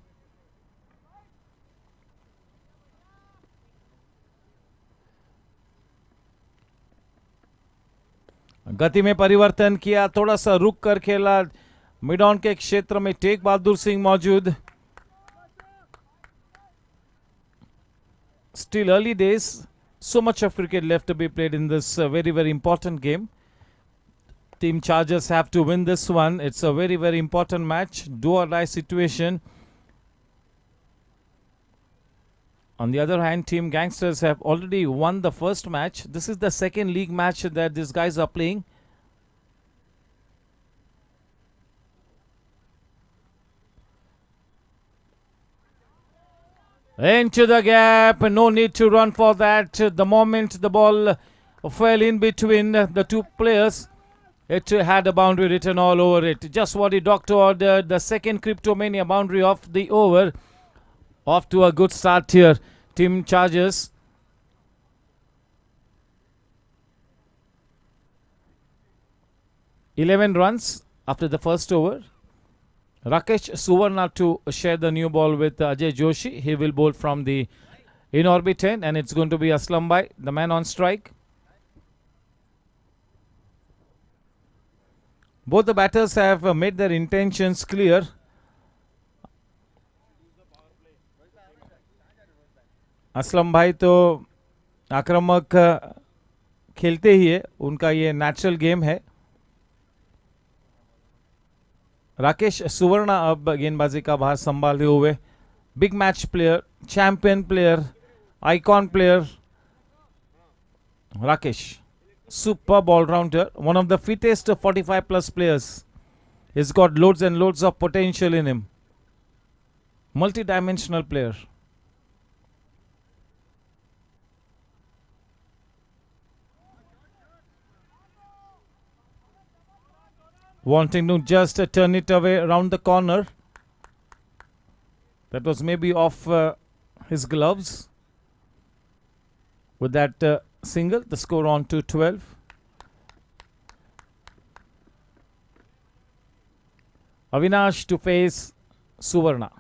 गति में परिवर्तन किया, थोड़ा सा रुक कर खेला। Mid on के क्षेत्र में टेक बहादुर सिंह मौजूद। Still early days, so much of cricket left to be played in this very, very important game. Team Chargers have to win this one. It's a very, very important match, do or die situation. On the other hand, Team Gangsters have already won the first match. This is the second league match that these guys are playing. Into the gap, no need to run for that. The moment the ball fell in between the two players, it had a boundary written all over it. Just what the doctor ordered. The second Cryptomania boundary of the over. Off to a good start here, Team Chargers. "11 runs after the first over. Rakesh Suvarna to share the new ball with Ajay Joshi. He will bowl from the in-orbit end, and it's going to be Aslam Bhai, the man on strike. Both the batters have made their intentions clear. Aslam भाई तो आक्रामक खेलते ही है, उनका ये natural game है। राकेश सुवर्णा अब गेंदबाजी का भार संभालते हुए, big match player, champion player, icon player Rakesh, superb all-rounder, one of the fittest 45 plus players. He's got loads and loads of potential in him. Multi-dimensional player. Wanting to just turn it away around the corner. That was maybe off his gloves. With that single, the score on to 12. Avinash to face Suvarna.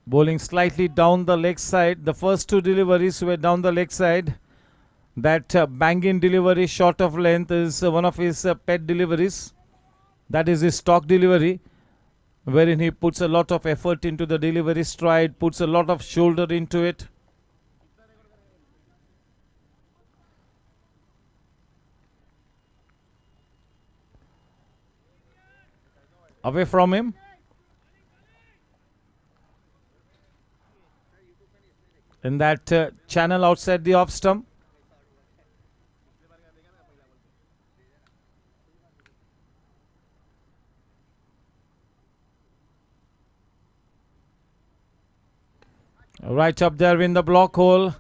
Bowling slightly down the leg side. The first two deliveries were down the leg side. That bang-in delivery short of length is one of his pet deliveries. That is his stock delivery, wherein he puts a lot of effort into the delivery stride, puts a lot of shoulder into it. Away from him. In that channel outside the off stump. Right up there in the block hole.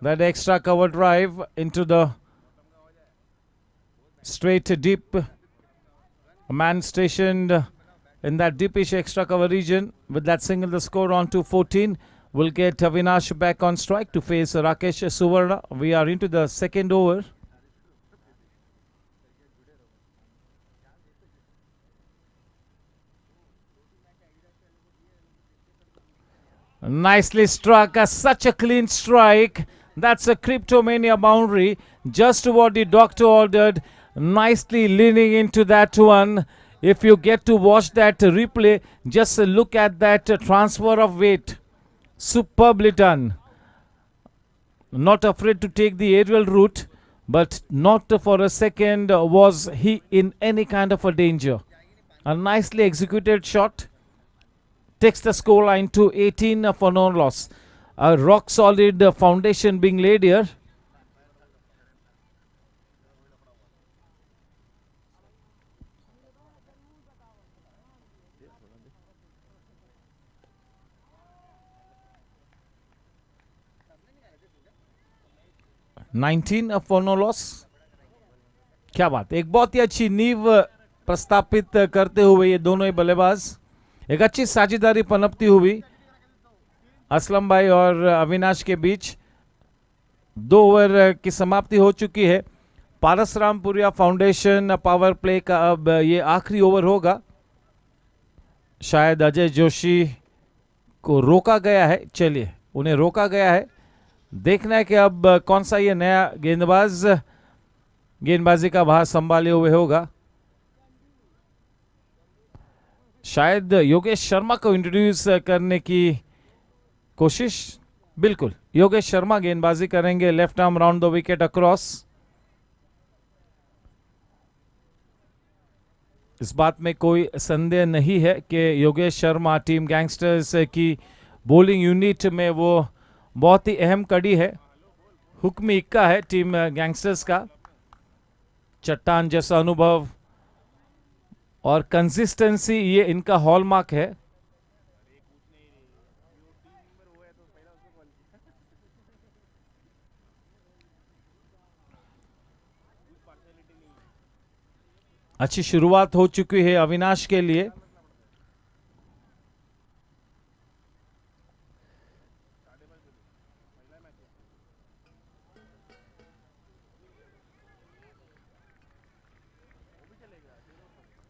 That extra cover drive into the straight deep. A man stationed in that deepish extra cover region. With that single, the score on to 14 will get Avinash back on strike to face Rakesh Suvarna. We are into the second over. Nicely struck, such a clean strike. That's a Cryptomania boundary, just what the doctor ordered. Nicely leaning into that one. If you get to watch that replay, just look at that transfer of weight. Superbly done. Not afraid to take the aerial route, but not for a second was he in any kind of a danger. A nicely executed shot takes the scoreline to 18 for no loss. A rock solid foundation being laid here. $19 for no loss. क्या बात, एक बहुत ही अच्छी नींव प्रस्तापित करते हुए ये दोनों ही बल्लेबाज, एक अच्छी साझेदारी पनपती हुई असलम भाई और अविनाश के बीच। 2 ओवर की समाप्ति हो चुकी है। पारसरामपुरिया फाउंडेशन पावर प्ले का अब ये आखिरी ओवर होगा। शायद अजय जोशी को रोका गया है, चलिए उन्हें रोका गया है। देखना है कि अब कौन सा ये नया गेंदबाज गेंदबाजी का भार संभाले हुए होगा। शायद योगेश शर्मा को इंट्रोड्यूस करने की कोशिश, बिल्कुल योगेश शर्मा गेंदबाजी करेंगे। Left arm round the wicket across. इस बात में कोई संदेह नहीं है कि योगेश शर्मा टीम गैंगस्टर्स की बॉलिंग यूनिट में वो बहुत ही अहम कड़ी है। हुक्मी इक्का है टीम गैंगस्टर्स का। चट्टान जैसा अनुभव और कंसिस्टेंसी ये इनका हॉलमार्क है। अच्छी शुरुआत हो चुकी है अविनाश के लिए।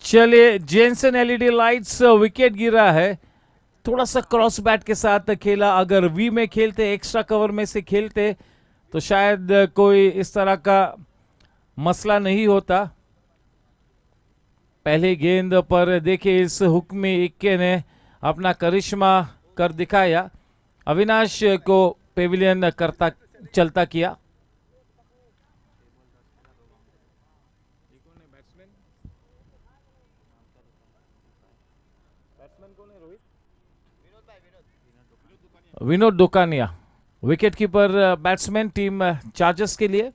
चलिए, जेनसन एलईडी लाइट्स, विकेट गिरा है। थोड़ा सा क्रॉस बैट के साथ खेला। अगर वी में खेलते, एक्स्ट्रा कवर में से खेलते तो शायद कोई इस तरह का मसला नहीं होता। पहले गेंद पर देखिए इस हुक्मी इक्के ने अपना करिश्मा कर दिखाया। अविनाश को पेविलियन करता चलता किया। Vinod Dukania wicket keeper batsman team chargers के लिए।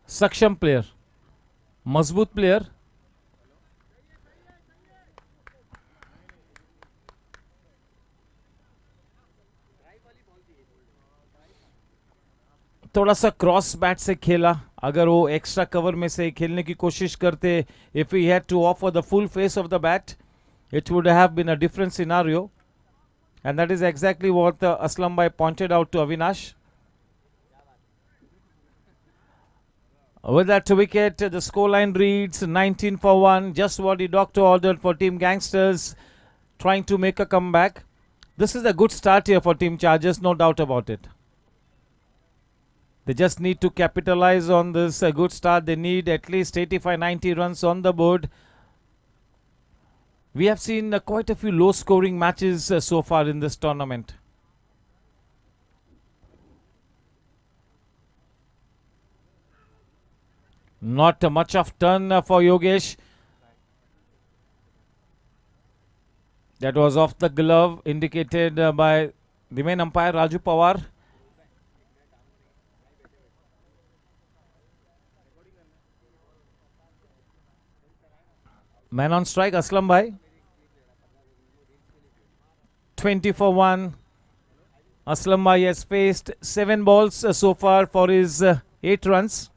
सक्षम प्लेयर, मजबूत प्लेयर। थोड़ा सा क्रॉस बैट से खेला। अगर वो एक्स्ट्रा कवर में से खेलने की कोशिश करते, if he had to offer the full face of the bat, it would have been a different scenario, and that is exactly what Aslam Bhai pointed out to Avinash. With that wicket, the scoreline reads 19 for 1, just what the doctor ordered for Team Gangsters, trying to make a comeback. This is a good start here for Team Chargers, no doubt about it. They just need to capitalize on this good start. They need at least 85-90 runs on the board. We have seen quite a few low-scoring matches so far in this tournament. Not much of turn for Yogesh. That was off the glove, indicated by the main umpire Raju Pawar. Man on strike, Aslam Bhai. 20 for 1. Aslam Bhai has faced 7 balls so far for his 8 runs.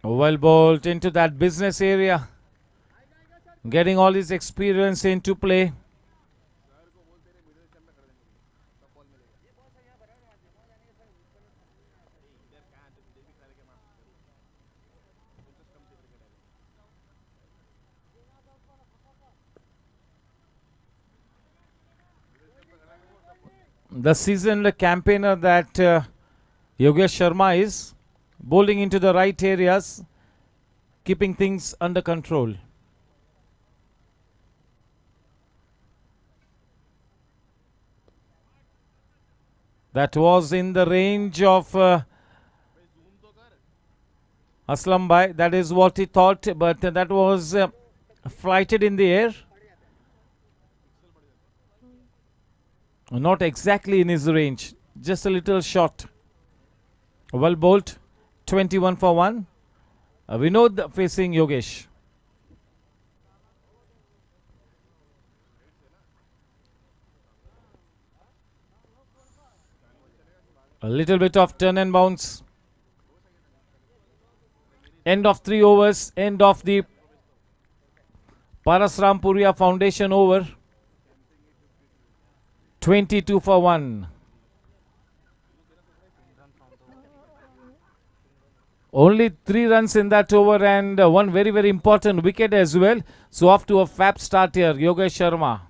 Well bowled into that business area. Getting all his experience into play. The seasoned campaigner that Yogesh Sharma is, bowling into the right areas, keeping things under control. That was in the range of Aslam Bhai. That is what he thought, but that was flighted in the air. Not exactly in his range, just a little short. Well bowled, 21 for 1. Vinod facing Yogesh. A little bit of turn and bounce. End of 3 overs, end of the Parasrampuria Foundation over. 22 for 1. Only 3 runs in that over and one very, very important wicket as well. So off to a fab start here, Yogesh Sharma.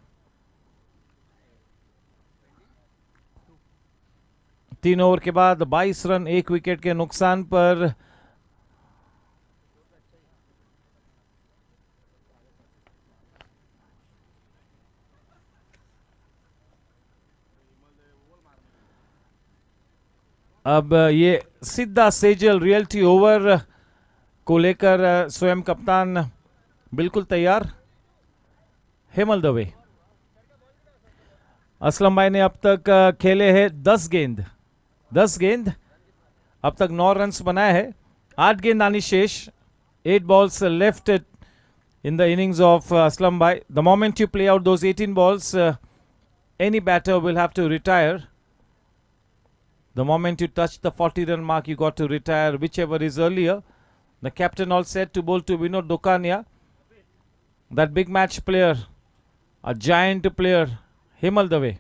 3 over के बाद 22 run 1 wicket के नुकसान पर अब ये सीधा Sejal realty over को लेकर स्वयं कप्तान बिल्कुल तैयार. हेमल दवे. असलम भाई ने अब तक खेले हैं 10 गेंद. अब तक 9 रन्स बनाए हैं. 8 गेंद आनी शेष. 8 balls left in the innings of Aslam Bhai. The moment you play out those 18 balls, any batter will have to retire. The moment you touch the 40-run mark, you got to retire, whichever is earlier. The captain all set to bowl to Vinod Dokania. That big match player, a giant player, Himal Dave.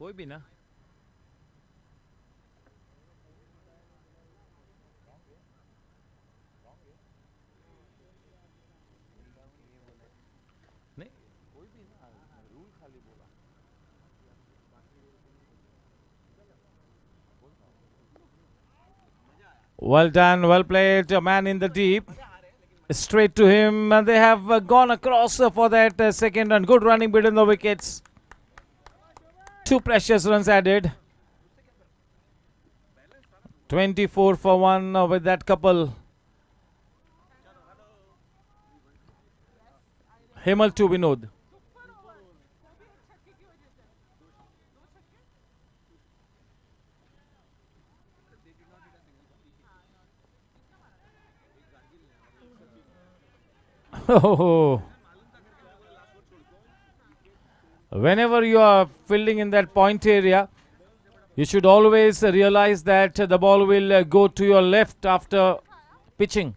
कोई भी ना. Well done, well played, a man in the deep. Straight to him, and they have gone across for that second run. Good running between the wickets. 2 precious runs added. 24 for 1 with that couple. Hemal to Vinod. Oh. Whenever you are fielding in that point area, you should always realize that the ball will go to your left after pitching.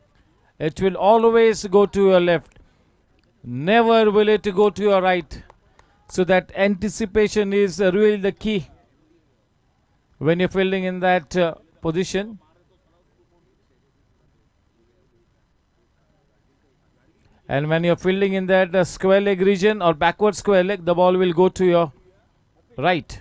It will always go to your left. Never will it go to your right. So that anticipation is really the key when you're fielding in that position. And when you're fielding in that square leg region or backward square leg, the ball will go to your right.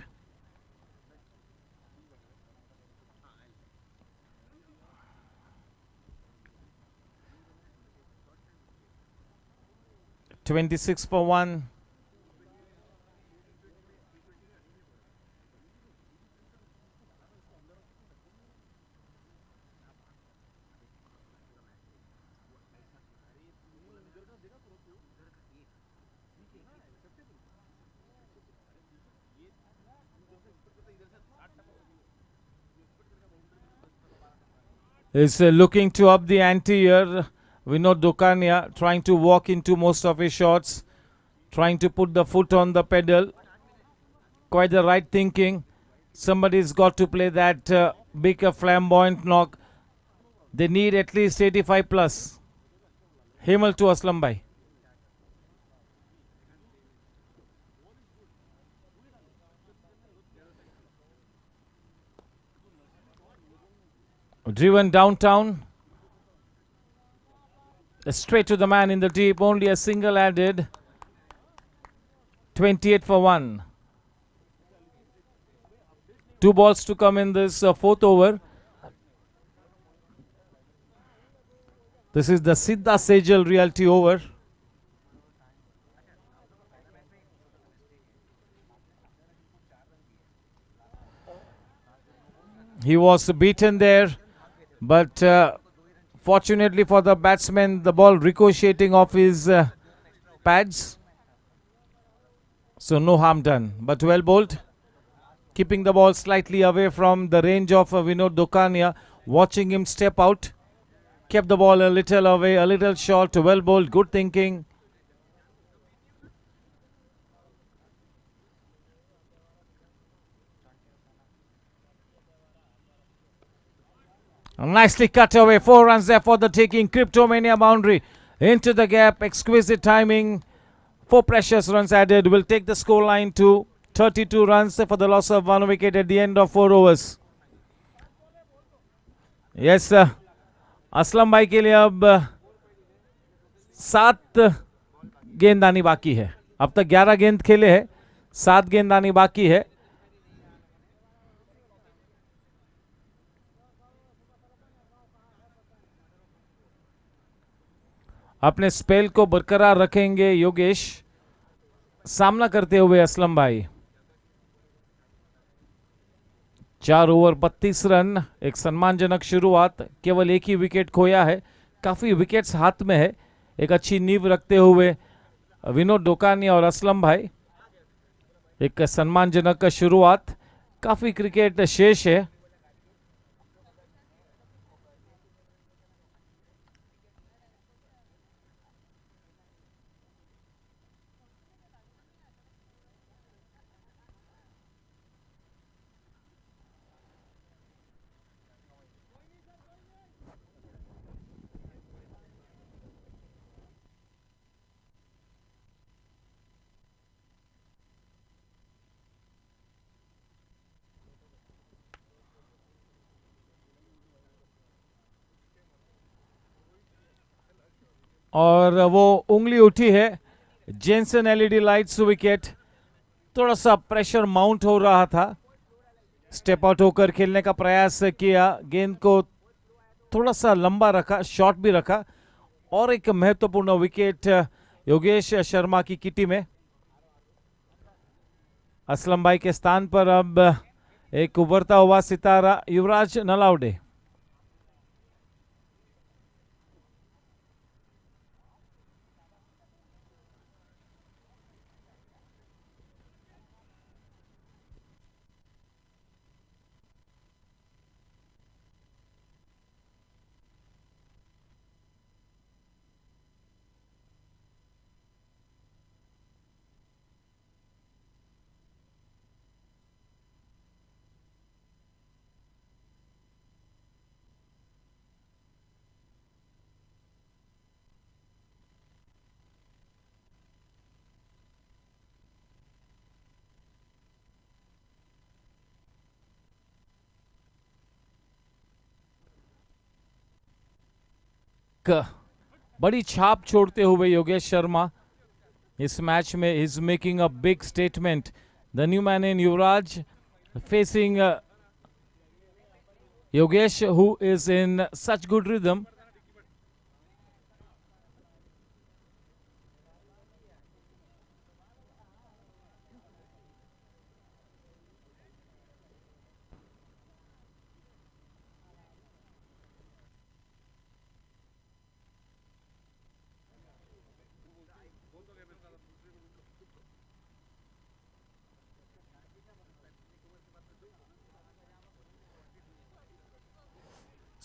$26 for 1. Is looking to up the ante here. Vinod Dokania trying to walk into most of his shots, trying to put the foot on the pedal. quite the right thinking. Somebody's got to play that big flamboyant knock. They need at least 85 plus. Hemal to Aslam Bhai. Driven downtown. Straight to the man in the deep. Only a single added. 28 for 1. 2 balls to come in this fourth over. This is the Siddha Sejal reality over. He was beaten there, but fortunately for the batsman, the ball ricocheting off his pads. So no harm done, but well bowled. Keeping the ball slightly away from the range of Vinod Dokania. Watching him step out. Kept the ball a little away, a little short, well bowled, good thinking. Nicely cut away, 4 runs there for the taking. Cryptomania boundary into the gap, exquisite timing. 4 precious runs added will take the score line to 32 runs for the loss of 1 wicket at the end of 4 overs. Yes, Aslam भाई के लिए अब 7 गेंदबाजी बाकी है. अब तक 11 गेंद खेले हैं, 7 गेंदबाजी बाकी है. अपने स्पेल को बरकरार रखेंगे योगेश, सामना करते हुए असलम भाई. 4 ओवर 32 रन, एक सम्मानजनक शुरुआत. केवल एक ही विकेट खोया है, काफी विकेट्स हाथ में है. एक अच्छी नींव रखते हुए विनोद डोकानिया और असलम भाई. एक सम्मानजनक शुरुआत, काफी क्रिकेट शेष है. और वो उंगली उठी है. Jenson LED lights wicket. थोड़ा सा प्रेशर माउंट हो रहा था. स्टेप आउट होकर खेलने का प्रयास किया. गेंद को थोड़ा सा लंबा रखा, शॉर्ट भी रखा. और एक महत्वपूर्ण विकेट योगेश शर्मा की किटी में. असलम भाई के स्थान पर अब एक उभरता हुआ सितारा युवराज नलावडे. बड़ी छाप छोड़ते हुए योगेश शर्मा इस मैच में is making a big statement. The new man in Yuvraj facing Yogesh who is in such good rhythm.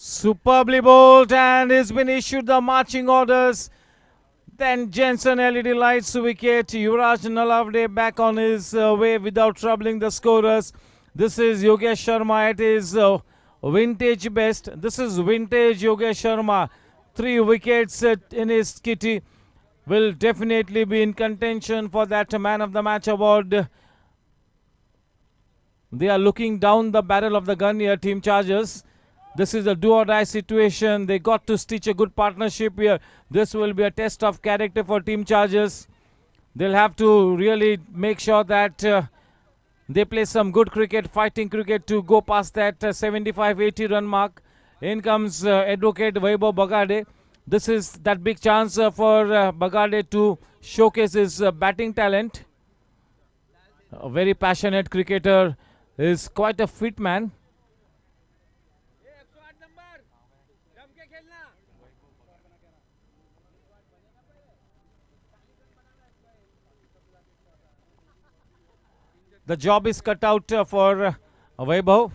Superbly bowled and has been issued the marching orders. Then Jensen LED lights wicket. Yuvraj Nalavde back on his way without troubling the scorers. This is Yogesh Sharma at his vintage best. This is vintage Yogesh Sharma. 3 wickets in his kitty. Will definitely be in contention for that man of the match award. They are looking down the barrel of the gun here, Team Chargers. This is a do or die situation. They got to stitch a good partnership here. This will be a test of character for Team Chargers. They'll have to really make sure that they play some good cricket, fighting cricket to go past that 75-80 run mark. In comes Advocate Vaibhav Bagade. This is that big chance for Bagade to showcase his batting talent. A very passionate cricketer, is quite a fit man. The job is cut out for Vaibhav.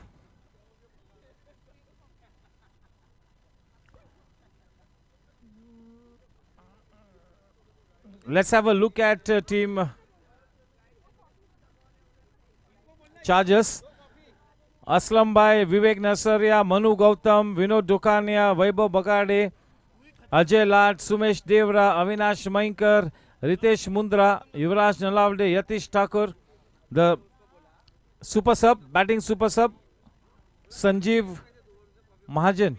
Let's have a look at Team Chargers. Aslam Bhai, Vivek Nasaria, Manu Gautam, Vinod Dukania, Vaibhav Bagade, Ajay Lat, Sumesh Devra, Avinash Mainkar, Ritesh Mundra, Yuvraj Nalavde, Yatish Thakur. The super sub, batting super sub, Sanjeev Mahajan.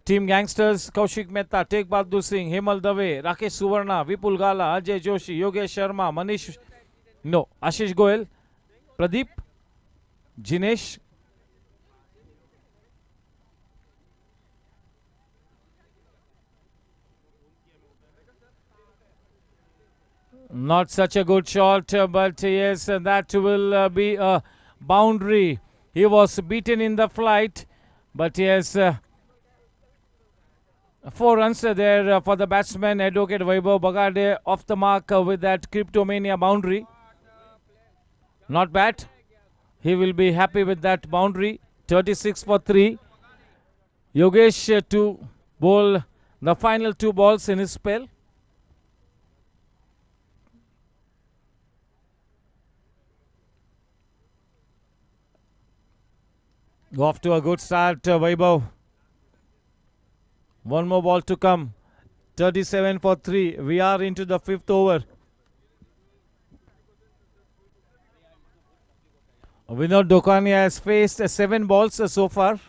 Team Gangsters, Kaushik Mehta, Tegh Bahadur Singh, Hemal Dave, Rakesh Suvarna, Vipul Gala, Ajay Joshi, Yogesh Sharma, Ashish Goel, Pradeep, Jinesh. Not such a good shot, but yes, that will be a boundary. He was beaten in the flight, but yes, 4 runs there for the batsman, Advocate Vaibhav Bagade, off the mark with that Cryptomania boundary. Not bad. He will be happy with that boundary. 36 for 3. Yogesh to bowl the final 2 balls in his spell. Off to a good start, Vaibhav. 1 more ball to come. 37 for 3. We are into the 5th over. Vinod Dokania has faced 7 balls so far.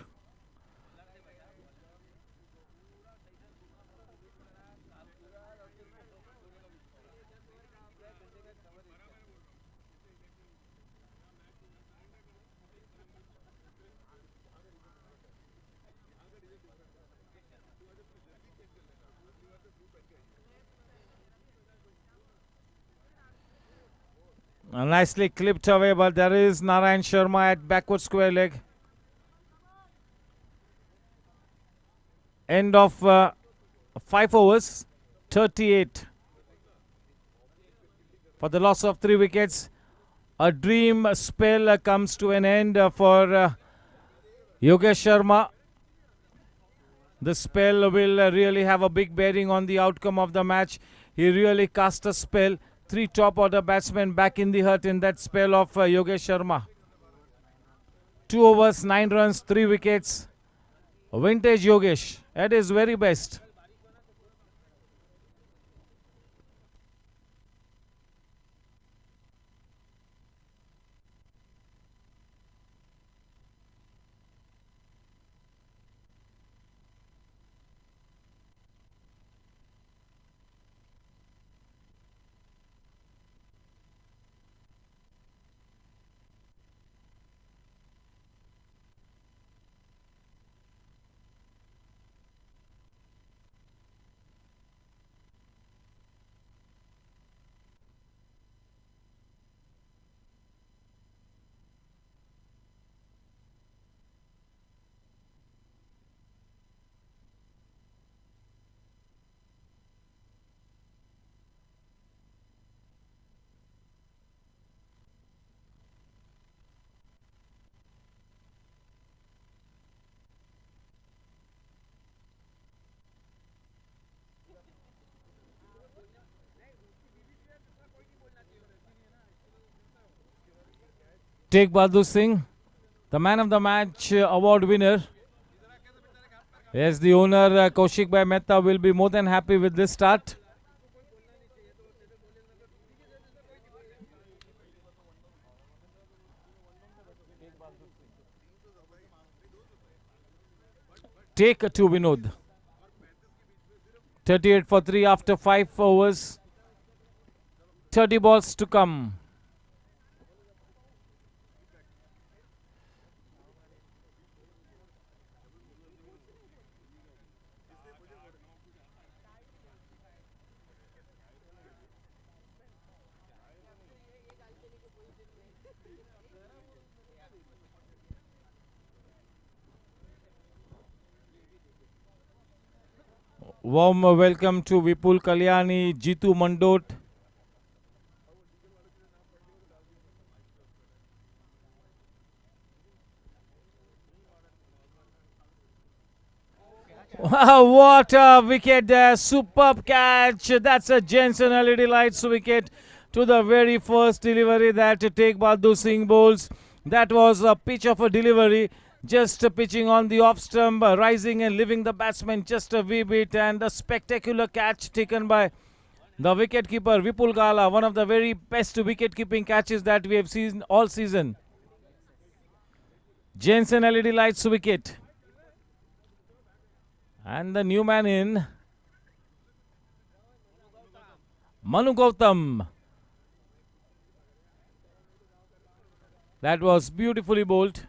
Nicely clipped away, but there is Narayan Sharma at backward square leg. End of 5 overs, 38. For the loss of 3 wickets, a dream spell comes to an end for Yogesh Sharma. The spell will really have a big bearing on the outcome of the match. He really cast a spell. 3 top order batsmen back in the hut in that spell of Yogesh Sharma. 2 overs, 9 runs, 3 wickets. Vintage Yogesh at his very best. Tegh Bahadur Singh, the man of the match award winner. Yes, the owner Kaushik Bhai Mehta will be more than happy with this start. Take to Vinod. 38 for 3 after 5 overs. 30 balls to come. Warm welcome to Vipul Kalyani, Jitu Mandot. Wow, what a wicket there. Superb catch. That's a Jensen LED lights wicket to the very first delivery that Tegh Bahadur Singh bowls. That was a pitch of a delivery. Just pitching on the off stump, rising and leaving the batsman just a wee bit, and a spectacular catch taken by the wicketkeeper Vipul Gala, one of the very best wicket-keeping catches that we have seen all season. Jensen LED lights wicket. And the new man in, Manu Gautam. That was beautifully bowled.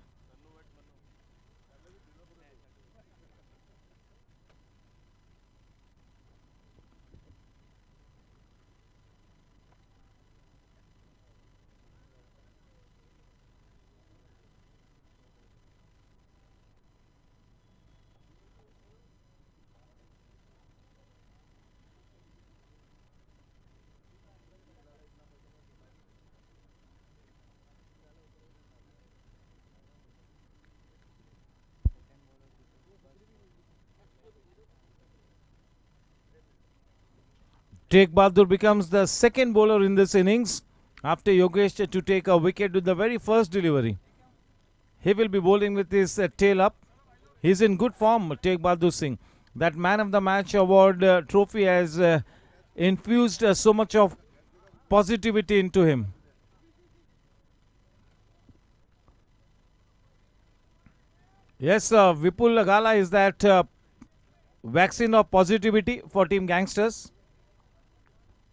Tegh Bahadur becomes the second bowler in this innings after Yogesh to take a wicket with the very first delivery. He will be bowling with his tail up. He's in good form, Tegh Bahadur Singh. That man of the match award trophy has infused so much of positivity into him. Yes, Vipul Gala is that vaccine of positivity for Team Gangsters.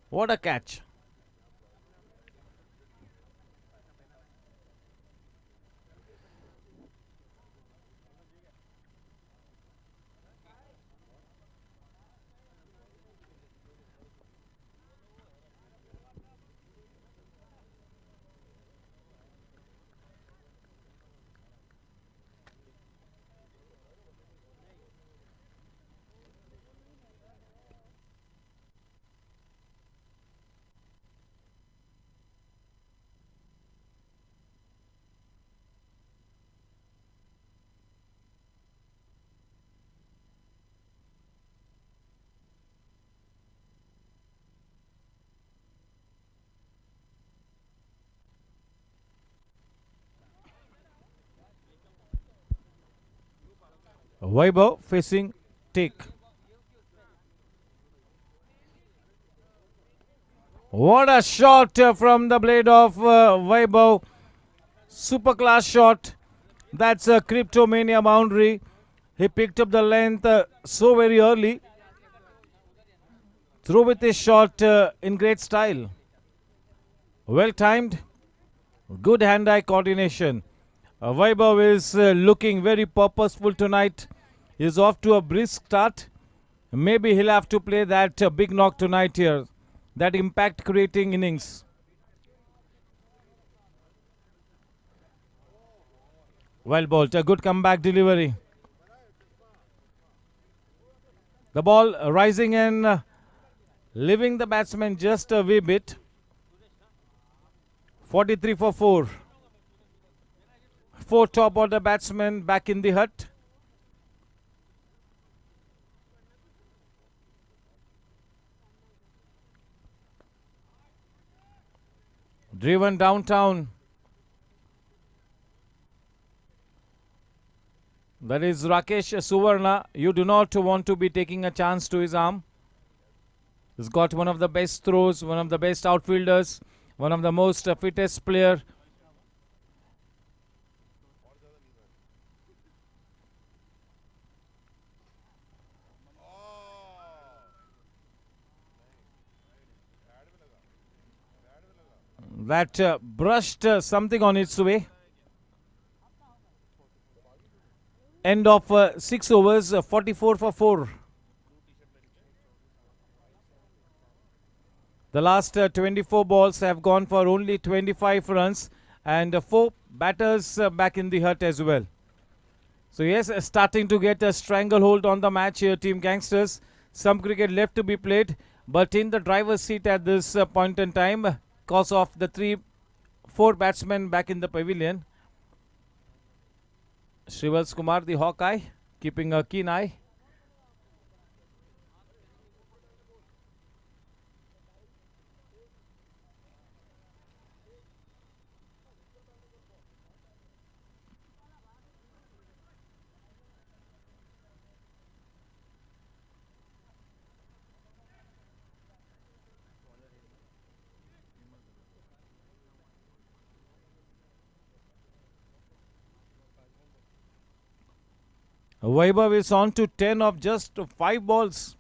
What a catch. Vaibhav facing Tegh. What a shot from the blade of Vaibhav. Super class shot. That's a Cryptomania boundary. He picked up the length so very early. Through with his shot in great style. Well timed. Good hand-eye coordination. Vaibhav is looking very purposeful tonight. He's off to a brisk start. Maybe he'll have to play that big knock tonight here. That impact creating innings. Well bowled. A good comeback delivery. The ball rising and leaving the batsman just a wee bit. 43 for 4. 4 top order batsmen back in the hut. Driven downtown. That is Rakesh Suvarna. You do not want to be taking a chance to his arm. He's got one of the best throws, one of the best outfielders, one of the most fittest player. That brushed something on its way. End of 6 overs, 44 for 4. The last 24 balls have gone for only 25 runs and 4 batters back in the hut as well. So yes, starting to get a stranglehold on the match here, Team Gangsters. Some cricket left to be played, but in the driver's seat at this point in time, because of the 4 batsmen back in the pavilion. Shrivals Kumar, the Hawkeye, keeping a keen eye. Vaibhav is on to 10 of just 5 balls.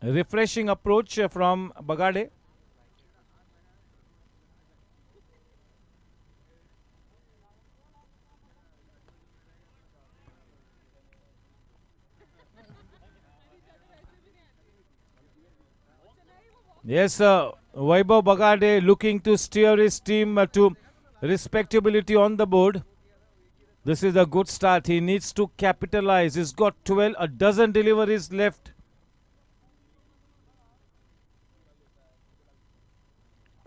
A refreshing approach from Bagade. Yes, Vaibhav Bagade looking to steer his team to respectability on the board. This is a good start. He needs to capitalize. He's got 12, a dozen deliveries left.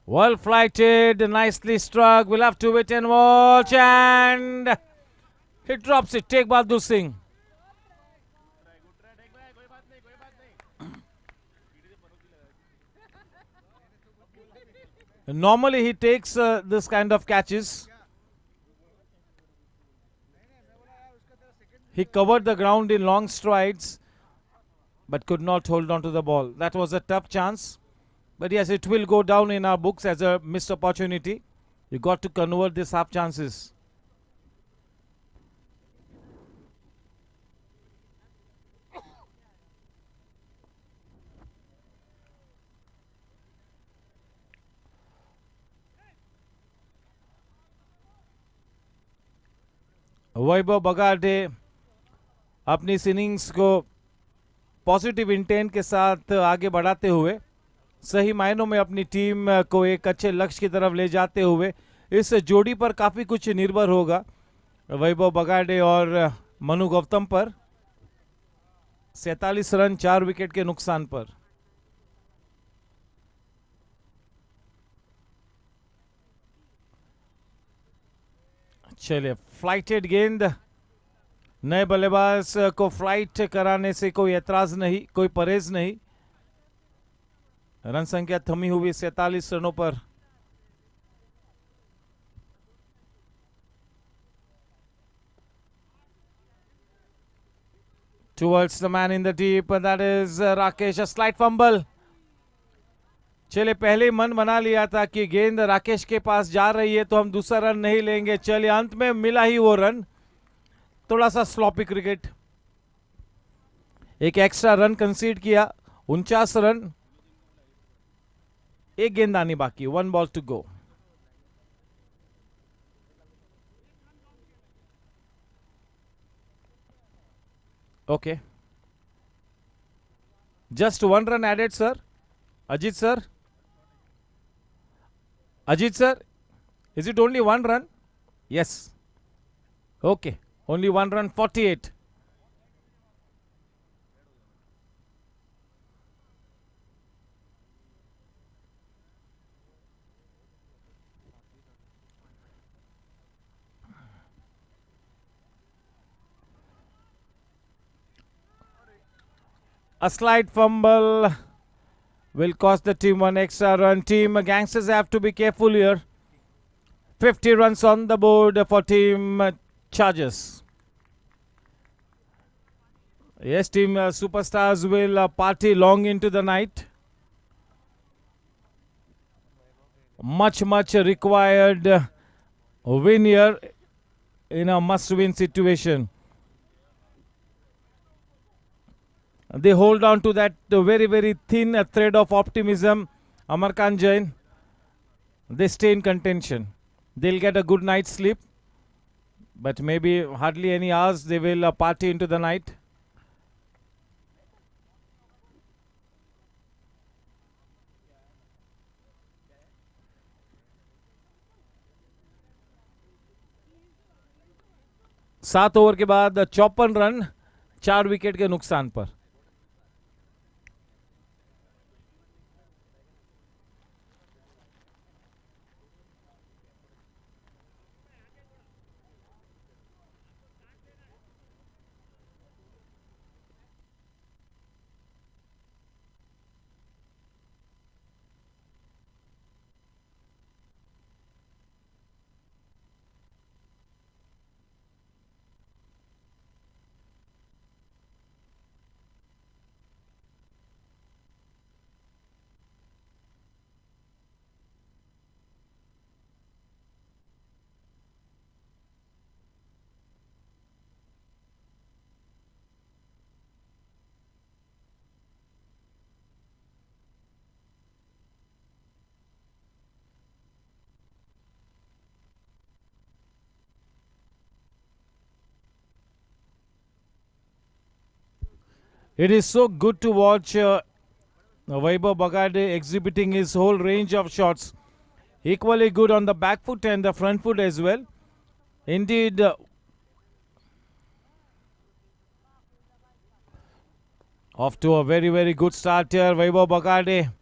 Well flighted, nicely struck. We'll have to wait and watch. And he drops it. Take Bahadur Singh. Normally he takes this kind of catches. He covered the ground in long strides, but could not hold on to the ball. That was a tough chance. But yes, it will go down in our books as a missed opportunity. You got to convert these half chances. वैभव बगाडे अपनी इस innings को positive intent के साथ आगे बढ़ाते हुए सही मायनों में अपनी टीम को एक अच्छे लक्ष्य की तरफ ले जाते हुए इस जोड़ी पर काफ़ी कुछ निर्भर होगा वैभव बगाडे और मनु गौतम पर 47 रन 4 विकेट के नुकसान पर। चलिए फ्लाइटेड गेंद, नए बल्लेबाज को फ्लाइट कराने से कोई एतराज नहीं, कोई परहेज नहीं। रन संख्या थमी हुई 47 रनों पर। Towards the man in the deep, that is Rakesh, a slight fumble. चले पहले ही मन बना लिया था कि गेंद राकेश के पास जा रही है तो हम दूसरा रन नहीं लेंगे। चलिए अंत में मिला ही वो रन। थोड़ा सा स्लॉपी क्रिकेट, एक एक्स्ट्रा रन कंसीड किया, 49 रन, एक गेंद आनी बाकी, 1 ball to go. Okay, just 1 run added sir. Ajit sir, Ajit sir, is it only 1 run? Yes. Okay, only 1 run, 48. A slight fumble will cost the team 1 extra run. Team Gangsters have to be careful here. 50 runs on the board for team Chargers. Yes, team superstars will party long into the night. Much required win here in a must-win situation. They hold on to that very thin thread of optimism. Amarkan Jain. They stay in contention. They'll get a good night's sleep, but maybe hardly any hours. They will party into the night. सात over के बाद 54 run 4 wicket के नुकसान पर. It is so good to watch Vaibhav Bagade exhibiting his whole range of shots. Equally good on the back foot and the front foot as well. Indeed, off to a very good start here, Vaibhav Bagade.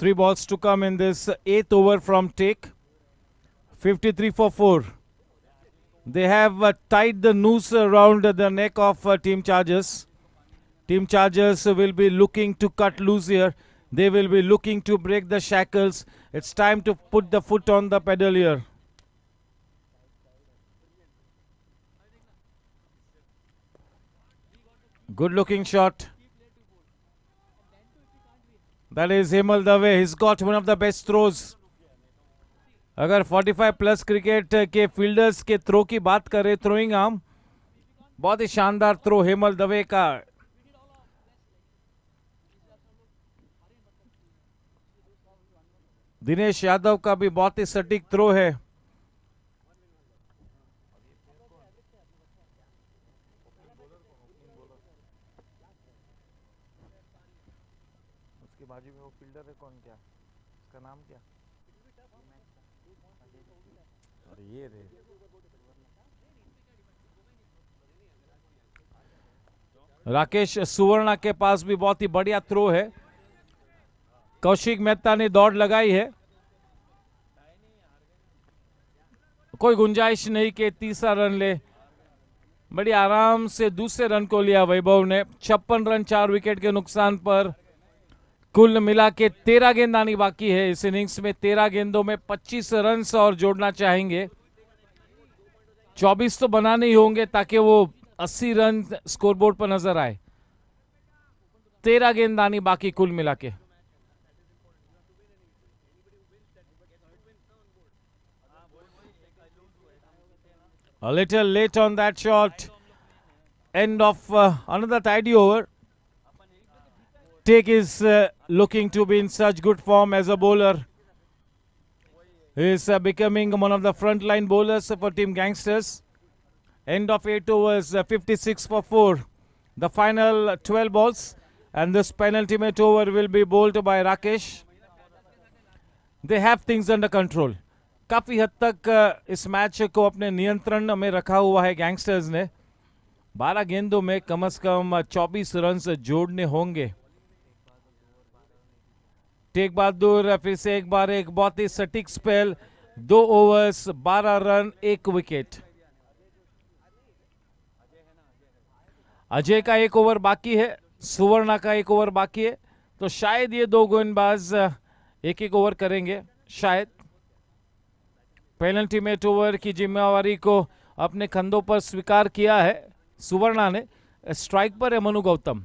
Three balls to come in this 8th over from take. 53 for 4. They have tied the noose around the neck of Team Chargers. Team Chargers will be looking to cut loose here. They will be looking to break the shackles. It's time to put the foot on the pedal here. Good looking shot. That is Hemal Dave. He's got one of the best throws. अगर 45 plus cricket के fielders के throw की बात करें, throwing arm, बहुत ही शानदार throw Hemal Dave का. दिनेश यादव का भी बहुत ही सटीक थ्रो है. उसके बाजू में वो फील्डर है कौन, क्या उसका नाम क्या? अरे ये रे. राकेश सुवर्णा के पास भी बहुत ही बढ़िया थ्रो है. कौशिक मेहता ने दौड़ लगाई है. कोई गुंजाइश नहीं कि तीसरा रन ले. बड़ी आराम से दूसरे रन को लिया वैभव ने. 56 रन 4 विकेट के नुकसान पर. कुल मिला के 13 गेंद आनी बाकी है इस इनिंग्स में. 13 गेंदों में 25 रन और जोड़ना चाहेंगे. 24 तो बनाने ही होंगे ताकि वो 80 रन स्कोरबोर्ड पर नजर आए. 13 गेंद आनी बाकी कुल मिला के. A little late on that shot. End of another tidy over. Take is looking to be in such good form as a bowler. He is becoming one of the frontline bowlers for Team Gangsters. End of 8 overs, 56 for 4. The final 12 balls, and this penultimate over will be bowled by Rakesh. They have things under control. काफ़ी हद तक इस match को अपने नियंत्रण में रखा हुआ है गैंगस्टर्स ने. 12 गेंदों में कम से कम 24 रन जोड़ने होंगे. टेक बहादुर फिर से एक बार एक बहुत ही सटीक spell. 2 overs 12 run 1 wicket. Ajay का 1 ओवर बाकी है, सुवर्णा का 1 ओवर बाकी है, तो शायद ये 2 गेंदबाज 1-1 ओवर करेंगे शायद. पेनल्टीमेट ओवर की जिम्मेवारी को अपने कंधों पर स्वीकार किया है सुवर्णा ने. स्ट्राइक पर है मनु गौतम.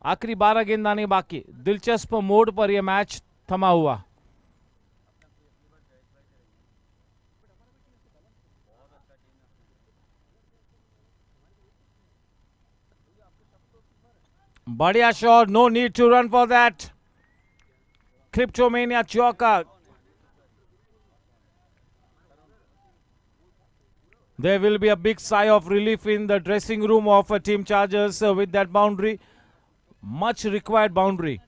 आखिरी 12 गेंदाने बाकी. दिलचस्प मोड़ पर यह मैच थमा हुआ. बढ़िया shot. No need to run for that. Cryptomania चौका. There will be a big sigh of relief in the dressing room of Team Chargers with that boundary. Much required boundary.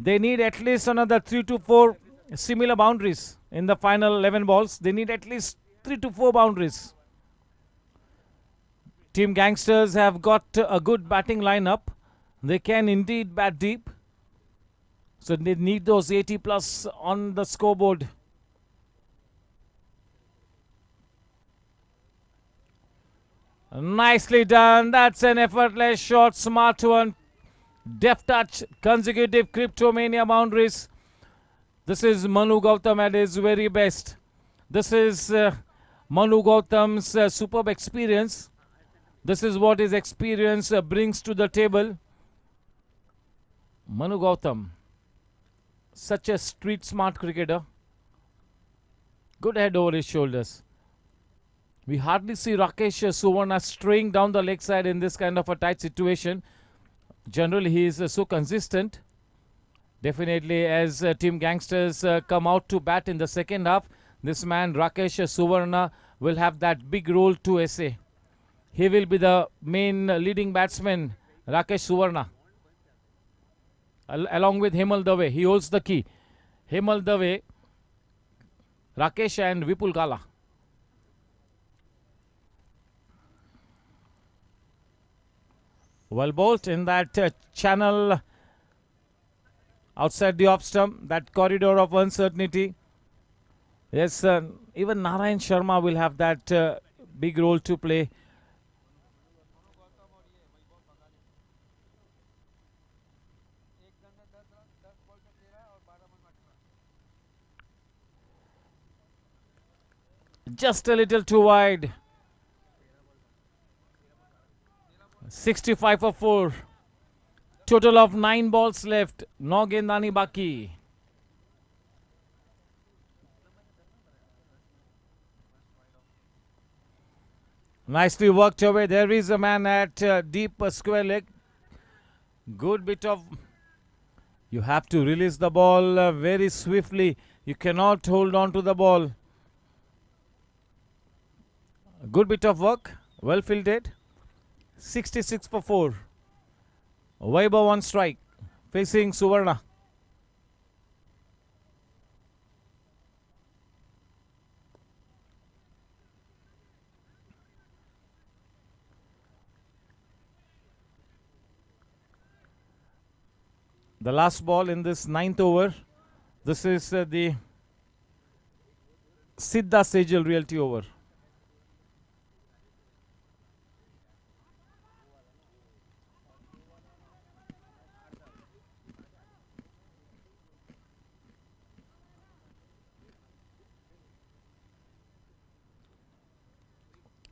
They need at least another 3 to 4 similar boundaries in the final 11 balls. They need at least 3 to 4 boundaries. Team Gangsters have got a good batting lineup. They can indeed bat deep. So they need those 80 plus on the scoreboard. Nicely done. That's an effortless shot. Smart one. Deft touch. Consecutive Cryptomania boundaries. This is Manu Gautam at his very best. This is Manu Gautam's superb experience. This is what his experience brings to the table. Manu Gautam, such a street smart cricketer. Good head over his shoulders. We hardly see Rakesh Suvarna straying down the leg side in this kind of a tight situation. Generally, he is so consistent. Definitely, as Team Gangsters come out to bat in the second half, this man Rakesh Suvarna will have that big role to essay. He will be the main leading batsman, Rakesh Suvarna. Along with Hemal Dave, he holds the key. Hemal Dave, Rakesh and Vipul Kala. Well bowled in that channel outside the off stump, that corridor of uncertainty. Yes, even Narayan Sharma will have that big role to play. Just a little too wide. 65 for 4. Total of 9 balls left. 9 गेंदानी बाकी. Nicely worked away. There is a man at deep square leg. Good bit of... You have to release the ball very swiftly. You cannot hold on to the ball. Good bit of work. Well fielded. 66 for 4. Vaibhav on strike. Facing Suvarna. The last ball in this 9th over. This is the Siddha Sejal Realty over.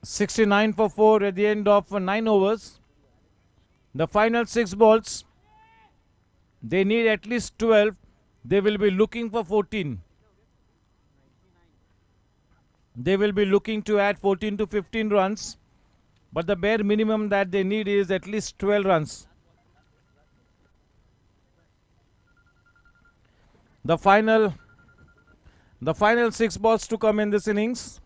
$69 for 4 at the end of 9 overs. The final 6 balls. They need at least 12. They will be looking for 14. They will be looking to add 14 to 15 runs. But the bare minimum that they need is at least 12 runs. The final 6 balls to come in this innings.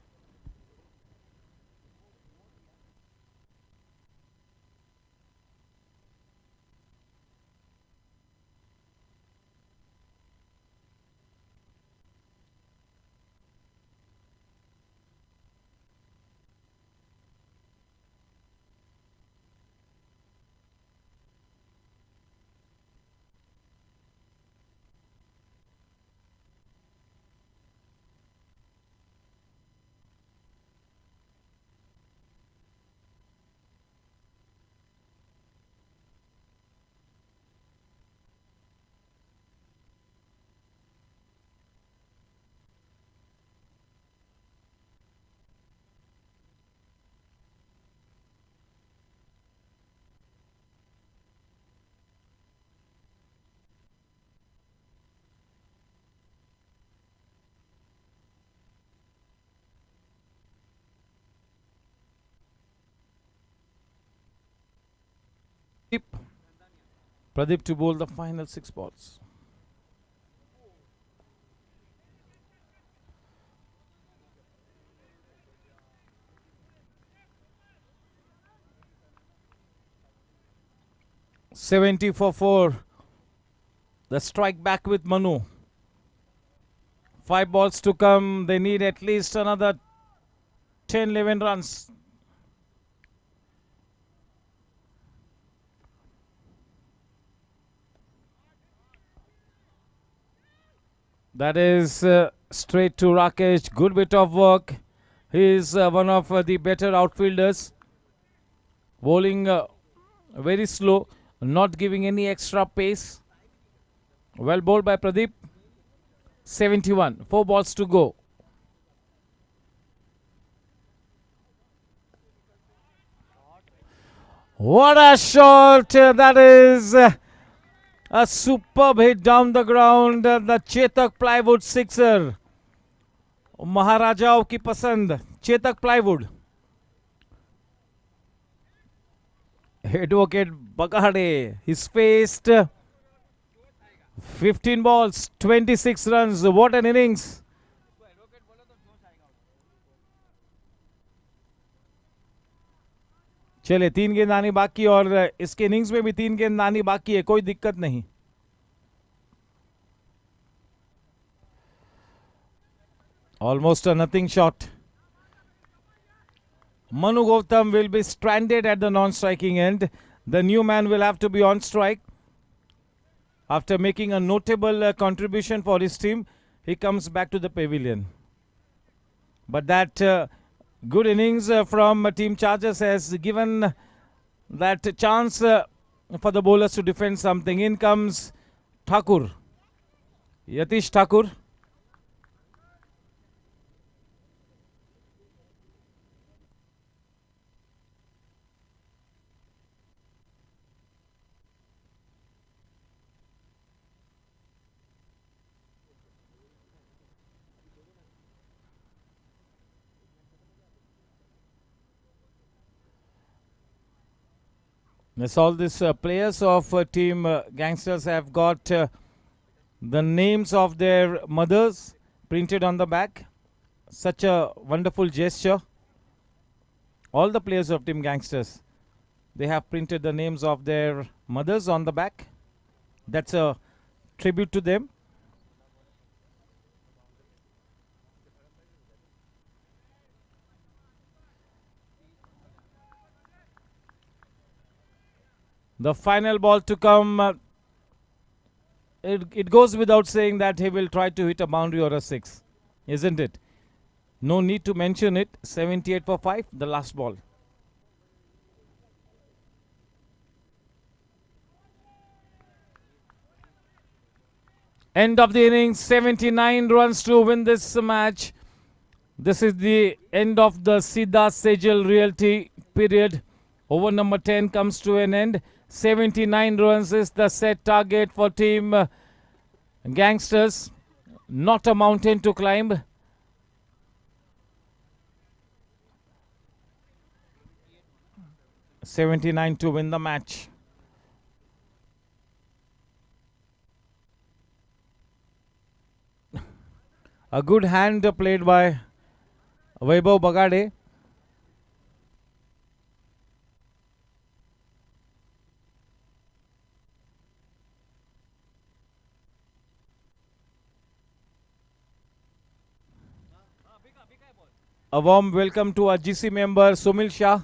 Pradeep to bowl the final 6 balls. "70 for 4. The strike back with Manu. 5 balls to come. They need at least another 10-11 runs. That is straight to Rakesh. Good bit of work. He is one of the better outfielders. Bowling very slow, not giving any extra pace. Well bowled by Pradeep. 71. 4 balls to go. What a shot! That is a superb hit down the ground. The Chetak plywood sixer. Maharajaओं की पसंद Chetak plywood. Advocate Bagade. He's faced 15 balls, 26 runs. What an innings. चले 3 गेंद आनी बाकी और इसके innings में भी 3 गेंद आनी बाकी है, कोई दिक्कत नहीं. Almost a nothing shot. Manu Gautam will be stranded at the non-striking end. The new man will have to be on strike. After making a notable contribution for his team, he comes back to the pavilion. But that good innings from Team Chargers has given that chance for the bowlers to defend something. In comes Thakur. Yatish Thakur. Yes, all these players of Team Gangsters have got the names of their mothers printed on the back. Such a wonderful gesture. All the players of Team Gangsters, they have printed the names of their mothers on the back. That's a tribute to them. The final ball to come. It goes without saying that he will try to hit a boundary or a 6, isn't it? No need to mention it. 78 for 5, the last ball. End of the innings, 79 runs to win this match. This is the end of the Siddha Sejal Realty period. Over number 10 comes to an end. 79 runs is the set target for Team Gangsters. Not a mountain to climb. .79 to win the match. A good hand played by Vaibhav Bagade. A warm welcome to our GC member Sumil Shah.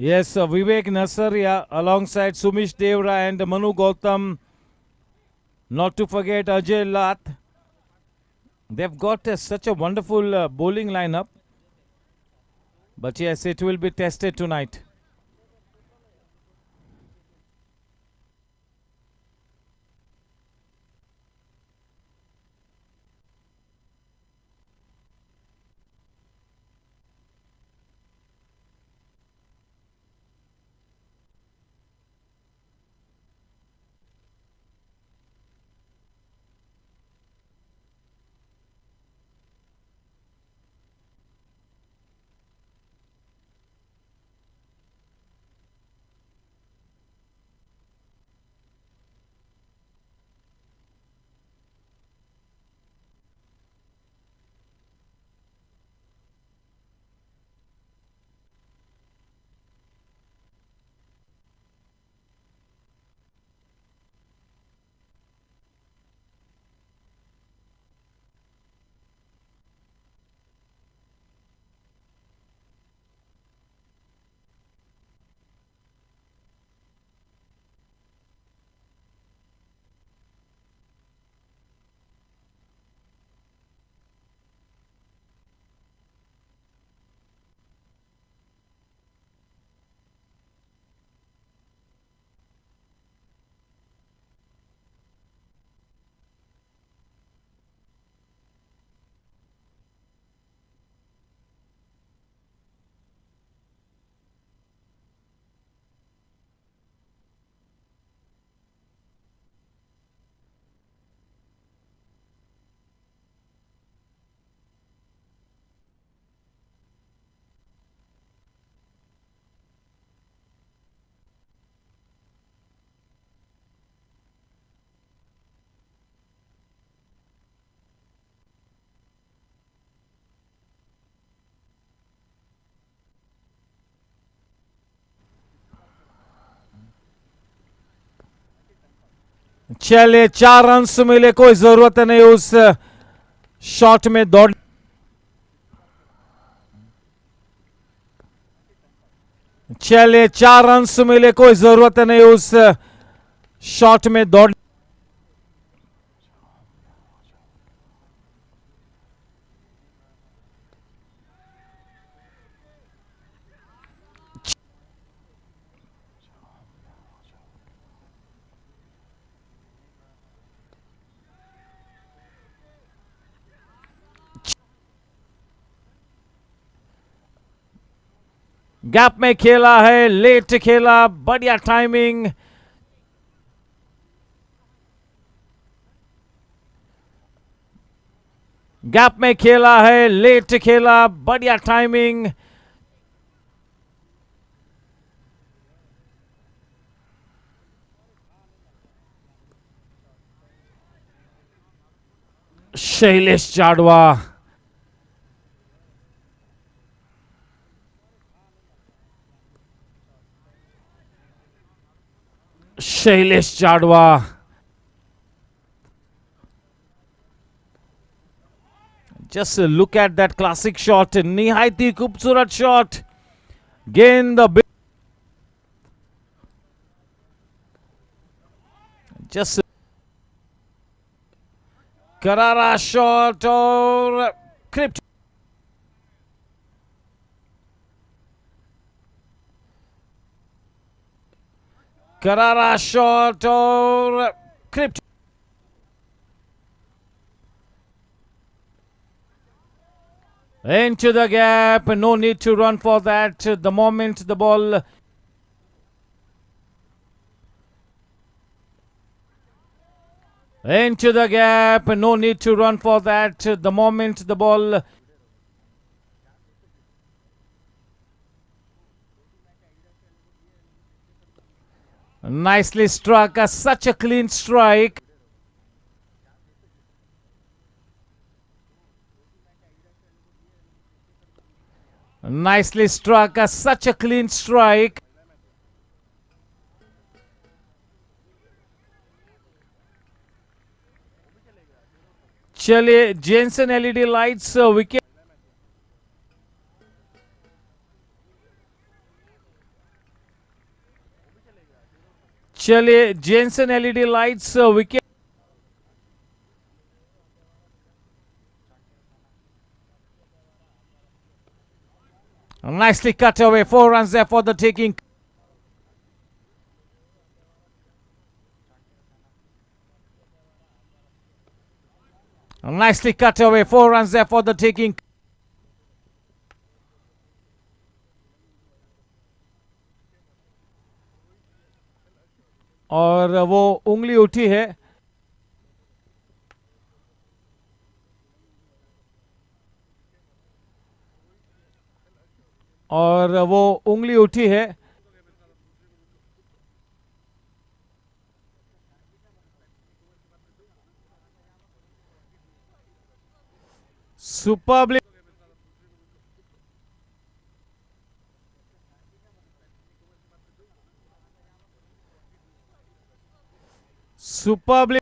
Yes, Vivek Nasaria alongside Sumish Devra and Manu Gautam. Not to forget Ajay Lat. They've got such a wonderful bowling lineup. But yes, it will be tested tonight. चलिए 4 runs मिले, कोई जरूरत नहीं उस shot में दौड़। चलिए 4 runs मिले, कोई जरूरत नहीं उस शॉट में दौड़। गैप में खेला है, लेट खेला, बढ़िया टाइमिंग। गैप में खेला है, लेट खेला, बढ़िया timing. Shailesh Jadwa, Shailesh Jadwa, just look at that classic shot, निहायती खूबसूरत शॉट। गेंद just करारा शॉट और क्रिप्ट। करारा शॉट और crypt. Into the gap, no need to run for that. The moment the ball into the gap, no need to run for that. The moment the ball nicely struck, such a clean strike. Nicely struck, such a clean strike. चलिए Jenson LED lights wicket. चलिए Jenson LED lights wicket. Nicely cut away, 4 runs there for the taking. Nicely cut away, 4 runs there for the taking. और वो उंगली उठी है। और वो उंगली उठी है। Superbly superbly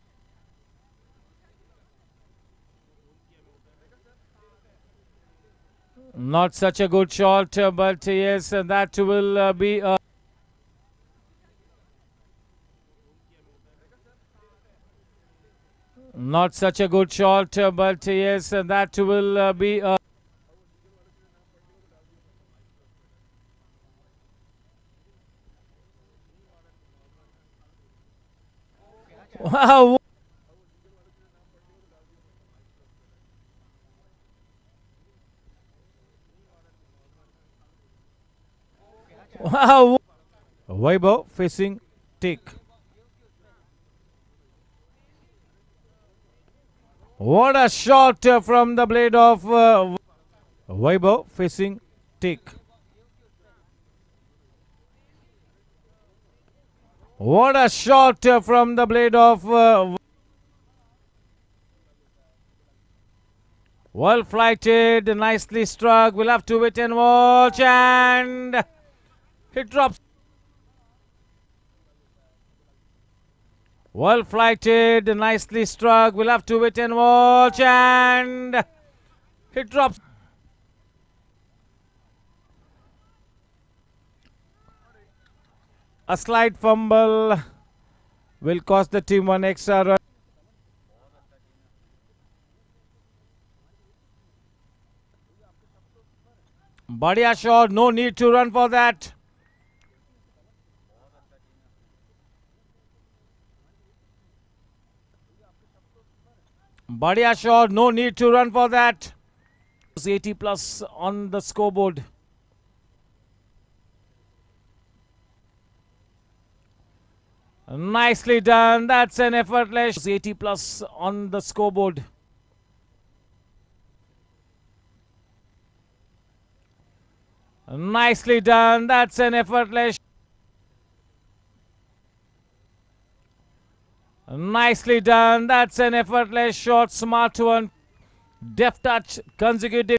not such a good shot, but yes, that will be a not such a good shot, but yes, that will be a wow. Wow. Vaibhav facing take. What a shot from the blade of Vaibhav facing take. What a shot from the blade of well flighted, nicely struck. We'll have to wait and watch, and it drops. Well flighted, nicely struck. We'll have to wait and watch. And it drops. A slight fumble will cost the team one extra run. Badhiya shot, no need to run for that. Badhiya shot, no need to run for that. 80 plus on the scoreboard. Nicely done. That's an effortless 80 plus on the scoreboard. Nicely done. That's an effortless. Nicely done. That's an effortless shot. Smart one. Deft touch. Consecutive.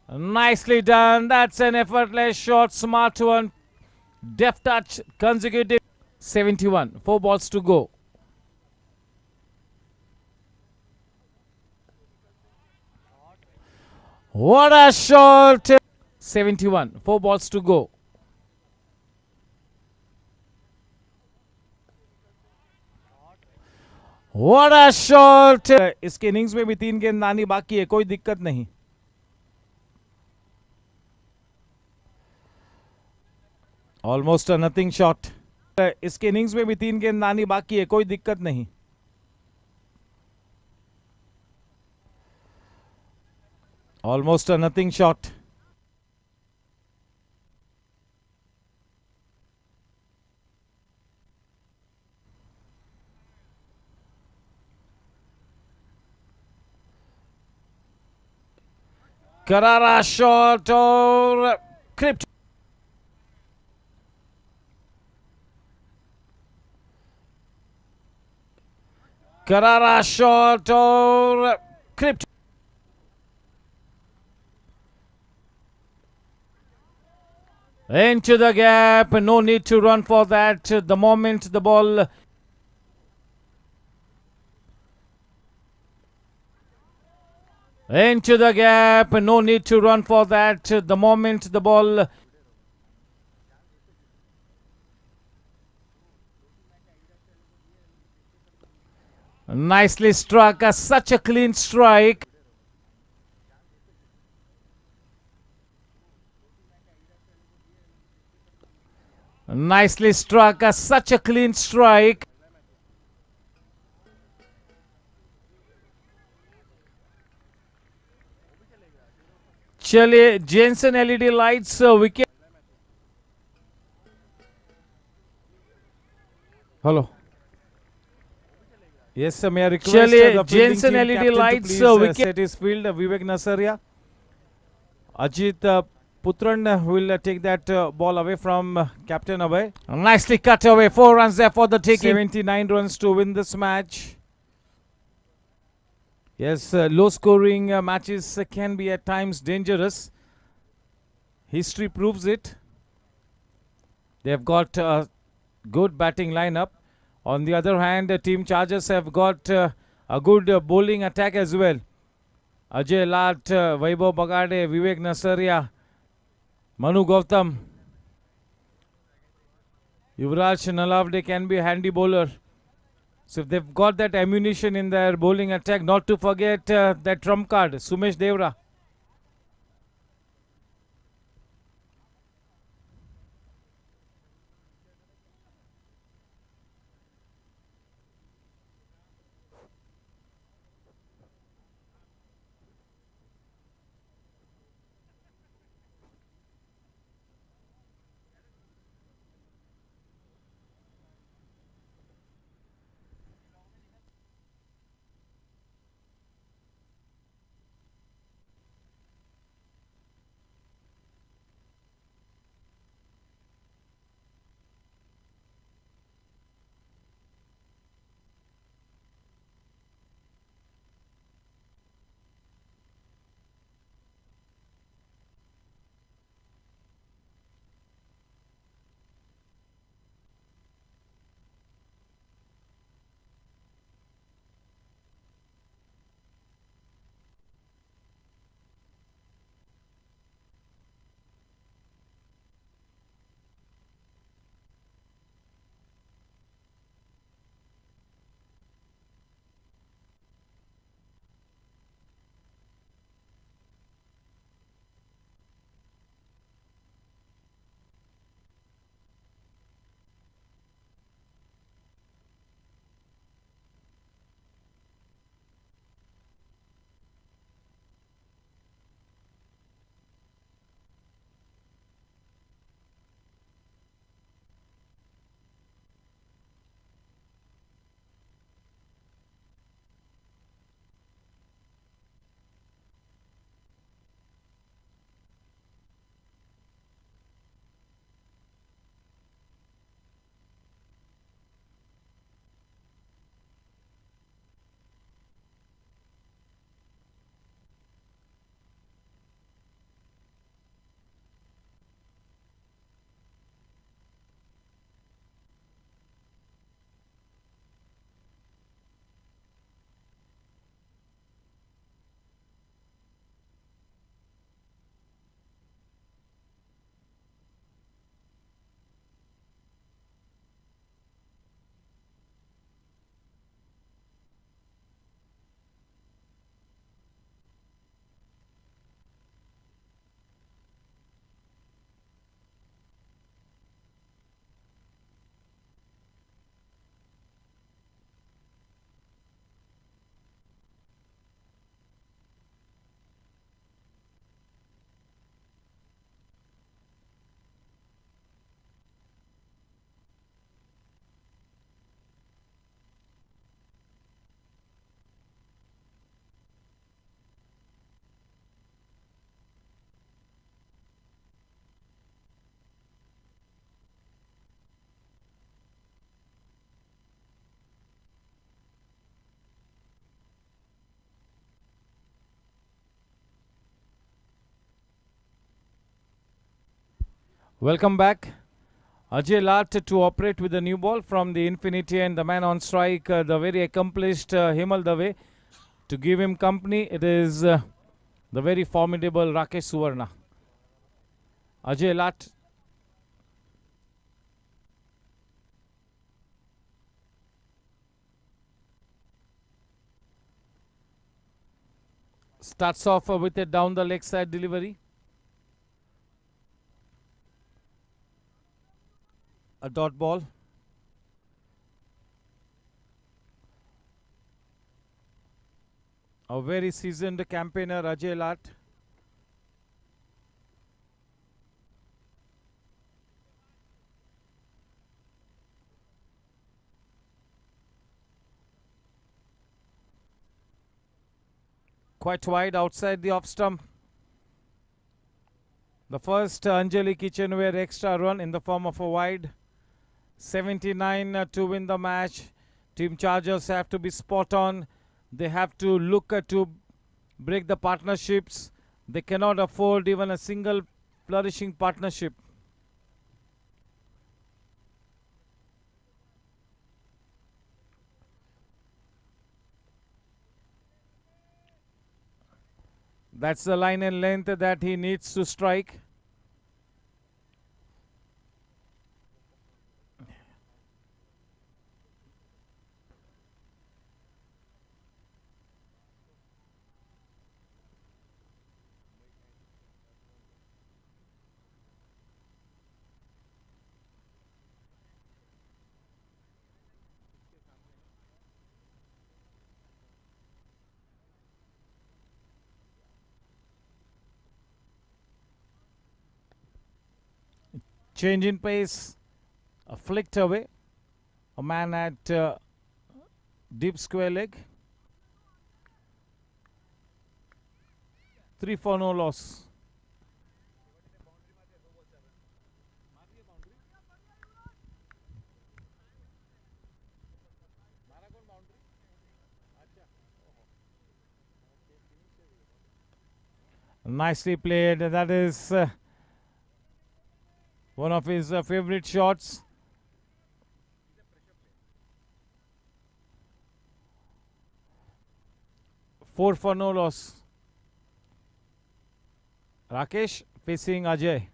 Nicely done. That's an effortless shot. Smart one. Deft touch. Consecutive. 71. 4 balls to go. What a shot. 71. 4 balls to go. What a shot. इसके innings में भी 3 गेंद आनी बाकी है, कोई दिक्कत नहीं. Almost a nothing shot. इसके इनिंग्स में भी 3 गेंद आनी बाकी है, कोई दिक्कत नहीं. Almost a nothing shot. Karara shot or Crypt. Karara shot or Crypt. Into the gap. No need to run for that. The moment the ball. Into the gap. No need to run for that. The moment the ball. Nicely struck. Such a clean strike. Nicely struck. Such a clean strike. चलिए Jenson LED lights wicket. Hello. Yes, may I request the Jensen LED lights set his field. Vivek Nasaria. Ajit Putran will take that ball away from Captain Abhay. Nicely cut away. 4 runs there for the taking. 79 runs to win this match. Yes, low scoring matches can be at times dangerous. History proves it. They've got a good batting lineup. On the other hand, Team Chargers have got a good bowling attack as well. Ajay Lat, Vaibhav Bagade, Vivek Nasaria, Manu Gautam, Yuvraj Nalavde can be a handy bowler. So if they've got that ammunition in their bowling attack, not to forget that trump card, Sumesh Devra. Welcome back. Ajay Lat to operate with the new ball from the infinity, and the man on strike, the very accomplished Himal Dave. To give him company, it is the very formidable Rakesh Suvarna. Ajay Lat. Starts off with a down the leg side delivery. A dot ball. A very seasoned campaigner, Ajay Lat. Quite wide outside the off stump. The first Anjali Kitchenware extra run in the form of a wide. 79 to win the match. Team Chargers have to be spot on. They have to look to break the partnerships. They cannot afford even a single flourishing partnership. That's the line and length that he needs to strike. Change in pace, flicked away. A man at deep square leg. 3 for no loss. Nicely played. That is one of his favorite shots. Four for no loss. Rakesh facing Ajay.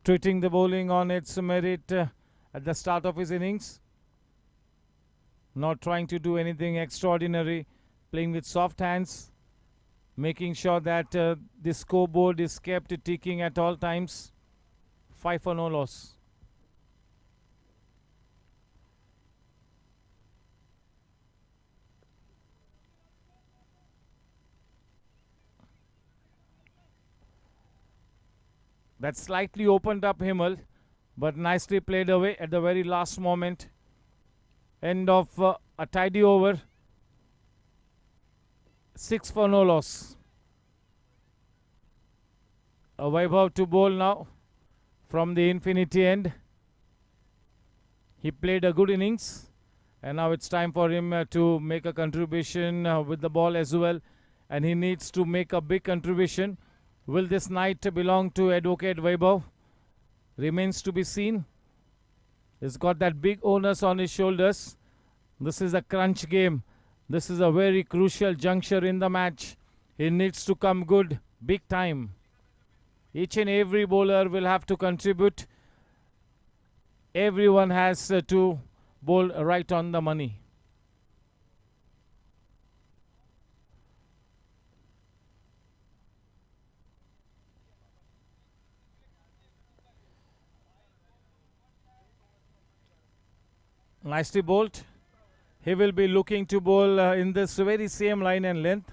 Treating the bowling on its merit at the start of his innings. Not trying to do anything extraordinary. Playing with soft hands. Making sure that the scoreboard is kept ticking at all times. 5 for no loss. That slightly opened up Himal, but nicely played away at the very last moment. End of a tidy over. 6 for no loss. A Vaibhav to bowl now from the infinity end. He played a good innings, and now it's time for him to make a contribution with the ball as well, and he needs to make a big contribution. Will this night belong to Advocate Vaibhav? Remains to be seen. He's got that big onus on his shoulders. This is a crunch game. This is a very crucial juncture in the match. He needs to come good, big time. Each and every bowler will have to contribute. Everyone has to bowl right on the money. Nicely bowled. He will be looking to bowl in this very same line and length.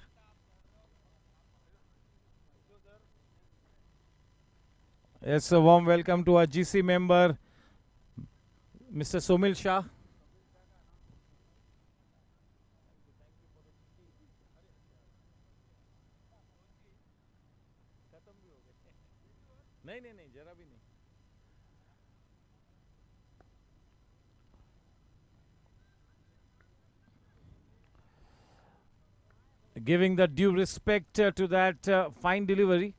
Yes, a warm welcome to our GC member, Mr. Somil Shah. नहीं नहीं नहीं जरा भी नहीं. Giving the due respect to that fine delivery.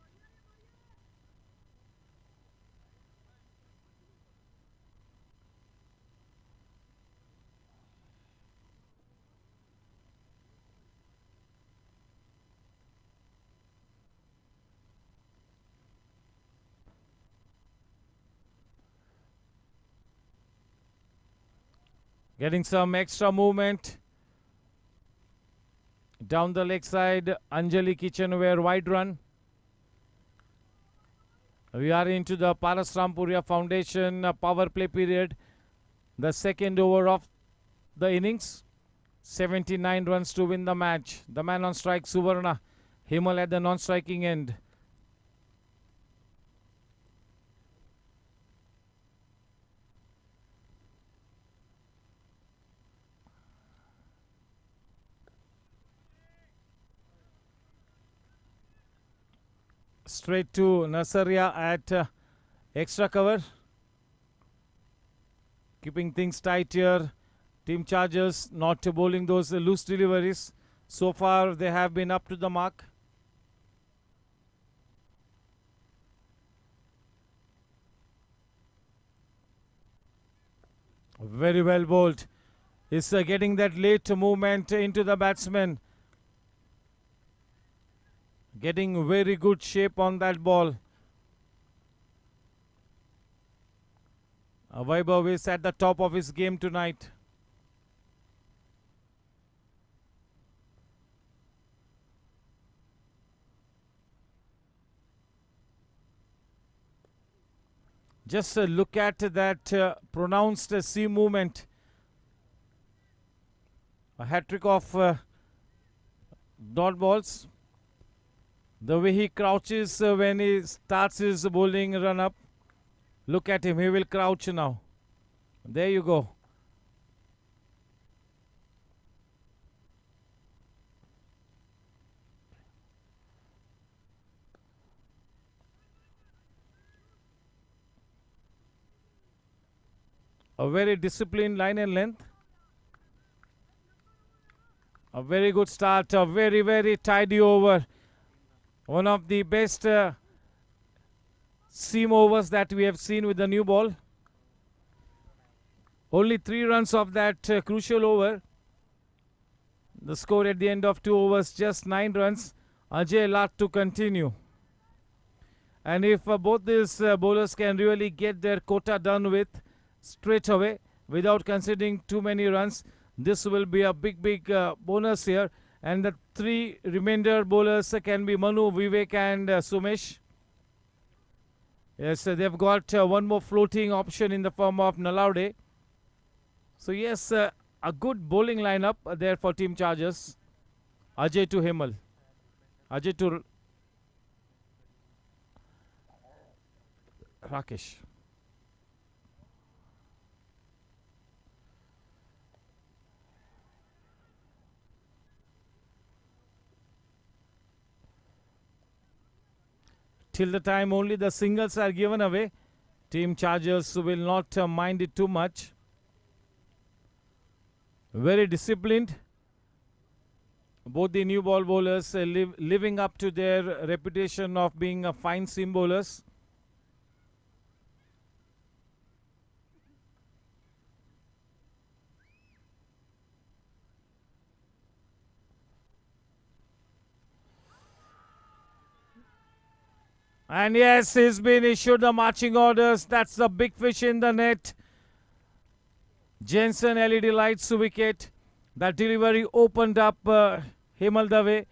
Getting some extra movement down the leg side. Anjali Kitchenware wide run. We are into the Parasrampuria Foundation power play period. The second over of the innings. 79 runs to win the match. The man on strike, Suvarna. Himal at the non-striking end. Straight to Nasaria at extra cover. Keeping things tight here. Team Chargers not bowling those loose deliveries. So far they have been up to the mark. Very well bowled. Is getting that late movement into the batsman. Getting very good shape on that ball. Vaibhav is at the top of his game tonight. Just look at that pronounced C movement. A hat-trick of dot balls. The way he crouches when he starts his bowling run up. Look at him, he will crouch now. There you go. A very disciplined line and length. A very good start, a very, very tidy over. One of the best seam overs that we have seen with the new ball. Only 3 runs of that crucial over. The score at the end of 2 overs, just 9 runs. Ajay Lat to continue. And if both these bowlers can really get their quota done with straight away without conceding too many runs, this will be a big bonus here. And the 3 remainder bowlers can be Manu, Vivek and Sumesh. Yes, they've got one more floating option in the form of Nalaude. So yes, a good bowling lineup there for Team Chargers. Ajay to Himal. Ajay to Rakesh. Till the time only the singles are given away, Team Chargers will not mind it too much. Very disciplined. Both the new ball bowlers living up to their reputation of being fine seam bowlers. And yes, he's been issued the marching orders. That's the big fish in the net. Jensen LED lights wicket. That delivery opened up Himal Dave.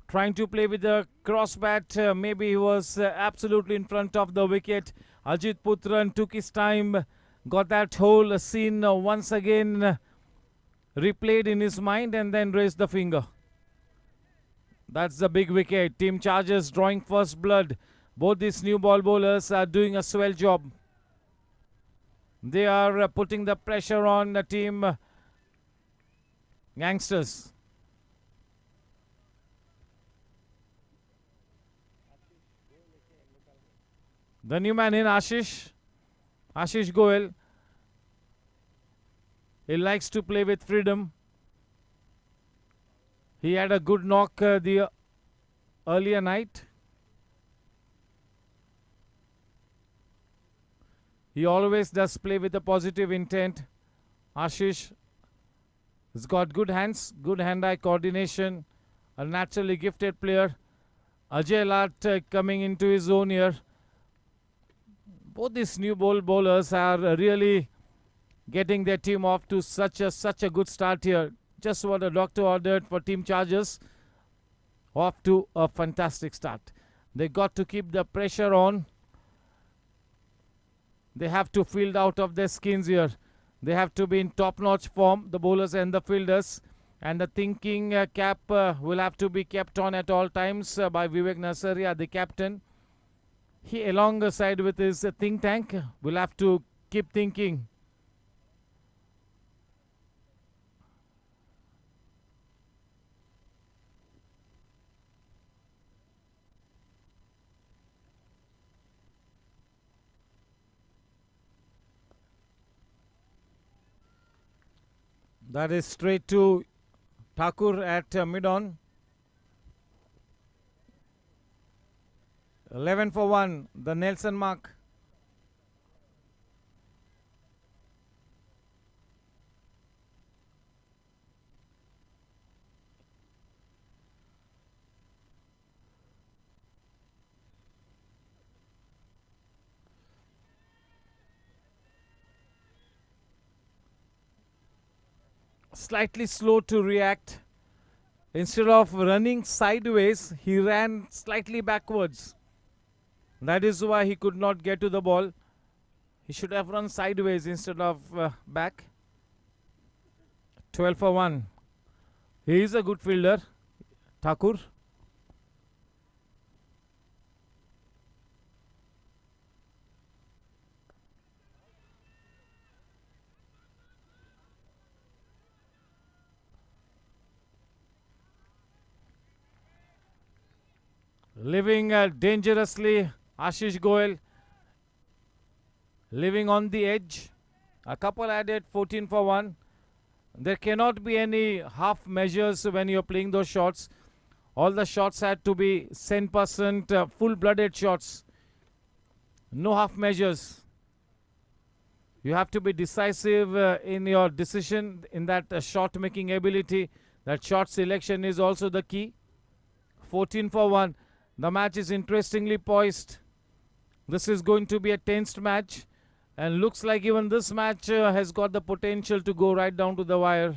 Trying to play with the cross bat. Maybe he was absolutely in front of the wicket. Ajit Putran took his time. Got that whole scene once again replayed in his mind and then raised the finger. That's the big wicket. Team Chargers drawing first blood. Both these new ball bowlers are doing a swell job. They are putting the pressure on the team youngsters. The new man in Ashish Goel. He likes to play with freedom. He had a good knock the earlier night. He always does play with a positive intent. Ashish has got good hands, good hand-eye coordination, a naturally gifted player. Ajay Lat coming into his own here. Both these new bowlers are really getting their team off to such a good start here. Just what the doctor ordered for team charges. Off to a fantastic start. They got to keep the pressure on. They have to field out of their skins here. They have to be in top-notch form, the bowlers and the fielders. And the thinking cap will have to be kept on at all times by Vivek Nasaria, the captain. He, alongside with his think tank, will have to keep thinking. That is straight to Thakur at mid-on. 11 for 1, the Nelson mark. Slightly slow to react. Instead of running sideways, he ran slightly backwards. That is why he could not get to the ball. He should have run sideways instead of back. 12 for 1. He is a good fielder, Thakur. Living dangerously, Ashish Goel. Living on the edge. A couple added 14 for 1. There cannot be any half measures when you're playing those shots. All the shots had to be 100% full-blooded shots. No half measures. You have to be decisive in your decision, in that shot-making ability. That shot selection is also the key. 14 for 1. The match is interestingly poised. This is going to be a tensed match. And looks like even this match has got the potential to go right down to the wire.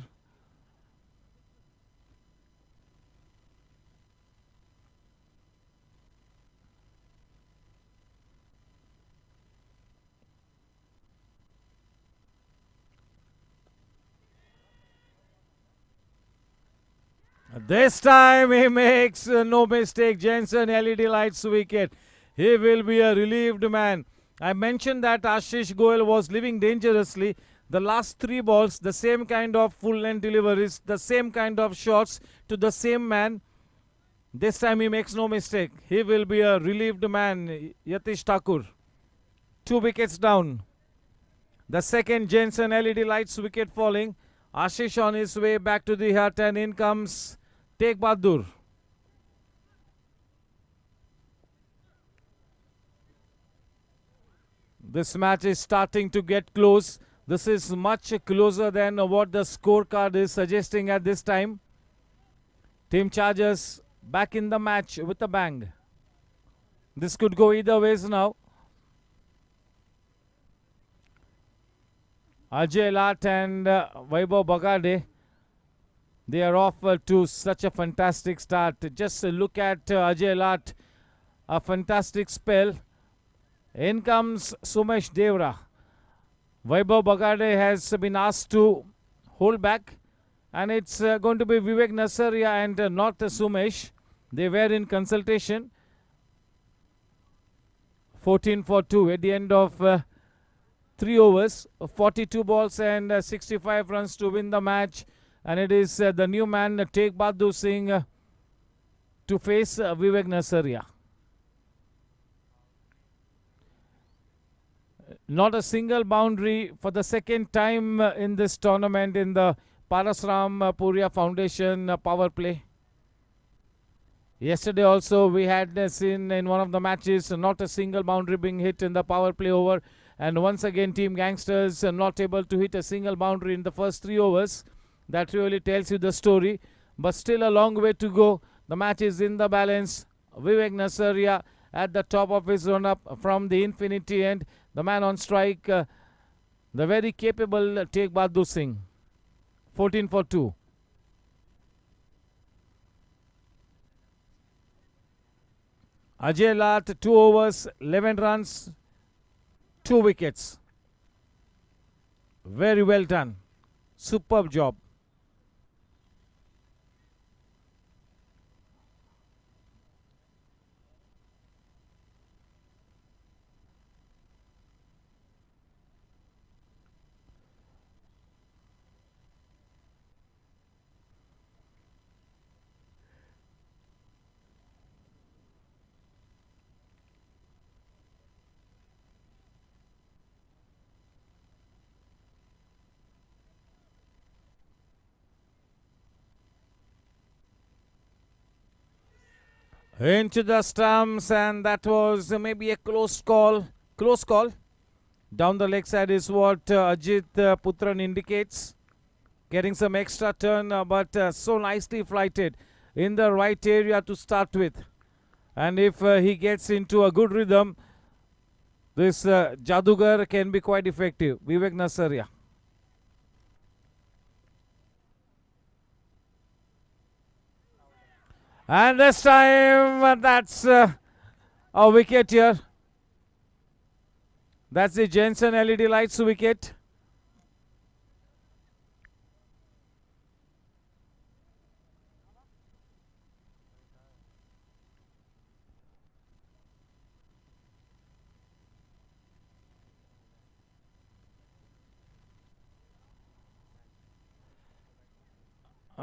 This time he makes no mistake. Jensen LED lights wicket. He will be a relieved man. I mentioned that Ashish Goel was living dangerously. The last 3 balls, the same kind of full-length deliveries, the same kind of shots to the same man. This time he makes no mistake. He will be a relieved man, Yatish Thakur. 2 wickets down. The second Jensen LED lights wicket falling. Ashish on his way back to the hut, and in comes Tegh Bahadur. This match is starting to get close. This is much closer than what the scorecard is suggesting at this time. Team Chargers back in the match with a bang. This could go either ways now. Ajay Lat and Vaibhav Bagade, they are off to such a fantastic start. Just look at Ajay Lat, a fantastic spell. In comes Sumesh Devra. Vaibhav Bagade has been asked to hold back, and it's going to be Vivek Nasaria and not Sumesh. They were in consultation. 14 for 2 at the end of 3 overs, 42 balls and 65 runs to win the match. And it is the new man, Tegh Bahadur Singh, to face Vivek Nasaria. Not a single boundary for the second time in this tournament in the Parasram Puria Foundation power play. Yesterday also we had seen in one of the matches not a single boundary being hit in the power play over, and once again Team Gangsters not able to hit a single boundary in the first 3 overs. That really tells you the story, but still a long way to go. The match is in the balance. Vivek Nasaria at the top of his run up from the infinity end. The man on strike, the very capable Tegh Bahadur Singh. 14 for 2. Ajay Lat, 2 overs, 11 runs, 2 wickets. Very well done. Superb job. Into the stumps, and that was maybe a close call. Close call. Down the leg side is what Ajit Putran indicates. Getting some extra turn, but so nicely flighted in the right area to start with. And if he gets into a good rhythm, this Jadugar can be quite effective. Vivek Nasaria. And this time, that's a wicket here. That's the Jensen LED Lights wicket.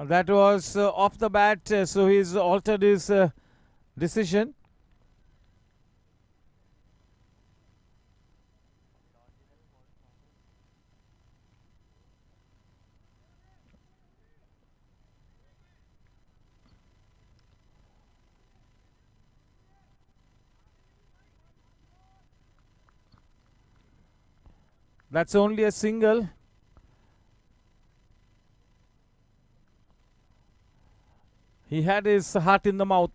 That was off the bat, so he's altered his decision. That's only a single. He had his heart in the mouth.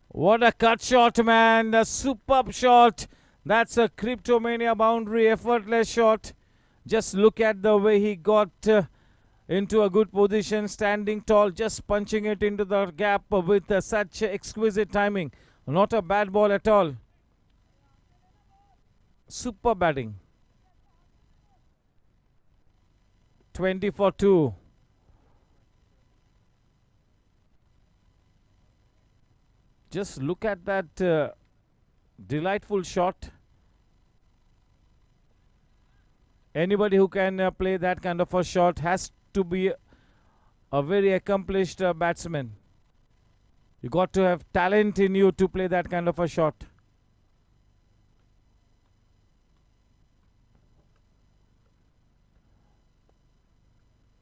What a cut shot, man. A superb shot. That's a Cryptomania boundary, effortless shot. Just look at the way he got into a good position, standing tall, just punching it into the gap with such exquisite timing. Not a bad ball at all. Super batting. 20 for 2. Just look at that delightful shot. Anybody who can play that kind of a shot has to be a very accomplished batsman. You got to have talent in you to play that kind of a shot.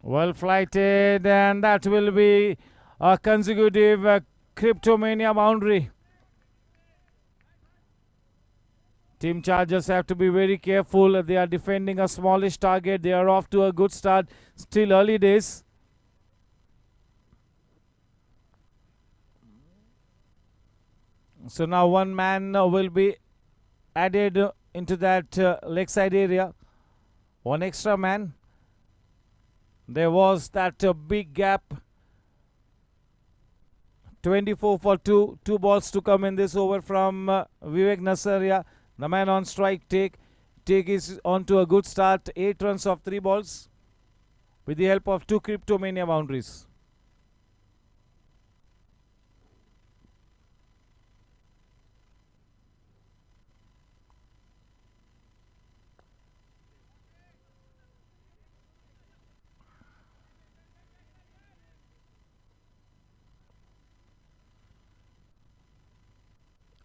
Well flighted, and that will be a consecutive Cryptomania boundary. Team Chargers have to be very careful. They are defending a smallish target. They are off to a good start. Still early days. So now one man will be added into that leg side area. One extra man. There was that big gap. 24 for 2. 2 balls to come in this over from Vivek Nasaria. The man on strike, Tegh. Tegh is on to a good start. 8 runs off 3 balls with the help of 2 Cryptomania boundaries.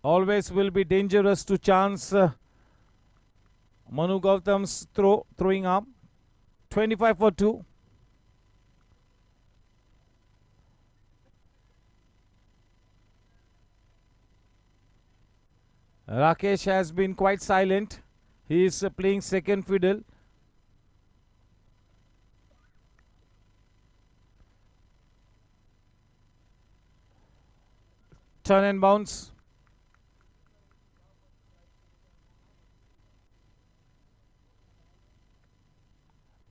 always will be dangerous to chance Manu Gautam's throwing arm. 25 for 2. Rakesh has been quite silent. He is playing second fiddle. Turn and bounce.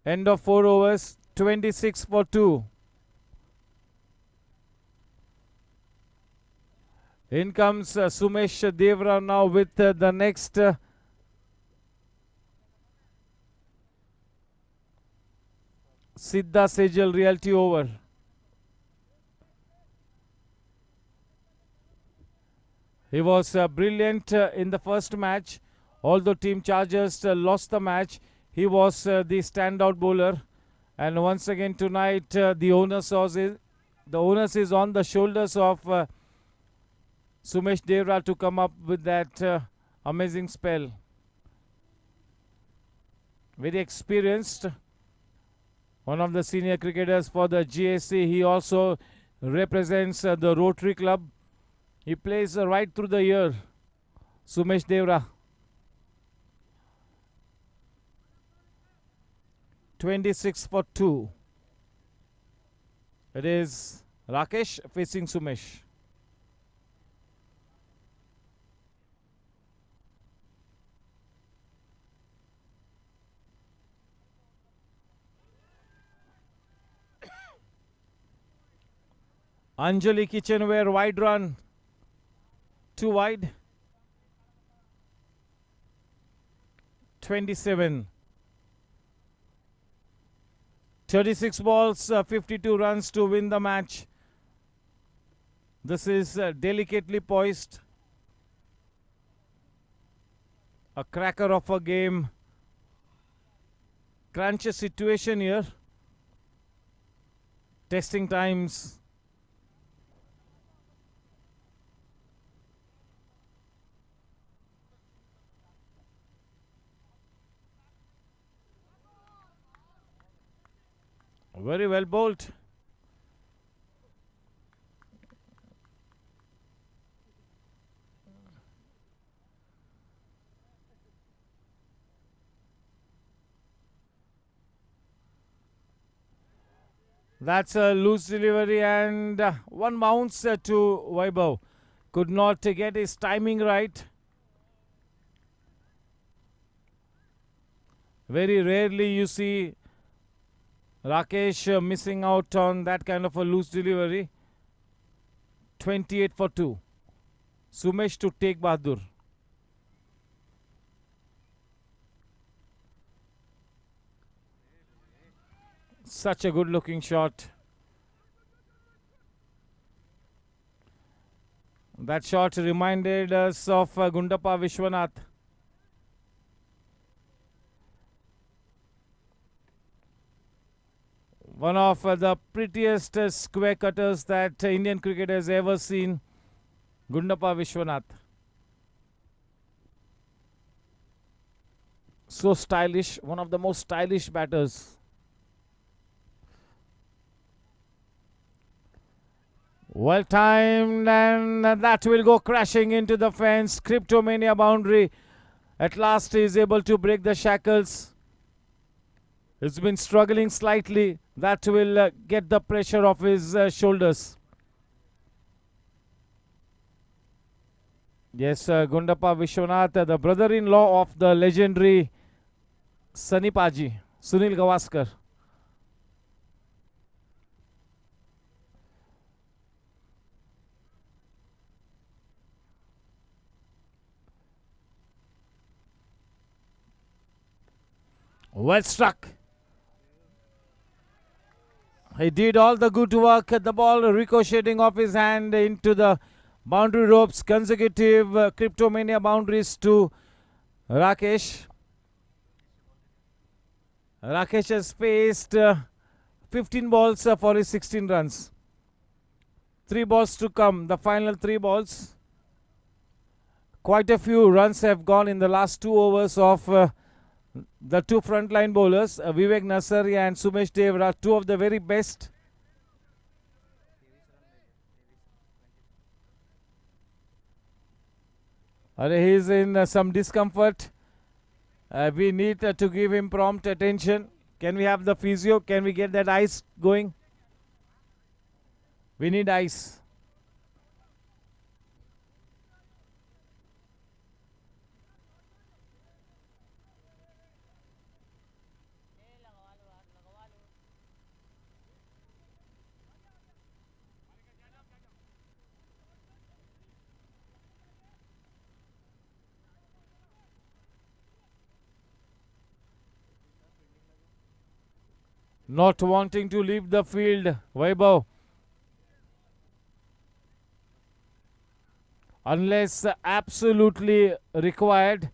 End of 4 overs. 26 for 2. In comes Sumesh Devra now with the next Siddha Sejal reality over. He was brilliant in the first match. Although Team Chargers lost the match, he was the standout bowler. And once again tonight, the onus is on the shoulders of Sumesh Devra to come up with that amazing spell. Very experienced. One of the senior cricketers for the GSC. He also represents the Rotary Club. He plays right through the year. Sumesh Devra. 26 for 2. It is Rakesh facing Sumesh. Anjali Kitchenware wide run. 2 wide. 27. 36 balls, 52 runs to win the match. This is delicately poised. A cracker of a game. Crunch situation here. Testing times. Very well bowled. That's a loose delivery and one bounce to Vaibhav. Could not get his timing right. Very rarely you see Rakesh missing out on that kind of a loose delivery. 28 for 2. Sumesh to take Bahadur. Such a good looking shot. That shot reminded us of Gundappa Vishwanath. One of the prettiest square cutters that Indian cricket has ever seen, Gundappa Vishwanath. So stylish, one of the most stylish batters. Well timed, and that will go crashing into the fence. Cryptomania boundary. At last he is able to break the shackles. He's been struggling slightly. That will get the pressure off his shoulders. Yes, Gundappa Vishwanath, the brother-in-law of the legendary Sunny Paji, Sunil Gavaskar. Well struck. He did all the good work. The ball ricocheting off his hand into the boundary ropes. Consecutive Cryptomania boundaries to Rakesh. Rakesh has faced 15 balls for his 16 runs. 3 balls to come. The final 3 balls. Quite a few runs have gone in the last 2 overs of the two frontline bowlers. Vivek Nasaria and Sumesh Dev are two of the very best. He is in some discomfort. We need to give him prompt attention. Can we have the physio? Can we get that ice going? We need ice. Not wanting to leave the field, Vaibhav. Unless absolutely required,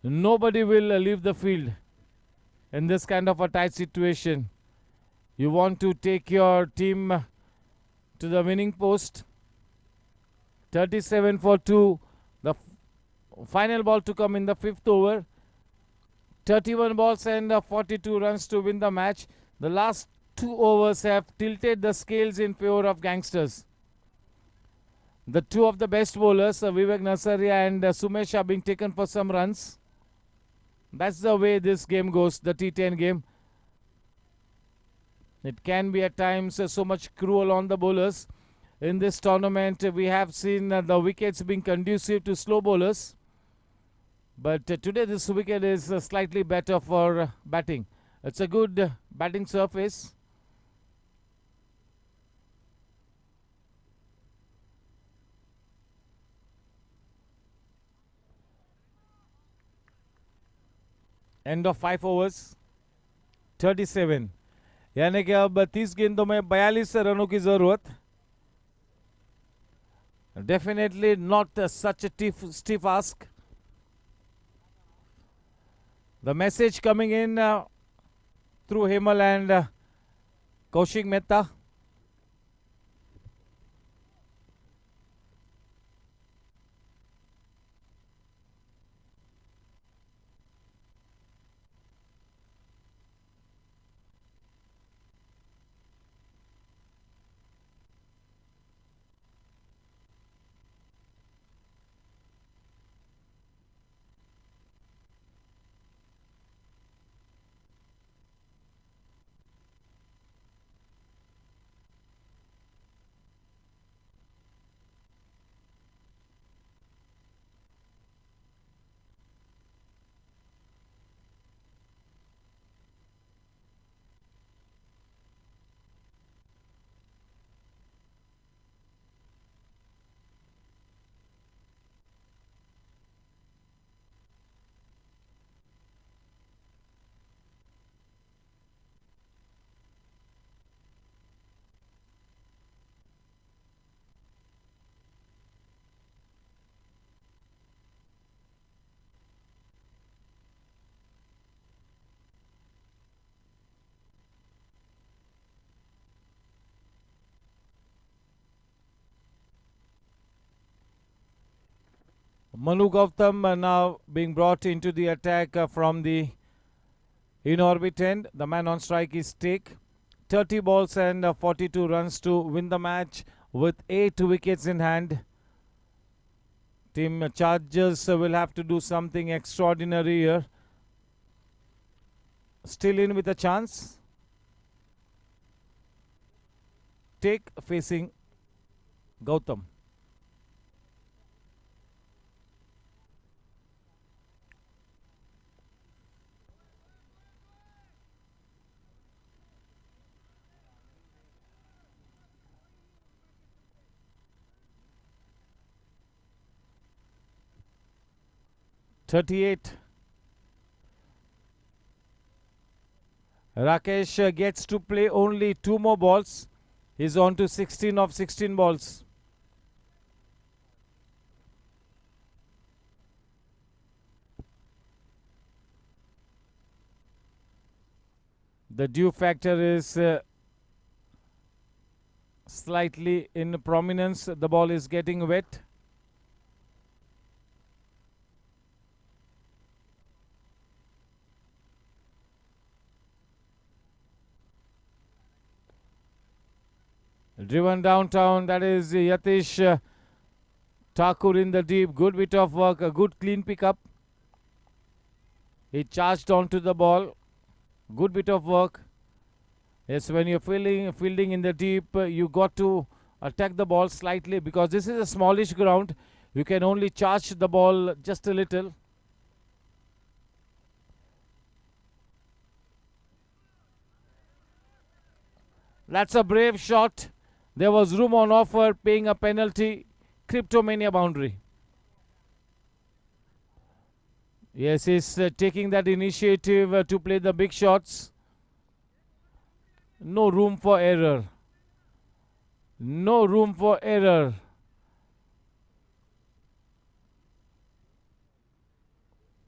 nobody will leave the field in this kind of a tight situation. You want to take your team to the winning post. 37 for 2. The final ball to come in the 5th over. 31 balls and 42 runs to win the match. The last 2 overs have tilted the scales in favor of Gangsters. The two of the best bowlers, Vivek Nasaria and Sumesh, are being taken for some runs. That's the way this game goes, the T10 game. It can be at times so much cruel on the bowlers. In this tournament, we have seen the wickets being conducive to slow bowlers. But today this wicket is slightly better for batting. It's a good batting surface. End of 5 overs. 37. यानी कि अब 30 गेंदों में 42 रनों की जरूरत. Definitely not such a stiff ask. The message coming in through Hemal and Kaushik Mehta. Manu Gautam now being brought into the attack from the in-orbit end. The man on strike is Take. 30 balls and 42 runs to win the match with 8 wickets in hand. Team Chargers will have to do something extraordinary here. Still in with a chance. Take facing Gautam. .38. Rakesh gets to play only 2 more balls. He's on to 16 of 16 balls. The dew factor is slightly in prominence. The ball is getting wet. Driven downtown, that is Yatish Thakur in the deep. Good bit of work, a good clean pickup. He charged onto the ball. Good bit of work. Yes, when you're fielding in the deep, you got to attack the ball slightly because this is a smallish ground. You can only charge the ball just a little. That's a brave shot. There was room on offer, paying a penalty. Cryptomania boundary. Yes, he's taking that initiative to play the big shots. No room for error. No room for error.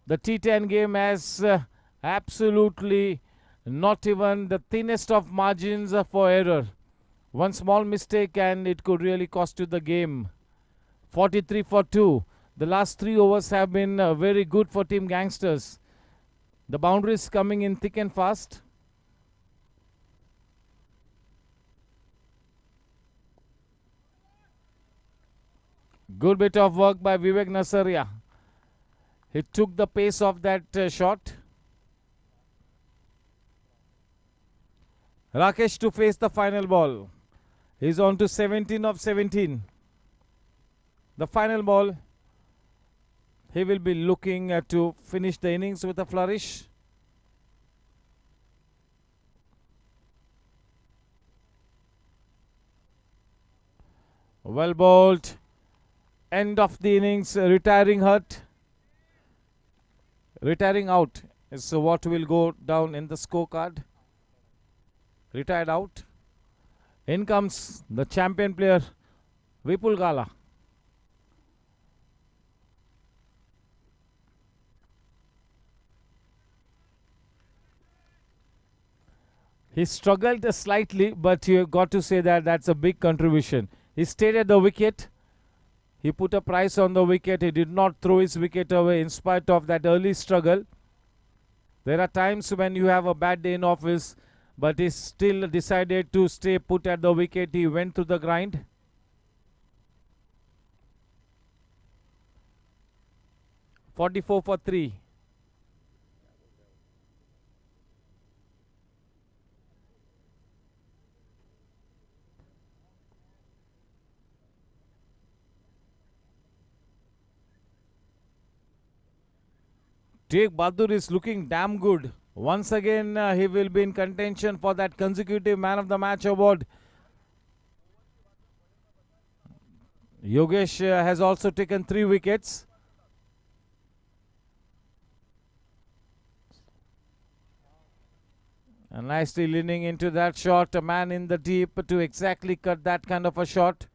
The T10 game has absolutely not even the thinnest of margins for error. One small mistake and it could really cost you the game. 43 for 2. The last 3 overs have been very good for Team Gangsters. The boundaries coming in thick and fast. Good bit of work by Vivek Nasaria. He took the pace of that shot. Rakesh to face the final ball. He's on to 17 of 17. The final ball. He will be looking to finish the innings with a flourish. Well bowled. End of the innings. Retiring hurt. Retiring out is what will go down in the scorecard. Retired out. In comes the champion player, Vipul Gala. He struggled slightly, but you got to say that that's a big contribution. He stayed at the wicket. He put a price on the wicket. He did not throw his wicket away in spite of that early struggle. There are times when you have a bad day in office, but he still decided to stay put at the wicket. He went through the grind. "44 for 3. Jake Bahadur is looking damn good. Once again, he will be in contention for that consecutive Man of the Match award. Yogesh has also taken 3 wickets. And nicely leaning into that shot. A man in the deep to exactly cut that kind of a shot.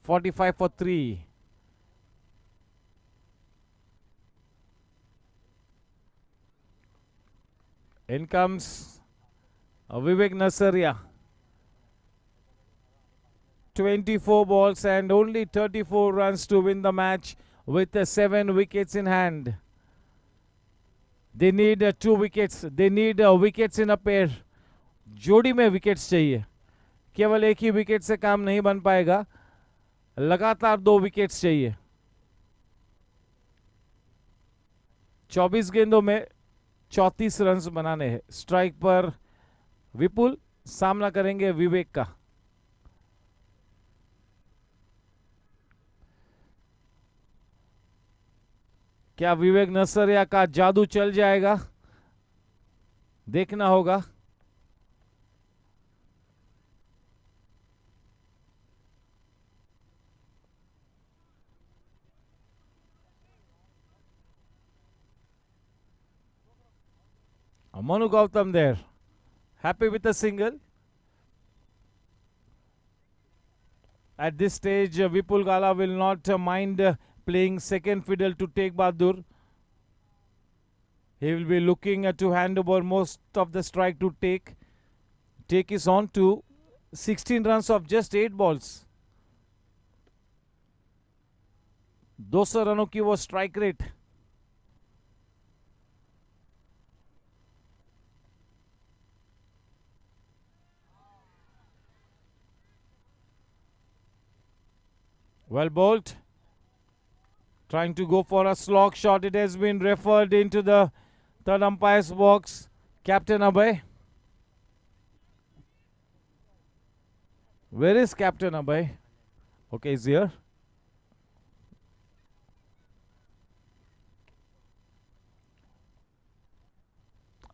45 for 3. In comes Vivek Nasaria. 24 balls and only 34 runs to win the match with 7 wickets in hand. They need 2 wickets. They need wickets in a pair. जोड़ी में wickets चाहिए. केवल एक ही wicket से काम नहीं बन पाएगा. लगातार 2 विकेट्स चाहिए. 24 गेंदों में 34 रन्स बनाने हैं. स्ट्राइक पर विपुल, सामना करेंगे विवेक का. क्या विवेक नसरिया का जादू चल जाएगा? देखना होगा. Manu Gautam there. Happy with a single. At this stage, Vipul Gala will not mind playing second fiddle to Teg Bahadur. He will be looking to hand over most of the strike to Teg. Teg is on to 16 runs of just 8 balls. 200 रनों की वो strike rate. Well bowled. Trying to go for a slog shot. It has been referred into the third umpire's box. Captain Abhay. Where is Captain Abhay? Okay, he's here.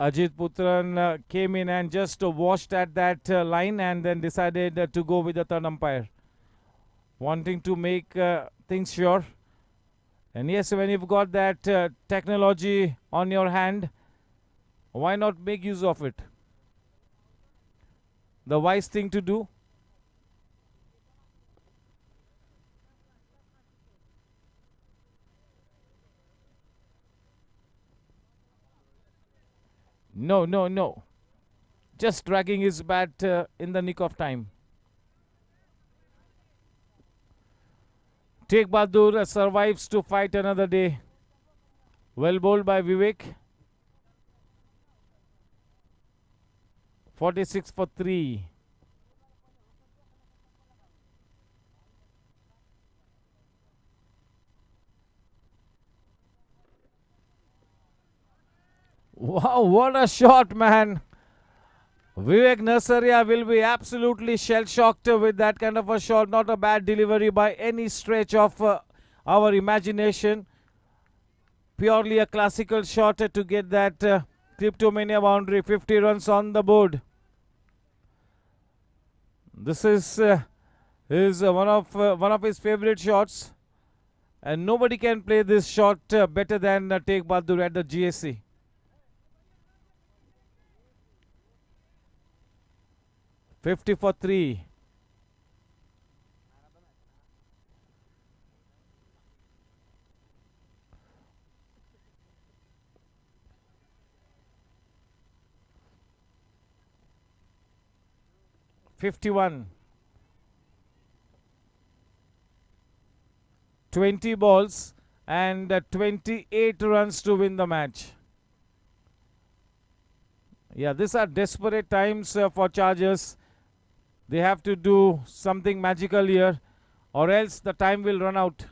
Ajit Putran came in and just washed at that line and then decided to go with the third umpire. Wanting to make things sure. And yes, when you've got that technology on your hand, why not make use of it? The wise thing to do. No, no, no. Just dragging his bat in the nick of time. Tegh Bahadur survives to fight another day. Well bowled by Vivek. 46 for 3. Wow, what a shot, man. Vivek Narsaria will be absolutely shell-shocked with that kind of a shot. Not a bad delivery by any stretch of our imagination. Purely a classical shot to get that Cryptomania boundary. 50 runs on the board. This is one of his favorite shots. And nobody can play this shot better than Tegh Bahadur at the GSC. $50 for 3. $51. 20 balls and 28 runs to win the match. Yeah, these are desperate times for Chargers. They have to do something magical here or else the time will run out.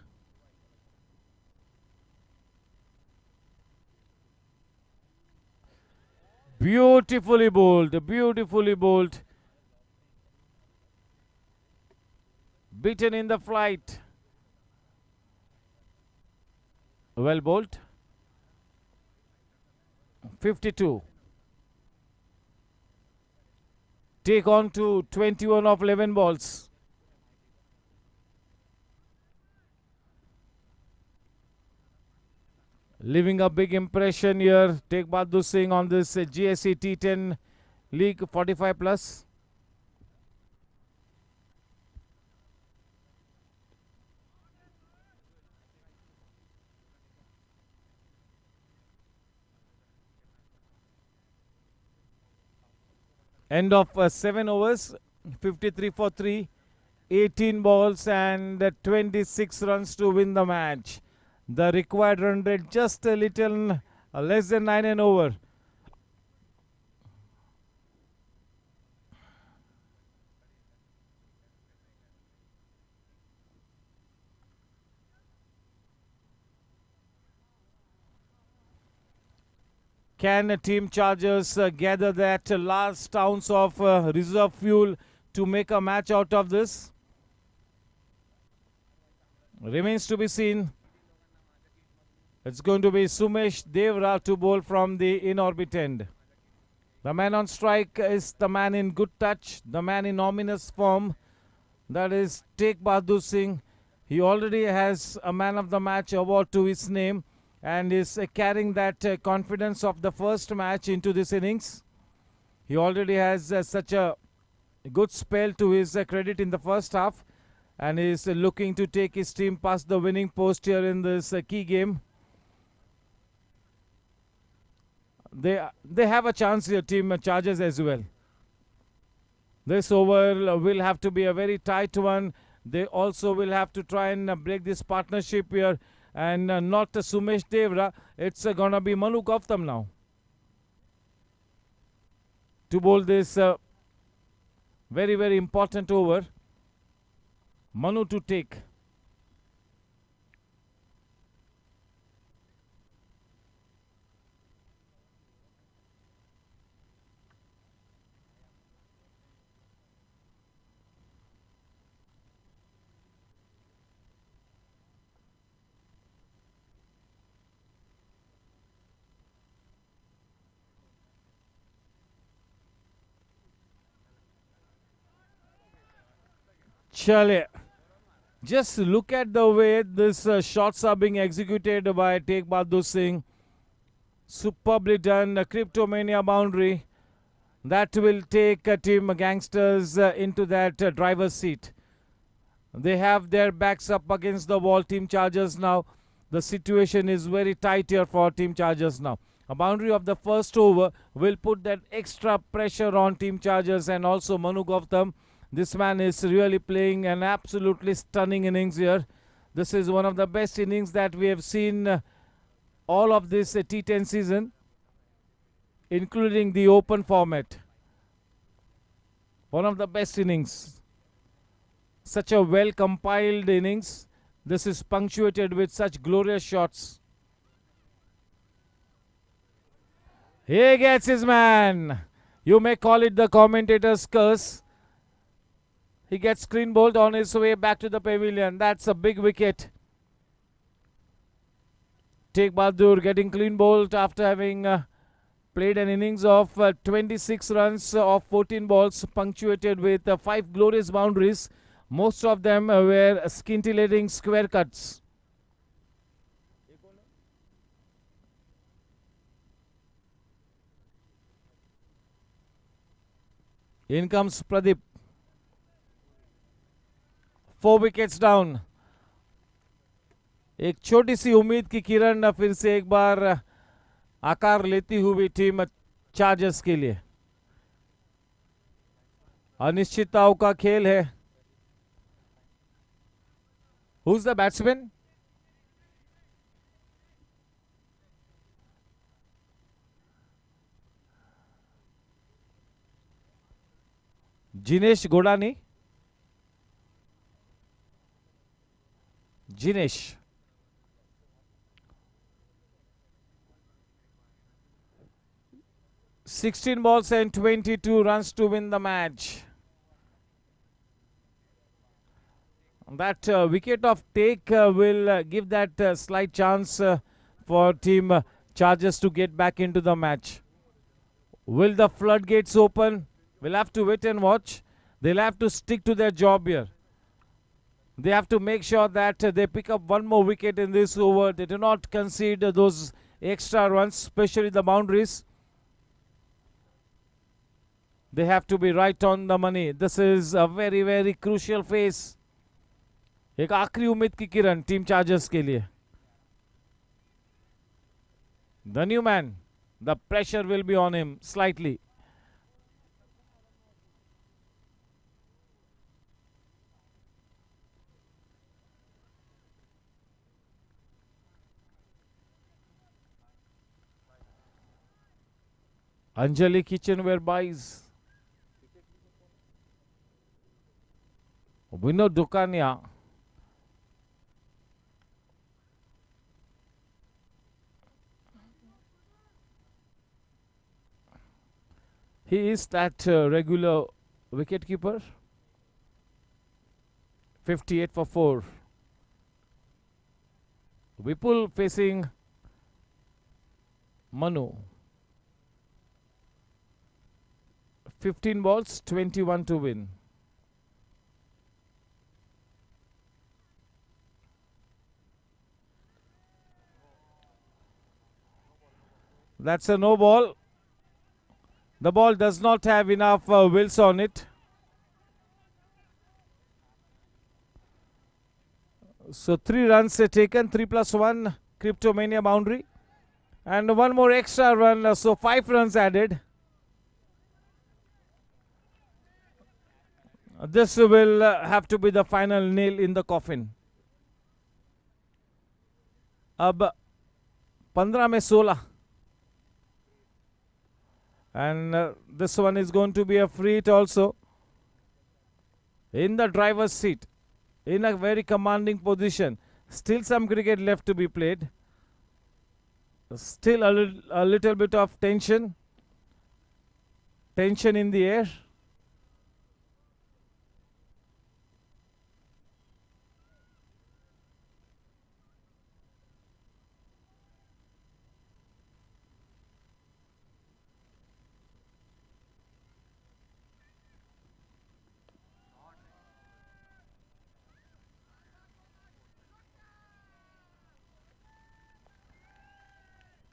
Beautifully bowled, beautifully bowled. Beaten in the flight. Well bowled. 52. Take on to 21 of 11 balls. Leaving a big impression here. Tegh Bahadur Singh on this GSC T10 League 45 plus. End of 7 overs, 53 for 3, 18 balls and 26 runs to win the match. The required run rate just a little less than 9 and over. Can Team Chargers gather that last ounce of reserve fuel to make a match out of this? Remains to be seen. It's going to be Sumesh Devra to bowl from the in-orbit end. The man on strike is the man in good touch, the man in ominous form. That is Tegh Bahadur Singh. He already has a man of the match award to his name and is carrying that confidence of the first match into this innings. He already has such a good spell to his credit in the first half and is looking to take his team past the winning post here in this key game. They have a chance here, Team Chargers as well. This over will have to be a very tight one. They also will have to try and break this partnership here. And not Sumesh Devra, it's going to be Manu Gautam now to bowl this very, very important over. Manu to take. Chale. Just look at the way this shots are being executed by Tegh Bahadur Singh. Superbly done. A Cryptomania boundary. That will take Team Gangsters into that driver's seat. They have their backs up against the wall. Team Chargers now. The situation is very tight here for Team Chargers now. A boundary of the first over will put that extra pressure on Team Chargers and also Manu Gautam. This man is really playing an absolutely stunning innings here. This is one of the best innings that we have seen all of this T10 season, including the open format. One of the best innings. Such a well compiled innings. This is punctuated with such glorious shots. He gets his man. You may call it the commentator's curse. He gets clean bowled on his way back to the pavilion. That's a big wicket. Tegh Bahadur getting clean bowled after having played an innings of 26 runs of 14 balls, punctuated with 5 glorious boundaries. Most of them were scintillating square cuts. In comes Pradeep. 4 wickets down. एक छोटी सी उम्मीद की किरण फिर से एक बार आकार लेती हुई टीम चार्जर्स के लिए. अनिश्चितताओं का खेल है. Who's the batsman? Jinesh Godani. Jinesh. "16 balls and 22 runs to win the match." That wicket of take will give that slight chance for Team Chargers to get back into the match. Will the floodgates open? We'll have to wait and watch. They'll have to stick to their job here. They have to make sure that they pick up one more wicket in this over. They do not concede those extra runs, especially the boundaries. They have to be right on the money. This is a very, very crucial phase. एक आखिरी उम्मीद की किरण team chargers के लिए. The new man, the pressure will be on him slightly. Anjali Kitchenware buys. Vinod Dukania. He is that regular wicketkeeper. 58 for 4. Vipul facing Manu. 15 balls, 21 to win. That's a no ball. The ball does not have enough wheels on it. So 3 runs taken, 3+1 Cryptomania boundary. And one more extra run, so 5 runs added. This will have to be the final nail in the coffin. अब 15 में 16. And this one is going to be a free hit also. In the driver's seat. In a very commanding position. Still some cricket left to be played. Still a little bit of tension. Tension in the air.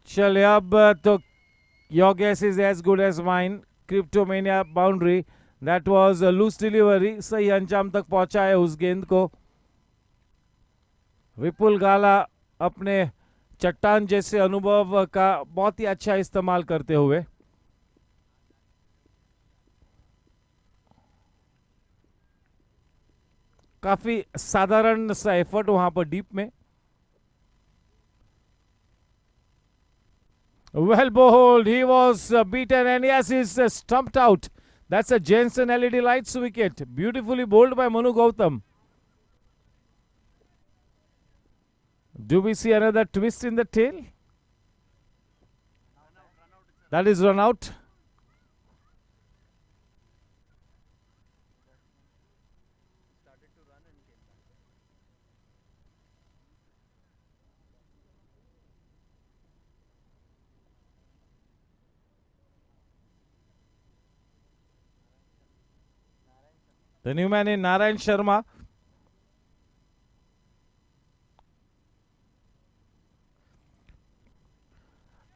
चलिए अब तो your guess is as good as mine. Cryptomania boundary, that was loose delivery, सही अंजाम तक पहुंचा है उस गेंद को। विपुल गाला अपने चट्टान जैसे अनुभव का बहुत ही अच्छा इस्तेमाल करते हुए काफी साधारण सा एफर्ट वहां पर डीप में। Well bowled, he was beaten and yes, he's stumped out. That's a Jensen LED lights wicket. Beautifully bowled by Manu Gautam. Do we see another twist in the tail? That is run out. The new man in Narayan Sharma.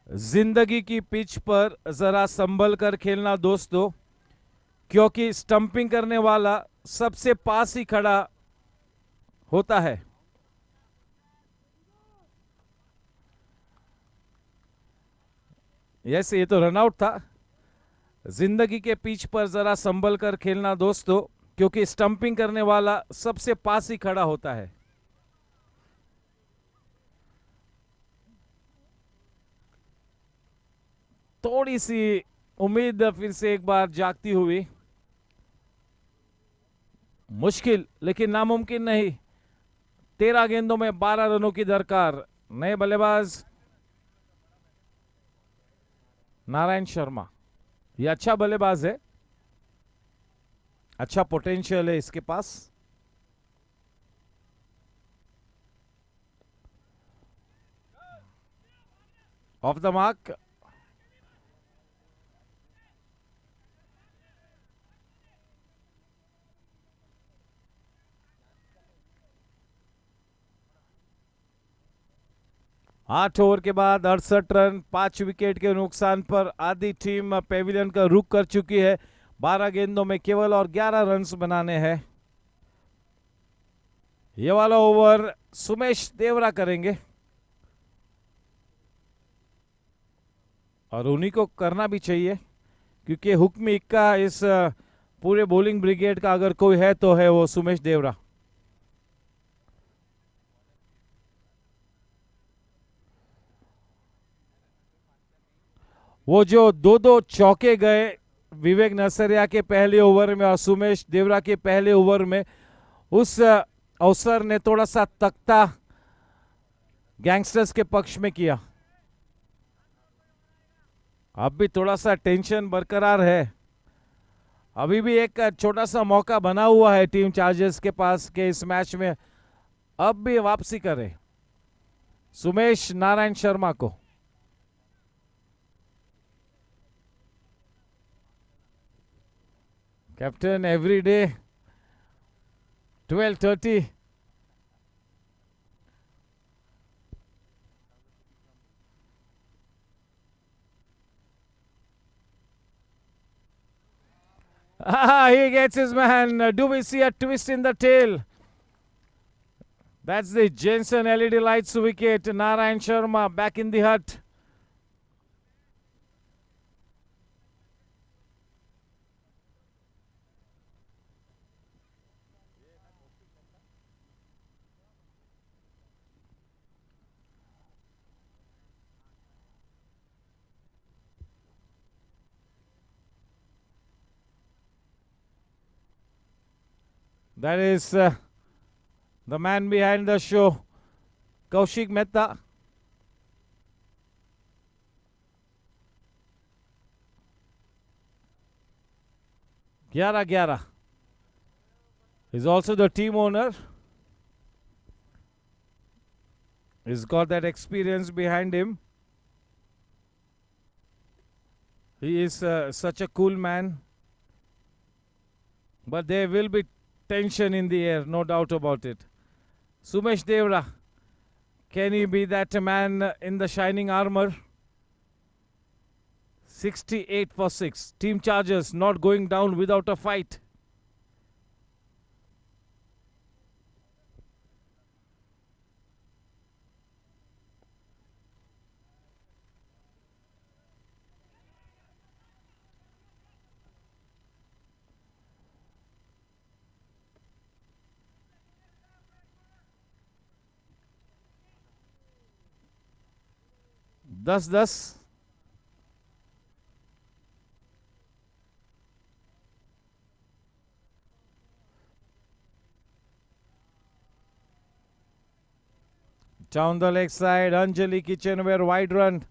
जिंदगी की pitch पर जरा संभल कर खेलना दोस्तों, क्योंकि stumping करने वाला सबसे पास ही खड़ा होता है। यस, ये तो रनआउट था। जिंदगी के पिच पर जरा संभल कर खेलना दोस्तों, क्योंकि स्टंपिंग करने वाला सबसे पास ही खड़ा होता है। थोड़ी सी उम्मीद फिर से एक बार जागती हुई। मुश्किल लेकिन नामुमकिन नहीं। 13 गेंदों में 12 रनों की दरकार। नए बल्लेबाज नारायण शर्मा, ये अच्छा बल्लेबाज है, अच्छा पोटेंशियल है इसके पास। Off the mark. आठ ओवर के बाद 68 रन, 5 विकेट के नुकसान पर आधी टीम पेविलियन का रुख कर चुकी है। 12 गेंदों में केवल और 11 रन्स बनाने हैं। ये वाला ओवर सुमेश देवरा करेंगे और उन्हीं को करना भी चाहिए, क्योंकि हुक्मी इक्का इस पूरे बॉलिंग ब्रिगेड का अगर कोई है तो है वो सुमेश देवरा। वो जो दो चौके गए विवेक नरसरिया के पहले ओवर में और सुमेश देवरा के पहले ओवर में, उस अवसर ने थोड़ा सा तख्ता गैंगस्टर्स के पक्ष में किया। अब भी थोड़ा सा टेंशन बरकरार है। अभी भी एक छोटा सा मौका बना हुआ है टीम चार्जर्स के पास के इस मैच में अब भी वापसी करे सुमेश नारायण शर्मा को। Captain every day 12:30। He gets his man. Do we see a twist in the tail? That's the Jensen LED lights wicket. Narayan Sharma back in the hut. That is the man behind the show, Kaushik Mehta. Gyara is also the team owner. He's got that experience behind him. He is such a cool man. But there will be tension in the air, no doubt about it. Sumesh Devra, can he be that man in the shining armor? 68 for 6. Team Chargers not going down without a fight. Thus. Down the leg side, Anjali Kitchenware wide run.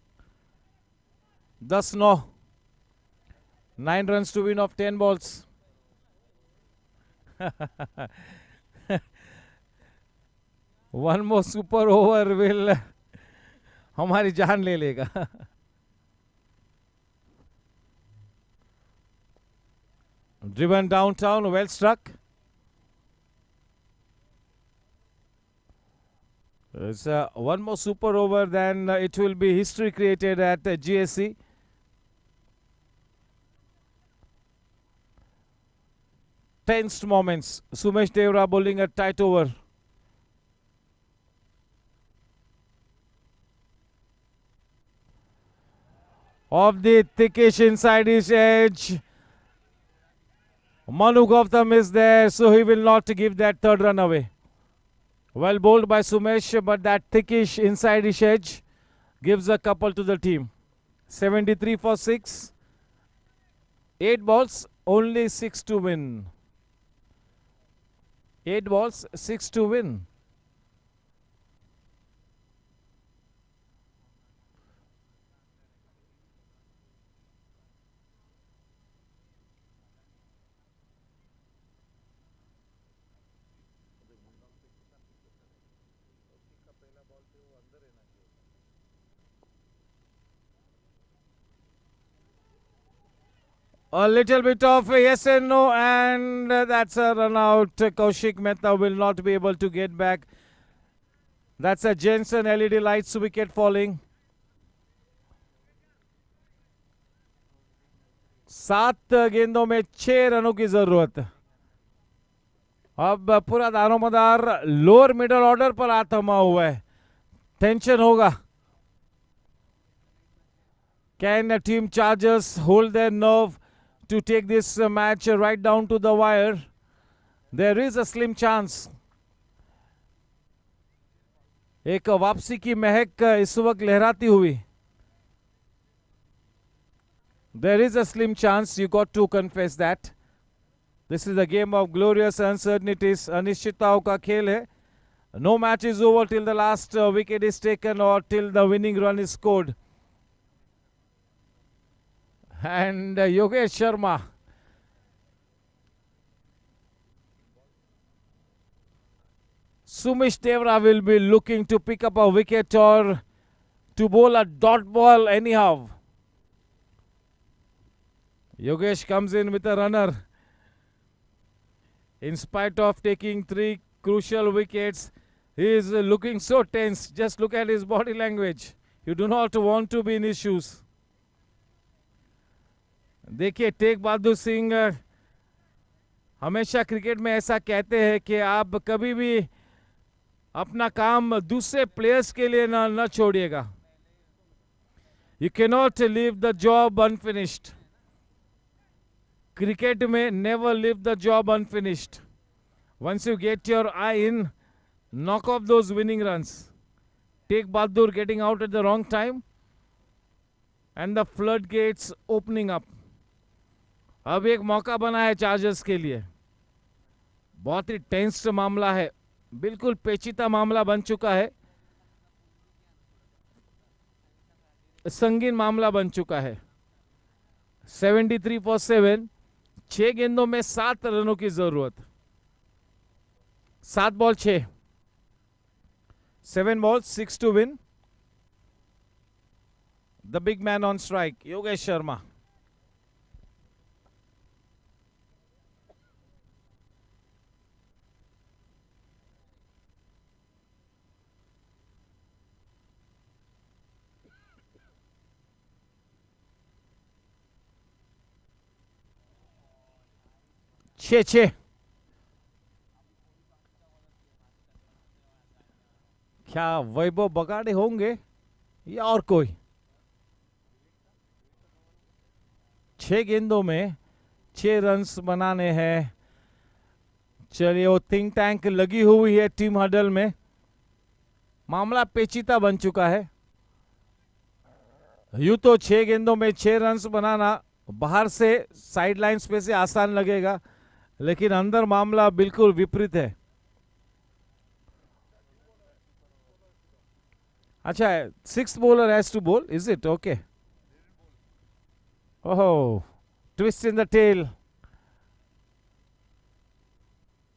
Thus no. 9 runs to win of 10 balls. One more super over will हमारी जान ले लेगा. Driven downtown, well struck. It's one more super over, then it will be history created at GSC. Tensed moments. Sumesh Devra bowling a tight over. Off the thickish inside his edge. Manu Gautam is there, so he will not give that third run away. Well bowled by Sumesh, but that thickish inside his edge gives a couple to the team. 73 for 6. 8 balls, only 6 to win. 8 balls, 6 to win. A little bit of yes and no, and that's a run out. Kaushik Mehta will not be able to get back. That's a Jensen LED lights wicket falling. 7 गेंदों में 6 रनों की जरूरत. अब पूरा दारोमदार lower middle order पर हाथ थमा हुआ है. टेंशन होगा. Can team Chargers hold their nerve to take this match right down to the wire? There is a slim chance. एक वापसी की महक इस वक्त लहराती हुई. There is a slim chance, you got to confess that. This is a game of glorious uncertainties. अनिश्चितताओं का खेल है. No match is over till the last wicket is taken or till the winning run is scored. And Yogesh Sharma. Sumesh Devra will be looking to pick up a wicket or to bowl a dot ball anyhow. Yogesh comes in with a runner. In spite of taking 3 crucial wickets, he is looking so tense. Just look at his body language. You do not want to be in his shoes. देखिए take Bahadur Singh हमेशा cricket में ऐसा कहते हैं कि आप कभी भी अपना काम दूसरे प्लेयर्स के लिए न छोड़िएगा. You can not leave the job unfinished. Cricket में never leave the job unfinished. Once you get your eye in, knock off those winning runs. Take Bahadur getting out at the wrong time and the floodgates opening up. अब एक मौका बना है chargers के लिए. बहुत ही tensed मामला है. बिल्कुल पेचीदा मामला बन चुका है. संगीन मामला बन चुका है. 73 for 7. 6 गेंदों में 7 रनों की जरूरत. 7 ball 6. 7 balls, 6 to win. The big man on strike, Yogesh Sharma. 6-6. क्या वैभव बगाड़े होंगे या और कोई? 6 गेंदों में 6 रन्स बनाने हैं. चलिए, वो थिंक टैंक लगी हुई है टीम हडल में. मामला पेचीदा बन चुका है. यूं तो 6 गेंदों में 6 रन्स बनाना बाहर से साइड लाइन्स पे से आसान लगेगा, लेकिन अंदर मामला बिल्कुल विपरीत है. अच्छा, 6th bowler has to bowl, is it? Okay. Oh, twist in the tail.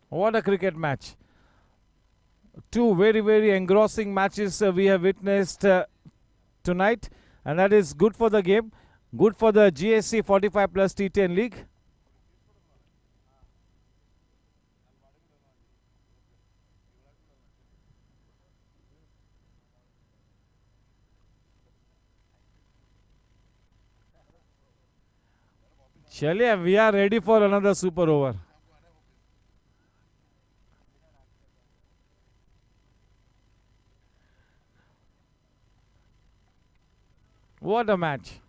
What a cricket match. Two very, very engrossing matches we have witnessed tonight, and that is good for the game, good for the GSC 45 plus T10 league. चलिए, we are ready for another super over. What a match.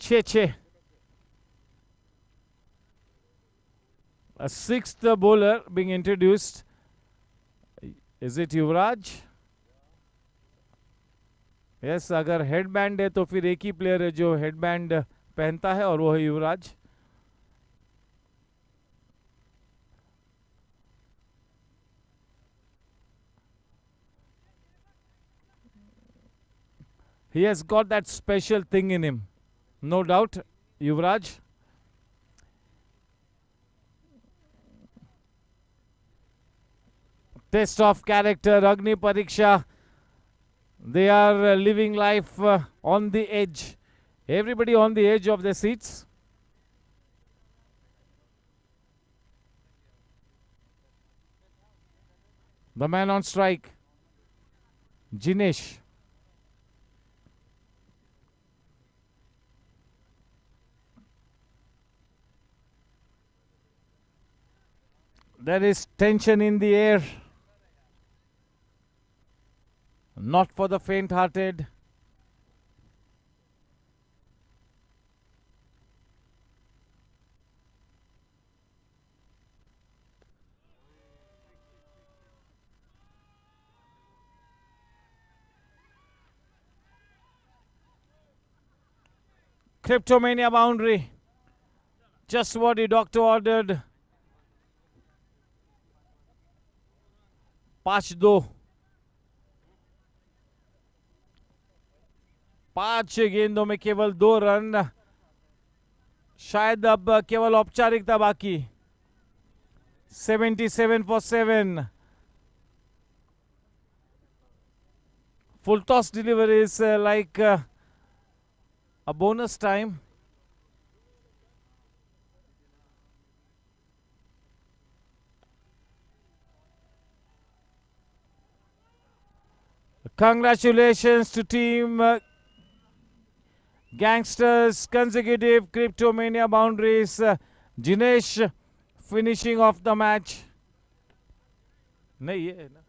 6-6. A 6th bowler being introduced. Is it Yuvraj? Yes, अगर headband है तो फिर एक ही player है जो headband पहनता है, और वो है युवराज. He has got that special thing in him, no doubt, Yuvraj. Test of character, Agni Pariksha. They are living life on the edge. Everybody on the edge of their seats. The man on strike, Jinesh. There is tension in the air. Not for the faint-hearted. Cryptomania boundary. Just what the doctor ordered. 5-2. 5 गेंदों में केवल 2 run. शायद अब केवल औपचारिकता बाकी. 77 for 7. Full toss delivery is like a bonus time. Congratulations to team Gangsters, consecutive Cryptomania boundaries. Jinesh finishing off the match. नहीं ये ना.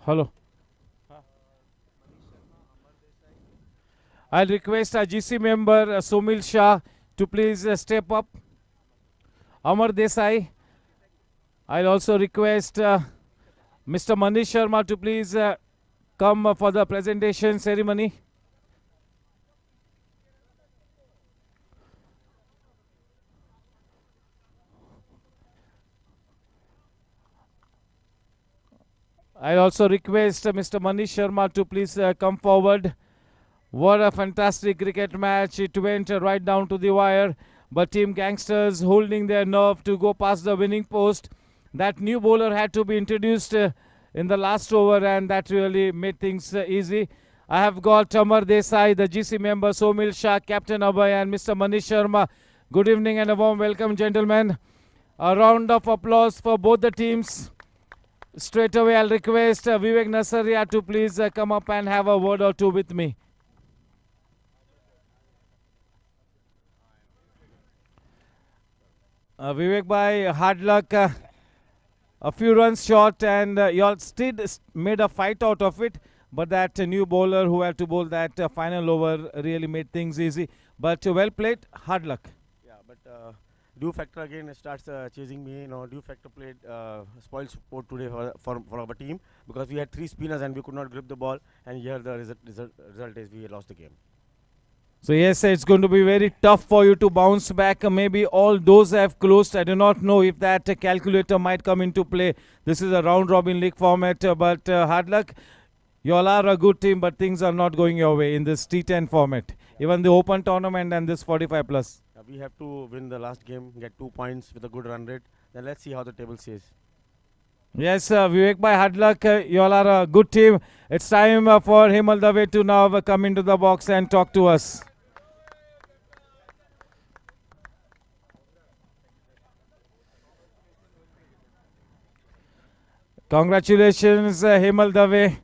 Hello. I'll request our GC member Somil Shah to please step up. Amar Desai. I'll also request Mr. Manish Sharma to please come for the presentation ceremony. I also request Mr. Manish Sharma to please come forward. What a fantastic cricket match. It went right down to the wire. But Team Gangsters holding their nerve to go past the winning post. That new bowler had to be introduced in the last over, and that really made things easy. I have got Amar Desai, the GC member, Somil Shah, Captain Abhay, and Mr. Manish Sharma. Good evening and a warm welcome, gentlemen. A round of applause for both the teams. Straight away, I'll request Vivek Nasaria to please come up and have a word or two with me. Vivek bhai, hard luck. A few runs short, and you all still made a fight out of it. But that new bowler who had to bowl that final over really made things easy. But well played, hard luck. Yeah, but Dew Factor again starts chasing me. You know, Dew Factor played spoil sport today for our team, because we had 3 spinners and we could not grip the ball. And here the result is we lost the game. So yes, it's going to be very tough for you to bounce back. Maybe all doors have closed. I do not know if that calculator might come into play. This is a round-robin league format, but hard luck. You all are a good team, but things are not going your way in this T10 format. Even the Open tournament and this 45 plus. We have to win the last game, get 2 points with a good run rate. Then let's see how the table says. Yes, Vivek bhai, hard luck. You all are a good team. It's time for Hemal Dave to now come into the box and talk to us. Congratulations, Hemal Dave.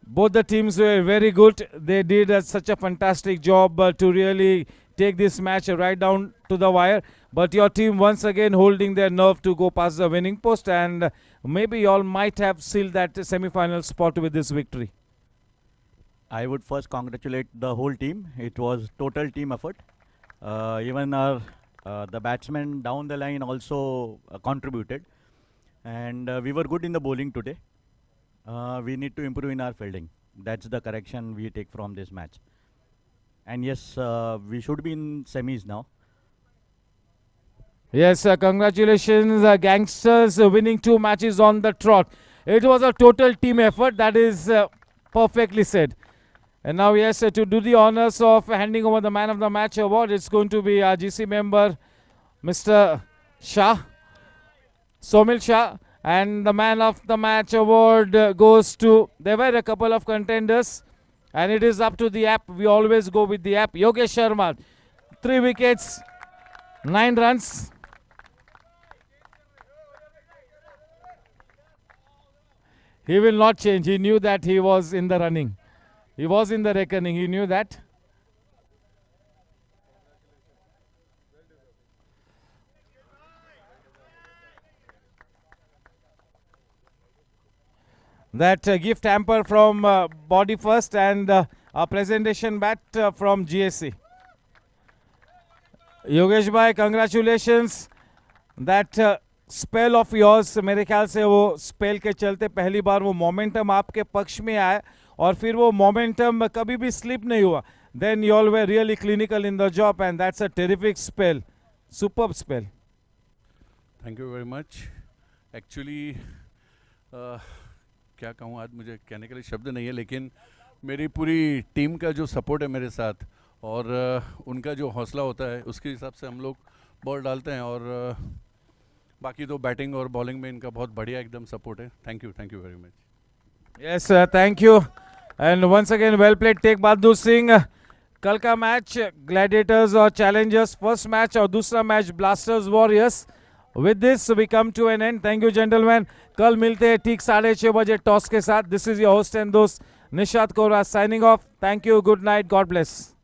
Both the teams were very good. They did such a fantastic job to really take this match right down to the wire. But your team once again holding their nerve to go past the winning post, and maybe you all might have sealed that semi-final spot with this victory. I would first congratulate the whole team. It was total team effort. Even our the batsmen down the line also contributed. And we were good in the bowling today. We need to improve in our fielding. That's the correction we take from this match. And yes, we should be in semis now. Yes, congratulations, Gangsters, winning 2 matches on the trot. It was a total team effort. That is perfectly said. And now, yes, to do the honors of handing over the Man of the Match award, it's going to be our GC member, Mr. Shah, Somil Shah. And the Man of the Match award goes to, there were a couple of contenders, and it is up to the app. We always go with the app. Yogesh Sharma, 3 wickets, 9 runs. He will not change. He knew that he was in the running. He was in the reckoning. He knew that. That gift hamper from Body First, and a presentation bat from GSC. Yogesh bhai, congratulations. That spell of yours, मेरे ख्याल से वो spell के चलते पहली बार वो momentum आपके पक्ष में आया, और फिर वो momentum कभी भी slip नहीं हुआ. Then you all were really clinical in the job, and that's a terrific spell. Superb spell. Thank you very much. Actually, क्या कहूँ, आज मुझे कहने के लिए शब्द नहीं है, लेकिन मेरी पूरी टीम का जो सपोर्ट है मेरे साथ, और उनका जो हौसला होता है, उसके हिसाब से हम लोग बॉल डालते हैं, और बाकी तो बैटिंग और बॉलिंग में इनका बहुत बढ़िया एकदम सपोर्ट है. Thank you very much. Yes, thank you. And once again, well played, Tegh Bahadur Singh. कल का मैच ग्लैडिएटर्स और चैलेंजर्स, फर्स्ट मैच, और दूसरा match blasters warriors. With this, we come to an end. Thank you, gentlemen. कल मिलते हैं ठीक 6:30 बजे टॉस के साथ. This is your host and host, Nishad Kora, signing off. Thank you. Good night. God bless.